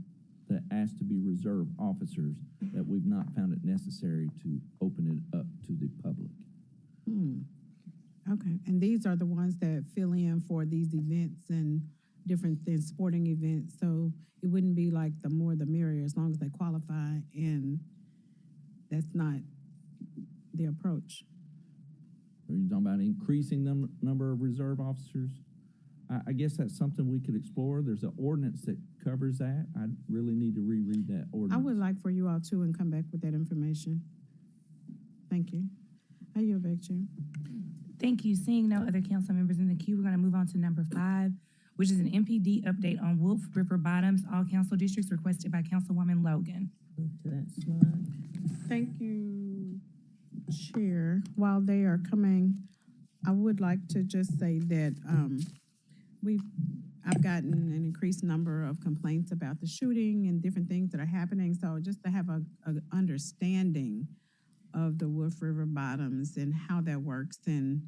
O: that ask to be reserve officers that we've not found it necessary to open it up to the public.
N: Okay, and these are the ones that fill in for these events and different things, sporting events. So it wouldn't be like the more the merrier, as long as they qualify, and that's not the approach.
O: Are you talking about increasing the number of reserve officers? I guess that's something we could explore. There's an ordinance that covers that. I really need to reread that
N: I
O: ordinance.
N: would like for you all to and come back with that information. Thank you. I yield back, Chair.
F: Thank you. Seeing no other council members in the queue, we're going to move on to number 5, which is an MPD update on Wolf River Bottoms, all council districts, requested by Councilwoman Logan.
K: Move to that slide.
N: Thank you, Chair. While they are coming, I would like to just say that I've gotten an increased number of complaints about the shooting and different things that are happening. So just to have a understanding of the Wolf River Bottoms and how that works and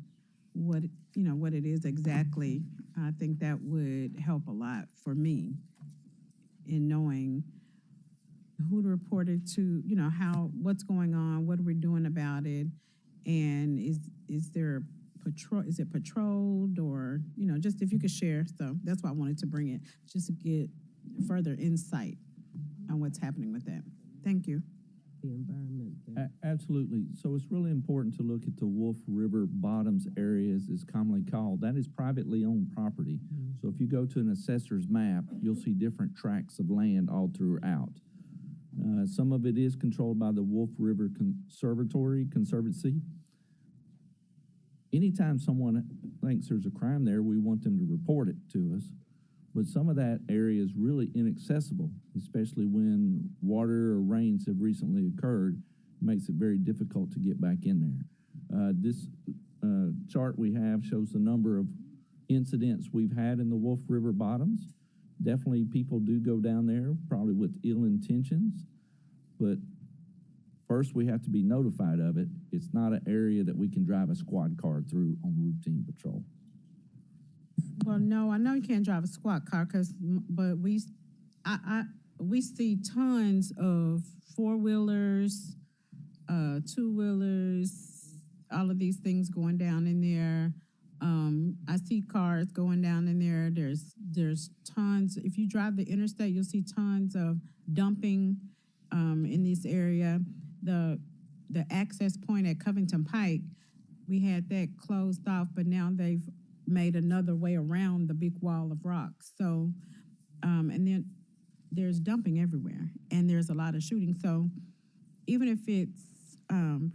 N: what it is exactly, I think that would help a lot for me in knowing who to report it to, what's going on, what are we doing about it, and is there patrol? Is it patrolled, or just if you could share. So that's why I wanted to bring it, just to get further insight on what's happening with that. Thank you.
K: The environment there.
O: Absolutely. So it's really important to look at the Wolf River Bottoms areas, as commonly called. That is privately owned property. So if you go to an assessor's map, you'll see different tracts of land all throughout. Some of it is controlled by the Wolf River Conservancy. Anytime someone thinks there's a crime there, we want them to report it to us. But some of that area is really inaccessible, especially when water or rains have recently occurred. It makes it very difficult to get back in there. This chart we have shows the number of incidents we've had in the Wolf River Bottoms. Definitely people do go down there, probably with ill intentions, but first we have to be notified of it. It's not an area that we can drive a squad car through on routine patrol.
N: Well, no, I know you can't drive a squad car, but we see tons of 4-wheelers, 2-wheelers, all of these things going down in there. I see cars going down in there. There's tons. If you drive the interstate, you'll see tons of dumping in this area. The access point at Covington Pike, we had that closed off, but now they've made another way around the big wall of rocks. So, and then there's dumping everywhere, and there's a lot of shooting. So even if it's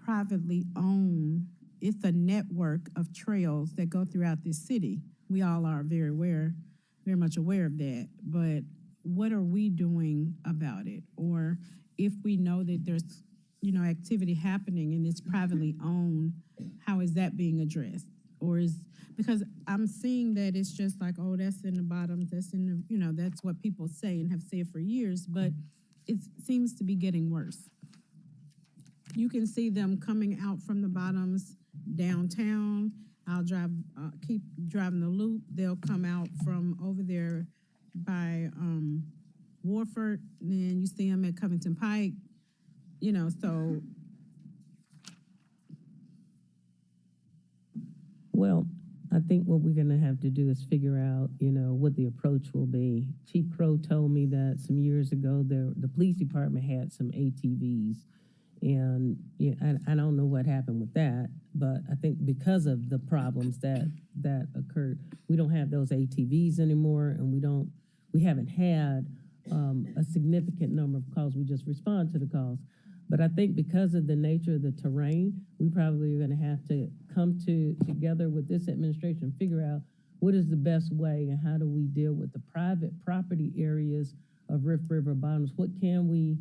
N: privately owned, it's a network of trails that go throughout this city. We all are very much aware of that. But what are we doing about it? Or if we know that there's activity happening and it's privately owned, how is that being addressed? Or because I'm seeing that it's just like, oh, that's in the bottoms, that's in the, that's what people say and have said for years, but it seems to be getting worse. You can see them coming out from the bottoms downtown. I'll keep driving the loop. They'll come out from over there by Warford, and then you see them at Covington Pike, so.
K: Well, I think what we're gonna have to do is figure out, what the approach will be. Chief Crow told me that some years ago, the police department had some ATVs. And I don't know what happened with that, but I think because of the problems that occurred, we don't have those ATVs anymore, and we haven't had a significant number of calls. We just respond to the calls. But I think because of the nature of the terrain, we probably are going to have to come together with this administration and figure out what is the best way and how do we deal with the private property areas of River Bottoms. What can we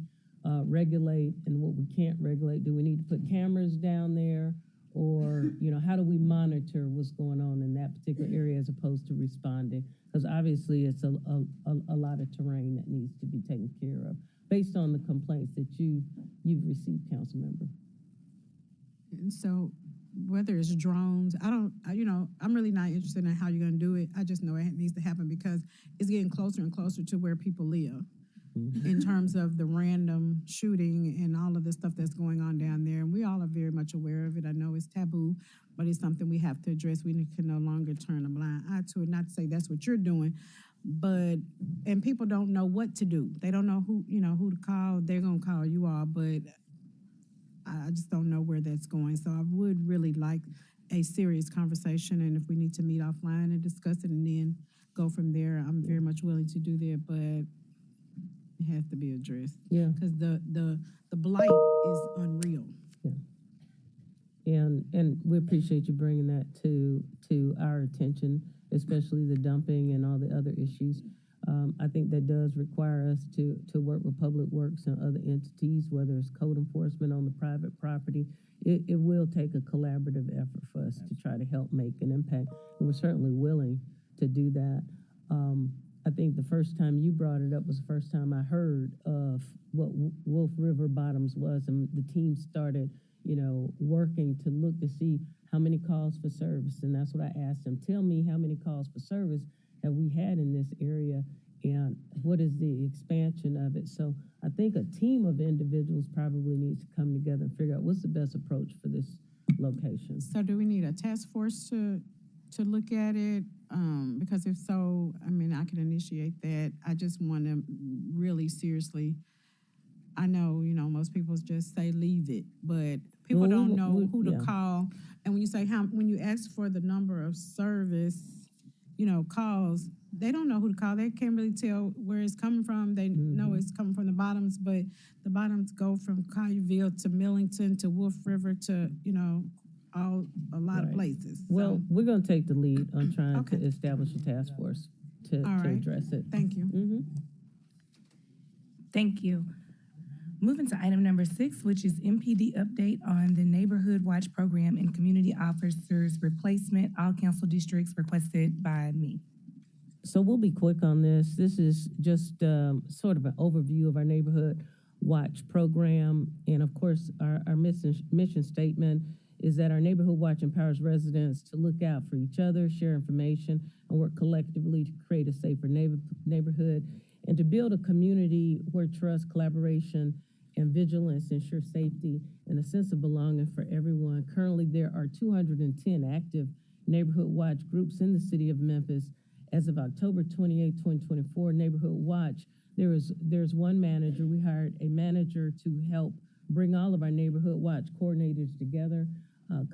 K: regulate and what we can't regulate? Do we need to put cameras down there, or how do we monitor what's going on in that particular area as opposed to responding? Because obviously it's a lot of terrain that needs to be taken care of based on the complaints that you've received, council member.
N: And so whether it's drones, I'm really not interested in how you're going to do it. I just know it needs to happen because it's getting closer and closer to where people live. In terms of the random shooting and all of the stuff that's going on down there. And we all are very much aware of it. I know it's taboo, but it's something we have to address. We can no longer turn a blind eye to it. Not to say that's what you're doing, and people don't know what to do. They don't know who to call. They're going to call you all, but I just don't know where that's going. So I would really like a serious conversation, and if we need to meet offline and discuss it and then go from there, I'm very much willing to do that, but it has to be addressed.
K: Yeah.
N: Because the blight is unreal.
K: Yeah. And we appreciate you bringing that to our attention, especially the dumping and all the other issues. I think that does require us to work with Public Works and other entities, whether it's code enforcement on the private property. It will take a collaborative effort for us to try to help make an impact. And we're certainly willing to do that. I think the first time you brought it up was the first time I heard of what Wolf River Bottoms was, and the team started, working to look to see how many calls for service, and that's what I asked them. Tell me how many calls for service have we had in this area, and what is the expansion of it? So I think a team of individuals probably needs to come together and figure out what's the best approach for this location.
N: So do we need a task force to look at it? Because if so, I can initiate that. I just want to really seriously, I know, most people just say leave it, but people don't know who to call. And when you say when you ask for the number of service, calls, they don't know who to call. They can't really tell where it's coming from. They know it's coming from the bottoms, but the bottoms go from Collierville to Millington to Wolf River to, a lot of places.
K: Well, we're going to take the lead on trying to establish a task force to address it.
N: Thank you.
F: Thank you. Moving to item number 6, which is MPD update on the Neighborhood Watch Program and Community Officers Replacement, all council districts requested by me.
K: So we'll be quick on this. This is just sort of an overview of our Neighborhood Watch Program. And of course, our mission statement is that our Neighborhood Watch empowers residents to look out for each other, share information, and work collectively to create a safer neighborhood and to build a community where trust, collaboration, and vigilance ensure safety and a sense of belonging for everyone. Currently, there are 210 active Neighborhood Watch groups in the city of Memphis. As of October 28, 2024, Neighborhood Watch, there's one manager. We hired a manager to help bring all of our Neighborhood Watch coordinators together.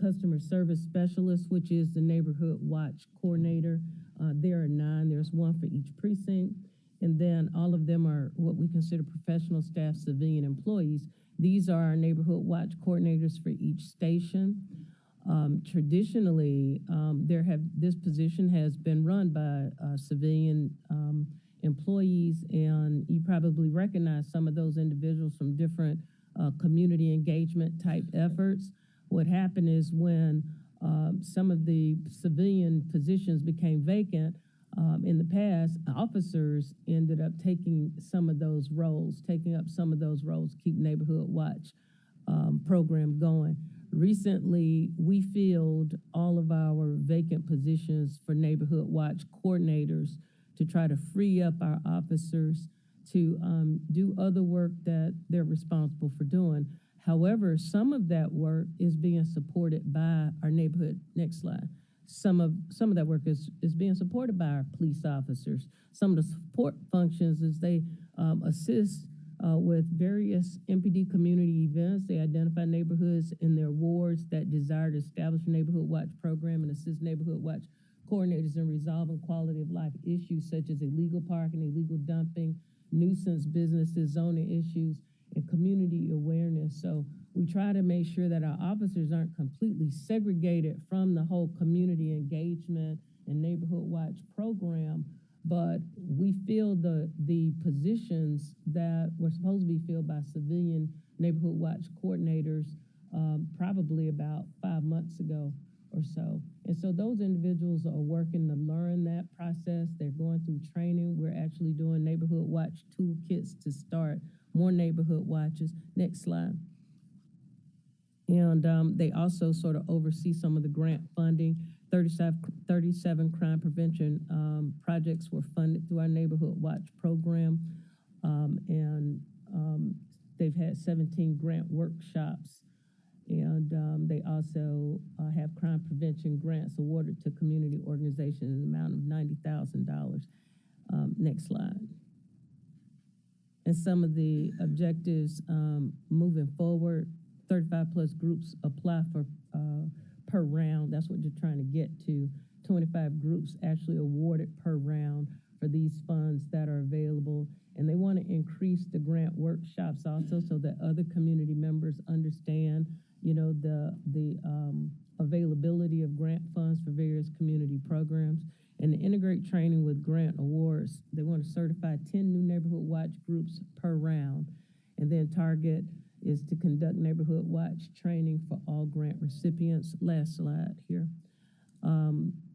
K: Customer service specialist, which is the Neighborhood Watch coordinator. There are 9. There's one for each precinct. And then all of them are what we consider professional staff, civilian employees. These are our Neighborhood Watch coordinators for each station. Traditionally, this position has been run by civilian employees, and you probably recognize some of those individuals from different community engagement type efforts. What happened is when some of the civilian positions became vacant, in the past, officers ended up taking some of those roles, keep Neighborhood Watch program going. Recently, we filled all of our vacant positions for Neighborhood Watch coordinators to try to free up our officers to do other work that they're responsible for doing. However, some of that work is being supported by our neighborhood, next slide. Some of that work is being supported by our police officers. Some of the support functions is they assist with various MPD community events. They identify neighborhoods in their wards that desire to establish a Neighborhood Watch program and assist Neighborhood Watch coordinators in resolving quality of life issues such as illegal parking, illegal dumping, nuisance businesses, zoning issues, and community awareness. So we try to make sure that our officers aren't completely segregated from the whole community engagement and Neighborhood Watch program, but we fill the positions that were supposed to be filled by civilian Neighborhood Watch coordinators probably about 5 months ago or so. And so those individuals are working to learn that process. They're going through training. We're actually doing Neighborhood Watch toolkits to start more neighborhood watches. Next slide. And they also sort of oversee some of the grant funding. 37 crime prevention projects were funded through our Neighborhood Watch program. And they've had 17 grant workshops. And they also have crime prevention grants awarded to community organizations in the amount of $90,000. Next slide. And some of the objectives moving forward, 35 plus groups apply for per round. That's what you're trying to get to. 25 groups actually awarded per round for these funds that are available. And they want to increase the grant workshops also so that other community members understand, you know, the availability of grant funds for various community programs. And to integrate training with grant awards, they want to certify 10 new Neighborhood Watch groups per round. And then target is to conduct Neighborhood Watch training for all grant recipients. Last slide here.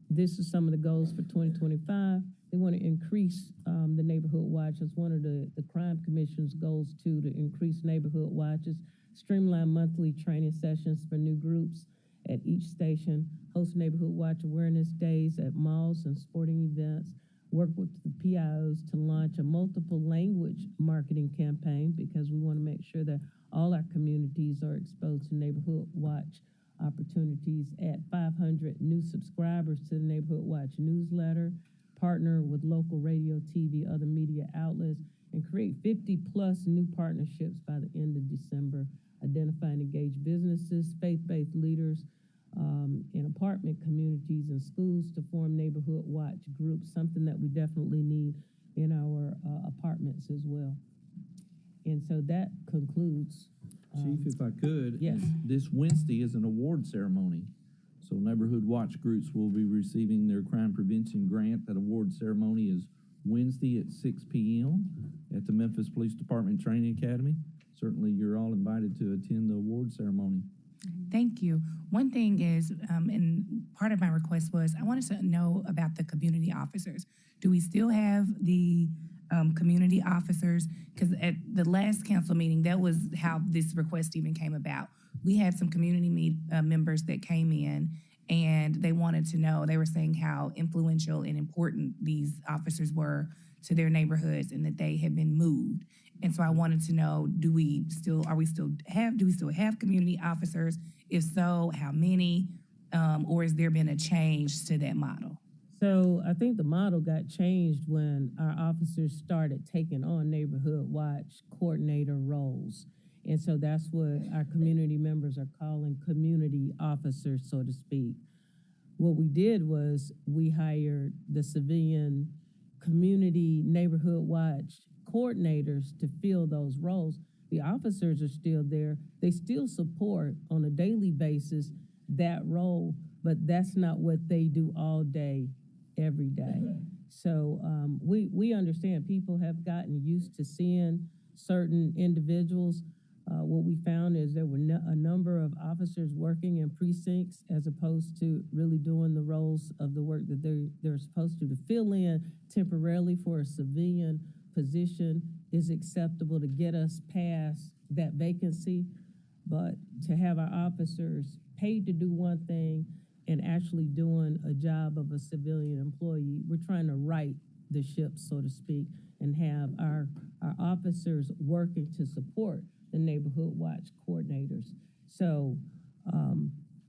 K: This is some of the goals for 2025. They want to increase the Neighborhood Watch as one of the Crime Commission's goals too, to increase Neighborhood Watches, streamline monthly training sessions for new groups at each station, host Neighborhood Watch awareness days at malls and sporting events, work with the PIOs to launch a multiple language marketing campaign because we want to make sure that all our communities are exposed to Neighborhood Watch opportunities, add 500 new subscribers to the Neighborhood Watch newsletter, partner with local radio, TV, other media outlets, and create 50 plus new partnerships by the end of December, identify and engage businesses, faith-based leaders, in apartment communities and schools to form Neighborhood Watch groups, something that we definitely need in our apartments as well. And so that concludes.
O: Chief, if I could,
K: yes.
O: This Wednesday is an award ceremony. So Neighborhood Watch groups will be receiving their crime prevention grant. That award ceremony is Wednesday at 6 p.m. at the Memphis Police Department Training Academy. Certainly you're all invited to attend the award ceremony.
F: Thank you. One thing is, and part of my request was, I wanted to know about the community officers. Do we still have the community officers? Because at the last council meeting, that was how this request even came about. We had some community members that came in and they wanted to know, they were saying how influential and important these officers were to their neighborhoods and that they had been moved. And so I wanted to know, do we still have community officers? If so, how many? Or has there been a change to that model?
K: So I think the model got changed when our officers started taking on Neighborhood Watch coordinator roles. And so that's what our community members are calling community officers, so to speak. What we did was we hired the civilian community Neighborhood Watch coordinators to fill those roles. The officers are still there. They still support on a daily basis that role, but that's not what they do all day, every day. So we understand people have gotten used to seeing certain individuals, What we found is there were a number of officers working in precincts as opposed to really doing the roles of the work that they're supposed to fill in temporarily for a civilian position is acceptable to get us past that vacancy, but to have our officers paid to do one thing and actually doing a job of a civilian employee, we're trying to right the ship, so to speak, and have our officers working to support the neighborhood watch coordinators. So,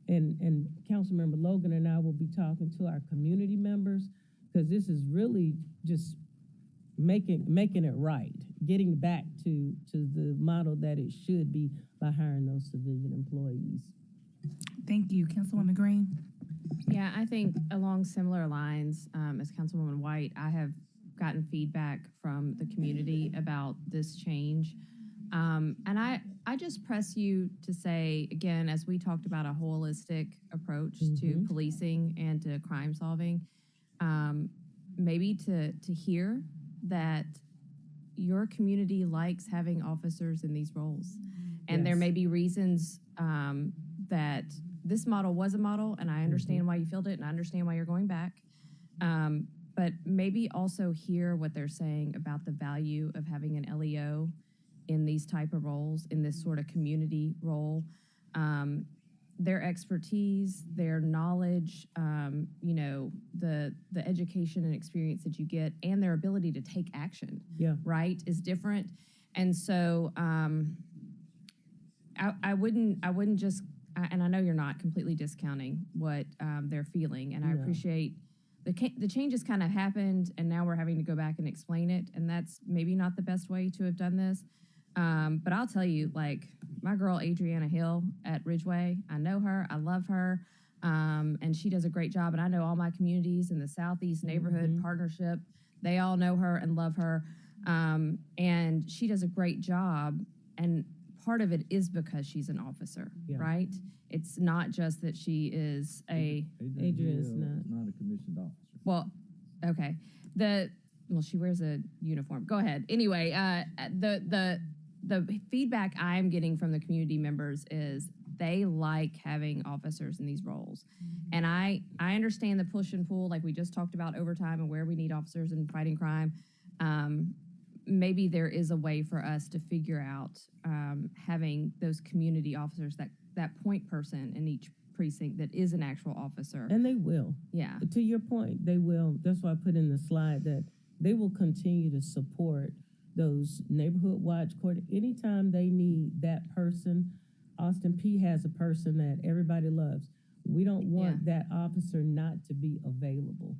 K: and Councilmember Logan and I will be talking to our community members, because this is really just making it right, getting back to the model that it should be by hiring those civilian employees.
F: Thank you. Councilwoman Green?
H: Yeah, I think along similar lines as Councilwoman White, I have gotten feedback from the community about this change. And I just press you to say, again, as we talked about a holistic approach to policing and to crime solving, maybe to hear that your community likes having officers in these roles. And there may be reasons that this model was a model, and I understand why you filled it, and I understand why you're going back. But maybe also hear what they're saying about the value of having an LEO in these type of roles, in this sort of community role. Their expertise, their knowledge, you know, the education and experience that you get, and their ability to take action, right, is different. And so I wouldn't just, and I know you're not completely discounting what they're feeling, and I appreciate the changes kind of happened, and now we're having to go back and explain it, and that's maybe not the best way to have done this. But I'll tell you, like, my girl Adriana Hill at Ridgeway, I know her, I love her, and she does a great job, and I know all my communities in the Southeast Neighborhood Partnership, they all know her and love her, and she does a great job, and part of it is because she's an officer, right? It's not just that she is
O: Adriana's not a commissioned officer.
H: Well, okay. Well, she wears a uniform. Go ahead. Anyway, the feedback I'm getting from the community members is they like having officers in these roles. And I understand the push and pull, like we just talked about overtime and where we need officers in fighting crime. Maybe there is a way for us to figure out having those community officers, that point person in each precinct that is an actual officer.
K: And they will.
H: Yeah.
K: To your point, they will. That's why I put in the slide that they will continue to support those neighborhood watch court. Anytime they need that person, Austin P has a person that everybody loves. We don't want that officer not to be available.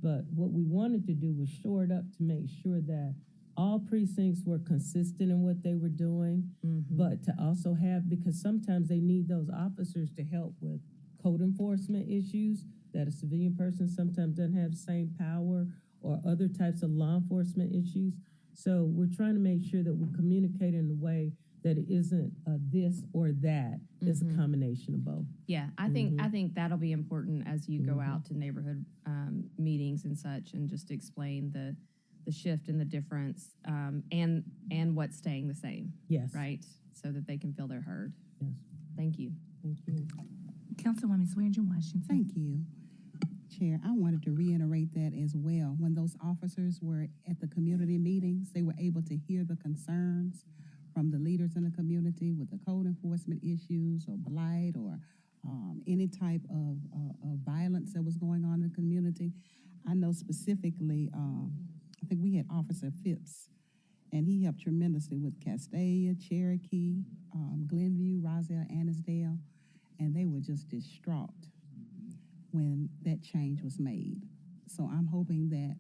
K: But what we wanted to do was shore it up to make sure that all precincts were consistent in what they were doing, but to also have, because sometimes they need those officers to help with code enforcement issues that a civilian person sometimes doesn't have the same power, or other types of law enforcement issues. So we're trying to make sure that we communicate in a way that it isn't a this or that. It's a combination of both.
H: Yeah, I think that'll be important as you go out to neighborhood meetings and such, and just explain the shift and the difference, and what's staying the same.
K: Yes.
H: Right? So that they can feel they're heard.
K: Yes.
H: Thank you.
K: Thank you.
F: Councilwoman Swearingen Washington.
D: Thank you, Chair. I wanted to reiterate that as well. When those officers were at the community meetings, they were able to hear the concerns from the leaders in the community with the code enforcement issues, or blight, or any type of violence that was going on in the community. I know specifically, I think we had Officer Phipps, and he helped tremendously with Castaic, Cherokee, Glenview, Roselle, Annisdale, and they were just distraught when that change was made. So I'm hoping that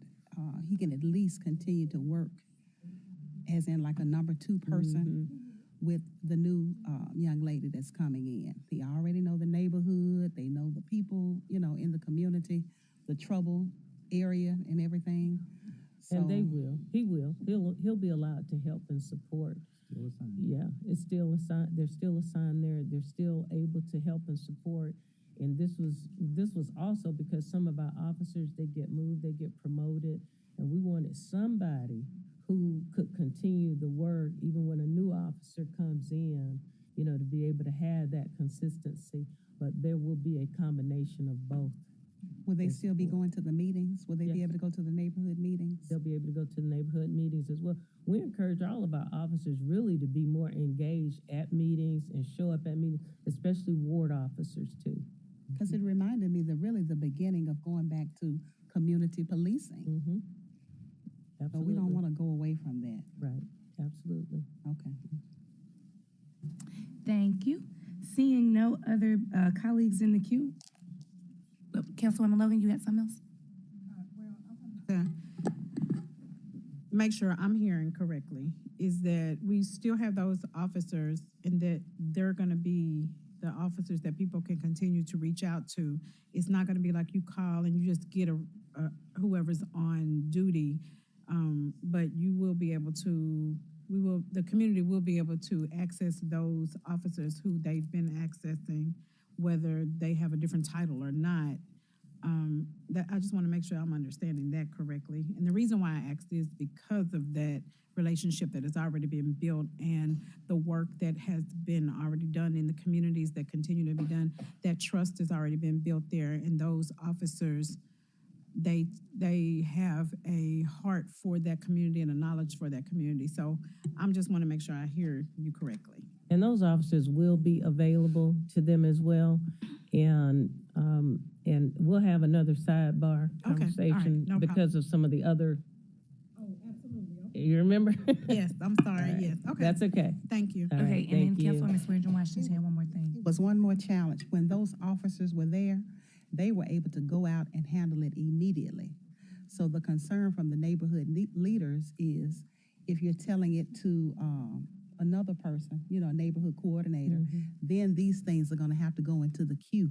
D: he can at least continue to work as in like a number 2 person with the new young lady that's coming in. They already know the neighborhood, they know the people, you know, in the community, the trouble area and everything. So,
K: And they will. He will. He'll be allowed to help and support.
O: Still assigned.
K: Yeah, it's still assigned. They're still assigned there. They're still able to help and support. And this was also because some of our officers, they get moved, they get promoted, and we wanted somebody who could continue the work even when a new officer comes in, you know, to be able to have that consistency. But there will be a combination of both.
D: Will they still be going to the meetings? Will they be able to go to the neighborhood meetings?
K: They'll be able to go to the neighborhood meetings as well. We encourage all of our officers really to be more engaged at meetings and show up at meetings, especially ward officers too.
D: Because it reminded me that really the beginning of going back to community policing.
K: Mm-hmm.
D: So we don't want to go away from that.
K: Right, absolutely.
D: Okay.
F: Thank you. Seeing no other colleagues in the queue. Councilwoman Logan, you got something else?
N: to make sure I'm hearing correctly, is that we still have those officers and that they're gonna be the officers that people can continue to reach out to. It's not gonna be like you call and you just get whoever's on duty, but you will be able to, the community will be able to access those officers who they've been accessing, whether they have a different title or not. That I just want to make sure I'm understanding that correctly. And the reason why I asked is because of that relationship that has already been built and the work that has been already done in the communities that continue to be done. That trust has already been built there, and those officers, they have a heart for that community and a knowledge for that community. So I'm just want to make sure I hear you correctly.
K: And those officers will be available to them as well. And we'll have another sidebar conversation because of some of the other.
N: Oh, absolutely.
K: You remember?
N: Yes, I'm sorry. Yes. Okay.
K: That's okay.
N: Thank you.
F: Okay, and then Councilwoman Swearengin Washington had one more thing.
D: Was one more challenge. When those officers were there, they were able to go out and handle it immediately. So the concern from the neighborhood leaders is if you're telling it to another person, you know, a neighborhood coordinator, then these things are going to have to go into the queue.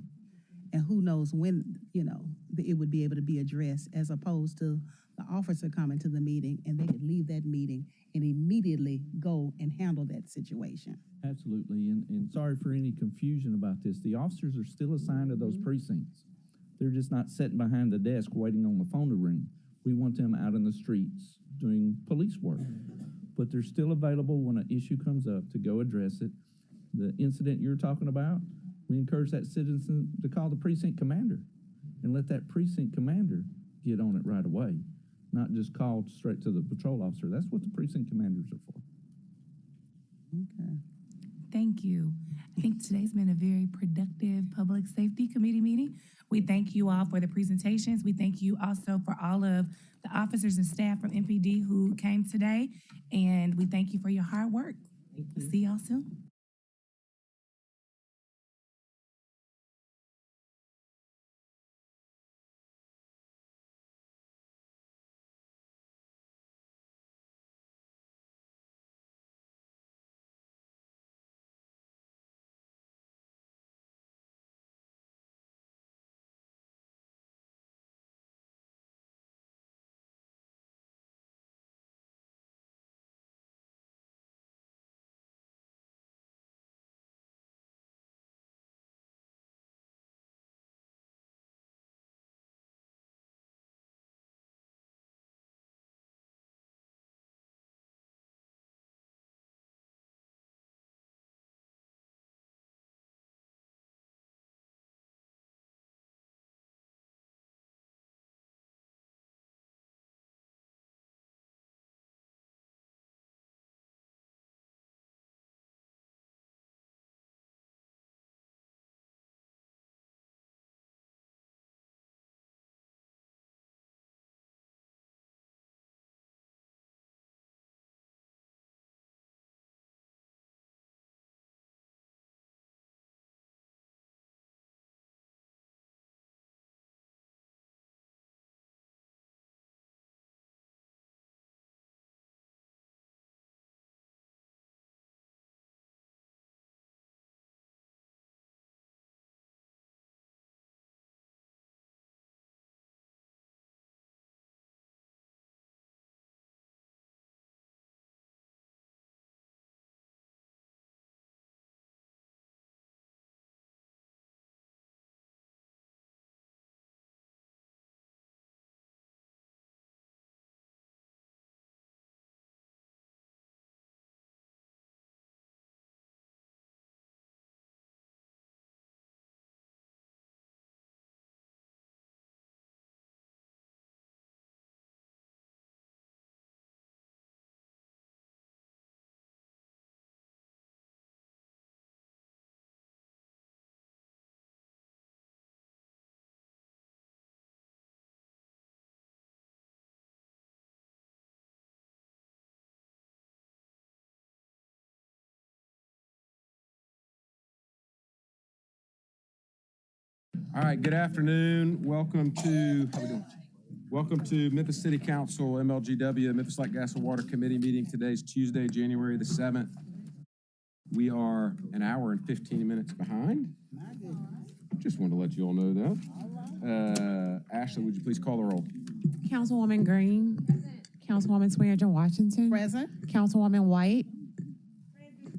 D: And who knows when, you know, it would be able to be addressed, as opposed to the officer coming to the meeting and they could leave that meeting and immediately go and handle that situation.
O: Absolutely, and sorry for any confusion about this. The officers are still assigned to those precincts. They're just not sitting behind the desk waiting on the phone to ring. We want them out in the streets doing police work. But they're still available when an issue comes up to go address it. The incident you're talking about, we encourage that citizen to call the precinct commander and let that precinct commander get on it right away, not just call straight to the patrol officer. That's what the precinct commanders are for.
D: Okay.
F: Thank you. I think today's been a very productive Public Safety Committee meeting. We thank you all for the presentations. We thank you also for all of the officers and staff from MPD who came today. And we thank you for your hard work. See y'all soon.
J: All right, good afternoon. Welcome to, how we doing? Welcome to Memphis City Council, MLGW, Memphis Light, Gas, and Water Committee meeting. Today's Tuesday, January the 7th. We are an hour and 15 minutes behind. Just wanted to let you all know that. Ashley, would you please call the roll?
R: Councilwoman Green. Councilwoman Swearengin Washington.
D: Present.
R: Councilwoman White.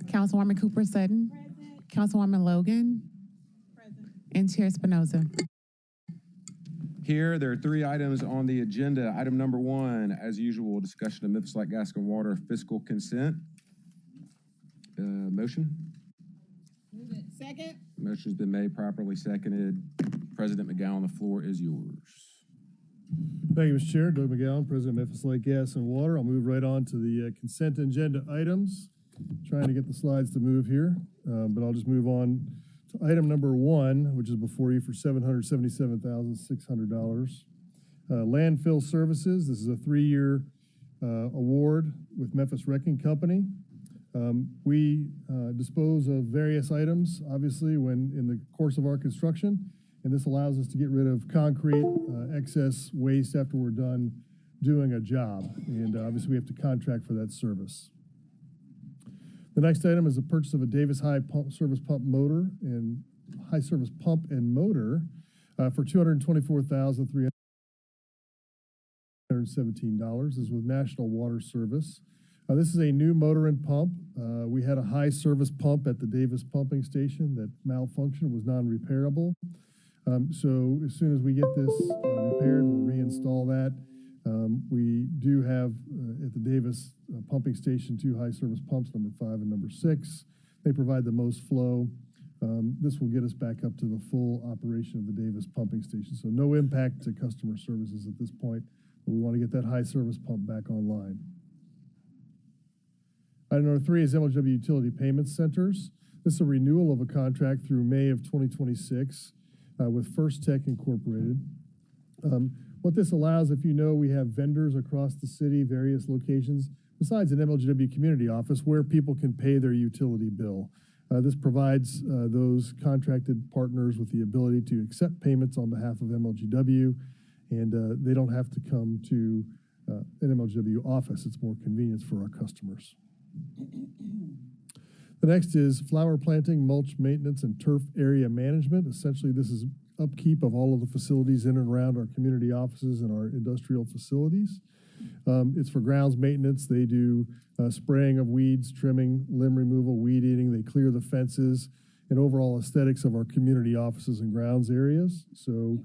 R: Councilwoman Cooper Sutton. Councilwoman Logan. And Chair Spinoza.
J: Here, there are 3 items on the agenda. Item number 1, as usual, discussion of Memphis Light, Gas, and Water fiscal consent. Motion?
D: Move it. Second.
J: Motion's been made, properly seconded. President McGowan, the floor is yours.
S: Thank you, Mr. Chair. Doug McGowan, President of Memphis Light, Gas, and Water. I'll move right on to the consent agenda items. Trying to get the slides to move here, but I'll just move on to item number 1, which is before you for $777,600. Landfill services. This is a 3-year award with Memphis Wrecking Company. We dispose of various items, obviously, when in the course of our construction, and this allows us to get rid of concrete, excess waste after we're done doing a job, and obviously we have to contract for that service. The next item is the purchase of a Davis high service pump motor and high service pump and motor for $224,317. This is with National Water Service. This is a new motor and pump. We had a high service pump at the Davis pumping station that malfunctioned, was non-repairable. So as soon as we get this repaired, we'll reinstall that. We do have at the Davis pumping station 2 high service pumps, number 5 and number 6. They provide the most flow. This will get us back up to the full operation of the Davis pumping station. So no impact to customer services at this point, but we want to get that high service pump back online. Item number 3 is MLGW Utility Payment Centers. This is a renewal of a contract through May of 2026 with First Tech Incorporated. What this allows, if you know, we have vendors across the city, various locations, besides an MLGW community office where people can pay their utility bill. This provides those contracted partners with the ability to accept payments on behalf of MLGW, and they don't have to come to an MLGW office. It's more convenience for our customers. The next is flower planting, mulch maintenance, and turf area management. Essentially, this is upkeep of all of the facilities in and around our community offices and our industrial facilities. It's for grounds maintenance. They do spraying of weeds, trimming, limb removal, weed eating. They clear the fences and overall aesthetics of our community offices and grounds areas. So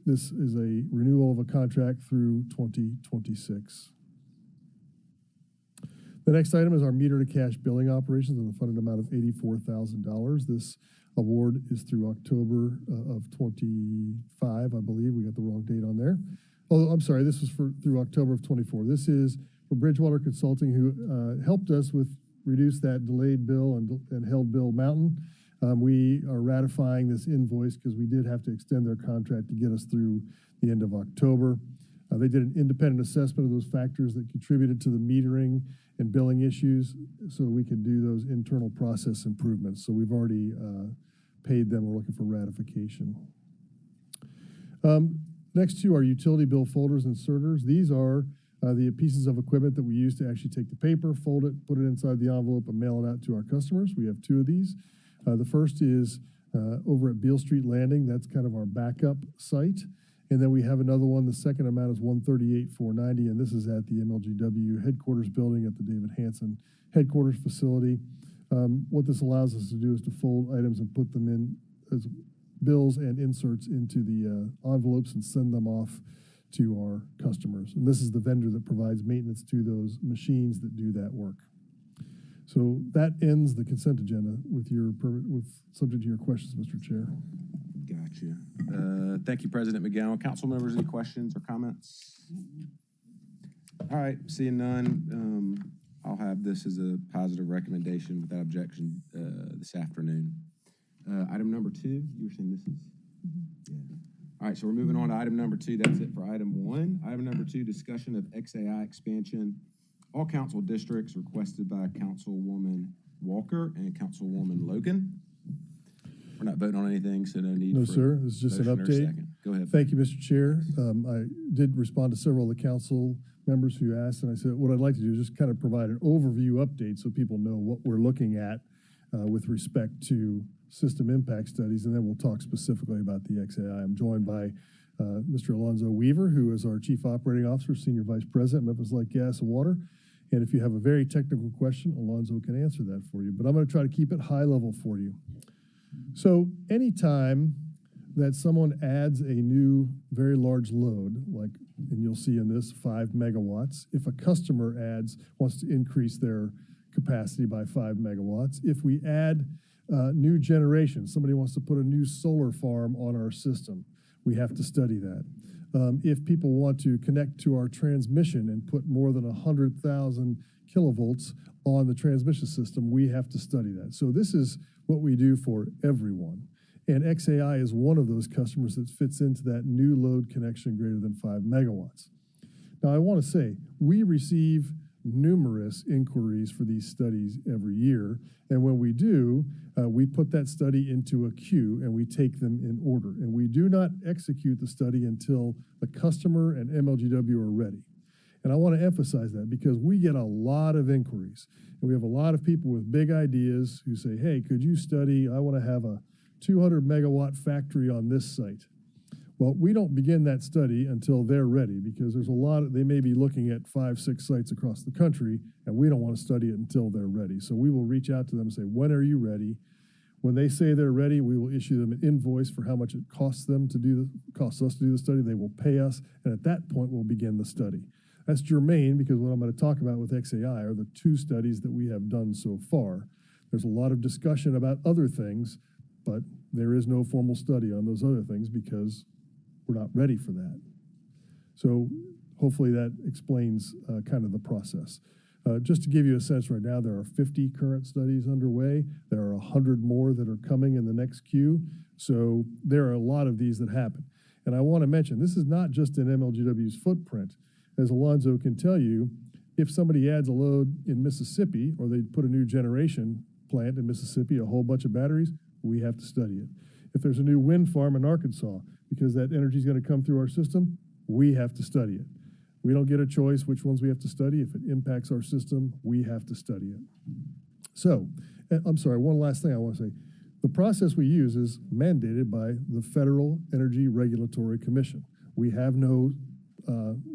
S: this is a renewal of a contract through 2026. The next item is our meter to cash billing operations in the funded amount of $84,000. This award is through October of 25, I believe. We got the wrong date on there. Oh, I'm sorry, this was through October of 24. This is for Bridgewater Consulting, who helped us with reduce that delayed bill and held bill mountain. We are ratifying this invoice because we did have to extend their contract to get us through the end of October. They did an independent assessment of those factors that contributed to the metering and billing issues so we could do those internal process improvements. So we've already paid them. We're looking for ratification. Next two are utility bill folders and inserters. These are the pieces of equipment that we use to actually take the paper, fold it, put it inside the envelope, and mail it out to our customers. We have 2 of these. The first is over at Beale Street Landing. That's kind of our backup site. And then we have another one. The second amount is $138,490, and this is at the MLGW headquarters building at the David Hanson headquarters facility. What this allows us to do is to fold items and put them in as bills and inserts into the envelopes and send them off to our customers. And this is the vendor that provides maintenance to those machines that do that work. So that ends the consent agenda with subject to your questions, Mr. Chair.
J: Gotcha. Thank you, President McGowan. Council members, any questions or comments? All right, seeing none, I'll have this as a positive recommendation without objection this afternoon. Item number 2, you were saying this is? Yeah. All right, so we're moving on to item number 2. That's it for item 1. Item number 2, discussion of XAI expansion. All council districts requested by Councilwoman Walker and Councilwoman Logan. We're not voting on anything, so no need
S: No,
J: for
S: sir. This is just an
J: motion or
S: update.
J: second. Go ahead.
S: Thank you, Mr. Chair. I did respond to several of the council members who asked, and I said, what I'd like to do is just kind of provide an overview update so people know what we're looking at with respect to system impact studies, and then we'll talk specifically about the XAI. I'm joined by Mr. Alonzo Weaver, who is our Chief Operating Officer, Senior Vice President, Memphis Light, Gas, and Water. And if you have a very technical question, Alonzo can answer that for you. But I'm going to try to keep it high level for you. So anytime that someone adds a new very large load, like, and you'll see in this 5 megawatts, if a customer wants to increase their capacity by 5 megawatts, if we add new generation, somebody wants to put a new solar farm on our system, we have to study that. If people want to connect to our transmission and put more than 100,000 kilovolts on the transmission system, we have to study that. So this is what we do for everyone. And XAI is one of those customers that fits into that new load connection greater than 5 megawatts. Now, I want to say, we receive numerous inquiries for these studies every year. And when we do, we put that study into a queue and we take them in order. And we do not execute the study until the customer and MLGW are ready. And I want to emphasize that because we get a lot of inquiries. And we have a lot of people with big ideas who say, hey, could you study, I want to have a 200 megawatt factory on this site. Well, we don't begin that study until they're ready because there's they may be looking at 5, 6 sites across the country, and we don't want to study it until they're ready. So we will reach out to them and say, when are you ready? When they say they're ready, we will issue them an invoice for how much it costs us to do the study. They will pay us, and at that point, we'll begin the study. That's germane because what I'm going to talk about with XAI are the 2 studies that we have done so far. There's a lot of discussion about other things, but there is no formal study on those other things because we're not ready for that. So hopefully that explains kind of the process. Just to give you a sense right now, there are 50 current studies underway. There are 100 more that are coming in the next queue. So there are a lot of these that happen. And I want to mention, this is not just in MLGW's footprint. As Alonzo can tell you, if somebody adds a load in Mississippi or they put a new generation plant in Mississippi, a whole bunch of batteries, we have to study it. If there's a new wind farm in Arkansas, because that energy is going to come through our system, we have to study it. We don't get a choice which ones we have to study. If it impacts our system, we have to study it. So, I'm sorry, one last thing I want to say. The process we use is mandated by the Federal Energy Regulatory Commission. We have no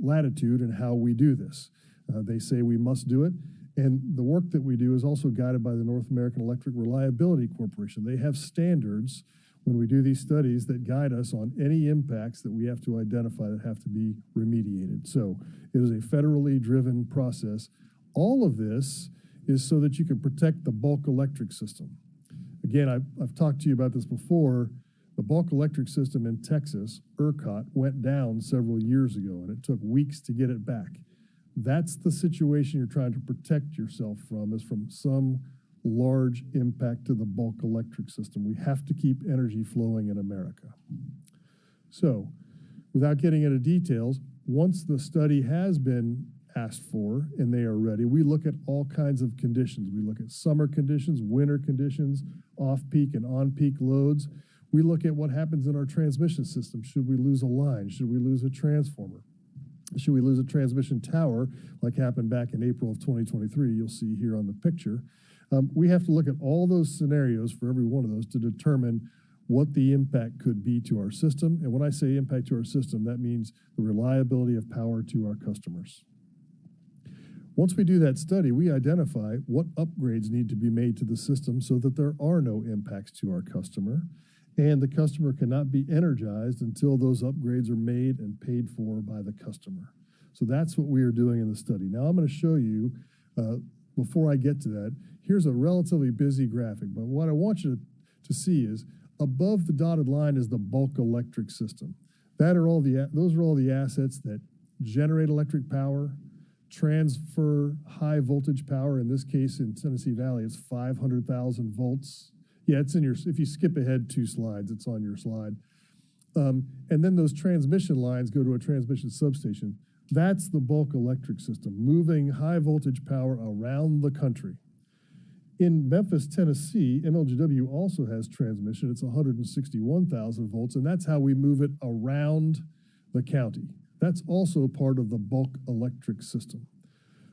S: latitude in how we do this. They say we must do it. And the work that we do is also guided by the North American Electric Reliability Corporation. They have standards when we do these studies that guide us on any impacts that we have to identify that have to be remediated. So it is a federally driven process. All of this is so that you can protect the bulk electric system. Again, I've talked to you about this before. The bulk electric system in Texas, ERCOT, went down several years ago, and it took weeks to get it back. That's the situation you're trying to protect yourself from, is from some large impact to the bulk electric system. We have to keep energy flowing in America. So, without getting into details, once the study has been asked for and they are ready, we look at all kinds of conditions. We look at summer conditions, winter conditions, off-peak and on-peak loads. We look at what happens in our transmission system. Should we lose a line? Should we lose a transformer? Should we lose a transmission tower like happened back in April of 2023? You'll see here on the picture. We have to look at all those scenarios for every one of those to determine what the impact could be to our system. And when I say impact to our system, that means the reliability of power to our customers. Once we do that study, we identify what upgrades need to be made to the system so that there are no impacts to our customer. And the customer cannot be energized until those upgrades are made and paid for by the customer. So that's what we are doing in the study. Now I'm going to show you, before I get to that, here's a relatively busy graphic, but what I want you to see is above the dotted line is the bulk electric system. Those are all the assets that generate electric power, transfer high voltage power. In this case, in Tennessee Valley, it's 500,000 volts. Yeah, it's in your, if you skip ahead 2 slides, it's on your slide. And then those transmission lines go to a transmission substation. That's the bulk electric system, moving high voltage power around the country. In Memphis, Tennessee, MLGW also has transmission. It's 161,000 volts, and that's how we move it around the county. That's also part of the bulk electric system.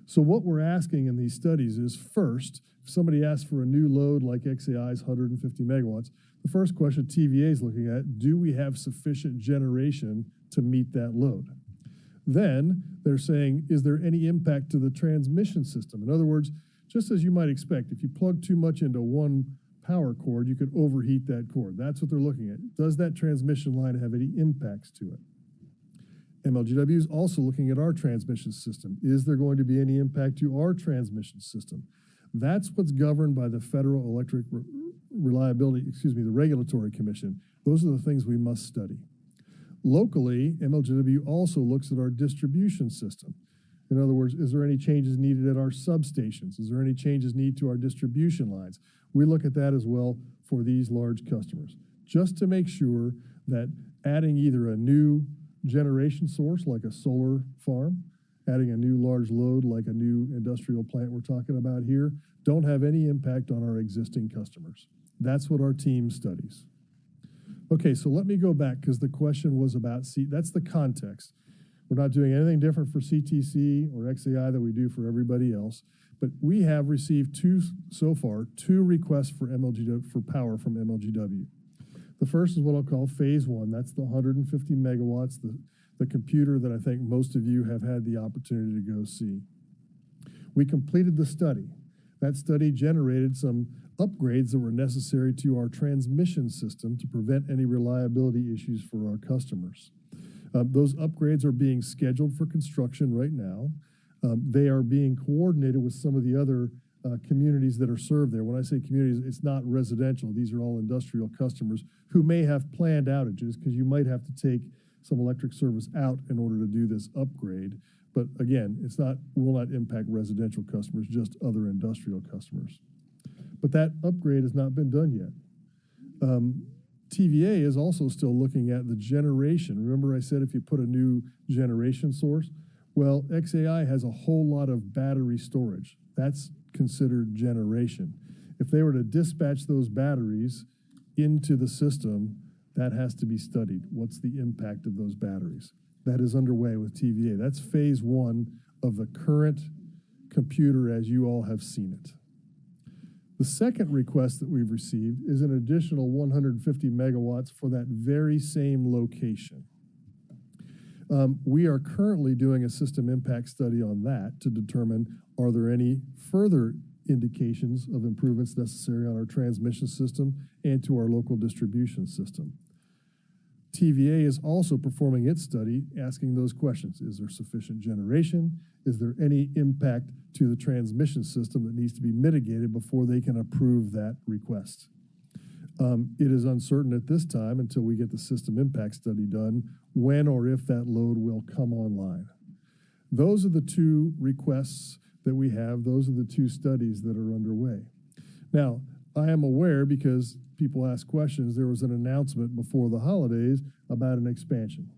S: So what we're asking in these studies is, first, if somebody asks for a new load like XAI's 150 megawatts, the first question TVA is looking at, do we have sufficient generation to meet that load? Then they're saying, is there any impact to the transmission system? In other words, just as you might expect, if you plug too much into one power cord, you could overheat that cord. That's what they're looking at. Does that transmission line have any impacts to it? MLGW is also looking at our transmission system. Is there going to be any impact to our transmission system? That's what's governed by the Federal Electric the Regulatory Commission. Those are the things we must study. Locally, MLGW also looks at our distribution system. In other words, is there any changes needed at our substations? Is there any changes needed to our distribution lines? We look at that as well for these large customers, just to make sure that adding either a new generation source like a solar farm, adding a new large load like a new industrial plant we're talking about here, don't have any impact on our existing customers. That's what our team studies. Okay, so let me go back because the question was about that's the context. We're not doing anything different for CTC or XAI that we do for everybody else, but we have received two requests for MLGW for power from MLGW. The first is what I'll call phase one. That's the 150 megawatts, the computer that I think most of you have had the opportunity to go see. We completed the study. That study generated some upgrades that were necessary to our transmission system to prevent any reliability issues for our customers. Those upgrades are being scheduled for construction right now. They are being coordinated with some of the other communities that are served there. When I say communities, it's not residential. These are all industrial customers who may have planned outages because you might have to take some electric service out in order to do this upgrade. But again, will not impact residential customers, just other industrial customers. But that upgrade has not been done yet. TVA is also still looking at the generation. Remember I said if you put a new generation source? Well, XAI has a whole lot of battery storage. That's considered generation. If they were to dispatch those batteries into the system, that has to be studied. What's the impact of those batteries? That is underway with TVA. That's phase one of the current computer as you all have seen it. The second request that we've received is an additional 150 megawatts for that very same location. We are currently doing a system impact study on that to determine are there any further indications of improvements necessary on our transmission system and to our local distribution system. TVA is also performing its study asking those questions. Is there sufficient generation? Is there any impact to the transmission system that needs to be mitigated before they can approve that request? It is uncertain at this time until we get the system impact study done when or if that load will come online. Those are the two requests that we have. Those are the two studies that are underway. Now, I am aware because people ask questions, there was an announcement before the holidays about an expansion.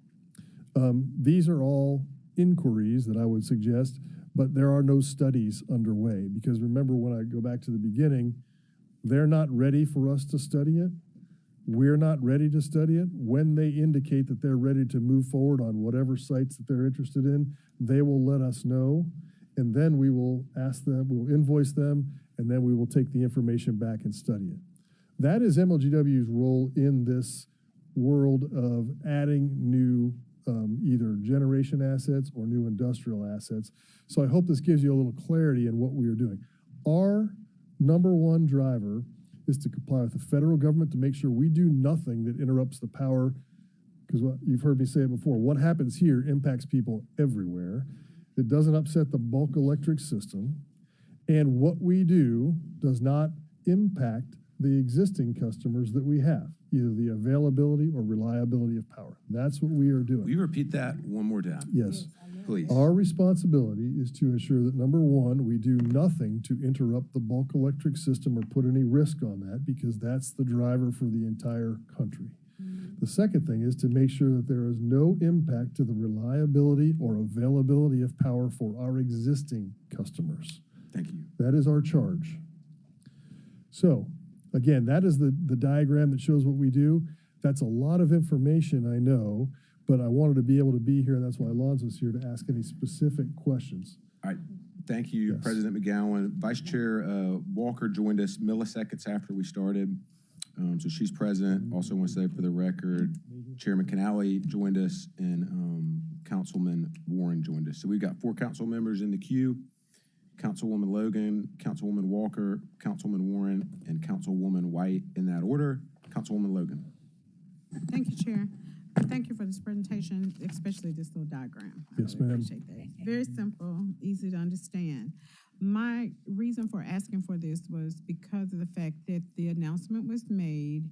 S: These are all inquiries that I would suggest, but there are no studies underway because remember when I go back to the beginning, they're not ready for us to study it. We're not ready to study it. When they indicate that they're ready to move forward on whatever sites that they're interested in, they will let us know, and then we will ask them, we'll invoice them, and then we will take the information back and study it. That is MLGW's role in this world of adding new either generation assets or new industrial assets. So I hope this gives you a little clarity in what we are doing. Our number one driver is to comply with the federal government to make sure we do nothing that interrupts the power, because what you've heard me say it before, what happens here impacts people everywhere. It doesn't upset the bulk electric system, and what we do does not impact the existing customers that we have, either the availability or reliability of power. That's what we are doing.
J: Will you repeat that one more time?
S: Yes.
J: Please.
S: Our responsibility is to ensure that, number one, we do nothing to interrupt the bulk electric system or put any risk on that, because that's the driver for the entire country. The second thing is to make sure that there is no impact to the reliability or availability of power for our existing customers.
J: Thank you.
S: That is our charge. So, again, that is the diagram that shows what we do. That's a lot of information, I know, but I wanted to be able to be here, and that's why Alonzo's here to ask any specific questions.
J: All right. Thank you,
S: Yes.
J: President McGowan. Vice Chair Walker joined us milliseconds after we started, so she's present. Also want to say for the record, Chairman Canale joined us, and Councilman Warren joined us. So we've got 4 council members in the queue: Councilwoman Logan, Councilwoman Walker, Councilman Warren, and Councilwoman White, in that order. Councilwoman Logan.
N: Thank you, Chair. Thank you for this presentation, especially this little diagram.
S: Yes,
N: really
S: ma'am.
N: Appreciate that. Very simple, easy to understand. My reason for asking for this was because of the fact that the announcement was made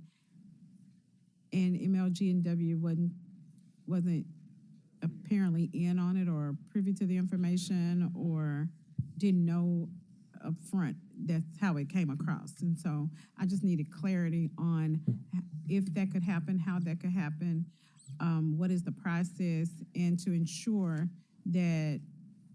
N: and MLGW wasn't apparently in on it or privy to the information or didn't know up front. That's how it came across. And so I just needed clarity on if that could happen, how that could happen, what is the process, and to ensure that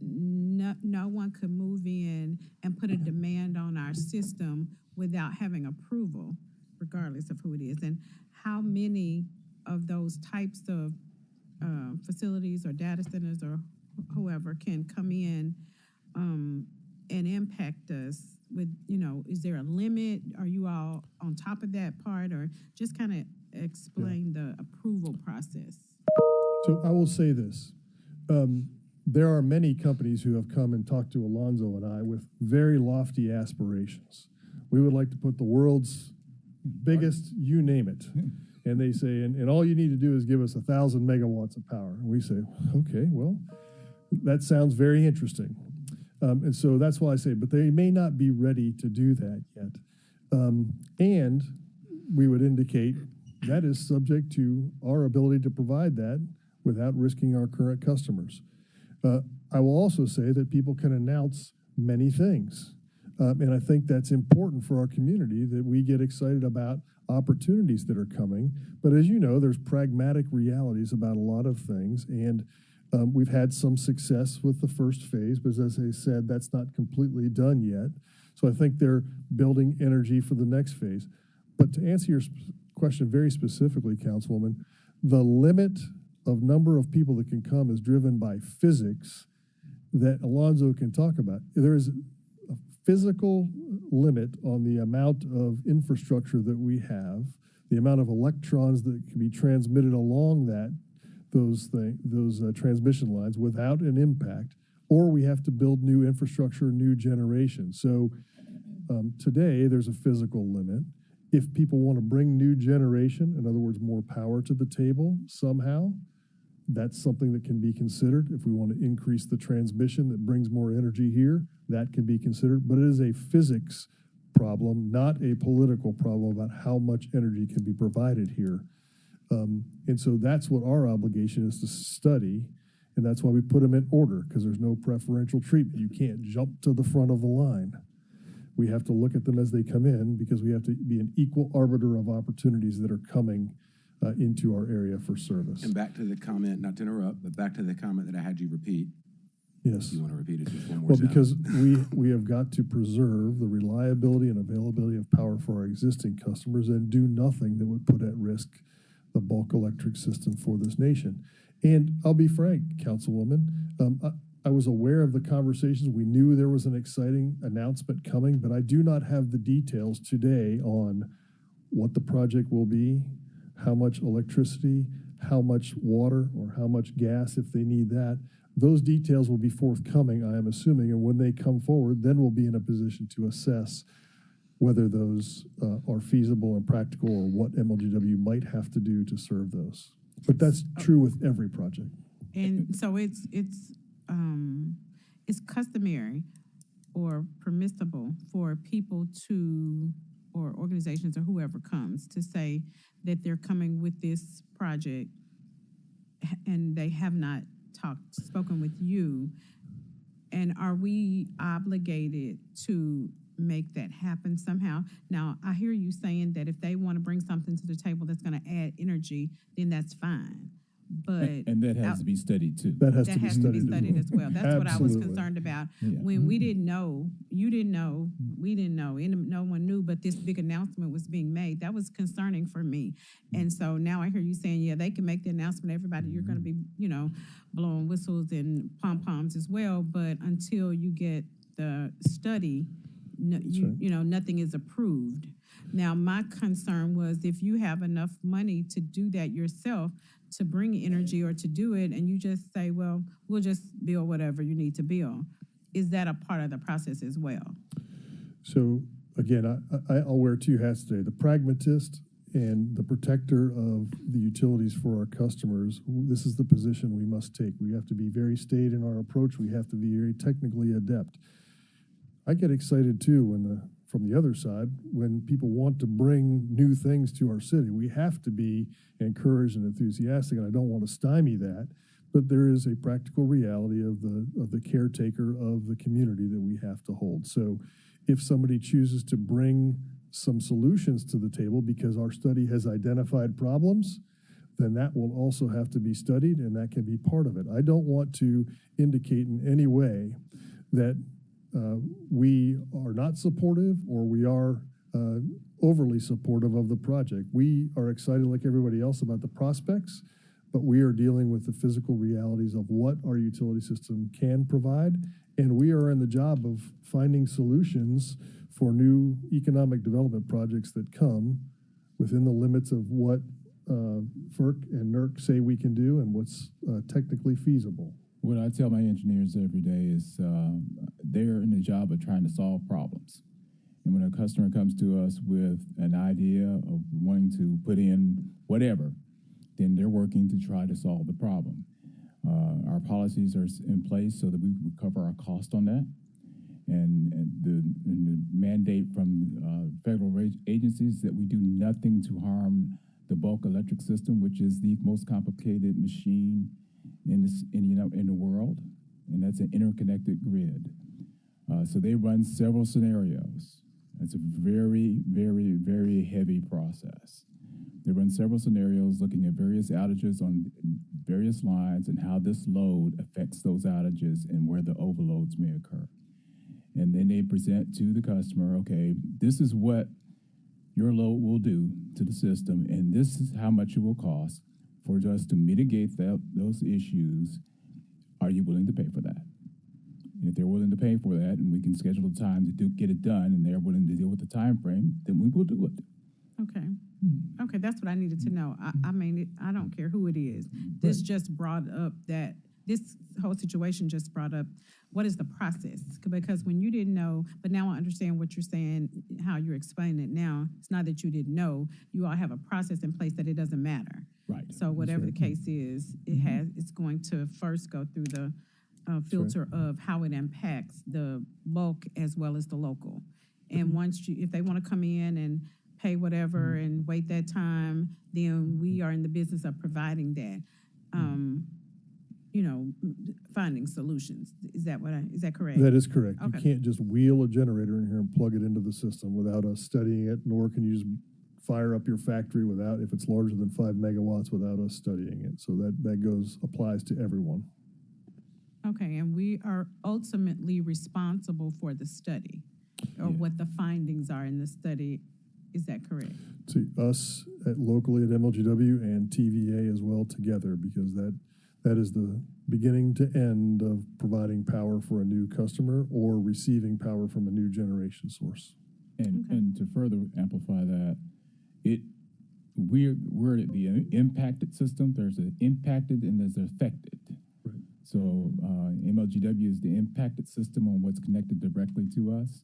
N: no one could move in and put a demand on our system without having approval, regardless of who it is. And how many of those types of facilities or data centers or whoever can come in and impact us with, is there a limit? Are you all on top of that part, or just kind of explain the approval process?
S: So I will say this. There are many companies who have come and talked to Alonzo and I with very lofty aspirations. We would like to put the world's biggest, you name it. And they say, and all you need to do is give us 1,000 megawatts of power. And we say, okay, well, that sounds very interesting. And so that's why I say, but they may not be ready to do that yet. And we would indicate that is subject to our ability to provide that without risking our current customers. I will also say that people can announce many things. And I think that's important for our community, that we get excited about opportunities that are coming. But as you know, there's pragmatic realities about a lot of things. And we've had some success with the first phase, but as I said, that's not completely done yet. So I think they're building energy for the next phase. But to answer your question very specifically, Councilwoman, the limit of number of people that can come is driven by physics that Alonzo can talk about. There is a physical limit on the amount of infrastructure that we have, the amount of electrons that can be transmitted along those transmission lines without an impact, or we have to build new infrastructure, new generation. So today there's a physical limit. If people want to bring new generation, in other words, more power to the table somehow, that's something that can be considered. If we want to increase the transmission that brings more energy here, that can be considered. But it is a physics problem, not a political problem about how much energy can be provided here. And so that's what our obligation is to study, and that's why we put them in order, because there's no preferential treatment. You can't jump to the front of the line. We have to look at them as they come in, because we have to be an equal arbiter of opportunities that are coming into our area for service.
J: And back to the comment, not to interrupt, but back to the comment that I had you repeat.
S: Yes.
J: You want to repeat it just one more
S: Well,
J: time?
S: because we have got to preserve the reliability and availability of power for our existing customers and do nothing that would put at risk the bulk electric system for this nation. And I'll be frank, Councilwoman, I was aware of the conversations. We knew there was an exciting announcement coming, but I do not have the details today on what the project will be, how much electricity, how much water, or how much gas if they need that. Those details will be forthcoming, I am assuming, and when they come forward, then we'll be in a position to assess whether those are feasible and practical, or what MLGW might have to do to serve those. But that's true with every project.
N: And so it's customary or permissible for people to, or organizations or whoever comes, to say that they're coming with this project and they have not spoken with you. And are we obligated to make that happen somehow? Now, I hear you saying that if they want to bring something to the table that's going to add energy, then that's fine. but.
E: And that has to be studied too.
S: That has
N: That
S: to be
N: has to be
S: studied
N: studied as well. That's what I was
S: Absolutely.
N: concerned about.
E: Yeah.
N: When we didn't know, you didn't know, we didn't know, and no one knew, but this big announcement was being made. That was concerning for me. And so now I hear you saying, yeah, they can make the announcement, everybody, you're gonna be, blowing whistles and pom-poms as well, but until you get the study, nothing is approved. Now, my concern was if you have enough money to do that yourself, to bring energy or to do it, and you just say, well, we'll just build whatever you need to build. Is that a part of the process as well?
S: So again, I'll wear two hats today, the pragmatist and the protector of the utilities for our customers. This is the position we must take. We have to be very staid in our approach. We have to be very technically adept. I get excited too from the other side, when people want to bring new things to our city. We have to be encouraged and enthusiastic, and I don't want to stymie that, but there is a practical reality of the caretaker of the community that we have to hold. So if somebody chooses to bring some solutions to the table because our study has identified problems, then that will also have to be studied, and that can be part of it. I don't want to indicate in any way that we are not supportive or we are overly supportive of the project. We are excited like everybody else about the prospects, but we are dealing with the physical realities of what our utility system can provide, and we are in the job of finding solutions for new economic development projects that come within the limits of what FERC and NERC say we can do and what's technically feasible.
E: What I tell my engineers every day is they're in the job of trying to solve problems. And when a customer comes to us with an idea of wanting to put in whatever, then they're working to try to solve the problem. Our policies are in place so that we recover our cost on that. And the mandate from federal agencies that we do nothing to harm the bulk electric system, which is the most complicated machine in the world, and that's an interconnected grid. So they run several scenarios. It's a very, very, very heavy process. They run several scenarios looking at various outages on various lines and how this load affects those outages and where the overloads may occur. And then they present to the customer, okay, this is what your load will do to the system, and this is how much it will cost for us to mitigate those issues. Are you willing to pay for that? And if they're willing to pay for that, and we can schedule the time to get it done, and they're willing to deal with the time frame, then we will do it.
N: Okay. Okay, that's what I needed to know. I mean, I don't care who it is. This just brought up this whole situation just brought up what is the process? Because when you didn't know, but now I understand what you're saying, how you're explaining it now. It's not that you didn't know. You all have a process in place that it doesn't matter.
E: Right.
N: So whatever the case is, it's going to first go through the filter of how it impacts the bulk as well as the local. And once if they want to come in and pay whatever and wait that time, then we are in the business of providing that. Finding solutions. Is that correct?
S: That is correct.
N: Okay.
S: You can't just wheel a generator in here and plug it into the system without us studying it, nor can you just fire up your factory if it's larger than 5 megawatts without us studying it. So that applies to everyone.
N: Okay, and we are ultimately responsible for the study or what the findings are in the study. Is that correct?
S: To us locally at MLGW and TVA as well together, because that is the beginning to end of providing power for a new customer or receiving power from a new generation source.
E: And to further amplify that, we're the impacted system. There's an impacted and there's an affected.
S: Right.
E: So MLGW is the impacted system on what's connected directly to us.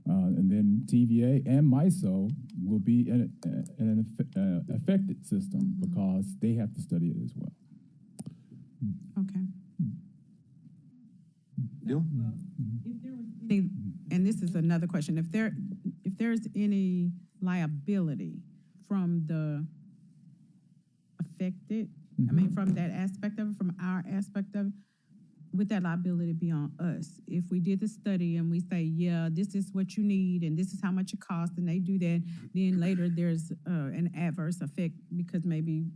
E: And then TVA and MISO will be an affected system because they have to study it as well.
N: Okay.
J: Deal?
N: And this is another question. If there's any liability from the affected, I mean, from that aspect of it, from our aspect of it, would that liability be on us? If we did the study and we say, yeah, this is what you need and this is how much it costs, and they do that, then later there's an adverse effect because maybe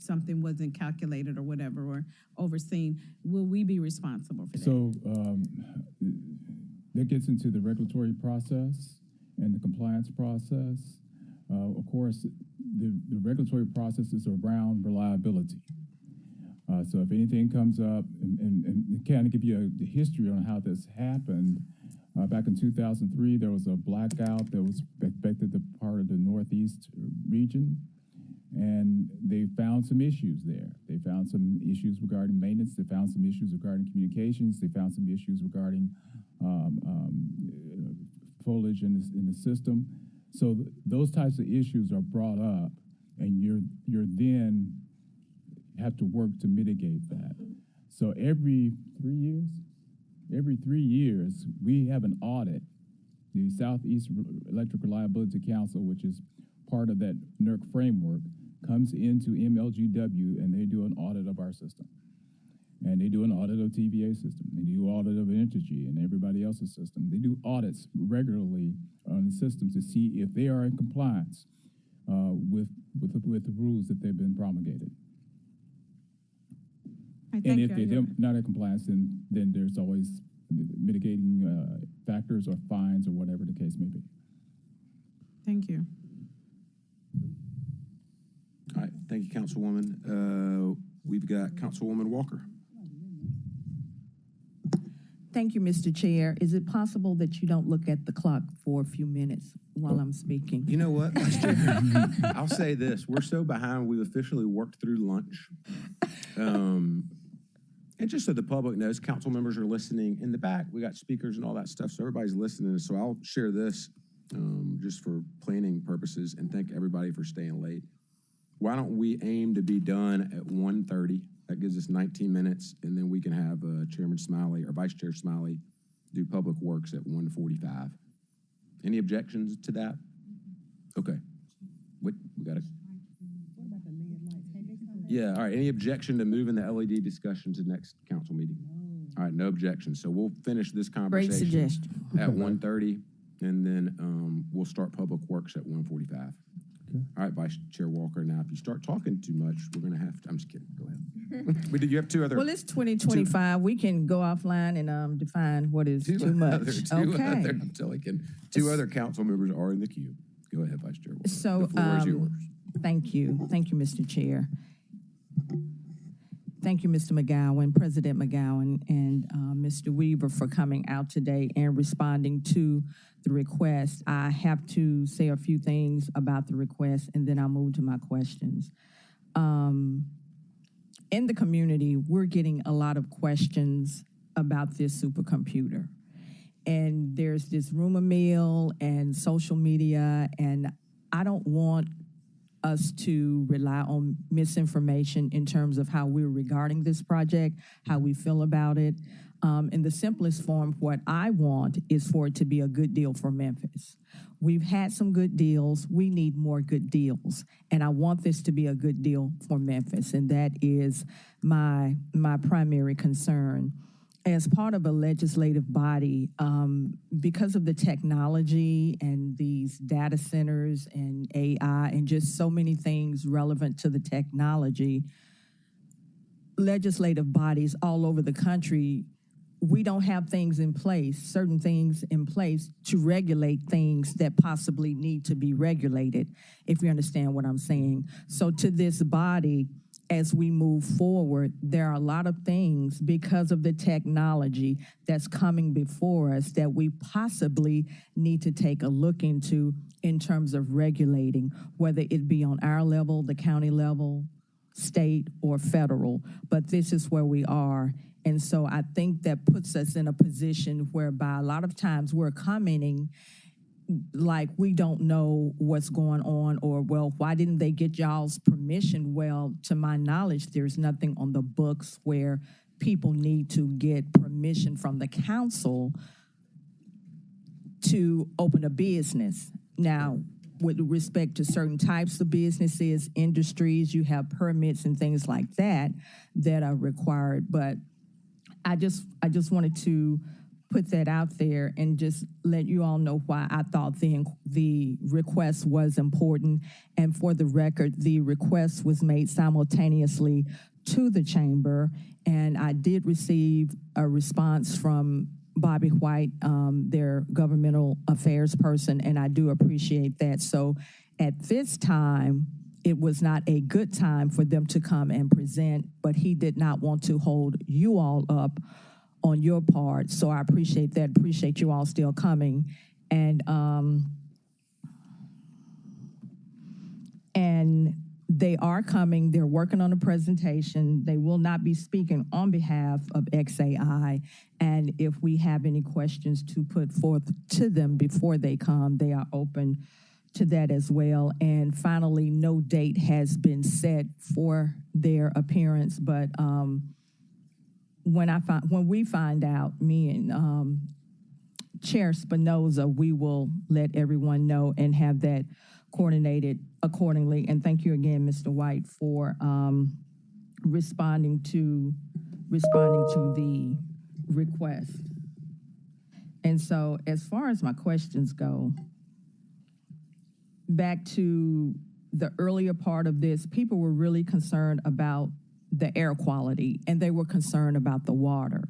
N: something wasn't calculated or whatever, or overseen, will we be responsible for that?
E: So that gets into the regulatory process and the compliance process. Of course, the regulatory process is around reliability. So if anything comes up, and kind of give you the history on how this happened, back in 2003, there was a blackout that was affected the part of the Northeast region, and they found some issues there. They found some issues regarding maintenance. They found some issues regarding communications. They found some issues regarding foliage in the system. So those types of issues are brought up, and you're then have to work to mitigate that. So every 3 years, we have an audit. The Southeast Electric Reliability Council, which is part of that NERC framework, comes into MLGW and they do an audit of our system. And they do an audit of TVA system. They do audit of Entergy and everybody else's system. They do audits regularly on the systems to see if they are in compliance with the rules that they've been promulgated. And if they're not in compliance, then there's always mitigating factors or fines or whatever the case may be.
N: Thank you.
J: All right, thank you, Councilwoman. We've got Councilwoman Walker.
G: Thank you, Mr. Chair. Is it possible that you don't look at the clock for a few minutes while I'm speaking?
J: You know what? I'll say this. We're so behind, we've officially worked through lunch. And just so the public knows, council members are listening in the back. We got speakers and all that stuff, so everybody's listening. So I'll share this just for planning purposes, and thank everybody for staying late. Why don't we aim to be done at 1:30? That gives us 19 minutes, and then we can have Chairman Smiley or Vice Chair Smiley do Public Works at 1:45. Any objections to that? Okay. We got to. Yeah, all right. Any objection to moving the LED discussion to the next council meeting? All right, no objection. So we'll finish this conversation
G: suggestion.
J: at 1:30, and then we'll start Public Works at 1:45. Okay. All right, Vice Chair Walker. Now, if you start talking too much, we're going to have to. I'm just kidding. Go ahead. You have two other.
G: Well, it's 2025. We can go offline and define what is too much.
J: Two other council members are in the queue. Go ahead, Vice Chair Walker.
G: So,
J: the floor is yours.
G: Thank you, Mr. Chair. Thank you, Mr. McGowan, President McGowan, and Mr. Weaver for coming out today and responding to the request. I have to say a few things about the request, and then I'll move to my questions. In the community, we're getting a lot of questions about this supercomputer. And there's this rumor mill and social media, and I don't want us to rely on misinformation in terms of how we're regarding this project, how we feel about it. In the simplest form, what I want is for it to be a good deal for Memphis. We've had some good deals. We need more good deals. And I want this to be a good deal for Memphis. And that is my primary concern. As part of a legislative body, because of the technology and these data centers and AI and just so many things relevant to the technology, legislative bodies all over the country, we don't have things in place, certain things in place to regulate things that possibly need to be regulated, if you understand what I'm saying. So to this body, as we move forward, there are a lot of things because of the technology that's coming before us that we possibly need to take a look into in terms of regulating, whether it be on our level, the county level, state, or federal. But this is where we are. And so I think that puts us in a position whereby a lot of times we're commenting like we don't know what's going on, or, well, why didn't they get y'all's permission? Well, to my knowledge, there's nothing on the books where people need to get permission from the council to open a business. Now, with respect to certain types of businesses, industries, you have permits and things like that that are required. But I just wanted to put that out there and just let you all know why I thought the request was important. And for the record, the request was made simultaneously to the chamber, and I did receive a response from Bobby White, their governmental affairs person, and I do appreciate that. So at this time, it was not a good time for them to come and present, but he did not want to hold you all up on your part. So I appreciate that. Appreciate you all still coming. And they are coming. They're working on a presentation. They will not be speaking on behalf of XAI. And if we have any questions to put forth to them before they come, they are open to that as well. And finally, no date has been set for their appearance, but when we find out, me and Chair Spinoza, we will let everyone know and have that coordinated accordingly. And thank you again, Mr. White, for responding to the request. And so, as far as my questions go, back to the earlier part of this, people were really concerned about the air quality, and they were concerned about the water.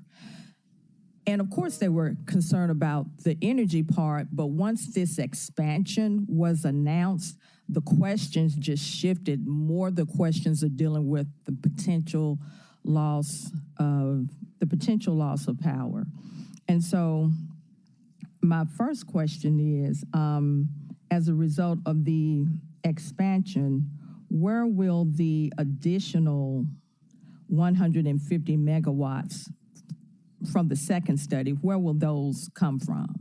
G: And of course, they were concerned about the energy part, but once this expansion was announced, the questions just shifted. More the questions are dealing with the potential loss of power. And so my first question is, as a result of the expansion, where will the additional 150 megawatts from the second study, where will those come from?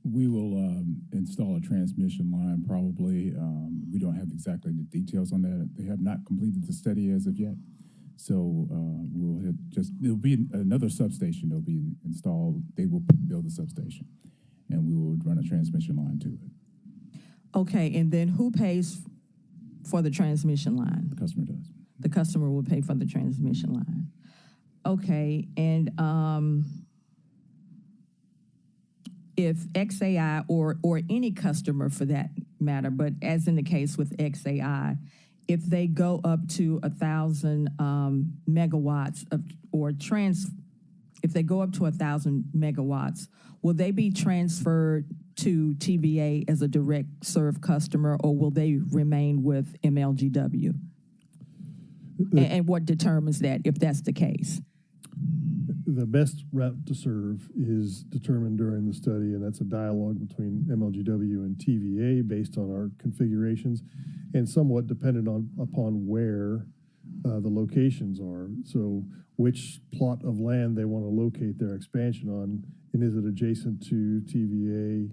E: We will install a transmission line probably. We don't have exactly the details on that. They have not completed the study as of yet. So it'll be another substation that'll be installed. They will build a substation, and we will run a transmission line to it.
G: Okay, and then who pays for the transmission line?
E: The customer does.
G: The customer will pay for the transmission line. Okay, and if XAI or any customer for that matter, but as in the case with XAI, if they go up to 1,000 megawatts if they go up to 1,000 megawatts, will they be transferred to TVA as a direct serve customer, or will they remain with MLGW? And what determines that, if that's the case?
S: The best route to serve is determined during the study, and that's a dialogue between MLGW and TVA based on our configurations and somewhat dependent upon where the locations are. So which plot of land they want to locate their expansion on, and is it adjacent to TVA?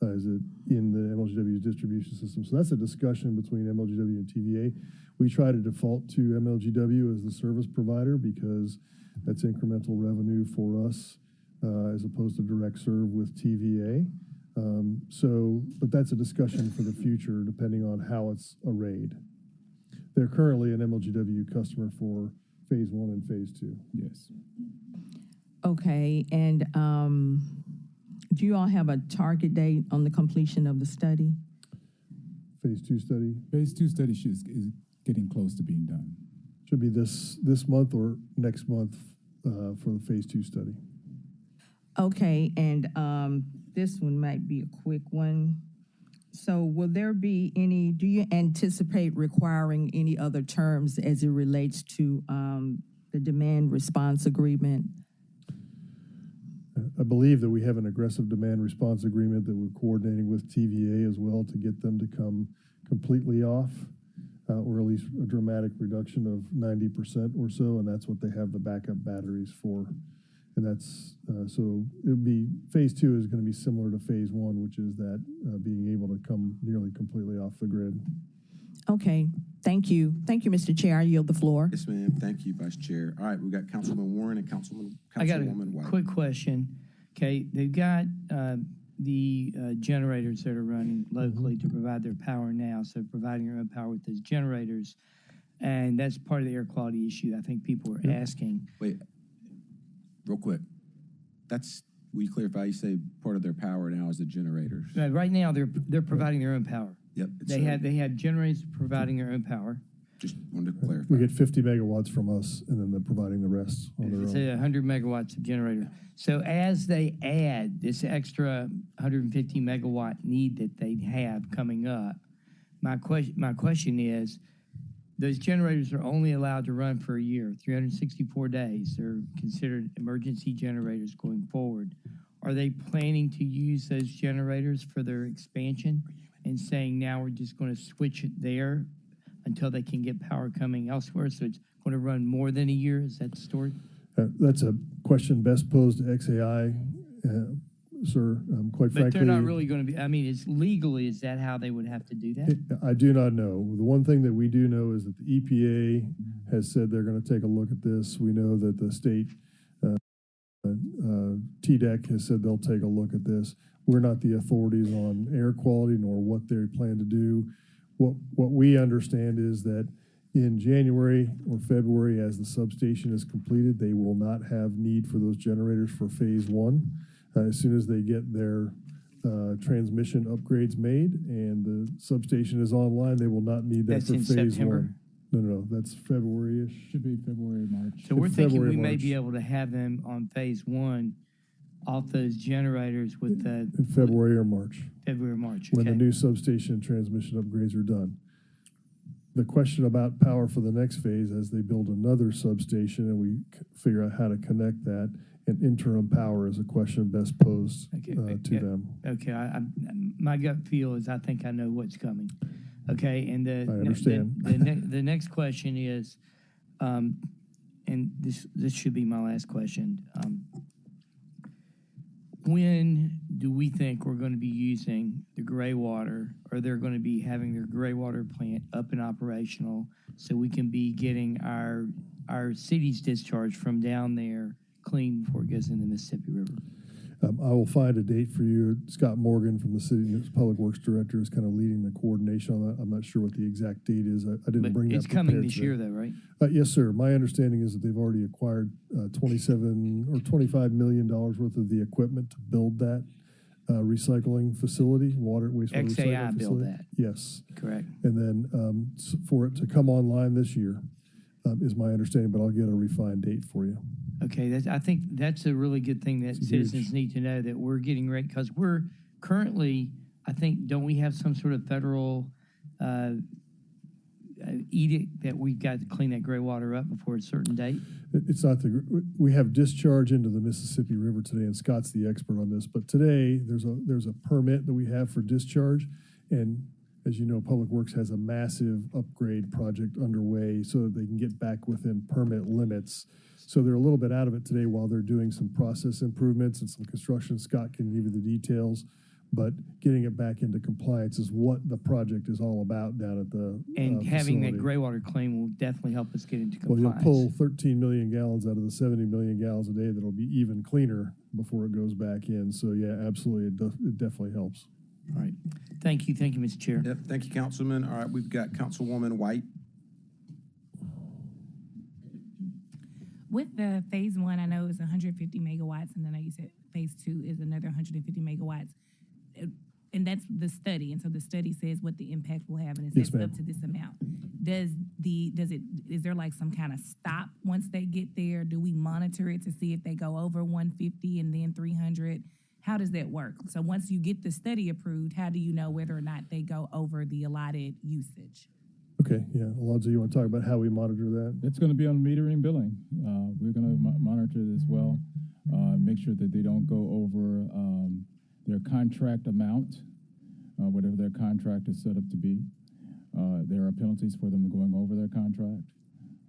S: Is it in the MLGW's distribution system? So that's a discussion between MLGW and TVA. We try to default to MLGW as the service provider because that's incremental revenue for us as opposed to direct serve with TVA. But that's a discussion for the future depending on how it's arrayed. They're currently an MLGW customer for phase 1 and phase 2.
E: Yes.
G: Okay, and do you all have a target date on the completion of the study?
S: Phase 2 study?
E: Phase 2 study is getting close to being done.
S: Should be this month or next month for the phase 2 study.
G: Okay, and this one might be a quick one. So will there be do you anticipate requiring any other terms as it relates to the demand response agreement?
S: I believe that we have an aggressive demand response agreement that we're coordinating with TVA as well to get them to come completely off, or at least a dramatic reduction of 90% or so, and that's what they have the backup batteries for. And that's, so it would be, phase 2 is going to be similar to phase 1, which is that being able to come nearly completely off the grid.
G: Okay, thank you. Thank you, Mr. Chair. I yield the floor.
J: Yes, ma'am. Thank you, Vice Chair. All right, we've got Councilman Warren and Councilwoman
M: I got a
J: White.
M: quick question. Okay, they've got the generators that are running locally to provide their power now, so providing your own power with those generators, and that's part of the air quality issue I think people are asking.
J: Wait, Real quick, will you clarify, you say part of their power now is the generators?
M: Right now, they're providing their own power.
J: Yep.
M: They have generators providing their own power.
J: Just wanted to clarify.
S: We get 50 megawatts from us, and then they're providing the rest on their
M: It's
S: own.
M: 100 megawatts of generator. So as they add this extra 150 megawatt need that they have coming up, my question is, those generators are only allowed to run for a year, 364 days. They're considered emergency generators going forward. Are they planning to use those generators for their expansion and saying now we're just going to switch it there until they can get power coming elsewhere, so it's going to run more than a year? Is that the story?
S: That's a question best posed to XAI, sir. Quite frankly,
M: But they're not really going to be, I mean, it's legally, is that how they would have to do that?
S: I do not know. The one thing that we do know is that the EPA has said they're going to take a look at this. We know that the state TDEC has said they'll take a look at this. We're not the authorities on air quality nor what they plan to do. What we understand is that in January or February, as the substation is completed, they will not have need for those generators for phase one. As soon as they get their transmission upgrades made and the substation is online, they will not need that
M: That's
S: for
M: in
S: phase
M: September?
S: one. No, that's February-ish.
E: Should be February, March.
M: So we're thinking
S: February,
M: we may
S: March.
M: be able to have them on phase one off those generators with the
S: In February or March,
M: February, March.
S: when the
M: Okay.
S: new substation and transmission upgrades are done. The question about power for the next phase, as they build another substation and we figure out how to connect that, and interim power is a question best posed to them.
M: Okay, my gut feel is I think I know what's coming. Okay, and
S: I understand.
M: The next question is, and this should be my last question. When do we think we're going to be using the gray water, or they're going to be having their gray water plant up and operational, so we can be getting our city's discharge from down there clean before it goes in the Mississippi River?
S: I will find a date for you. Scott Morgan from the city public works director is kind of leading the coordination on that. I'm not sure what the exact date is. I didn't
M: But
S: bring that.
M: it's coming
S: prepared
M: this
S: today.
M: year, though, right?
S: Yes, sir. My understanding is that they've already acquired $27 or $25 million worth of the equipment to build that recycling facility, wastewater
M: XAI
S: recycling
M: built
S: facility.
M: that.
S: Yes.
M: Correct.
S: And then for it to come online this year is my understanding, but I'll get a refined date for you.
M: Okay, I think that's a really good thing that citizens need to know, that we're getting ready, because we're currently, I think, don't we have some sort of federal edict that we've got to clean that gray water up before a certain date?
S: It's not we have discharge into the Mississippi River today, and Scott's the expert on this, but today there's a permit that we have for discharge, and as you know, Public Works has a massive upgrade project underway so that they can get back within permit limits. So they're a little bit out of it today while they're doing some process improvements and some construction. Scott can give you the details, but getting it back into compliance is what the project is all about down at the
M: And having that
S: facility.
M: gray water clean will definitely help us get into
S: Well,
M: compliance.
S: you'll pull 13 million gallons out of the 70 million gallons a day that'll be even cleaner before it goes back in. So yeah, absolutely, it definitely helps.
M: All right. Thank you, Mr. Chair.
J: Yep, thank you, Councilman. All right, we've got Councilwoman White.
F: With the phase one, I know it's 150 megawatts, and then you said phase two is another 150 megawatts. And that's the study. And so the study says what the impact will have, and it
S: Yes,
F: says
S: ma'am.
F: up to this amount. Is there like some kind of stop once they get there? Do we monitor it to see if they go over 150 and then 300? How does that work? So once you get the study approved, how do you know whether or not they go over the allotted usage?
S: Okay, yeah, Alonzo, you want to talk about how we monitor that?
E: It's going to be on metering billing. We're going to monitor it as well, make sure that they don't go over their contract amount, whatever their contract is set up to be. There are penalties for them going over their contract,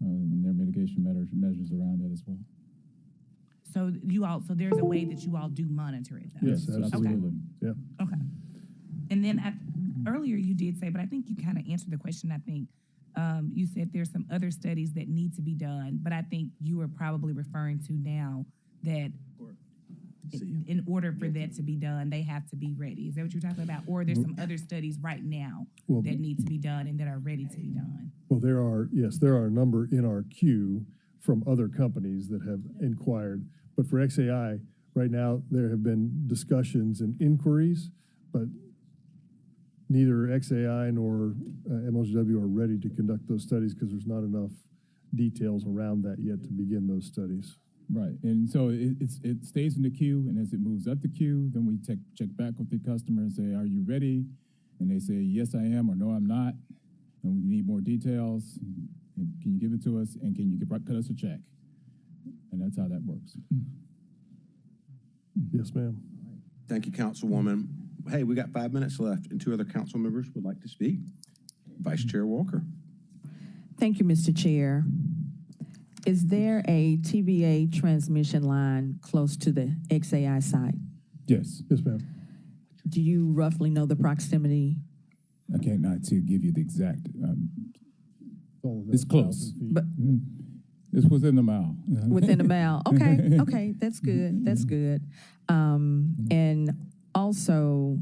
E: and there are mitigation measures around that as well.
F: So there's a way that you all do monitor it, though?
S: Yes, absolutely.
F: Okay.
S: Yeah.
F: Okay. And then earlier you did say, but I think you kind of answered the question, I think. You said there's some other studies that need to be done, but I think you were probably referring to now that in order for that to be done, they have to be ready. Is that what you're talking about? Or there's some other studies right now that need to be done and that are ready to be done?
S: Well, there are a number in our queue from other companies that have inquired, But for XAI, right now, there have been discussions and inquiries, but neither XAI nor MLGW are ready to conduct those studies because there's not enough details around that yet to begin those studies.
E: Right, and so it stays in the queue, and as it moves up the queue, then we check back with the customer and say, "Are you ready?" And they say, "Yes, I am," or "No, I'm not," and we need more details. And can you give it to us? And can you cut us a check? And that's how that works.
S: Yes, ma'am.
J: Thank you, Councilwoman. Hey, we got 5 minutes left, and 2 other council members would like to speak. Vice Chair Walker.
G: Thank you, Mr. Chair. Is there a TVA transmission line close to the XAI site?
E: Yes.
S: Yes, ma'am.
G: Do you roughly know the proximity?
E: I can't not to give you the exact. It's close,
G: but
E: it's within a mile.
G: Within a mile. Okay, okay, that's good. That's good. And also,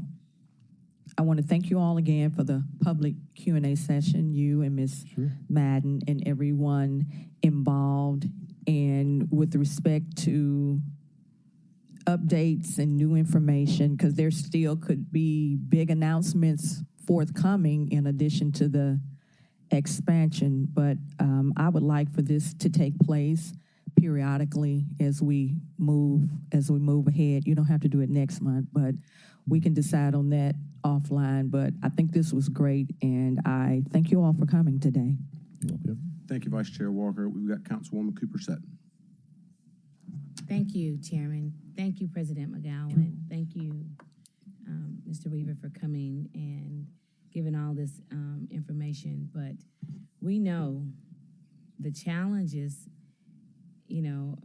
G: I want to thank you all again for the public Q&A session, you and Ms. Madden and everyone involved. And with respect to updates and new information, because there still could be big announcements forthcoming in addition to the expansion. But I would like for this to take place periodically as we move ahead. You don't have to do it next month, but we can decide on that offline. But I think this was great, and I thank you all for coming today.
S: Yep.
J: Thank you, Vice Chair Walker. We've got Councilwoman Cooper Sutton.
A: Thank you, Chairman. Thank you, President McGowan. Thank you, Mr. Weaver, for coming and giving all this information. But we know the challenges,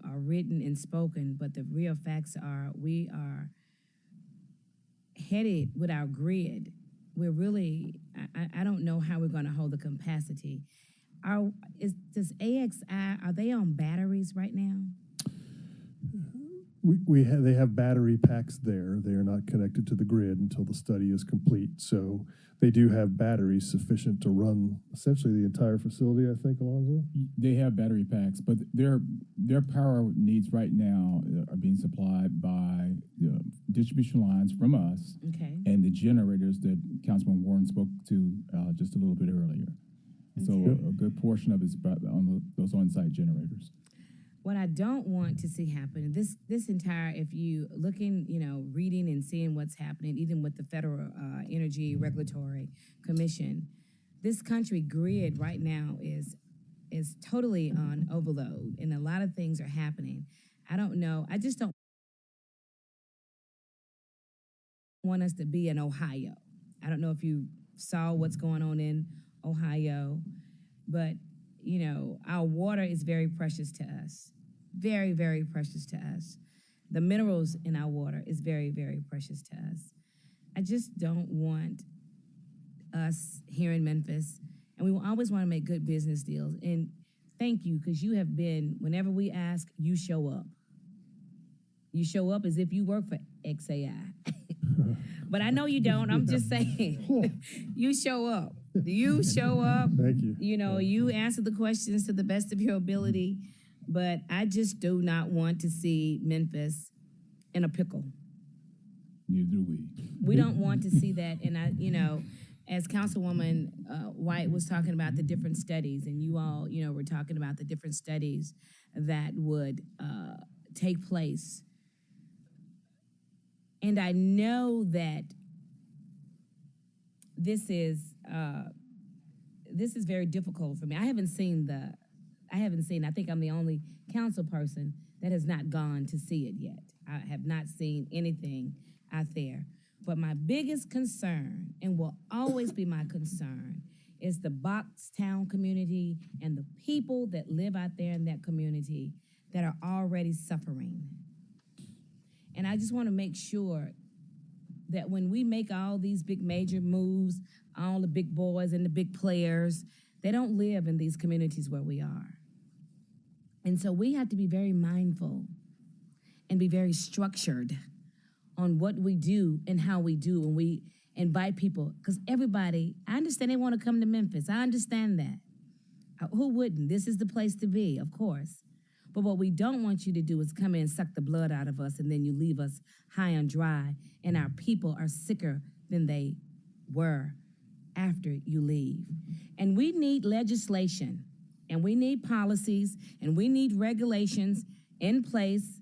A: are written and spoken, but the real facts are we are headed with our grid. We're really, I don't know how we're going to hold the capacity. Does AXI, are they on batteries right now?
S: They have battery packs there. They are not connected to the grid until the study is complete. So they do have batteries sufficient to run essentially the entire facility, I think, Alonzo?
E: They have battery packs, but their power needs right now are being supplied by the distribution lines from us and the generators that Councilman Warren spoke to just a little bit earlier. So a good portion of it's on those on-site generators.
A: What I don't want to see happen, this entire, if you looking, reading and seeing what's happening, even with the Federal Energy Regulatory Commission, this country grid right now is totally on overload, and a lot of things are happening. I don't know. I just don't want us to be in Ohio. I don't know if you saw what's going on in Ohio, but our water is very precious to us. Very, very precious to us. The minerals in our water is very, very precious to us. I just don't want us here in Memphis, and we will always want to make good business deals. And thank you, because you have been, whenever we ask, you show up. You show up as if you work for XAI. But I know you don't. I'm just saying. You show up. You show up.
S: Thank you.
A: You answer the questions to the best of your ability. But I just do not want to see Memphis in a pickle.
E: Neither do we.
A: We don't want to see that. And as Councilwoman White was talking about the different studies, and you all, were talking about the different studies that would take place. And I know that this is very difficult for me. I think I'm the only council person that has not gone to see it yet. I have not seen anything out there. But my biggest concern, and will always be my concern, is the Boxtown community and the people that live out there in that community that are already suffering. And I just want to make sure that when we make all these big major moves, all the big boys and the big players, they don't live in these communities where we are. And so we have to be very mindful and be very structured on what we do and how we do when we invite people. Because everybody, I understand they want to come to Memphis. I understand that. Who wouldn't? This is the place to be, of course. But what we don't want you to do is come in and suck the blood out of us, and then you leave us high and dry, and our people are sicker than they were after you leave. And we need legislation, and we need policies, and we need regulations in place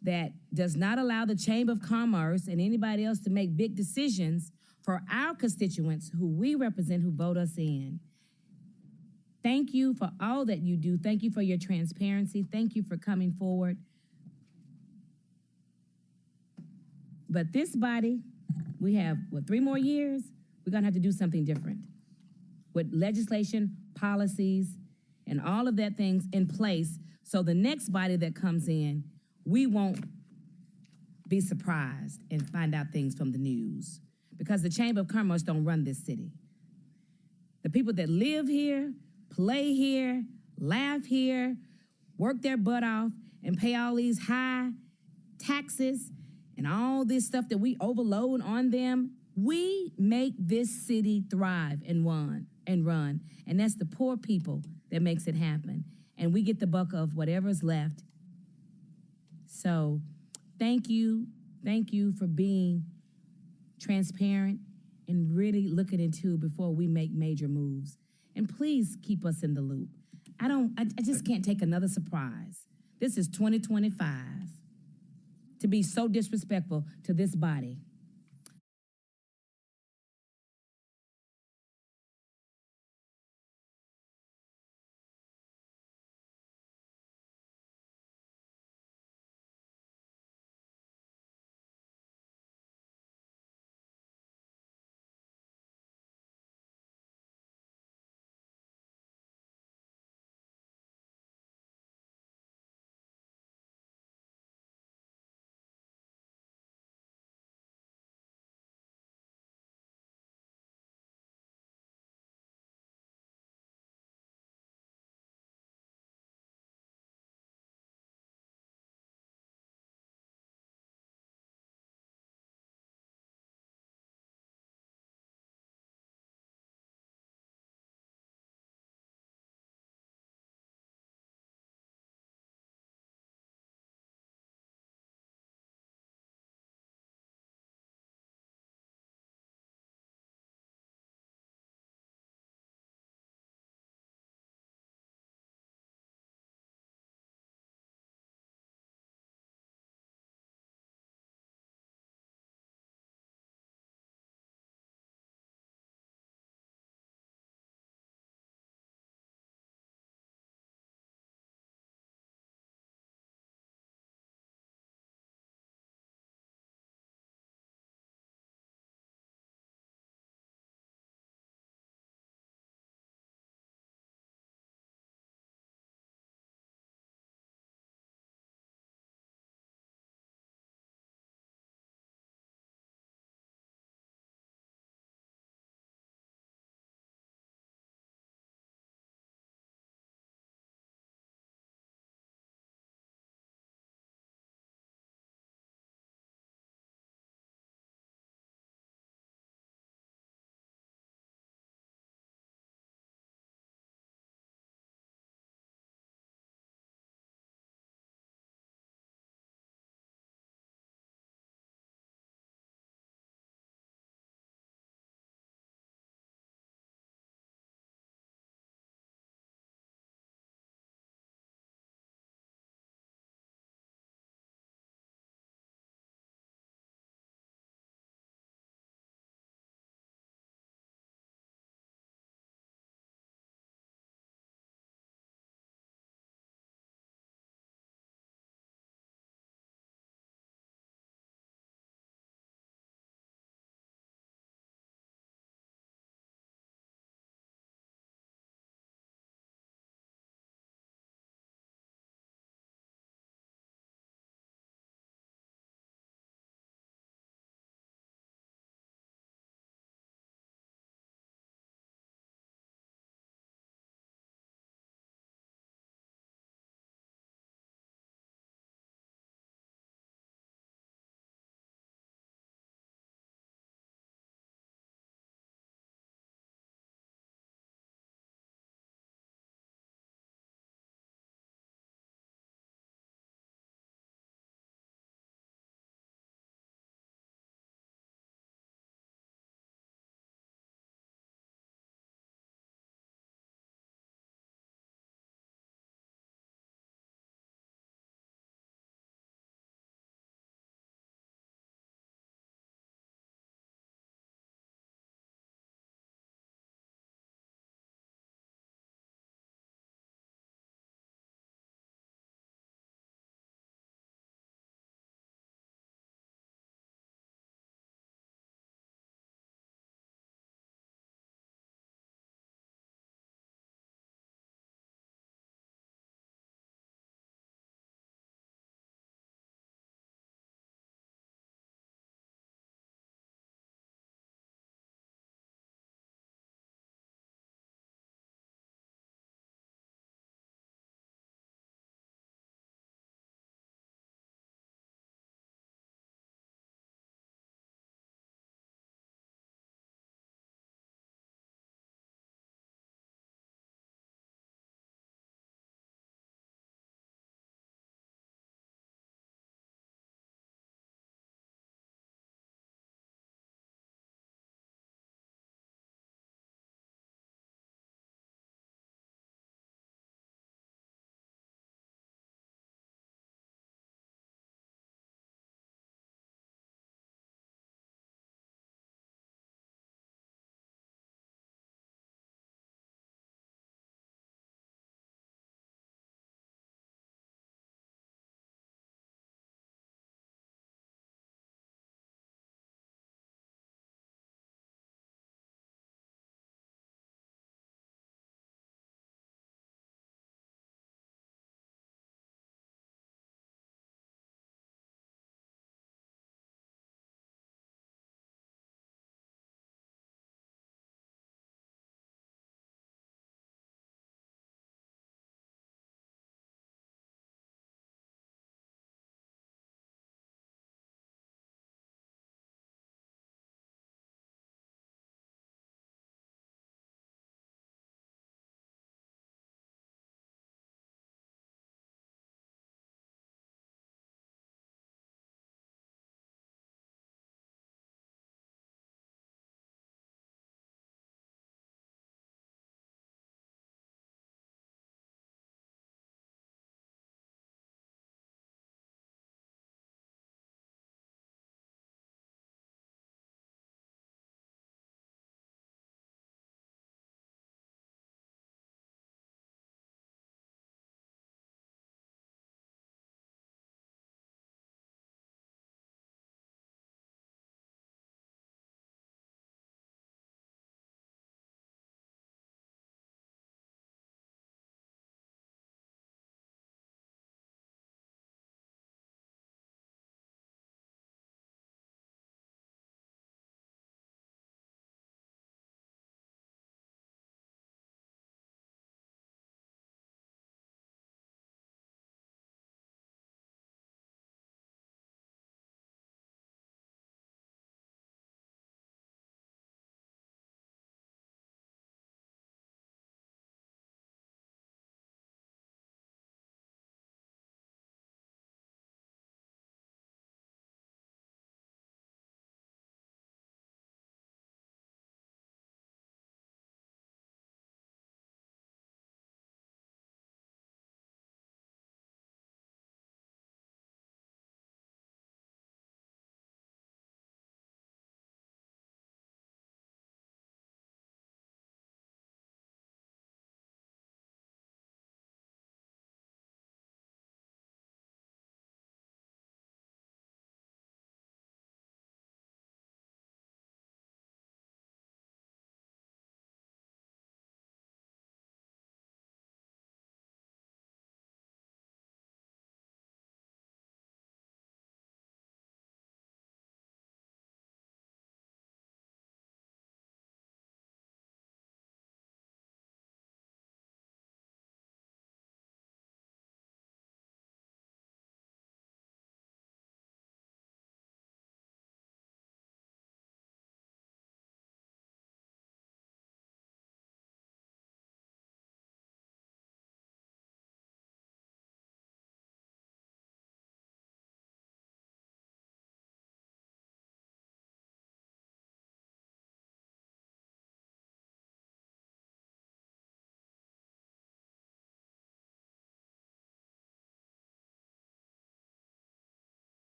A: that does not allow the Chamber of Commerce and anybody else to make big decisions for our constituents who we represent, who vote us in. Thank you for all that you do. Thank you for your transparency. Thank you for coming forward. But this body, we have, 3 more years? We're gonna have to do something different with legislation, policies, and all of that things in place, so the next body that comes in, we won't be surprised and find out things from the news, because the Chamber of Commerce don't run this city. The people that live here, play here, laugh here, work their butt off, and pay all these high taxes and all this stuff that we overload on them, we make this city thrive and run. And that's the poor people that makes it happen. And we get the buck of whatever's left. So thank you for being transparent and really looking into before we make major moves. And please keep us in the loop. I just can't take another surprise. This is 2025 to be so disrespectful to this body.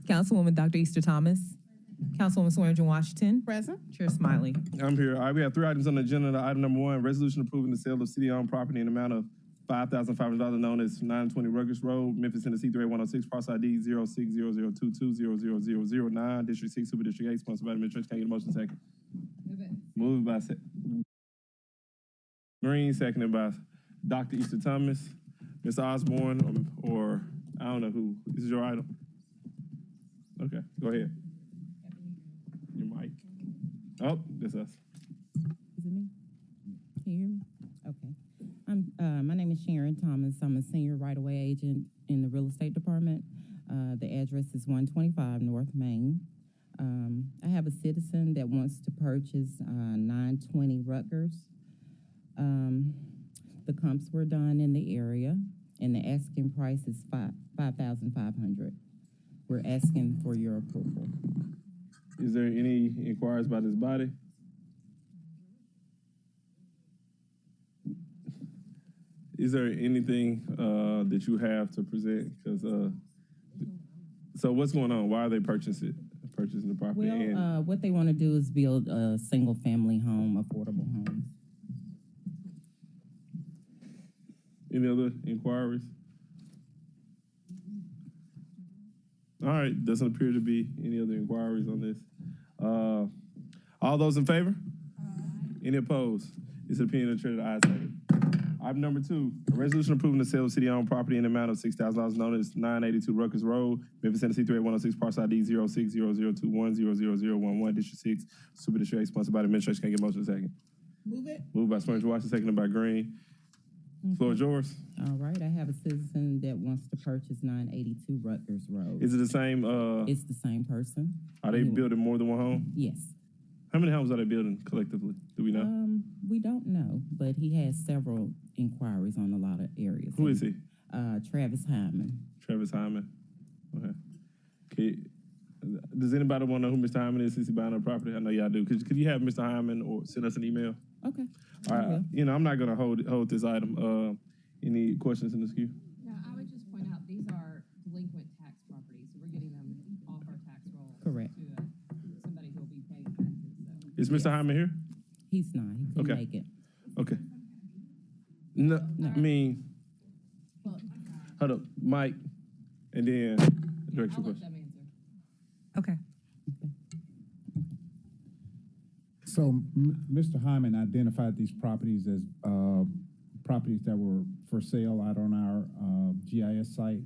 C: Councilwoman Dr. Easter Thomas. Councilwoman Swearingen Washington.
D: Present.
C: Chair Smiley.
T: I'm here. All right, we have 3 items on the agenda. Item number 1, resolution approving the sale of city-owned property in the amount of $5,500 known as 920 Rutgers Road, Memphis, Tennessee 38106, parcel ID 0600220009, District 6, Super District 8, sponsored by the administration. Can I get a motion second? Moved by Green, seconded by Dr. Easter Thomas. Ms. Osborne, or I don't know who. This is your item? Okay, go ahead. Your mic. Oh, that's us.
U: Is it me? Can you hear me? Okay. My name is Sharon Thomas. I'm a senior right-of-way agent in the real estate department. The address is 125 North Main. I have a citizen that wants to purchase 920 Rutgers. The comps were done in the area, and the asking price is $5,500. We're asking for your approval.
T: Is there any inquiries about this body? Is there anything that you have to present? Because so what's going on? Why are they purchasing the property?
U: Well, what they want to do is build a single-family home, affordable homes.
T: Any other inquiries? All right, doesn't appear to be any other inquiries on this. All those in favor? Any opposed? It's an opinion of the chair that the ayes have it. Item number 2, a resolution approving the sale of city-owned property in the amount of $6,000 known as 982 Rutgers Road, Memphis, Tennessee 38106, parcel ID 0600210011, District 6, Super District 8, sponsored by the administration. Can I get a motion second?
D: Move it.
T: Moved by Swearingen Washington, seconded by Green. Floor is yours.
U: All right, I have a citizen that wants to purchase 982 Rutgers Road.
T: Is it the same?
U: It's the same person.
T: Are they building more than one home?
U: Yes.
T: How many homes are they building collectively? Do we know?
U: We don't know, but he has several inquiries on a lot of areas.
T: Who is he?
U: Travis Hyman.
T: Travis Hyman. Okay. Does anybody want to know who Mr. Hyman is since he's buying a property? I know y'all do. Could you have Mr. Hyman or send us an email?
U: Okay.
T: All right. I'm not going to hold this item. Any questions in this queue?
H: No, I would just point out these are delinquent tax properties, so we're getting them off our tax roll.
U: Correct.
H: To somebody who will be paying taxes. So.
T: Is Mr. Hyman here?
U: He's not. He couldn't make it.
T: Okay. No, I mean, hold up, Mike, and then direct your question.
F: Okay.
E: So Mr. Hyman identified these properties as properties that were for sale out on our GIS site,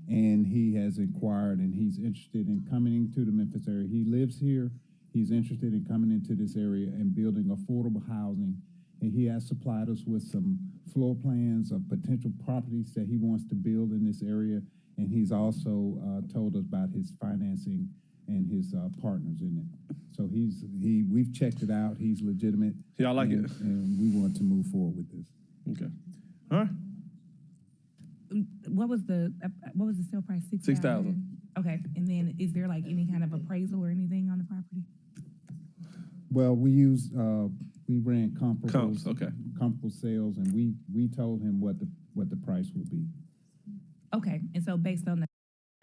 E: and he has inquired and he's interested in coming into the Memphis area. He lives here. He's interested in coming into this area and building affordable housing, and he has supplied us with some floor plans of potential properties that he wants to build in this area, and he's also told us about his financing and his partners in it. So we've checked it out. He's legitimate.
T: Yeah, I like it.
E: And we want to move forward with this.
T: Okay. All right.
F: What was the sale price?
T: 6,000.
F: Okay, and then is there like any kind of appraisal or anything on the property?
E: Well, we ran comparable sales, and we told him what the price would be.
F: Okay, and so based on the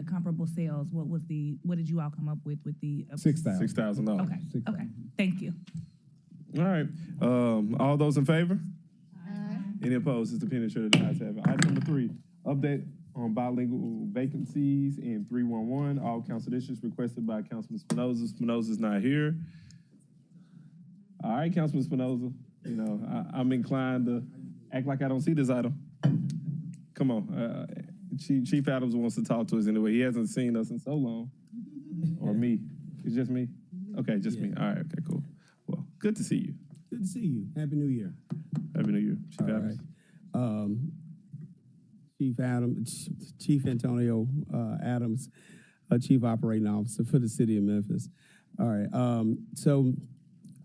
F: comparable sales, what did you all come up with the
E: $6,000.
T: $6,000.
F: Okay. Okay. Thank you.
T: All right. All those in favor? Any opposed? It's the opinion of the chair that the ayes have it. Item number 3, update on bilingual vacancies in 311. All council districts requested by Councilman Spinoza. Spinoza's not here. All right, Councilman Spinoza. I'm inclined to act like I don't see this item. Come on. Chief Adams wants to talk to us anyway. He hasn't seen us in so long. Or me. It's just me? Okay, just me. All right, okay, cool. Well, good to see you.
I: Good to see you. Happy New Year.
T: Happy New Year, Chief Adams.
I: Chief Antonio Adams, Chief Operating Officer for the City of Memphis. All right. So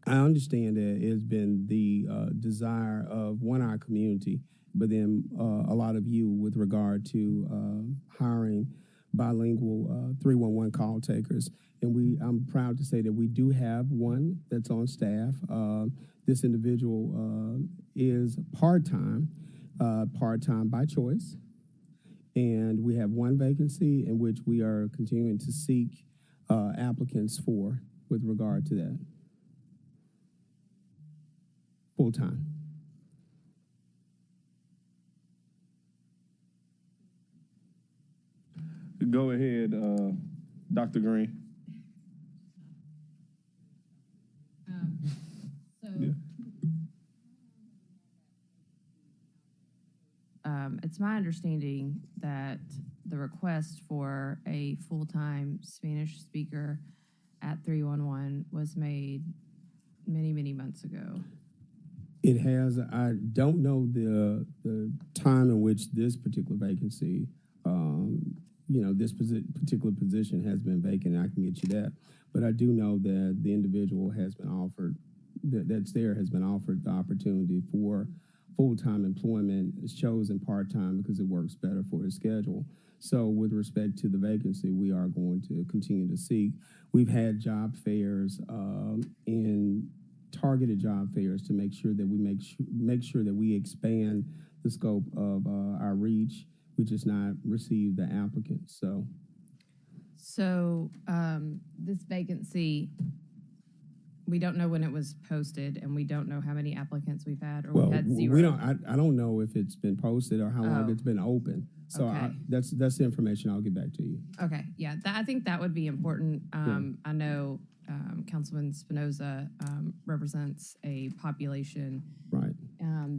I: I understand that it's been the desire of our community, but then a lot of you with regard to hiring bilingual 311 call takers. And I'm proud to say that we do have one that's on staff. This individual is part-time by choice. And we have one vacancy in which we are continuing to seek applicants for with regard to that. Full-time.
T: Go ahead, Dr. Green.
H: It's my understanding that the request for a full-time Spanish speaker at 311 was made many, many months ago.
I: It has. I don't know the time in which this particular vacancy, this particular position has been vacant. I can get you that, but I do know that the individual has been offered has been offered the opportunity for full-time employment. Is chosen part-time because it works better for his schedule. So with respect to the vacancy, we are going to continue to seek. We've had job fairs and targeted job fairs to make sure that we make sure that we expand the scope of our reach. We just not received the applicants.
H: So this vacancy, we don't know when it was posted, and we don't know how many applicants we've had, or we've had zero.
I: We don't. I don't know if it's been posted or how long it's been open. So
H: Okay.
I: that's the information I'll get back to you.
H: Okay, yeah, I think that would be important. I know Councilman Spinoza represents a population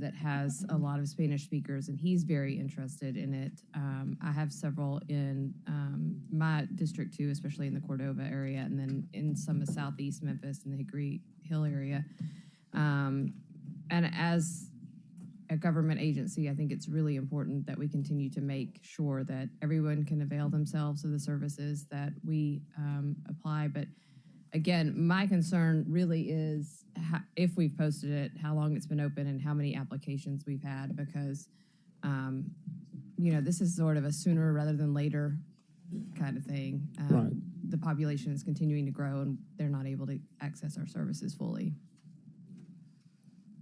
H: that has a lot of Spanish speakers, and he's very interested in it. I have several in my district too, especially in the Cordova area, and then in some of Southeast Memphis and the Hickory Hill area. And as a government agency, I think it's really important that we continue to make sure that everyone can avail themselves of the services that we apply. But again, my concern really is if we've posted it, how long it's been open, and how many applications we've had, because, this is sort of a sooner rather than later kind of thing. The population is continuing to grow, and they're not able to access our services fully.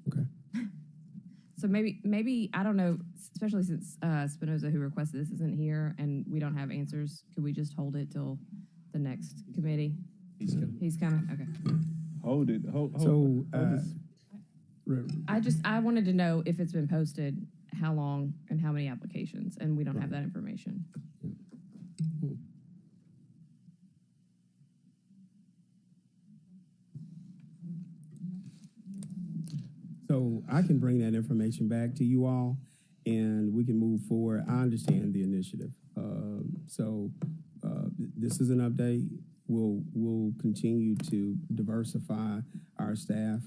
I: Okay.
H: So maybe I don't know, especially since Spinoza, who requested this, isn't here, and we don't have answers. Could we just hold it till the next committee? He's coming. Okay.
T: Hold it.
I: So
H: I wanted to know if it's been posted, how long, and how many applications, and we don't have that information.
I: So I can bring that information back to you all, and we can move forward. I understand the initiative. This is an update. We'll continue to diversify our staff.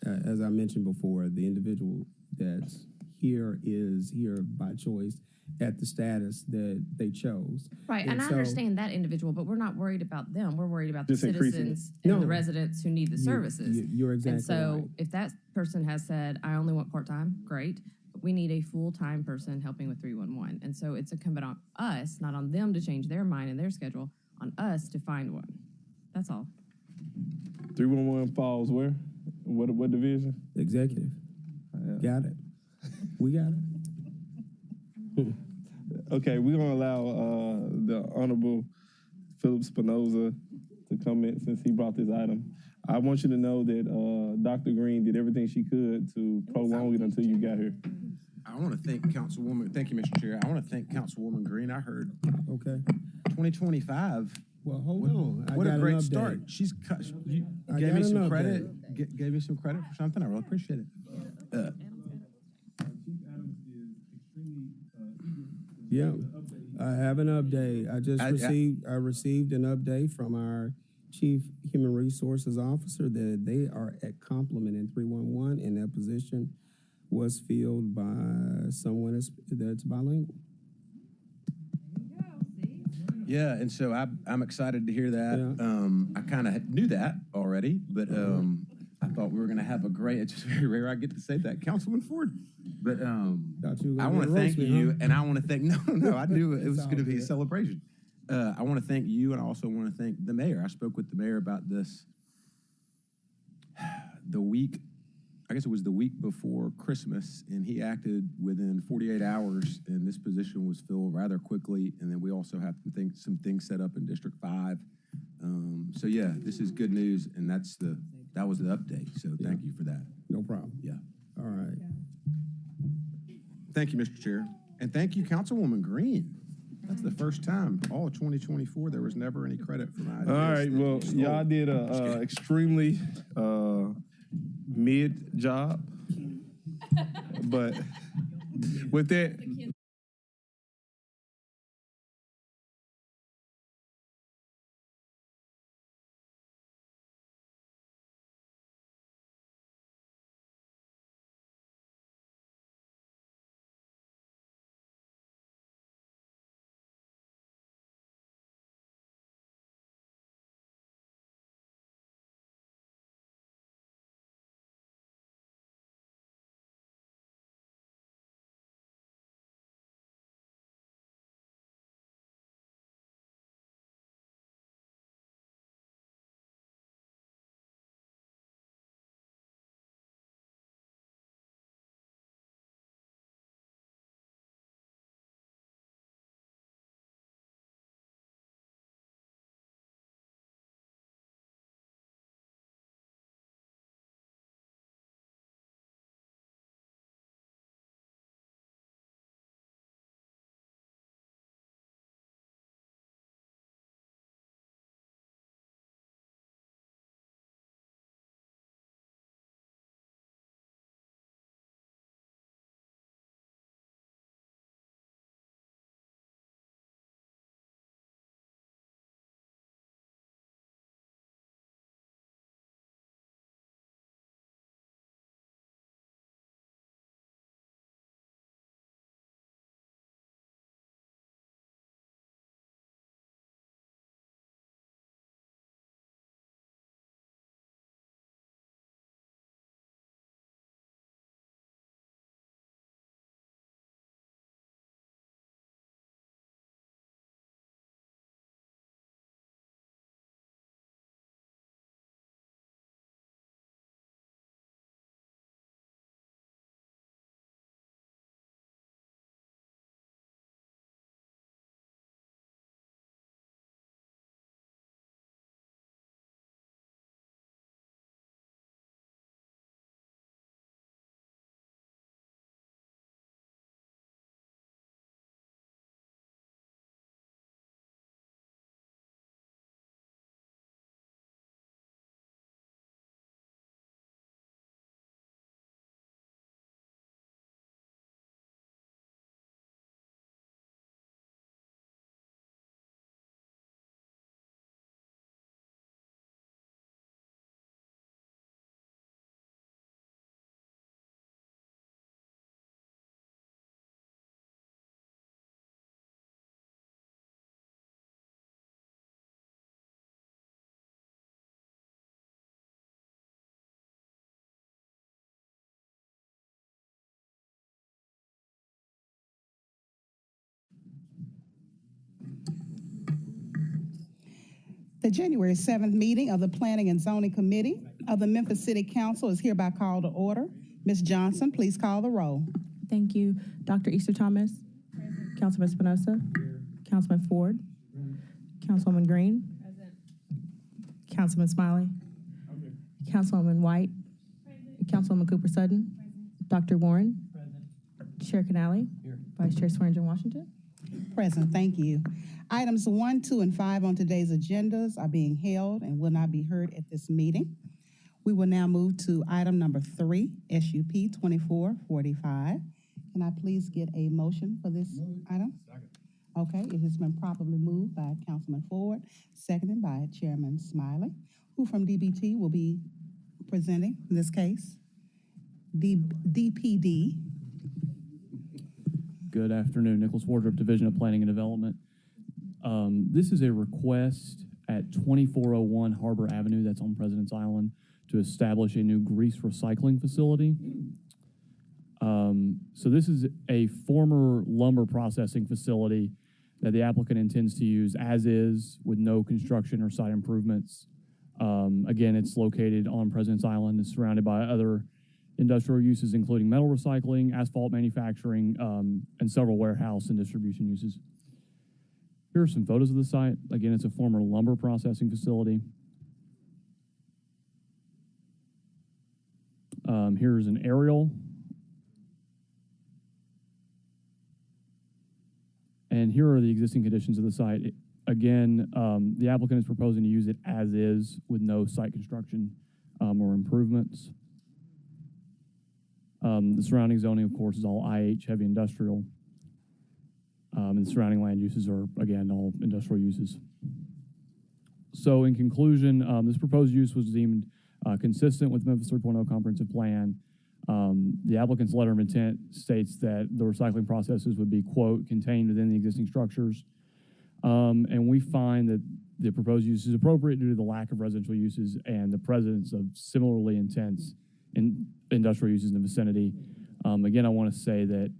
I: As I mentioned before, the individual that's here is here by choice at the status that they chose.
H: Right, and I understand that individual, but we're not worried about them. We're worried about the
I: Just increasing
H: citizens
I: it.
H: and
I: No.
H: the residents who need the services.
I: You're exactly
H: And so
I: right.
H: if that person has said, I only want part-time, great. But we need a full-time person helping with 311. And so it's incumbent on us, not on them to change their mind and their schedule, on us to find one. That's all.
T: 311 falls where? What division?
I: Executive. Got it. We got it.
T: Okay, we're gonna allow the Honorable Philip Spinoza to comment since he brought this item. I want you to know that Dr. Green did everything she could to prolong it until you got here.
J: I want to thank Councilwoman. Thank you, Mr. Chair. I want to thank Councilwoman Green. I heard 2025.
I: Well, hold on.
J: What
I: I
J: a
I: got
J: great
I: an
J: start.
I: update.
J: She's you
I: I
J: gave
I: got
J: me
I: an
J: some
I: update.
J: credit. Gave me some credit for something. I really appreciate it.
I: Yeah, I have an update. I received an update from our Chief Human Resources Officer that they are at complement in 311, and that position was filled by someone that's bilingual.
J: Yeah, and so I'm excited to hear that. I kind of knew that already, but I thought we were going to have a great. It's just very rare I get to say that, Councilman Ford. But I want to thank you, and I want to thank. No, I knew it was going to be a celebration. I want to thank you, and I also want to thank the mayor. I spoke with the mayor about this the week I guess it was the week before Christmas, and he acted within 48 hours, and this position was filled rather quickly. And then we also have some things set up in District 5. So yeah, this is good news, and that was the update. So thank you for that.
I: No problem.
J: Yeah.
I: All right.
J: Thank you, Mr. Chair. And thank you, Councilwoman Green. That's the first time all of 2024 there was never any credit for my ideas.
T: All right, well, y'all did a extremely mid job, but with that,
D: The January 7th meeting of the Planning and Zoning Committee of the Memphis City Council is hereby called to order. Ms. Johnson, please call the roll.
U: Thank you. Dr. Easter Thomas. Councilman Espinosa. Councilman Ford. Councilwoman Green. Councilman Smiley. Councilwoman White. Councilwoman Cooper Sutton. Dr. Warren. Chair Canale. Vice Chair Swearingen Washington.
D: Present, thank you. Items 1, 2, and 5 on today's agendas are being held and will not be heard at this meeting. We will now move to item number 3, SUP 2445. Can I please get a motion for this item? Second. Okay, it has been properly moved by Councilman Ford, seconded by Chairman Smiley, who from DBT will be presenting in this case. DPD.
L: Good afternoon, Nicholas Wardrop, Division of Planning and Development. This is a request at 2401 Harbor Avenue, that's on President's Island, to establish a new grease recycling facility. So this is a former lumber processing facility that the applicant intends to use as is with no construction or site improvements. Again, it's located on President's Island. It's surrounded by other industrial uses including metal recycling, asphalt manufacturing, and several warehouse and distribution uses. Here are some photos of the site. Again, it's a former lumber processing facility. Here's an aerial. And here are the existing conditions of the site. Again, the applicant is proposing to use it as is with no site construction or improvements. The surrounding zoning, of course, is all IH, heavy industrial. And the surrounding land uses are, again, all industrial uses. So in conclusion, this proposed use was deemed consistent with Memphis 3.0 comprehensive plan. The applicant's letter of intent states that the recycling processes would be, quote, contained within the existing structures. And we find that the proposed use is appropriate due to the lack of residential uses and the presence of similarly intense industrial uses in the vicinity. Again, I want to say that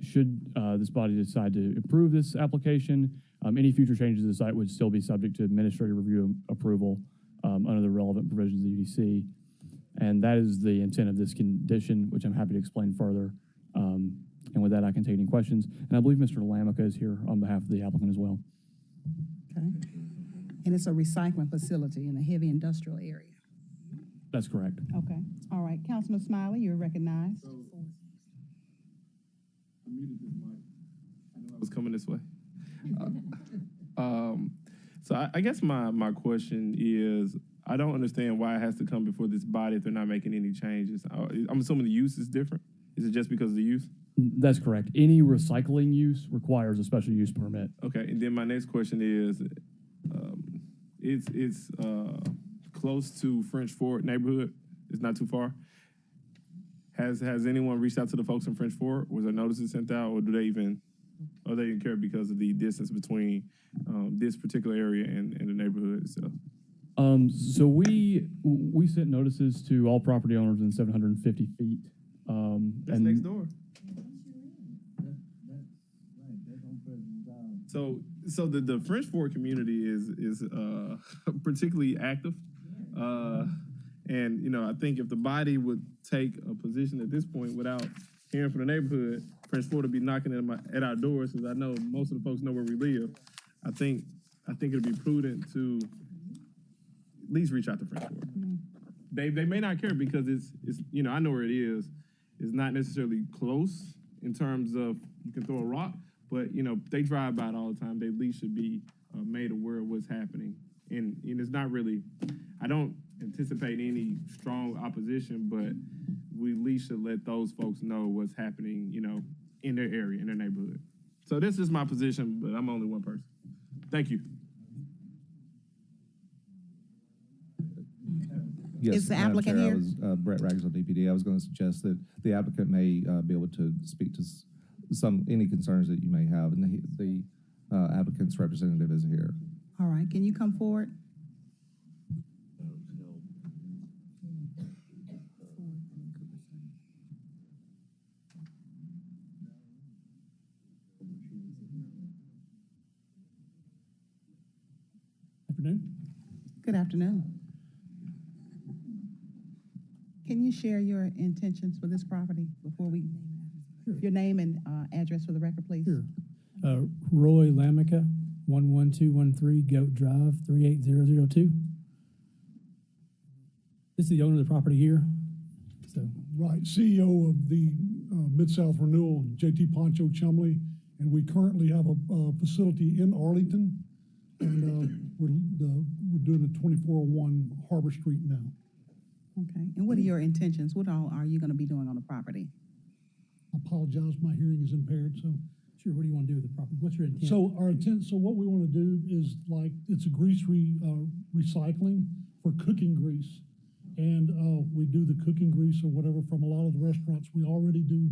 L: should this body decide to approve this application, any future changes to the site would still be subject to administrative review and approval under the relevant provisions of the UDC. And that is the intent of this condition, which I'm happy to explain further. And with that, I can take any questions. And I believe Mr. Lamica is here on behalf of the applicant as well.
D: Okay. And it's a recycling facility in a heavy industrial area.
L: That's correct.
D: Okay. All right. Councilman Smiley, you're recognized.
T: I was coming this way. So I guess my question is, I don't understand why it has to come before this body if they're not making any changes. I'm assuming the use is different. Is it just because of the use?
L: That's correct. Any recycling use requires a special use permit.
T: Okay, and then my next question is, it's close to French Fort neighborhood. It's not too far. Has anyone reached out to the folks in French Fort? Was there notices sent out, or do they even care because of the distance between this particular area and the neighborhood itself?
L: So we sent notices to all property owners in 750 feet.
T: That's next door. So the French Fort community is particularly active, and I think if the body would take a position at this point without hearing from the neighborhood, French Fort would be knocking at our doors, because I know most of the folks know where we live. I think it'd be prudent to at least reach out to French Fort. They may not care because it's I know where it is. It's not necessarily close in terms of you can throw a rock, but they drive by it all the time. They at least should be made aware of what's happening. And it's not really, I don't anticipate any strong opposition, but we at least should let those folks know what's happening, in their area, in their neighborhood. So this is my position, but I'm only one person. Thank you.
D: Yes, is the applicant here?
P: I was Brett Ragsdale, DPD. I was going to suggest that the applicant may be able to speak to any concerns that you may have, and the applicant's representative is here.
D: All right, can you come forward?
Q: Afternoon.
D: Good afternoon. Can you share your intentions for this property before we, your name and address for the record, please?
Q: Sure. Roy Lamica, 11213 Goat Drive, 38002. This is the owner of the property here. So,
W: right, CEO of the Mid-South Renewal, JT Poncho Chumley, and we currently have a facility in Arlington, and we're doing a 2401 Harbor Street now.
D: Okay, and what are your intentions? What all are you going to be doing on the property?
W: I apologize, my hearing is impaired, so.
Q: Sure, what do you want to do with the property? What's your intent?
W: So our intent, so what we want to do is it's a grease recycling for cooking grease. And we do the cooking grease or whatever from a lot of the restaurants. We already do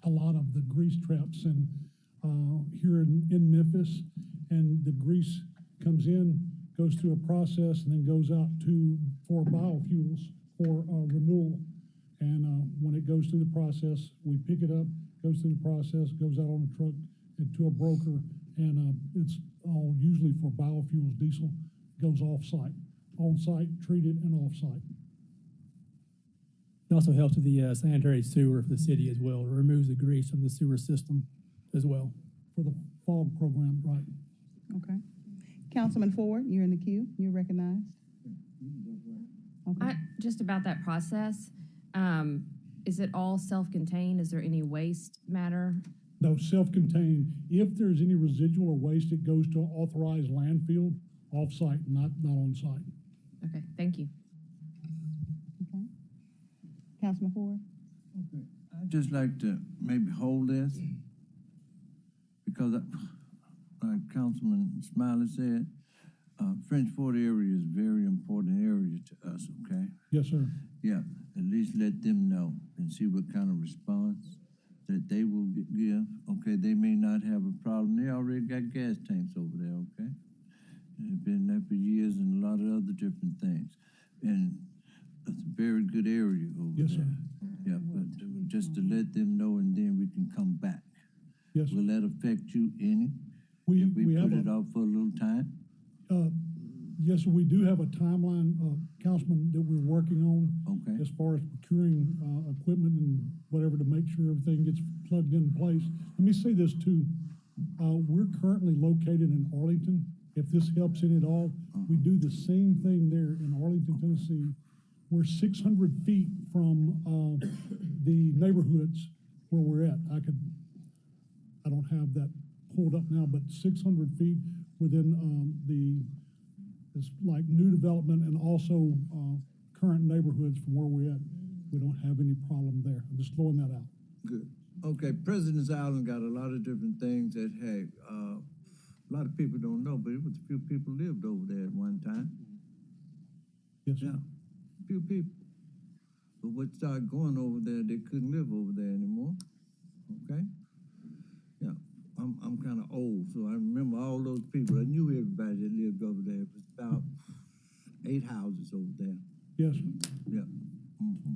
W: a lot of the grease traps and here in Memphis. And the grease comes in, goes through a process, and then goes out for biofuels for renewal. And when it goes through the process, we pick it up, goes through the process, goes out on a truck and to a broker, and it's all usually for biofuels, diesel, goes off-site, on-site, treated, and off-site.
Q: It also helps with the sanitary sewer for the city as well. It removes the grease from the sewer system as well.
W: For the fog program, right?
D: Okay. Councilman Ford, you're in the queue. You're recognized. Okay.
H: Just about that process, is it all self-contained? Is there any waste matter?
W: No, self-contained. If there's any residual or waste, it goes to an authorized landfill off-site, not on-site.
H: Okay, thank you.
D: Okay. Councilman Ford?
B: Okay. I'd just like to maybe hold this because, like Councilman Smiley said, French Fort area is a very important area to us, okay?
W: Yes, sir.
B: Yeah, at least let them know and see what kind of response that they will give. Okay, they may not have a problem. They already got gas tanks over there, okay? They've been there for years and a lot of other different things. And it's a very good area over
W: yes,
B: there.
W: Sir.
B: Yeah, but just to let them know and then we can come back.
W: Yes.
B: Will that affect you any?
W: We
B: put
W: have
B: it off for a little time?
W: Yes, we do have a timeline, Councilman, that we're working on.
B: Okay.
W: As far as procuring equipment and whatever to make sure everything gets plugged in place. Let me say this too. We're currently located in Arlington. If this helps in at all, we do the same thing there in Arlington, Tennessee. We're 600 feet from the neighborhoods where we're at. I don't have that pulled up now, but 600 feet within it's like new development and also current neighborhoods from where we're at. We don't have any problem there. I'm just throwing that out.
B: Good. Okay, President's Island got a lot of different things that, hey, a lot of people don't know, but it was a few people lived over there at one time.
W: Yes,
B: yeah, a few people. But what started going over there, they couldn't live over there anymore. Okay? Yeah, I'm kind of old, so I remember all those people. I knew everybody that lived over there. It was about 8 houses over there.
W: Yes.
B: Yeah,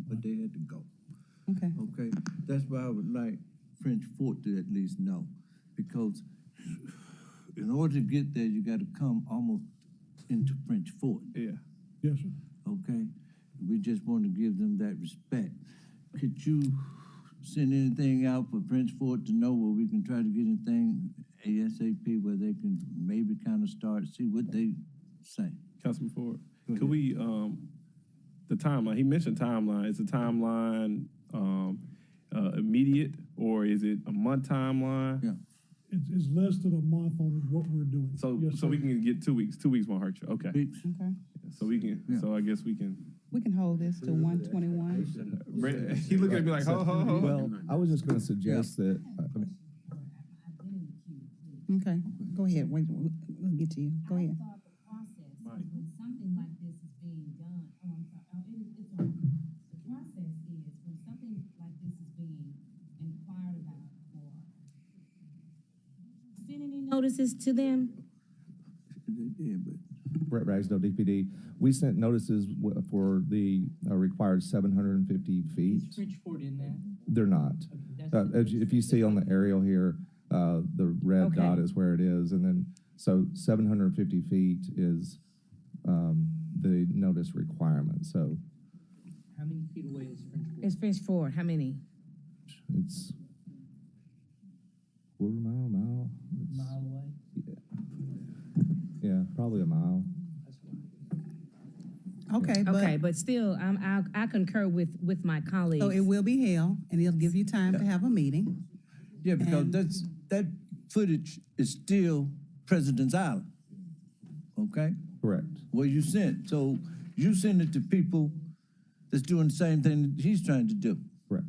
B: but they had to go.
D: Okay.
B: Okay, that's why I would like French Fort to at least know, because in order to get there, you got to come almost into French Fort.
T: Yeah.
W: Yes, sir.
B: Okay, we just want to give them that respect. Could you send anything out for French Fort to know where we can try to get anything ASAP where they can maybe kind of start, see what they say?
T: Councilman Ford, could we, the timeline, he mentioned timeline. Is the timeline immediate or is it a month timeline?
B: Yeah.
W: It's less than a month on what we're doing.
T: So
W: yes,
T: so we can get 2 weeks. 2 weeks won't hurt you. Okay.
D: Okay.
T: So we can, so I guess we can.
D: We can hold this to 121.
T: He looked at me like, ho, ho, ho.
P: Well, I was just going to suggest that.
D: Okay, go ahead. Wait, we'll get to you. Go ahead.
A: Notices to them?
B: Yeah, but
P: Brett Ragsdale, DPD. We sent notices for the required 750 feet.
M: Is French Fort in that?
P: They're not. If you see on the aerial here, the red dot is where it is, and then so 750 feet is the notice requirement. So
M: How many feet away is French Fort?
A: It's French Fort. How many?
P: it's quarter mile. It's,
M: Mile away?
P: yeah, probably a mile.
D: Okay,
A: Okay, but still, I concur with my colleagues.
D: so it will be held, and it'll give you time to have a meeting.
B: yeah, because
D: And-
B: that footage is still President's Island. Okay?
P: Correct.
B: Well, you sent, so you send it to people that's doing the same thing that he's trying to do.
P: Correct.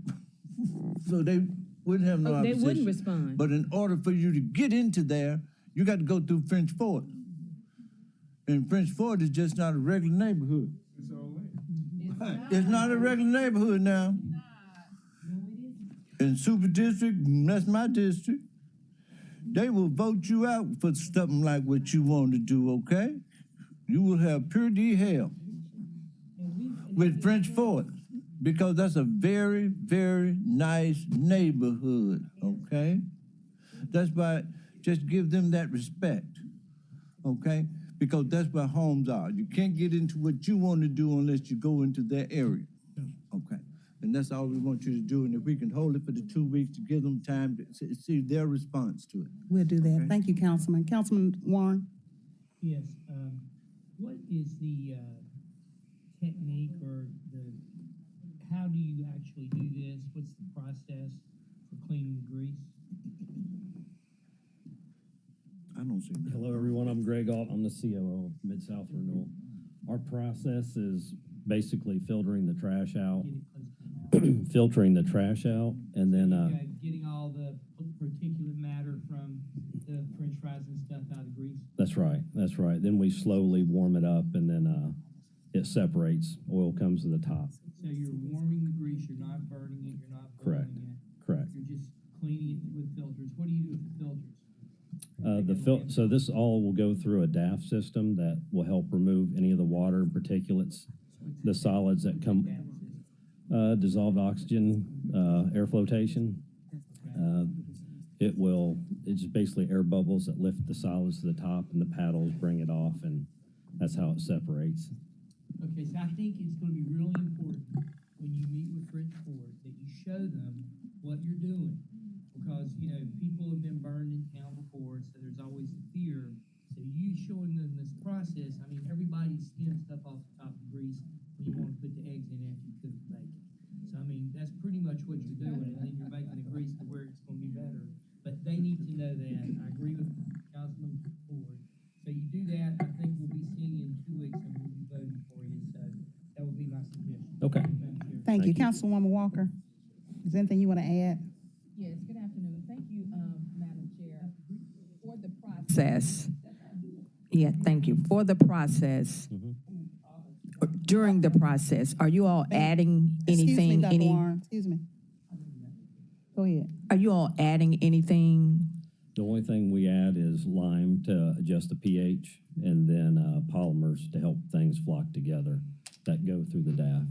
B: So they wouldn't have no
A: Oh, they
B: opposition.
A: wouldn't respond.
B: But in order for you to get into there, you got to go through French Fort. And French Fort is just not a regular neighborhood. It's not a regular neighborhood now. In Super District, that's my district, they will vote you out for something like what you want to do, okay? You will have purity hell with French Fort, because that's a very, very nice neighborhood, okay? That's why, just give them that respect, okay? Because that's where homes are. You can't get into what you want to do unless you go into their area, okay? And that's all we want you to do. And if we can hold it for the 2 weeks to give them time to see their response to it.
D: We'll do that.
B: Okay.
D: Thank you, Councilman. Councilman Warren?
M: Yes, what is the technique or how do you actually do this? What's the process for cleaning the grease?
B: I don't see that.
K: Hello, everyone. I'm Greg Alt. I'm the COO of Mid-South Renewal. Our process is basically filtering the trash out, filtering the trash out, and then
M: Getting all the particulate matter from the french fries and stuff out of the grease?
K: That's right. That's right. Then we slowly warm it up, and then it separates. Oil comes to the top.
M: So you're warming the grease, you're not burning it, you're not
K: Correct.
M: boiling it.
K: Correct.
M: You're just cleaning it with filters. What do you do with the filters?
K: So this all will go through a DAF system that will help remove any of the water and particulates, the solids that come, dissolved oxygen, air flotation. It's basically air bubbles that lift the solids to the top, and the paddles bring it off, and that's how it separates.
M: Okay, so I think it's gonna be really important when you meet with French Ford that you show them what you're doing. Because, you know, people have been burned in town before, so there's always the fear. So you showing them this process, I mean, everybody skims stuff off the top of grease when you want to put the eggs in after you cook the bacon. So, I mean, that's pretty much what you're doing, and then you're making the grease to where it's gonna be better. But they need to know that. I agree with Councilman Ford. So you do that, I think we'll be seeing you in 2 weeks, and we'll be voting for you, so that would be my suggestion.
K: Okay.
D: Thank you. Councilwoman Walker, is there anything you want to add?
G: Yes, good afternoon. Thank you, Madam Chair. For the process, thank you. For the process, during the process, are you all adding anything?
D: Excuse me, Dr. Warren, excuse me. Go ahead.
G: Are you all adding anything?
K: The only thing we add is lime to adjust the pH, and then polymers to help things flock together that go through the DAF.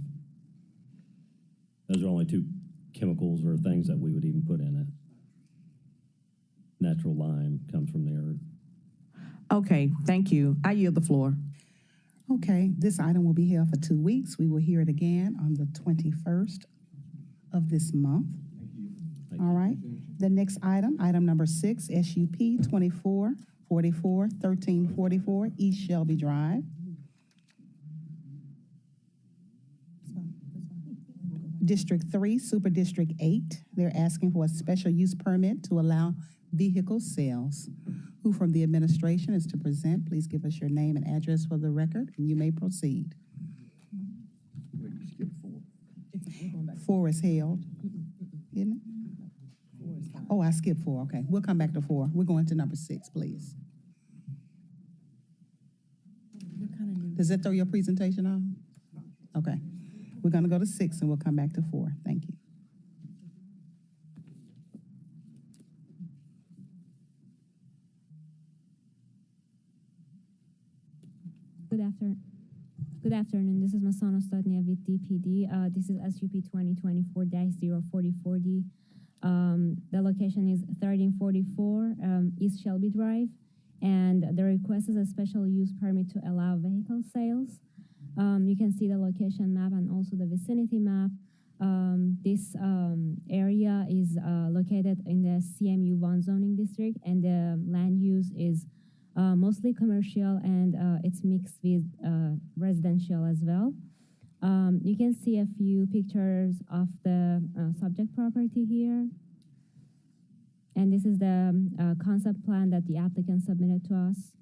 K: Those are only two chemicals or things that we would even put in it. Natural lime comes from the earth.
G: Okay, thank you. I yield the floor.
D: Okay, this item will be held for 2 weeks. We will hear it again on the 21st of this month. All right. The next item, item number 6, SUP 2444-1344, East Shelby Drive. District 3, Super District 8, they're asking for a special use permit to allow vehicle sales. Who from the administration is to present? Please give us your name and address for the record, and you may proceed. 4 is held, isn't it? Oh, I skipped 4, okay. We'll come back to 4. We're going to number 6, please. Does that throw your presentation off? Okay. We're gonna go to 6 and we'll come back to 4. Thank you.
O: Good afternoon. This is Masana Stadnia with DPD. This is SUP 2024-044D. The location is 1344 East Shelby Drive, and the request is a special use permit to allow vehicle sales. You can see the location map and also the vicinity map. This area is located in the CMU1 zoning district, and the land use is mostly commercial, and it's mixed with residential as well. You can see a few pictures of the subject property here. And this is the concept plan that the applicant submitted to us.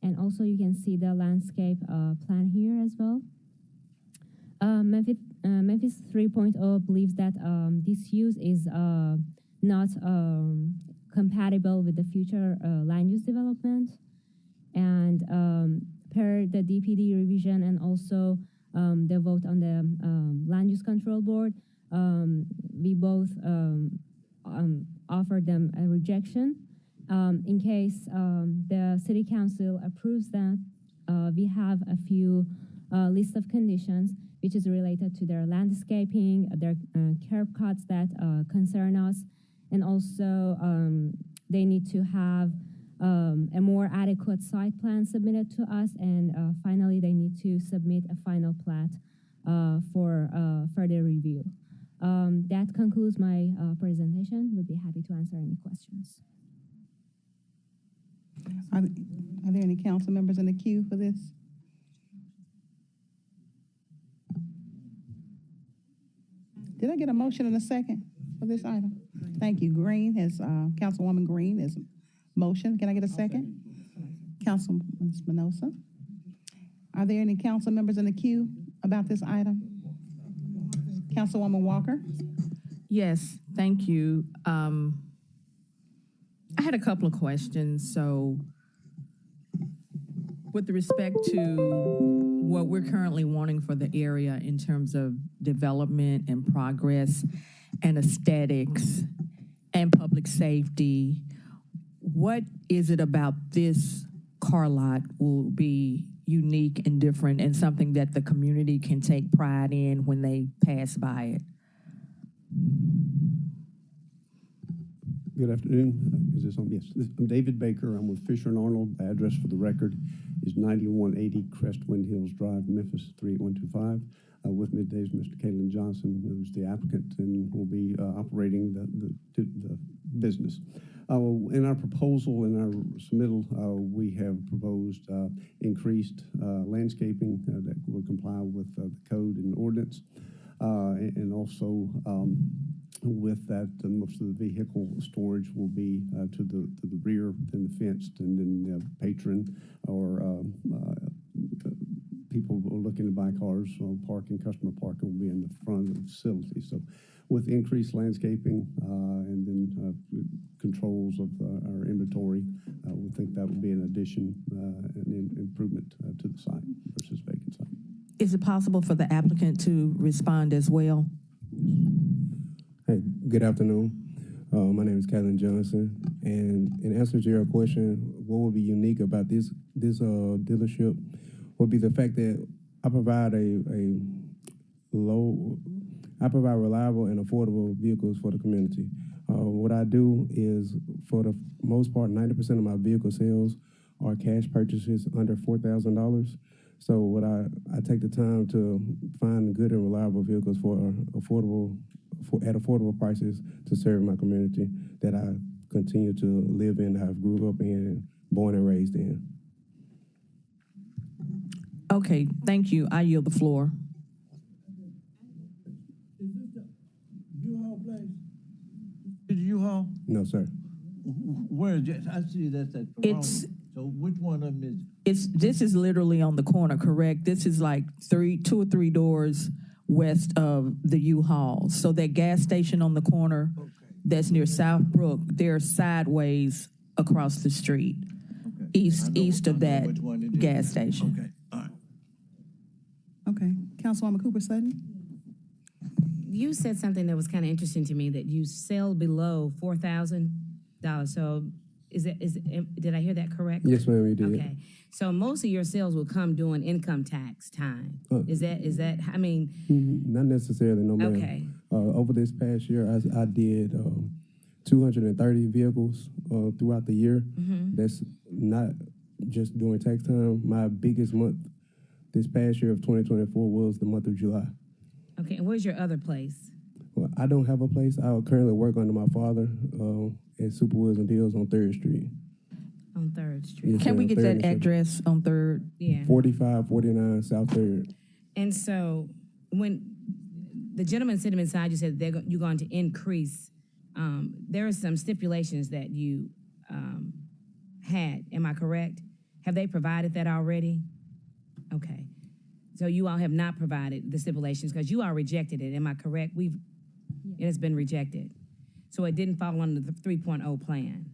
O: And also you can see the landscape plan here as well. Memphis 3.0 believes that this use is not compatible with the future land use development. And per the DPD revision and also the vote on the Land Use Control Board, we both offered them a rejection. In case the City Council approves that, we have a few list of conditions which is related to their landscaping, their curb cuts that concern us, and also they need to have a more adequate site plan submitted to us, and finally they need to submit a final plat for further review. That concludes my presentation. Would be happy to answer any questions.
D: Are there any council members in the queue for this? Did I get a motion in a second for this item? Thank you. Green has, Councilwoman Green has motion. Can I get a second? Councilman Spinoza. Are there any council members in the queue about this item? Councilwoman Walker?
G: Yes, thank you. I had a couple of questions. So with respect to what we're currently wanting for the area in terms of development and progress and aesthetics and public safety, what is it about this car lot will be unique and different and something that the community can take pride in when they pass by it?
N: Good afternoon. Is this on? Yes. I'm David Baker. I'm with Fisher & Arnold. The address for the record is 9180 Crestwind Hills Drive, Memphis 38125. With me today is Mr. Kalen Johnson, who's the applicant and will be operating the business. In our proposal, in our submittal, we have proposed increased landscaping that will comply with the code and ordinance, and also with that, most of the vehicle storage will be to the rear within the fenced, and then patron or people who are looking to buy cars, parking, customer parking will be in the front of the facility. So with increased landscaping and then controls of our inventory, we think that will be an addition, an improvement to the site versus vacant site.
G: Is it possible for the applicant to respond as well?
N: Hey, good afternoon. My name is Kalen Johnson, and in answer to your question, what would be unique about this dealership would be the fact that I provide reliable and affordable vehicles for the community. What I do is, for the most part, 90% of my vehicle sales are cash purchases under $4,000. So what I take the time to find good and reliable vehicles at affordable prices to serve my community that I continue to live in, I've grew up in, born and raised in.
G: Okay, thank you. I yield the floor.
B: Is this the U-Haul place? Is it U-Haul?
N: No, sir.
B: Where is it? I see that's at Corona. So which one of them is it?
G: This is literally on the corner, correct? This is like 2 or 3 doors west of the U-Haul. So that gas station on the corner that's near Southbrook, they're sideways across the street, east of that gas station.
B: Okay, all right.
D: Okay. Councilwoman Cooper Sutton?
A: You said something that was kind of interesting to me, that you sell below $4,000. So did I hear that correctly?
N: Yes, ma'am, you did.
A: Okay. So most of your sales will come during income tax time. Is that, I mean?
N: Not necessarily, no, ma'am.
A: Okay.
N: Over this past year, I did 230 vehicles throughout the year.
A: Mm-hmm.
N: That's not just during tax time. My biggest month this past year of 2024 was the month of July.
A: Okay, and where's your other place?
N: Well, I don't have a place. I currently work under my father at Super Wheels and Deals on 3rd Street.
A: On 3rd Street.
N: Yes,
G: Can we get that address on 3rd?
A: Yeah.
N: 4549 South 3rd.
A: And so when the gentleman sitting inside, you said you're going to increase, there are some stipulations that you had, am I correct? Have they provided that already? Okay. So you all have not provided the stipulations because you all rejected it, am I correct? It has been rejected. So it didn't fall under the 3.0 plan.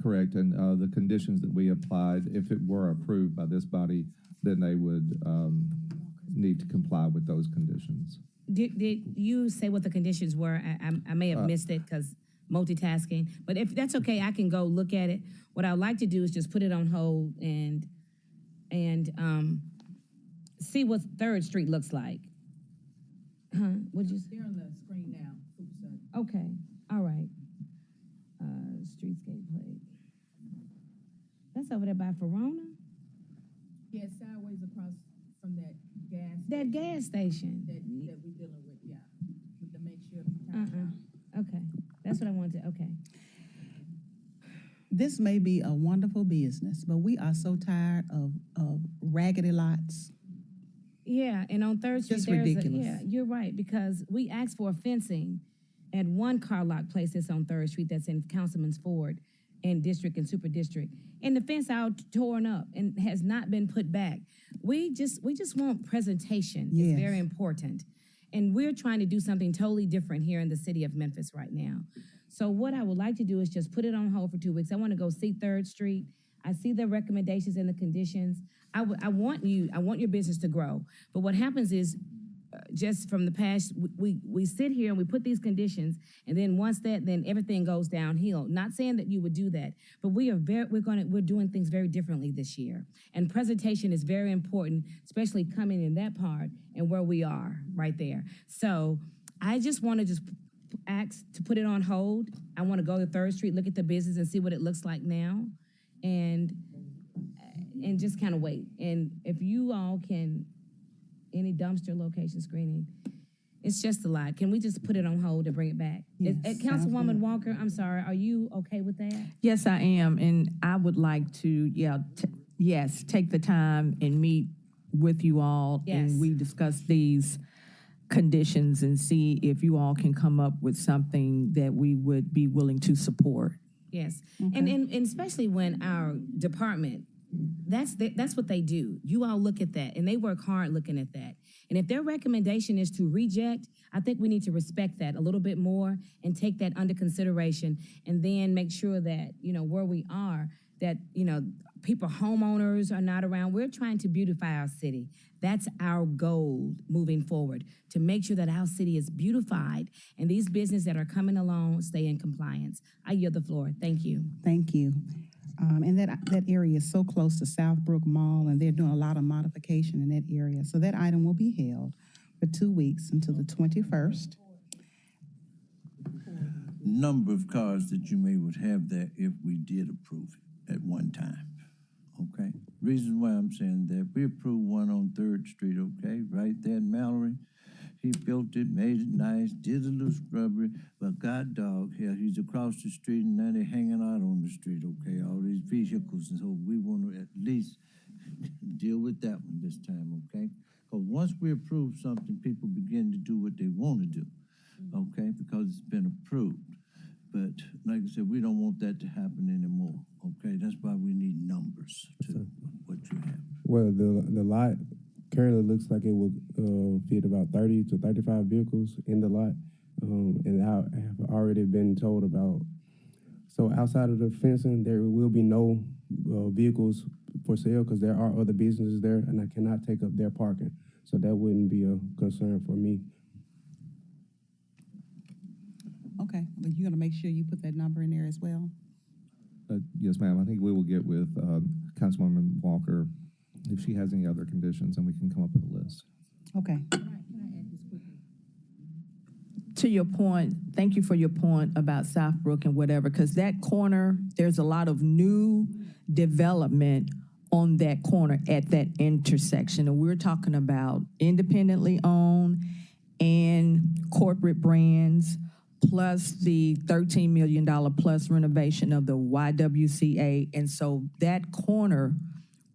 P: Correct. And the conditions that we applied, if it were approved by this body, then they would need to comply with those conditions.
A: Did you say what the conditions were? I may have missed it because multitasking. But if that's okay, I can go look at it. What I'd like to do is just put it on hold and see what 3rd Street looks like. What'd you say?
G: They're on the screen now.
A: Okay, all right. Streetscape plate. That's over there by Verona?
G: Yeah, sideways across from that
A: That gas station.
G: That we dealing with, yeah, with the makeshift.
A: Okay, that's what I wanted to, okay.
D: This may be a wonderful business, but we are so tired of raggedy lots.
A: Yeah, and on Third Street,
D: Just
A: there's
D: ridiculous.
A: yeah, you're right, because we asked for fencing at one car lot place that's on Third Street that's in Councilman's Ford and District and Super District. And the fence out torn up and has not been put back. We just want presentation.
D: Yes.
A: It's very important. And we're trying to do something totally different here in the city of Memphis right now. So what I would like to do is just put it on hold for 2 weeks. I want to go see Third Street. I see the recommendations and the conditions. I want your business to grow. But what happens is, just from the past, we sit here and we put these conditions, and then then everything goes downhill. Not saying that you would do that, but we're doing things very differently this year. And presentation is very important, especially coming in that part and where we are right there. So I just want to ask to put it on hold. I want to go to Third Street, look at the business and see what it looks like now, and just kind of wait. And if you all can, any dumpster location screening, it's just a lot. Can we just put it on hold and bring it back?
D: Yes,
A: Councilwoman Walker, I'm sorry, are you okay with that?
G: Yes, I am, and I would like to, take the time and meet with you all,
A: Yes.
G: and we discuss these conditions and see if you all can come up with something that we would be willing to support.
A: Yes, and especially when our department, that's what they do. You all look at that, and they work hard looking at that. And if their recommendation is to reject, I think we need to respect that a little bit more and take that under consideration, and then make sure that, where we are, that, people, homeowners are not around. We're trying to beautify our city. That's our goal moving forward, to make sure that our city is beautified and these businesses that are coming along stay in compliance. I yield the floor. Thank you.
D: Thank you. And that area is so close to Southbrook Mall, and they're doing a lot of modification in that area. So that item will be held for 2 weeks until the 21st.
B: Number of cars that you would have there if we did approve it at one time. Okay? Reason why I'm saying that, we approved one on 3rd Street, okay, right there in Mallory. He built it, made it nice, did a little scrubbery, but God dog, hell, he's across the street and now they're hanging out on the street, okay, all these vehicles, and so we want to at least deal with that one this time, okay? Because once we approve something, people begin to do what they want to do, okay, because it's been approved. But like I said, we don't want that to happen anymore, okay? That's why we need numbers to what you have.
I: Well, the lot currently looks like it will fit about 30 to 35 vehicles in the lot. And I have already been told about, so outside of the fencing, there will be no vehicles for sale because there are other businesses there and I cannot take up their parking. So that wouldn't be a concern for me.
D: Okay, but you're gonna make sure you put that number in there as well?
P: Yes, ma'am. I think we will get with Councilwoman Walker if she has any other conditions, and we can come up with a list.
D: Okay.
G: To your point, thank you for your point about Southbrook and whatever, because that corner, there's a lot of new development on that corner at that intersection. And we're talking about independently owned and corporate brands, plus the $13 million plus renovation of the YWCA. And so that corner,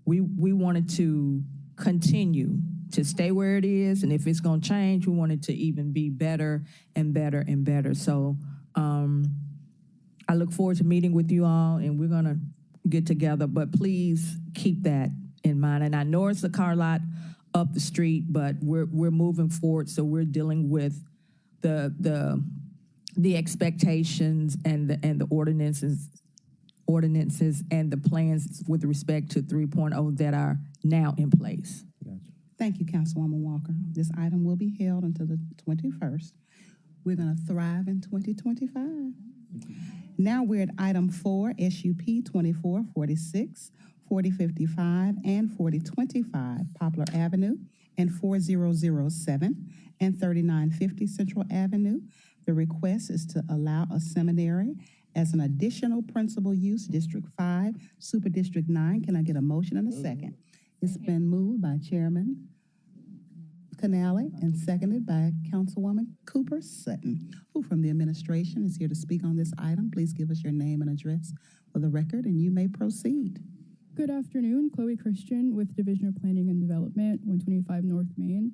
G: we wanted to continue to stay where it is. And if it's going to change, we want it to even be better and better and better. So I look forward to meeting with you all, and we're going to get together. But please keep that in mind. And I know it's a car lot up the street, but we're moving forward. So we're dealing with the expectations and the ordinances and the plans with respect to 3.0 that are now in place.
D: Thank you, Councilwoman Walker. This item will be held until the 21st. We're going to thrive in 2025. Now we're at item 4, SUP 2446, 4055, and 4025 Poplar Avenue, and 4007 and 3950 Central Avenue. The request is to allow a seminary as an additional principal use, District 5, Super District 9. Can I get a motion and a second? It's been moved by Chairman Canale and seconded by Councilwoman Cooper Sutton, who from the administration is here to speak on this item. Please give us your name and address for the record, and you may proceed.
R: Good afternoon, Chloe Christian with Division of Planning and Development, 125 North Main.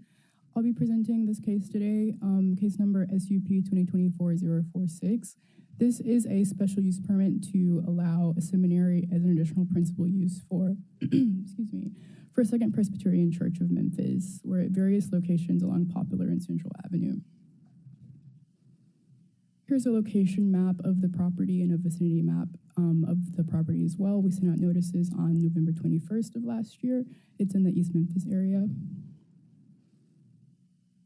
R: I'll be presenting this case today, case number SUP 2024-046. This is a special use permit to allow a seminary as an additional principal use for, excuse me, for Second Presbyterian Church of Memphis. We're at various locations along Poplar and Central Avenue. Here's a location map of the property and a vicinity map of the property as well. We sent out notices on November 21st of last year. It's in the East Memphis area.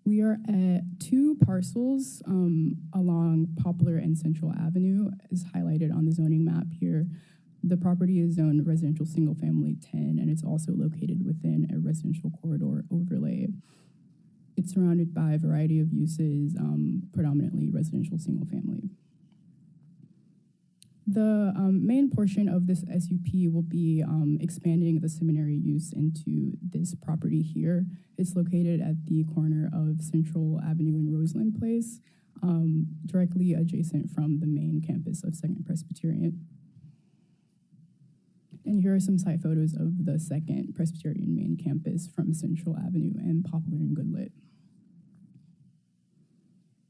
R: We are at two parcels along Poplar and Central Avenue, as highlighted on the zoning map here. The property is zoned residential single family 10, and it's also located within a residential corridor overlay. It's surrounded by a variety of uses, predominantly residential single family. The main portion of this SUP will be expanding the seminary use into this property here. It's located at the corner of Central Avenue and Roseland Place, directly adjacent from the main campus of Second Presbyterian. And here are some site photos of the Second Presbyterian main campus from Central Avenue and Poplar and Goodlet.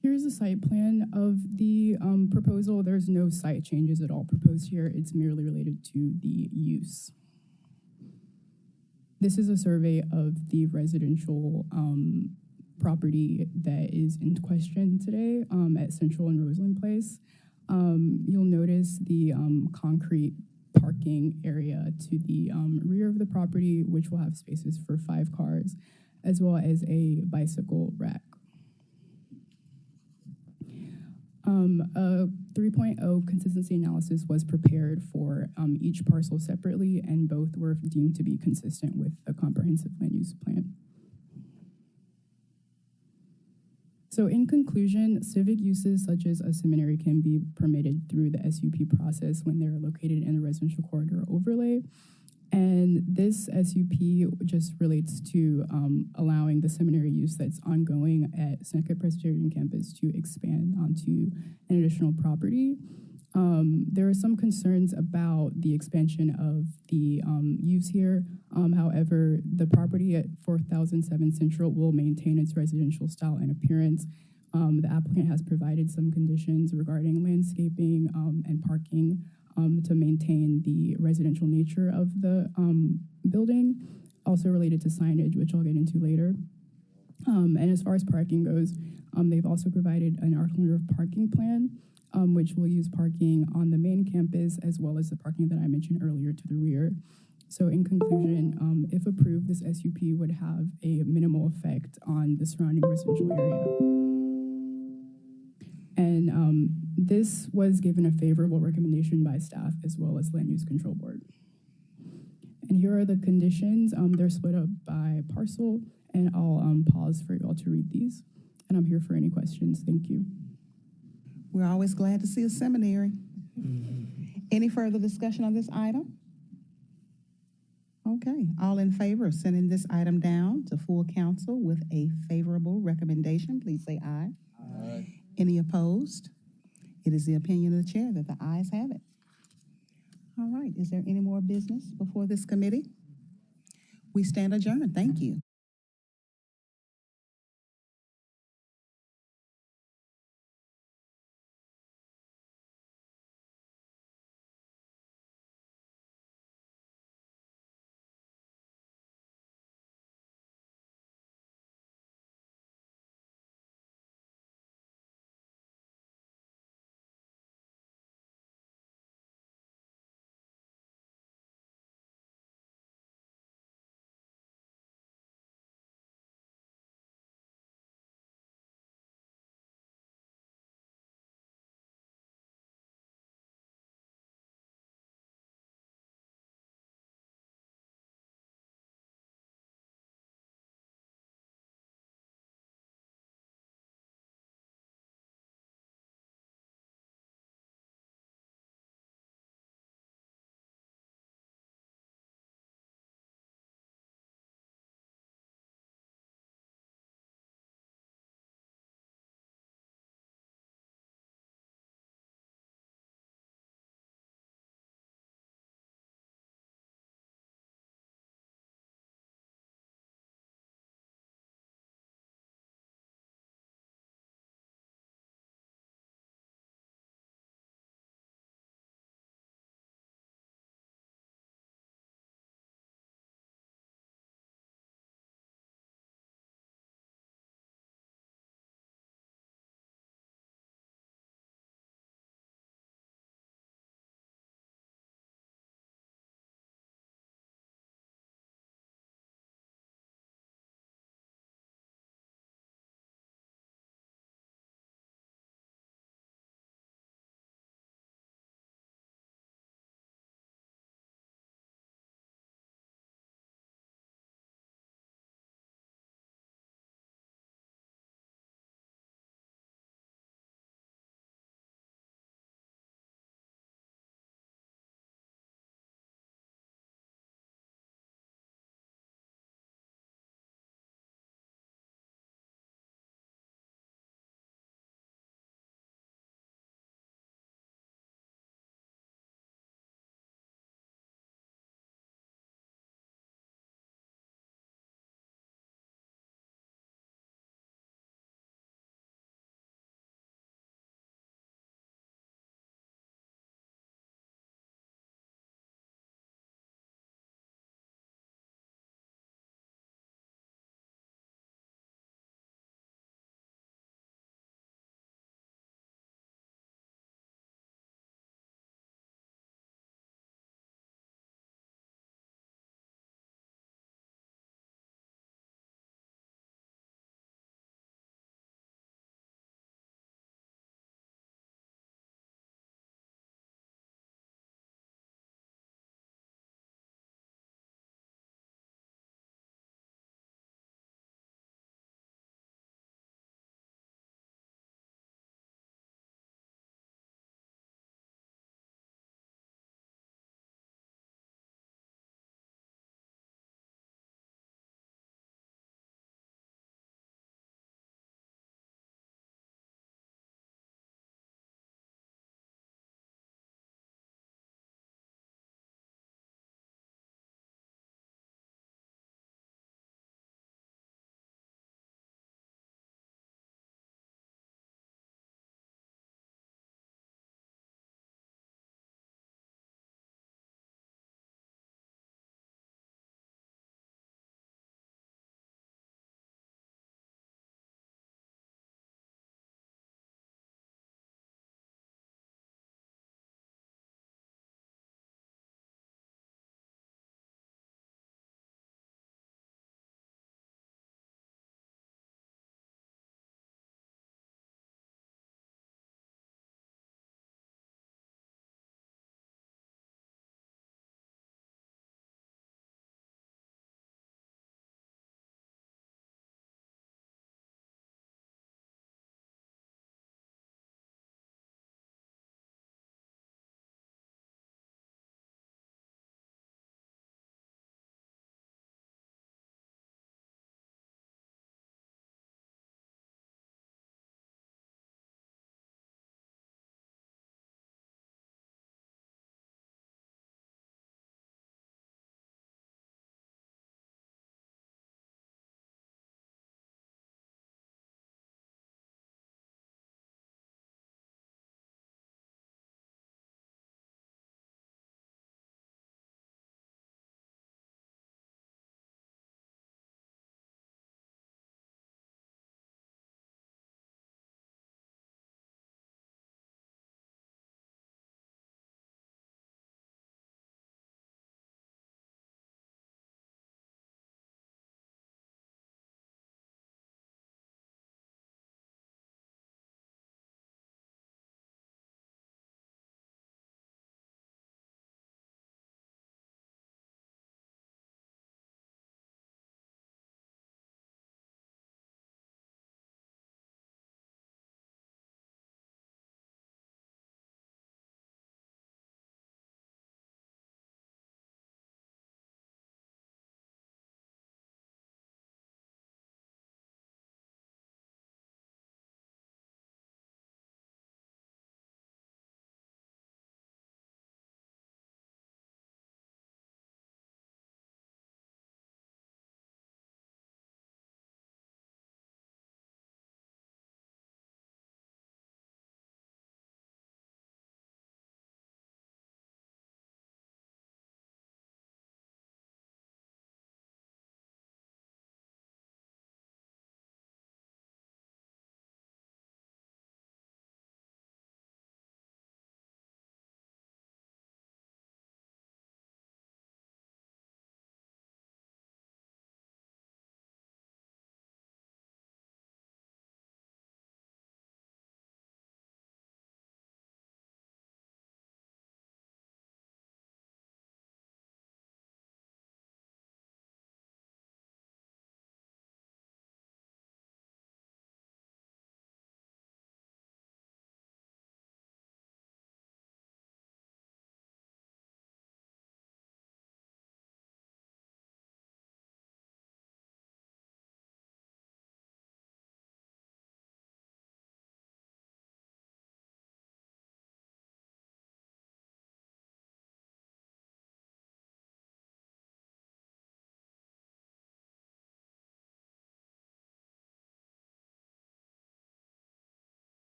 R: Here's a site plan of the proposal. There's no site changes at all proposed here. It's merely related to the use. This is a survey of the residential property that is in question today at Central and Roseland Place. You'll notice the concrete parking area to the rear of the property, which will have spaces for 5 cars, as well as a bicycle rack. A 3.0 consistency analysis was prepared for each parcel separately, and both were deemed to be consistent with the comprehensive land use plan. So in conclusion, civic uses such as a seminary can be permitted through the SUP process when they're located in a residential corridor overlay. And this SUP just relates to allowing the seminary use that's ongoing at Second Presbyterian campus to expand onto an additional property. There are some concerns about the expansion of the use here. However, the property at 4007 Central will maintain its residential style and appearance. The applicant has provided some conditions regarding landscaping and parking to maintain the residential nature of the building, also related to signage, which I'll get into later. And as far as parking goes, they've also provided an alternative parking plan, which will use parking on the main campus as well as the parking that I mentioned earlier to the rear. So in conclusion, if approved, this SUP would have a minimal effect on the surrounding residential area. And this was given a favorable recommendation by staff as well as Land Use Control Board. And here are the conditions. They're split up by parcel, and I'll pause for you all to read these. And I'm here for any questions. Thank you.
D: We're always glad to see a seminary. Any further discussion on this item? Okay, all in favor of sending this item down to full council with a favorable recommendation, please say aye. Aye. Any opposed? It is the opinion of the chair that the ayes have it. All right, is there any more business before this committee? We stand adjourned. Thank you.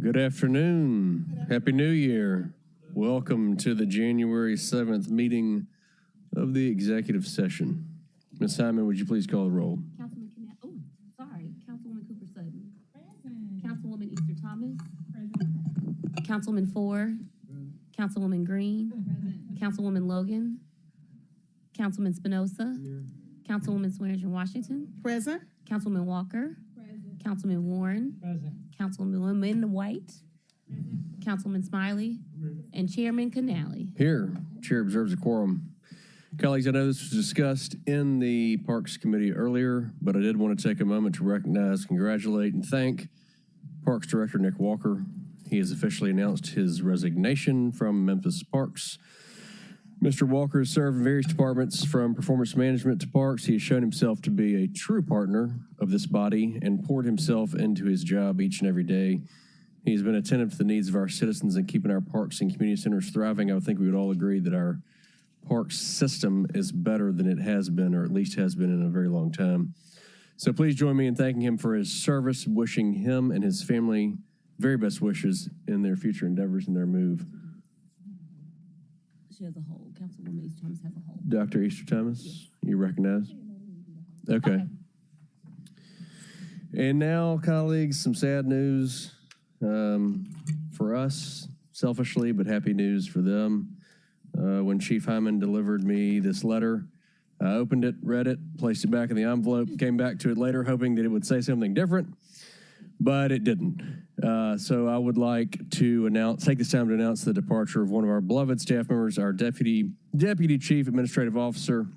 C: Good afternoon. Happy New Year. Welcome to the January 7th meeting of the executive session. Ms. Simon, would you please call the roll?
H: Councilman Connell, Councilwoman Cooper Sutton. Present. Councilwoman Easter Thomas. Present. Councilman Ford. Councilwoman Green. Present. Councilwoman Logan. Councilman Spinoza. Here. Councilwoman Swearinger Washington.
D: Present.
H: Councilman Walker. Present. Councilman Warren. Present. Councilwoman White. Present. Councilman Smiley. Present. And Chairman Canali.
C: Here. Chair observes a quorum. Colleagues, I know this was discussed in the Parks Committee earlier, but I did want to take a moment to recognize, congratulate, and thank Parks Director Nick Walker. He has officially announced his resignation from Memphis Parks. Mr. Walker has served in various departments from performance management to parks. He has shown himself to be a true partner of this body and poured himself into his job each and every day. He's been attentive to the needs of our citizens and keeping our parks and community centers thriving. I would think we would all agree that our parks system is better than it has been, or at least has been in a very long time. So please join me in thanking him for his service, wishing him and his family very best wishes in their future endeavors and their move.
H: She has a hold. Councilwoman Easter Thomas has a hold.
C: Dr. Easter Thomas, you recognize? Okay. And now, colleagues, some sad news for us, selfishly, but happy news for them. When Chief Hyman delivered me this letter, I opened it, read it, placed it back in the envelope, came back to it later, hoping that it would say something different, but it didn't. So I would like to take this time to announce the departure of one of our beloved staff members, our Deputy Chief Administrative Officer,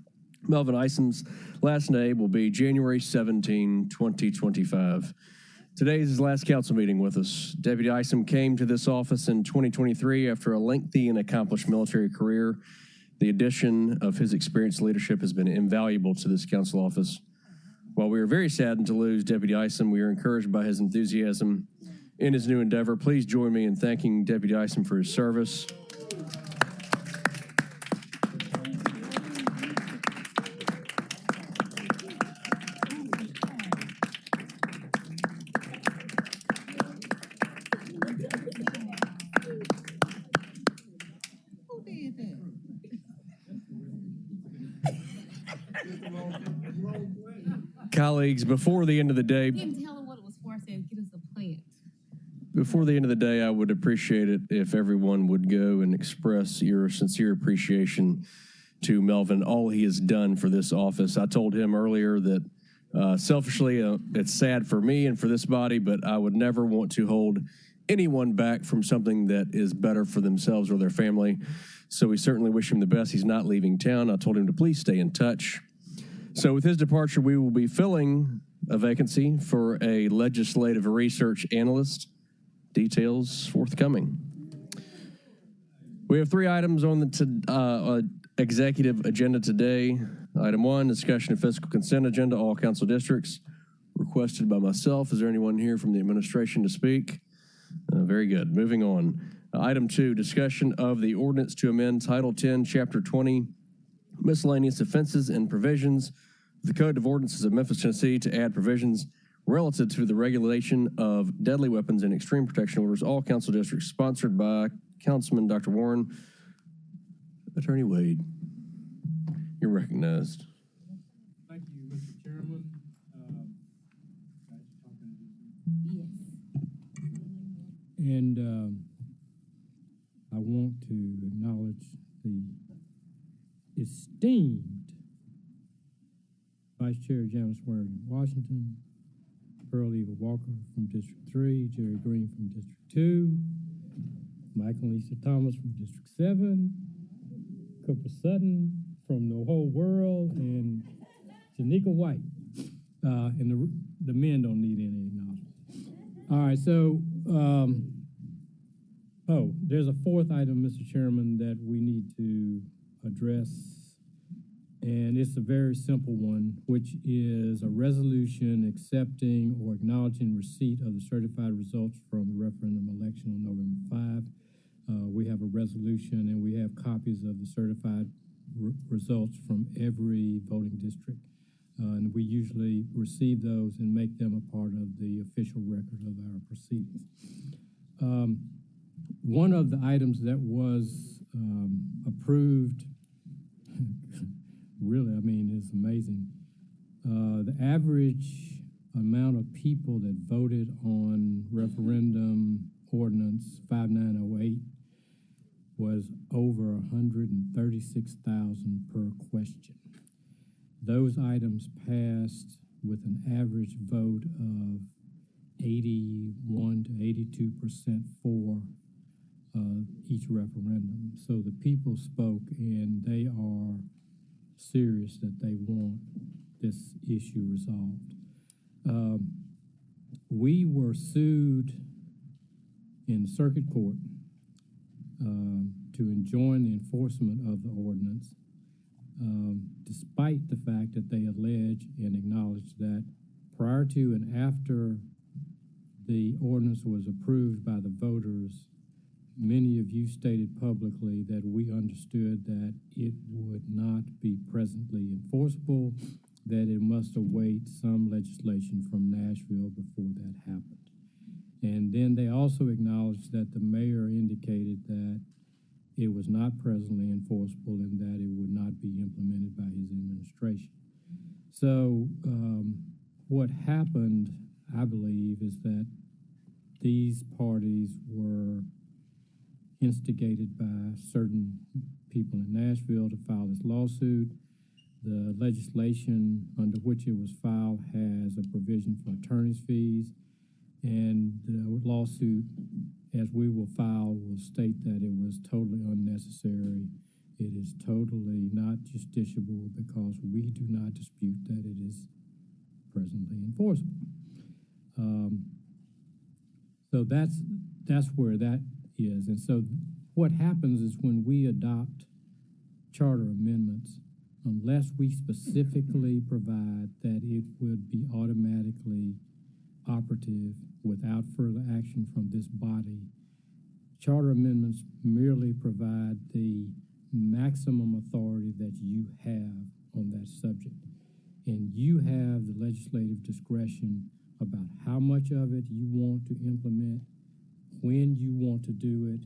C: Melvin Isom's last name will be January 17, 2025. Today is his last council meeting with us. Deputy Isom came to this office in 2023 after a lengthy and accomplished military career. The addition of his experienced leadership has been invaluable to this council office. While we are very saddened to lose Deputy Isom, we are encouraged by his enthusiasm in his new endeavor. Please join me in thanking Deputy Isom for his service. Colleagues, before the end of the day,
H: Didn't tell her what it was for. I said, get us a plant.
C: before the end of the day, I would appreciate it if everyone would go and express your sincere appreciation to Melvin, all he has done for this office. I told him earlier that selfishly, it's sad for me and for this body, but I would never want to hold anyone back from something that is better for themselves or their family. So we certainly wish him the best. He's not leaving town. I told him to please stay in touch. So with his departure, we will be filling a vacancy for a legislative research analyst. Details forthcoming. We have 3 items on the executive agenda today. Item 1, discussion of fiscal consent agenda, all council districts, requested by myself. Is there anyone here from the administration to speak? Very good. Moving on. Item 2, discussion of the ordinance to amend Title 10, Chapter 20, miscellaneous offenses and provisions of the Code of Ordinances of Memphis, Tennessee, to add provisions relative to the regulation of deadly weapons and extreme protection orders, all council districts, sponsored by Councilman Dr. Warren. Attorney Wade, you're recognized.
Q: Thank you, Mr. Chairman. And I want to acknowledge the esteemed Vice Chair Janice Waring Washington, Pearl Eva Walker from District 3, Jerry Green from District 2, Michael and Lisa Thomas from District 7, Cooper Sutton from the whole world, and Janika White. And the men don't need any acknowledgement. All right, so, there's a 4th item, Mr. Chairman, that we need to address. And it's a very simple one, which is a resolution accepting or acknowledging receipt of the certified results from the referendum election on November 5. We have a resolution and we have copies of the certified results from every voting district. And we usually receive those and make them a part of the official record of our proceedings. One of the items that was approved, really, I mean, it's amazing. The average amount of people that voted on referendum ordinance 5908 was over 136,000 per question. Those items passed with an average vote of 81 to 82% for each referendum. So the people spoke, and they are serious that they want this issue resolved. We were sued in circuit court to enjoin the enforcement of the ordinance, despite the fact that they allege and acknowledge that prior to and after the ordinance was approved by the voters, many of you stated publicly that we understood that it would not be presently enforceable, that it must await some legislation from Nashville before that happened. And then they also acknowledged that the mayor indicated that it was not presently enforceable and that it would not be implemented by his administration. So what happened, I believe, is that these parties were instigated by certain people in Nashville to file this lawsuit. The legislation under which it was filed has a provision for attorney's fees, and the lawsuit, as we will file, will state that it was totally unnecessary. It is totally not justiciable because we do not dispute that it is presently enforceable. So that's where that is. And so what happens is when we adopt charter amendments, unless we specifically provide that it would be automatically operative without further action from this body, charter amendments merely provide the maximum authority that you have on that subject. And you have the legislative discretion about how much of it you want to implement, when you want to do it,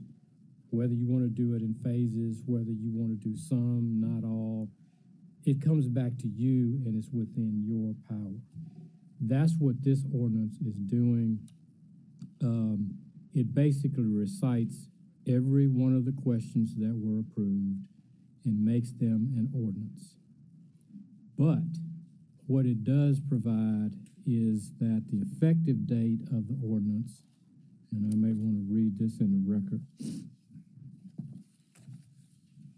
Q: whether you want to do it in phases, whether you want to do some, not all. It comes back to you, and it's within your power. That's what this ordinance is doing. It basically recites every one of the questions that were approved and makes them an ordinance. But what it does provide is that the effective date of the ordinance, and I may want to read this in the record,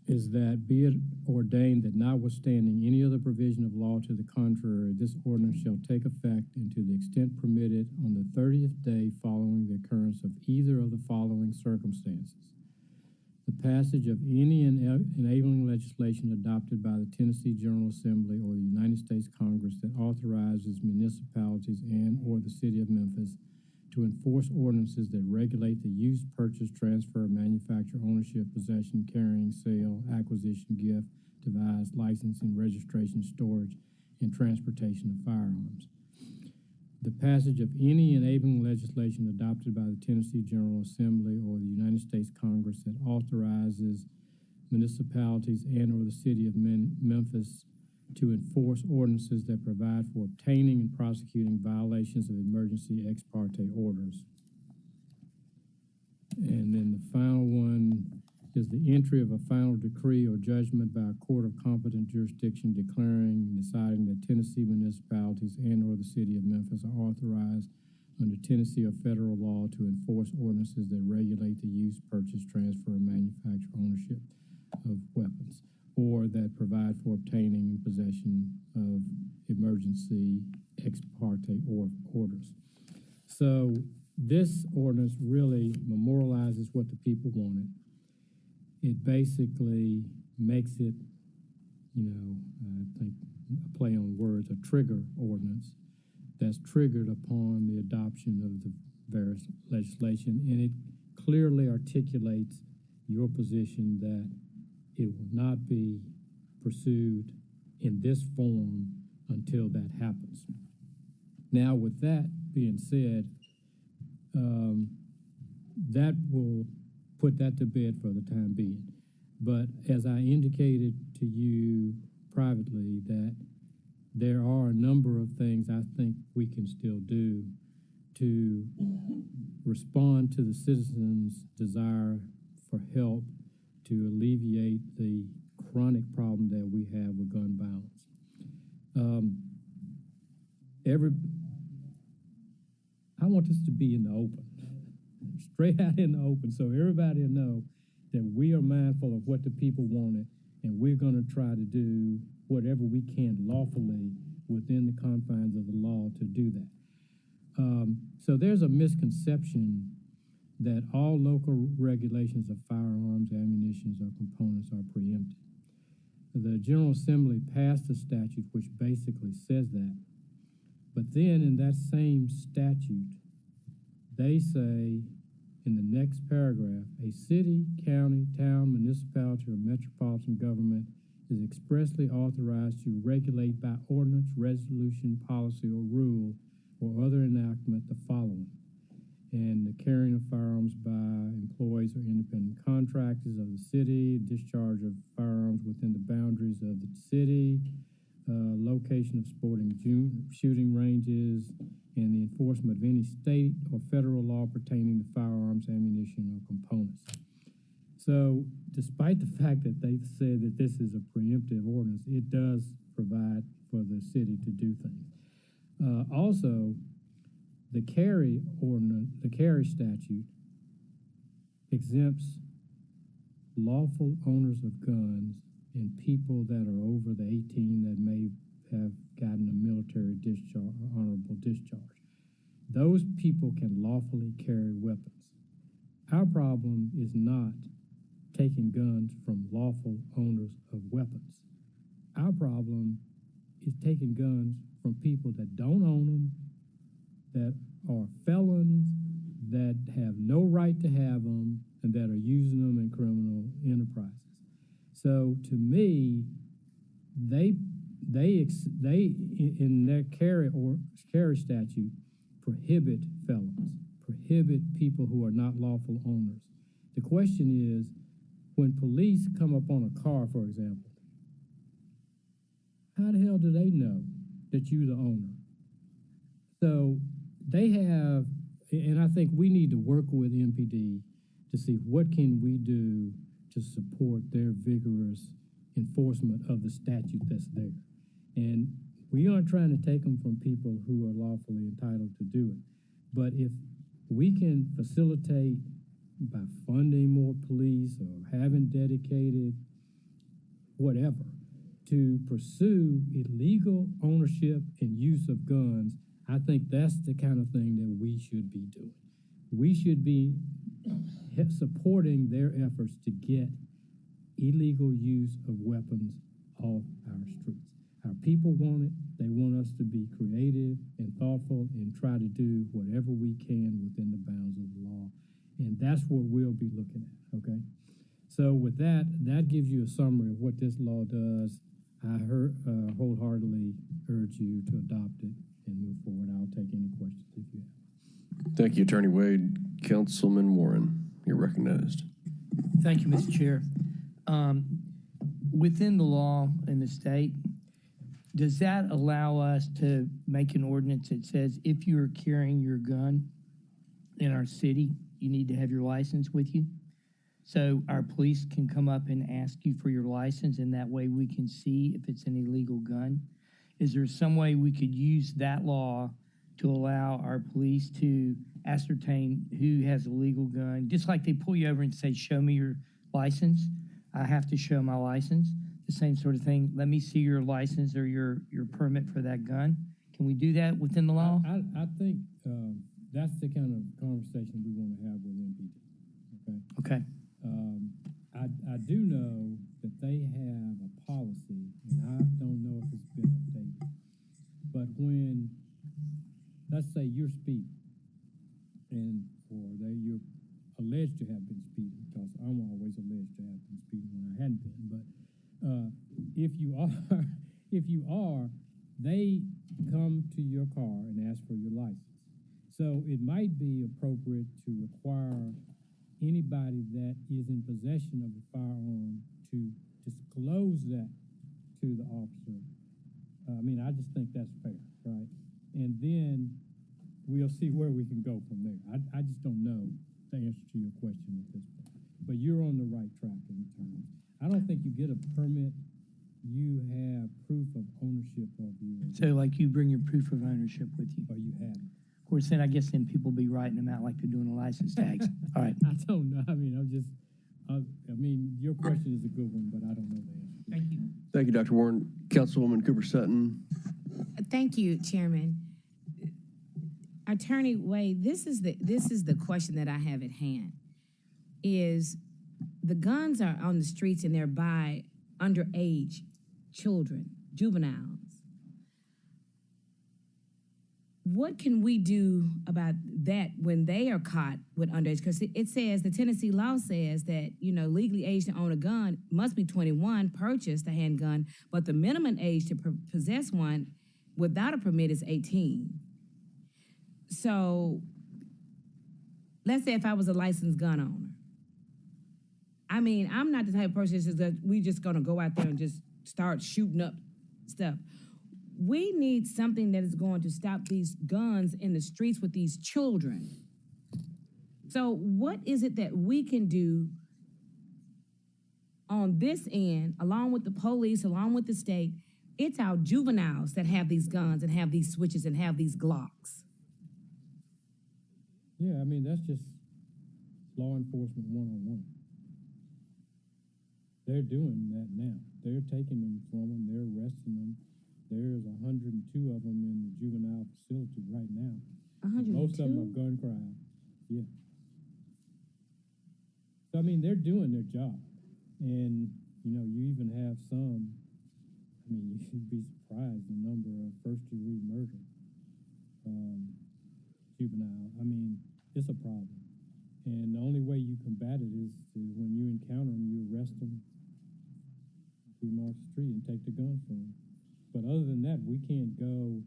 Q: is that be it ordained that notwithstanding any other provision of law to the contrary, this ordinance shall take effect and to the extent permitted on the 30th day following the occurrence of either of the following circumstances. The passage of any enabling legislation adopted by the Tennessee General Assembly or the United States Congress that authorizes municipalities and or the city of Memphis to enforce ordinances that regulate the use, purchase, transfer, manufacture, ownership, possession, carrying, sale, acquisition, gift, devise, licensing, registration, storage, and transportation of firearms. The passage of any enabling legislation adopted by the Tennessee General Assembly or the United States Congress that authorizes municipalities and or the city of Memphis to enforce ordinances that provide for obtaining and prosecuting violations of emergency ex parte orders. And then the final one is the entry of a final decree or judgment by a court of competent jurisdiction declaring and deciding that Tennessee municipalities and or the city of Memphis are authorized under Tennessee or federal law to enforce ordinances that regulate the use, purchase, transfer, manufacture, ownership of weapons, or that provide for obtaining and possession of emergency ex parte orders. So this ordinance really memorializes what the people wanted. It basically makes it, I think a play on words, a trigger ordinance that's triggered upon the adoption of the various legislation, and it clearly articulates your position that it will not be pursued in this form until that happens. Now, with that being said, that will put that to bed for the time being. But as I indicated to you privately, that there are a number of things I think we can still do to respond to the citizens' desire for help to alleviate the chronic problem that we have with gun violence. I want this to be in the open, straight out in the open, so everybody will know that we are mindful of what the people wanted, and we're going to try to do whatever we can lawfully within the confines of the law to do that. So there's a misconception that all local regulations of firearms, ammunition, or components are preempted. The General Assembly passed a statute which basically says that. But then in that same statute, they say in the next paragraph, a city, county, town, municipality, or metropolitan government is expressly authorized to regulate by ordinance, resolution, policy, or rule, or other enactment the following. And the carrying of firearms by employees or independent contractors of the city, discharge of firearms within the boundaries of the city, location of sporting shooting ranges, and the enforcement of any state or federal law pertaining to firearms, ammunition, or components. So despite the fact that they've said that this is a preemptive ordinance, it does provide for the city to do things. Also, the carry statute exempts lawful owners of guns and people that are over the 18 that may have gotten a military discharge, honorable discharge. Those people can lawfully carry weapons. Our problem is not taking guns from lawful owners of weapons. Our problem is taking guns from people that don't own them, that are felons, that have no right to have them, and that are using them in criminal enterprises. So to me, they in their carry statute prohibit felons, prohibit people who are not lawful owners. The question is, when police come up on a car, for example, how the hell do they know that you're the owner? So they have, and I think we need to work with MPD to see what can we do to support their vigorous enforcement of the statute that's there. And we aren't trying to take them from people who are lawfully entitled to do it. But if we can facilitate by funding more police or having dedicated whatever to pursue illegal ownership and use of guns, I think that's the kind of thing that we should be doing. We should be supporting their efforts to get illegal use of weapons off our streets. Our people want it. They want us to be creative and thoughtful and try to do whatever we can within the bounds of the law. And that's what we'll be looking at, okay? So with that, that gives you a summary of what this law does. I wholeheartedly urge you to adopt it and move forward. I'll take any questions if you have.
C: Thank you, Attorney Wade. Councilman Warren, you're recognized.
M: Thank you, Mr. Chair. Within the law in the state, does that allow us to make an ordinance that says if you're carrying your gun in our city, you need to have your license with you? So our police can come up and ask you for your license, and that way we can see if it's an illegal gun. Is there some way we could use that law to allow our police to ascertain who has a legal gun? Just like they pull you over and say, show me your license. I have to show my license. The same sort of thing. Let me see your license or your permit for that gun. Can we do that within the law?
Q: I think that's the kind of conversation we want to have with MPD. Okay.
M: Okay.
Q: I do know that they have a policy, and I don't know if it's been updated. But when, let's say you're speeding, you're alleged to have been speeding, because I'm always alleged to have been speeding when I hadn't been. But if you are, they come to your car and ask for your license. So it might be appropriate to require anybody that is in possession of a firearm to disclose that to the officer. I mean, I just think that's fair, right? And then we'll see where we can go from there. I just don't know the answer to your question at this point. But you're on the right track in terms. I don't think you get a permit. You have proof of ownership of your.
M: So like you bring your proof of ownership with you.
Q: Or you have it.
M: Of course, then I guess then people be writing them out like they're doing a license tags. All right.
Q: I don't know. I mean, I mean, your question is a good one, but I don't know the answer.
M: Thank you.
C: Thank you, Dr. Warren. Councilwoman Cooper Sutton.
A: Thank you, Chairman. Attorney Wade, this is the question that I have at hand. Is the guns are on the streets and they're by underage children, juveniles. What can we do about that when they are caught with underage? Because it says, the Tennessee law says that, legally age to own a gun must be 21, purchase the handgun, but the minimum age to possess one without a permit is 18. So let's say if I was a licensed gun owner. I mean, I'm not the type of person that we just gonna go out there and just start shooting up stuff. We need something that is going to stop these guns in the streets with these children. So what is it that we can do on this end, along with the police, along with the state? It's our juveniles that have these guns and have these switches and have these Glocks.
Q: Yeah, I mean, that's just law enforcement one-on-one. They're doing that now. They're taking them from them. They're arresting them. There's 102 of them in the juvenile facility right now.
A: 102?
Q: Most of them are gun crime. Yeah. So, I mean, they're doing their job. And, you even have some, I mean, you'd be surprised the number of first-degree murder juvenile. I mean, it's a problem. And the only way you combat it is to, when you encounter them, you arrest them, you march the street and take the guns from them. But other than that, we can't go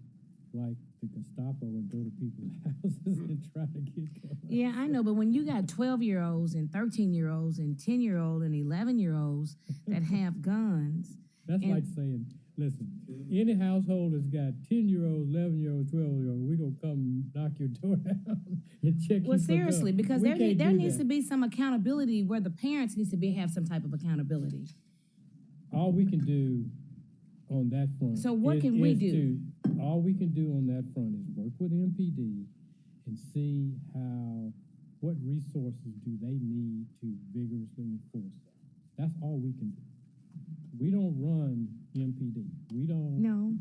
Q: like the Gestapo and go to people's houses and try to get guns.
A: Yeah, I know, but when you got 12-year-olds and 13-year-olds and 10-year-olds and 11-year-olds that have guns.
Q: That's like saying, listen, any household that's got 10-year-olds, 11-year-olds, 12-year-olds, we're going to come knock your door down and check you.
A: Well, seriously, because there needs
Q: that.
A: to be some accountability where the parents needs to have some type of accountability.
Q: All we can do on that front.
A: So what can we do?
Q: All we can do on that front is work with MPD and see what resources do they need to vigorously enforce that. That's all we can do. We don't run MPD. We don't.
A: No.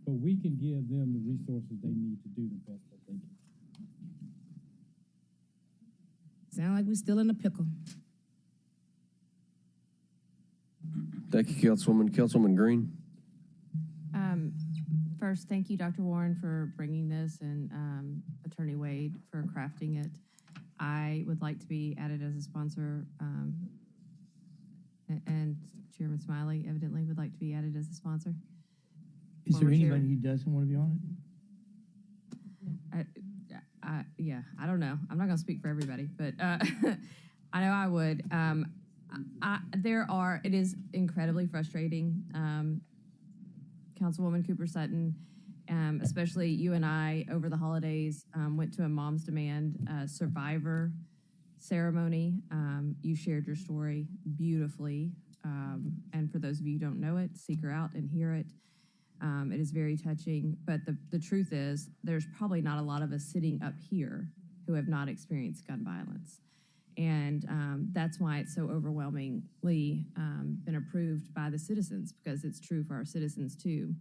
Q: But we can give them the resources they need to do the best that they can.
A: Sound like we're still in a pickle.
C: Thank you, Councilwoman. Councilwoman Green.
H: First, thank you, Dr. Warren, for bringing this, and Attorney Wade for crafting it. I would like to be added as a sponsor, and Chairman Smiley evidently would like to be added as a sponsor.
M: Is there anybody who doesn't want to be on it?
H: I don't know. I'm not going to speak for everybody, but I know I would. It is incredibly frustrating. Councilwoman Cooper Sutton, especially you and I over the holidays went to a Mom's Demand survivor ceremony. You shared your story beautifully. And for those of you who don't know it, seek her out and hear it. It is very touching. But the truth is, there's probably not a lot of us sitting up here who have not experienced gun violence. And that's why it's so overwhelmingly been approved by the citizens, because it's true for our citizens too.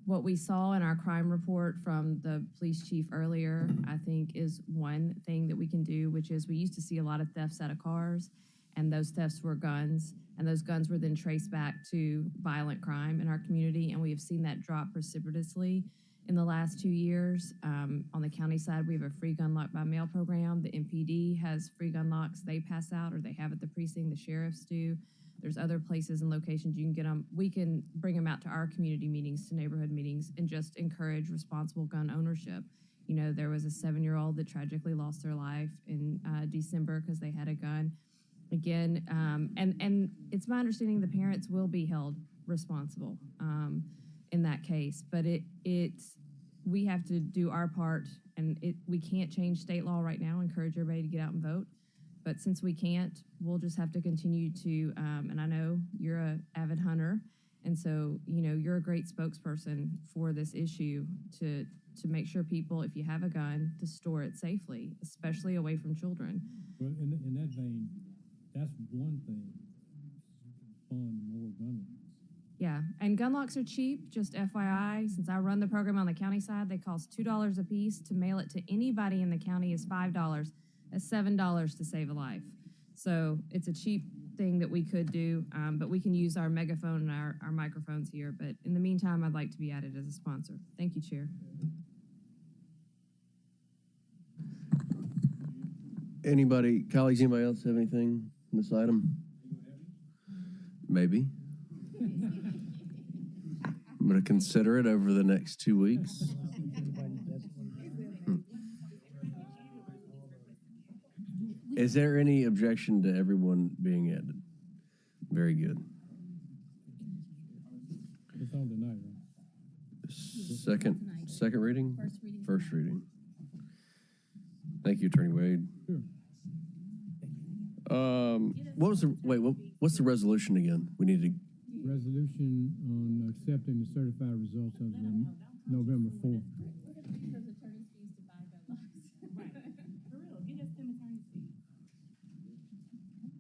H: What we saw in our crime report from the police chief earlier, I think, is one thing that we can do, which is we used to see a lot of thefts out of cars, and those thefts were guns, and those guns were then traced back to violent crime in our community, and we have seen that drop precipitously in the last 2 years. On the county side, we have a free gun lock by mail program. The MPD has free gun locks they pass out, or they have at the precinct, the sheriffs do. There's other places and locations you can get them. We can bring them out to our community meetings, to neighborhood meetings, and just encourage responsible gun ownership. You know, there was a 7-year-old that tragically lost their life in December because they had a gun. Again, and it's my understanding the parents will be held responsible in that case. But we have to do our part, and we can't change state law right now, encourage everybody to get out and vote. But since we can't, we'll just have to continue to, and I know you're an avid hunter, and so, you know, you're a great spokesperson for this issue to make sure people, if you have a gun, to store it safely, especially away from children.
Q: Well, in that vein, that's one thing. Fund more gun locks.
H: Yeah, and gun locks are cheap, just FYI. Since I run the program on the county side, they cost $2 a piece. To mail it to anybody in the county is $5. That's $7 to save a life. So it's a cheap thing that we could do, but we can use our megaphone and our microphones here. But in the meantime, I'd like to be added as a sponsor. Thank you, Chair.
C: Colleagues, anybody else have anything on this item? Maybe. I'm going to consider it over the next 2 weeks. Is there any objection to everyone being added? Very good.
Q: It's on tonight, right?
C: Second reading? First reading. Thank you, Attorney Wade.
Q: Sure.
C: What's the resolution again? We need to.
Q: Resolution on accepting the certified results of the November 4th.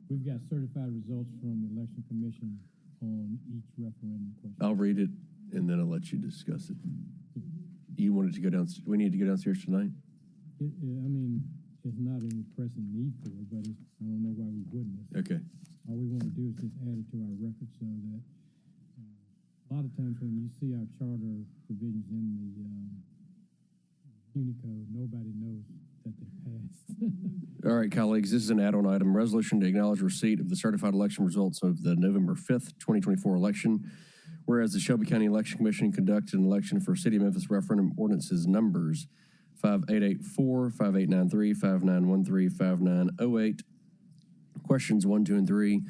Q: We've got certified results from the Election Commission on each referendum question.
C: I'll read it, and then I'll let you discuss it. You wanted to go downstairs? We need to go downstairs tonight?
Q: I mean, it's not any pressing need for it, but I don't know why we wouldn't.
C: Okay.
Q: All we want to do is just add it to our record so that a lot of times when you see our charter provisions in the Unicode, nobody knows that they passed.
C: All right, colleagues, this is an add-on item. Resolution to acknowledge receipt of the certified election results of the November 5th, 2024 election. Whereas the Shelby County Election Commission conducted an election for City of Memphis referendum ordinances numbers 5884, 5893, 5913, 5908, questions 1, 2, and 3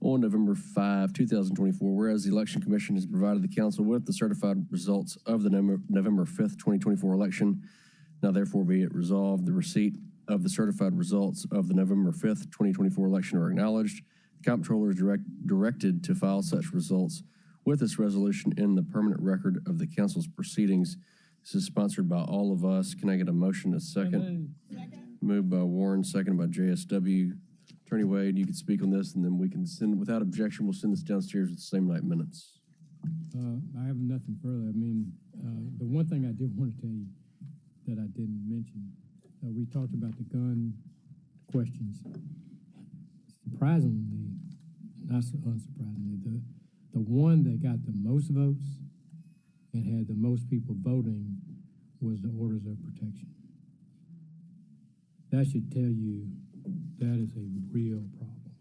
C: on November 5, 2024. Whereas the Election Commission has provided the council with the certified results of the November 5th, 2024 election. Now therefore be it resolved, the receipt of the certified results of the November 5th, 2024 election are acknowledged. The comptroller is directed to file such results with this resolution in the permanent record of the council's proceedings. This is sponsored by all of us. Can I get a motion a second? Moved by Warren, seconded by JSW. Attorney Wade, you can speak on this, and then we can send, without objection, we'll send this downstairs with the same night minutes.
Q: I have nothing further. I mean, the one thing I did want to tell you that I didn't mention, we talked about the gun questions. Surprisingly, not so unsurprisingly, the one that got the most votes and had the most people voting was the orders of protection. That should tell you that is a real problem.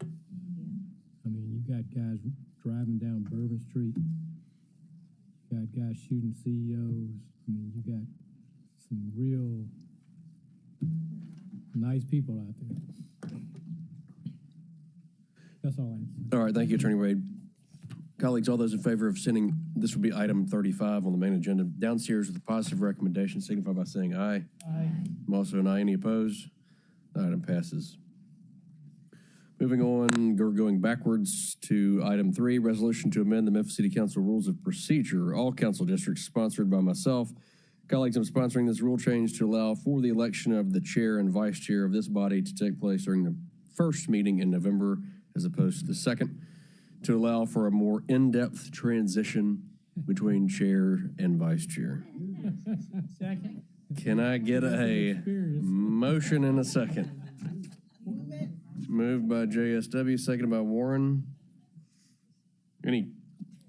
Q: I mean, you got guys driving down Bourbon Street, you got guys shooting CEOs. I mean, you got some real nice people out there. That's all I have to say.
C: All right, thank you, Attorney Wade. Colleagues, all those in favor of sending, this will be item 35 on the main agenda, downstairs with a positive recommendation, signify by saying aye.
Q: Aye.
C: I'm also an aye. Any opposed? The item passes. Moving on, we're going backwards to item 3, resolution to amend the Memphis City Council Rules of Procedure, all council districts, sponsored by myself. Colleagues, I'm sponsoring this rule change to allow for the election of the chair and vice chair of this body to take place during the first meeting in November as opposed to the second, to allow for a more in-depth transition between chair and vice chair.
Q: Second.
C: Can I get a motion in a second? Moved by JSW, seconded by Warren. Any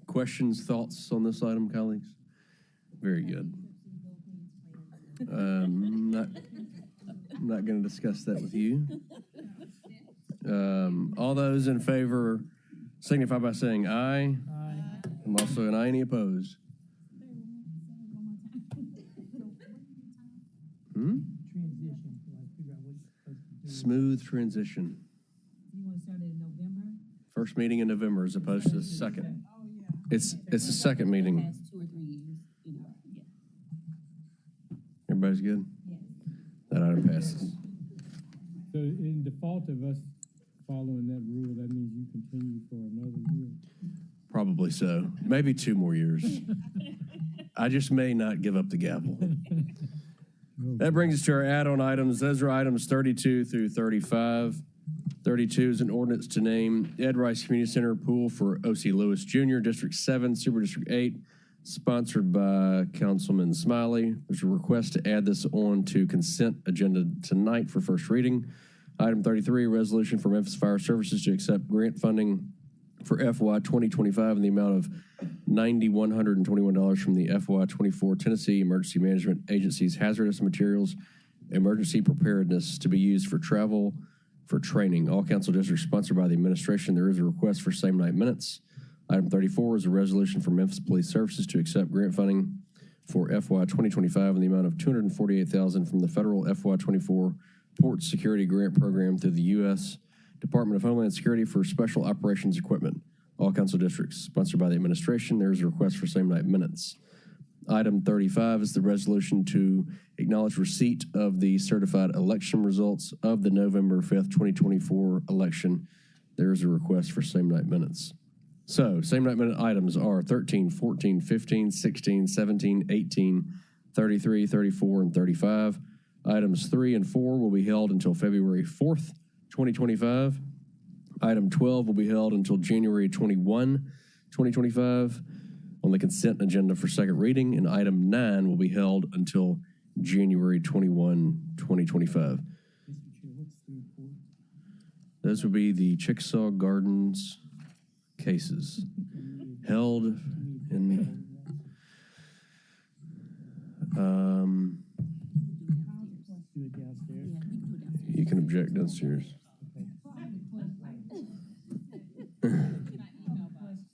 C: questions, thoughts on this item, colleagues? Very good. I'm not going to discuss that with you. All those in favor signify by saying aye. I'm also an aye. Any opposed? Smooth transition.
E: You want to start it in November?
C: First meeting in November as opposed to the second. It's the second meeting.
E: Past 2 or 3 years, you know, yeah.
C: Everybody's good? That item passes.
Q: So in default of us following that rule, that means you continue for another year?
C: Probably so. Maybe 2 more years. I just may not give up the gavel. That brings us to our add-on items. Those are items 32 through 35. 32 is an ordinance to name Ed Rice Community Center Pool for O.C. Lewis Jr., District 7, Super District 8, sponsored by Councilman Smiley. There's a request to add this on to consent agenda tonight for first reading. Item 33, resolution for Memphis Fire Services to accept grant funding for FY 2025 in the amount of $9,121 from the FY 24 Tennessee Emergency Management Agency's Hazardous Materials Emergency Preparedness to be used for travel for training. All council districts sponsored by the administration. There is a request for same night minutes. Item 34 is a resolution for Memphis Police Services to accept grant funding for FY 2025 in the amount of $248,000 from the federal FY 24 Port Security Grant Program through the U.S. Department of Homeland Security for Special Operations Equipment. All council districts sponsored by the administration. There is a request for same night minutes. Item 35 is the resolution to acknowledge receipt of the certified election results of the November 5th, 2024 election. There is a request for same night minutes. So, same night minute items are 13, 14, 15, 16, 17, 18, 33, 34, and 35. Items 3 and 4 will be held until February 4th, 2025. Item 12 will be held until January 21, 2025 on the consent agenda for second reading, and item 9 will be held until January 21, 2025. Those will be the Chickasaw Gardens cases held in you can object downstairs.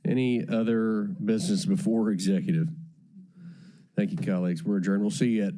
C: Any other business before executive? Thank you, colleagues. We're adjourned. We'll see you at